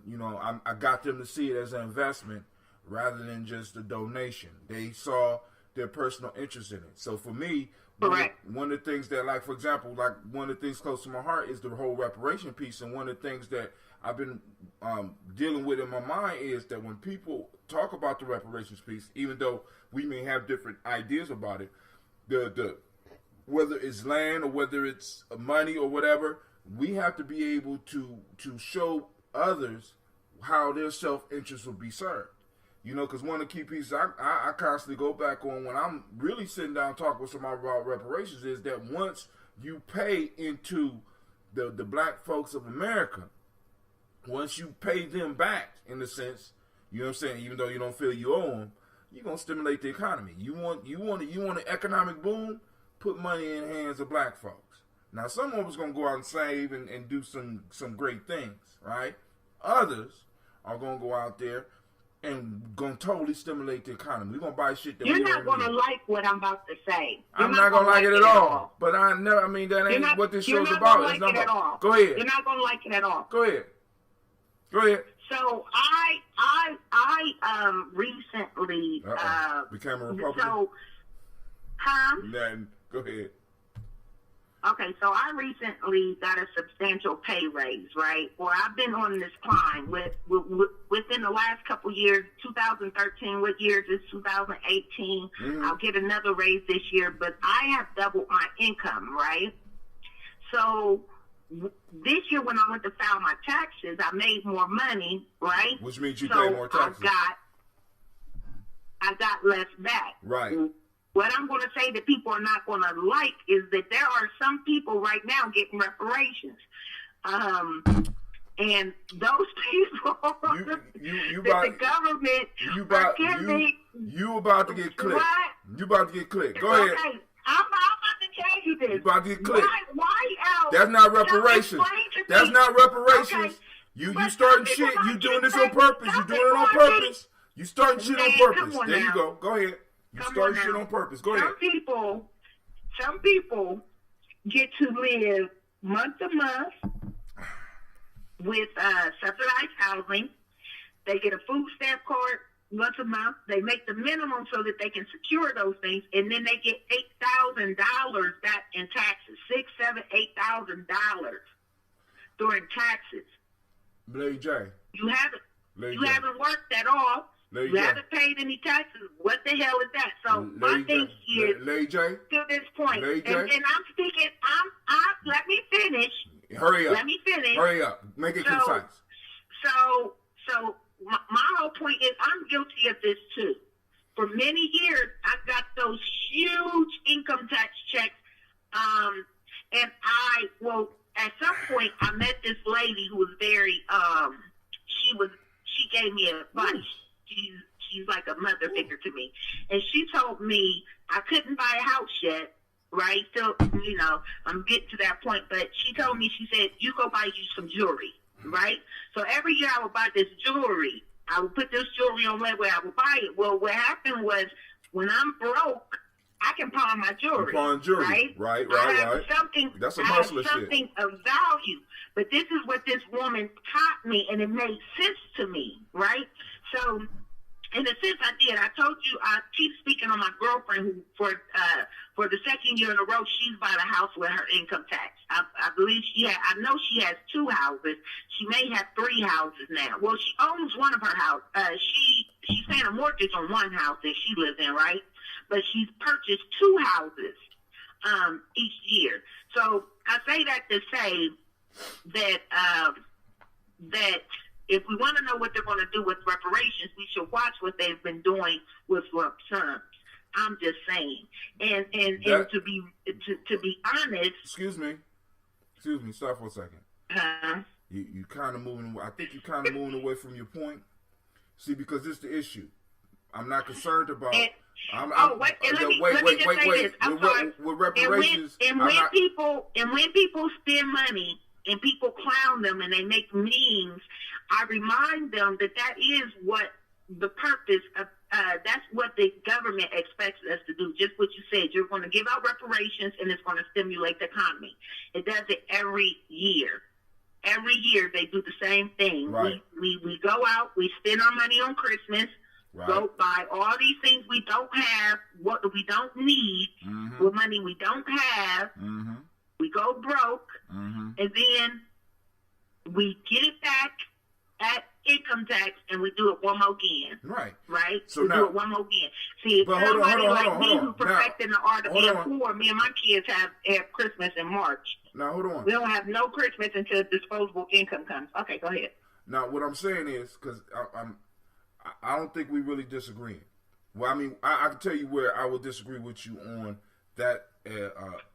I got them to see it as an investment rather than just a donation. They saw their personal interest in it. So for me, one of the things that, like, for example, like one of the things close to my heart is the whole reparation piece, and one of the things that I've been dealing with in my mind is that when people talk about the reparations piece, even though we may have different ideas about it, the whether it's land or whether it's money or whatever, we have to be able to show others how their self-interest will be served. Because one of the key pieces I constantly go back on when I'm really sitting down talking with somebody about reparations is that once you pay into the black folks of America, once you pay them back, in a sense, you know what I'm saying, even though you don't feel you owe them, you're going to stimulate the economy. You want an economic boom? Put money in the hands of black folks. Now, someone was going to go out and save and do some great things, right? Others are going to go out there and gonna totally stimulate the economy. We're gonna buy shit that You're we not don't going to need. like what I'm about to say. I'm not gonna like it at all. But I mean, that ain't what this show's about. You're not going to like it at all. Go ahead. You're not going to like it at all. Go ahead. Go ahead. So I recently became a Republican. So, huh? Then go ahead. Okay, so I recently got a substantial pay raise, right? Well, I've been on this climb within the last couple years. 2013, what year is this? 2018. I'll get another raise this year, but I have doubled my income, right? So this year when I went to file my taxes, I made more money, right? Which means you pay more taxes. I got less back. Right. What I'm going to say that people are not going to like is that there are some people right now getting reparations. And those people the government you about to get clipped. What? You about to get clipped. Go ahead. Okay. I'm about to tell you this. You about to get clipped. Why else? That's not reparations. That's not reparations. Okay. You starting shit. You doing this on purpose. You doing it on purpose. You starting shit on purpose. There you go. Go ahead. You starting shit on purpose. Go ahead. Some people get to live month to month with subsidized housing. They get a food stamp card once a month. They make the minimum so that they can secure those things, and then they get $8,000 back in taxes. $6,000, $7,000, $8,000 during taxes. Lady J. You haven't worked at all. Lady You J. haven't paid any taxes. What the hell is that? So my thing is, Lady J. to this point, Lady J. and I'm speaking. Let me finish. Hurry up. Let me finish. Hurry up. Make it concise. So my whole point is, I'm guilty of this too. For many years, I got those huge income tax checks, and at some point, I met this lady who was very, she gave me advice. She's like a mother figure to me. And she told me I couldn't buy a house yet, right? So, I'm getting to that point. But she told me, she said, you go buy you some jewelry, right? So every year I would buy this jewelry. I would put this jewelry on where I would buy it. Well, what happened was, when I'm broke, I can pawn my jewelry. Pawn jewelry. Right. That's a hustler shit. Something of value. But this is what this woman taught me, and it made sense to me, right? So, in a sense, I did. I told you, I keep speaking on my girlfriend who, for the second year in a row, she's bought a house with her income tax. I believe I know she has 2 houses. She may have 3 houses now. Well, she owns one of her houses. She's paying a mortgage on one house that she lives in, right? But she's purchased 2 houses each year. So I say that to say that if we want to know what they're going to do with reparations, we should watch what they've been doing with lump sums. I'm just saying, and to be honest. Excuse me. Stop for a second. You kind of moving. I think you kind of moving away from your point. See, because this is the issue. I'm not concerned about. Wait. With reparations, and when people spend money and people clown them and they make memes, I remind them that is what the purpose of. That's what the government expects us to do. Just what you said. You're going to give out reparations, and it's going to stimulate the economy. It does it every year. Every year they do the same thing. Right. We go out. We spend our money on Christmas. Right. Go buy all these things we don't have, what we don't need, with money we don't have. We go broke, and then we get it back at income tax, and we do it one more again. Right? So we now, do it one more again. See, if somebody like me who perfected the art of being poor, me and my kids have Christmas in March. Now, hold on. We don't have no Christmas until disposable income comes. Okay, go ahead. Now, what I'm saying is, because I don't think we really disagree. Well, I mean, I can tell you where I will disagree with you on that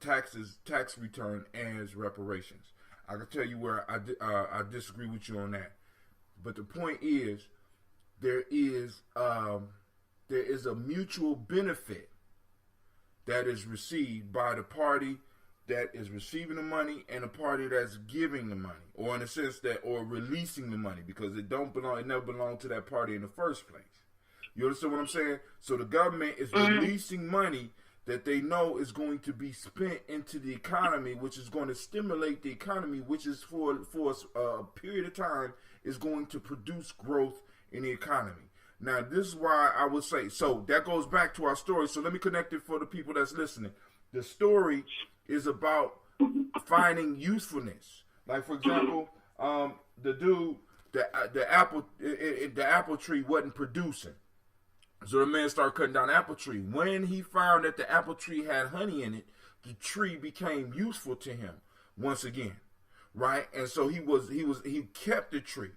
tax return as reparations. I can tell you where I disagree with you on that. But the point is, there is a mutual benefit that is received by the party that is receiving the money and a party that's giving the money, or in a sense that, or releasing the money, because it never belonged to that party in the first place. You understand what I'm saying? So the government is releasing money that they know is going to be spent into the economy, which is going to stimulate the economy, which is for a period of time is going to produce growth in the economy. Now, this is why I would say, so that goes back to our story. So let me connect it for the people that's listening. The story is about finding usefulness. Like, for example, the dude, the apple tree wasn't producing. So the man started cutting down the apple tree. When he found that the apple tree had honey in it, the tree became useful to him once again, right? And so he kept the tree.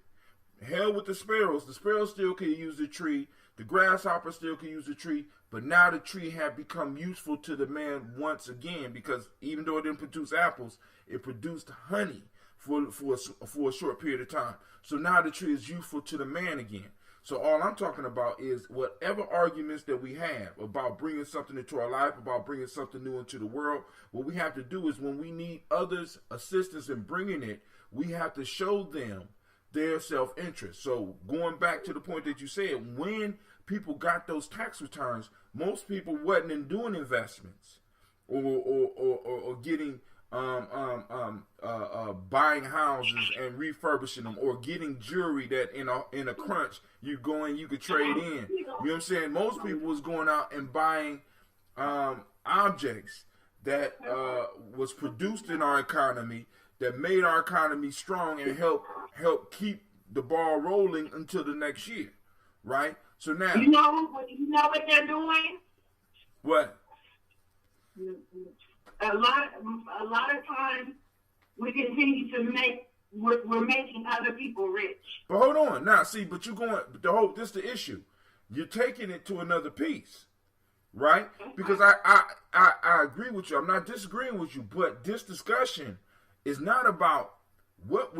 Hell with the sparrows. The sparrows still could use the tree. The grasshopper still could use the tree. But now the tree had become useful to the man once again, because even though it didn't produce apples, it produced honey for a short period of time. So now the tree is useful to the man again. So all I'm talking about is whatever arguments that we have about bringing something into our life, about bringing something new into the world, what we have to do is when we need others' assistance in bringing it, we have to show them their self-interest. So going back to the point that you said, when people got those tax returns, most people wasn't in doing investments or getting buying houses and refurbishing them, or getting jewelry that in a crunch you could trade in. You know what I'm saying? Most people was going out and buying objects that was produced in our economy, that made our economy strong and help keep the ball rolling until the next year, right? So now you know what they're doing. What? A lot of times we continue to we're making other people rich. But hold on now, see, but this is the issue. You're taking it to another piece, right? Because I agree with you. I'm not disagreeing with you, but this discussion is not about what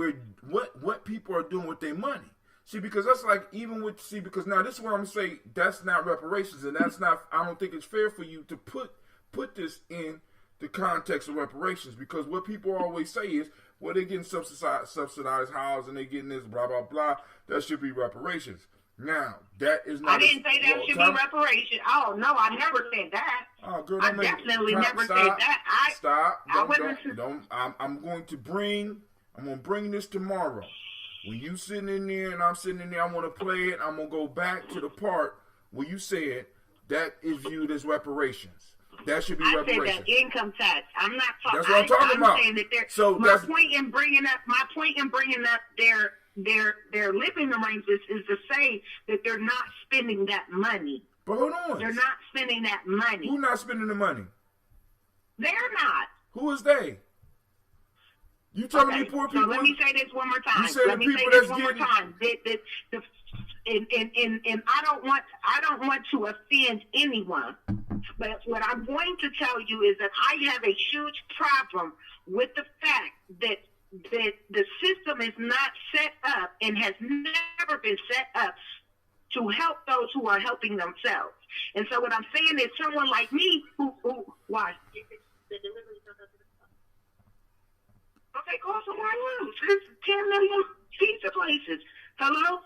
people are doing with their money. See, because that's like because now this is what I'm gonna say, that's not reparations, and that's not. I don't think it's fair for you to put this in the context of reparations, because what people always say is, well, they're getting subsidized housing, they're getting this, blah, blah, blah. That should be reparations. Now, that is not... I didn't say that should be reparations. Oh, no, I never said that. Oh, girl, I definitely never said that. Stop. I'm going to bring this tomorrow. When you sitting in there and I'm sitting in there, I want to play it. I'm going to go back to the part where you said that is viewed as reparations. That should be reparations. I said that income tax. I'm not talking. That's what I'm talking about. Saying that my point in bringing up their living arrangements is to say that they're not spending that money. But hold on. They're not spending that money. Who's not spending the money? They're not. Who is they? You telling me poor people? So let me say this one more time. You said the people that's getting... And I don't want to offend anyone, but what I'm going to tell you is that I have a huge problem with the fact that the system is not set up and has never been set up to help those who are helping themselves. And so what I'm saying is, someone like me why? Okay, call somewhere else. There's 10 million pizza places. Hello?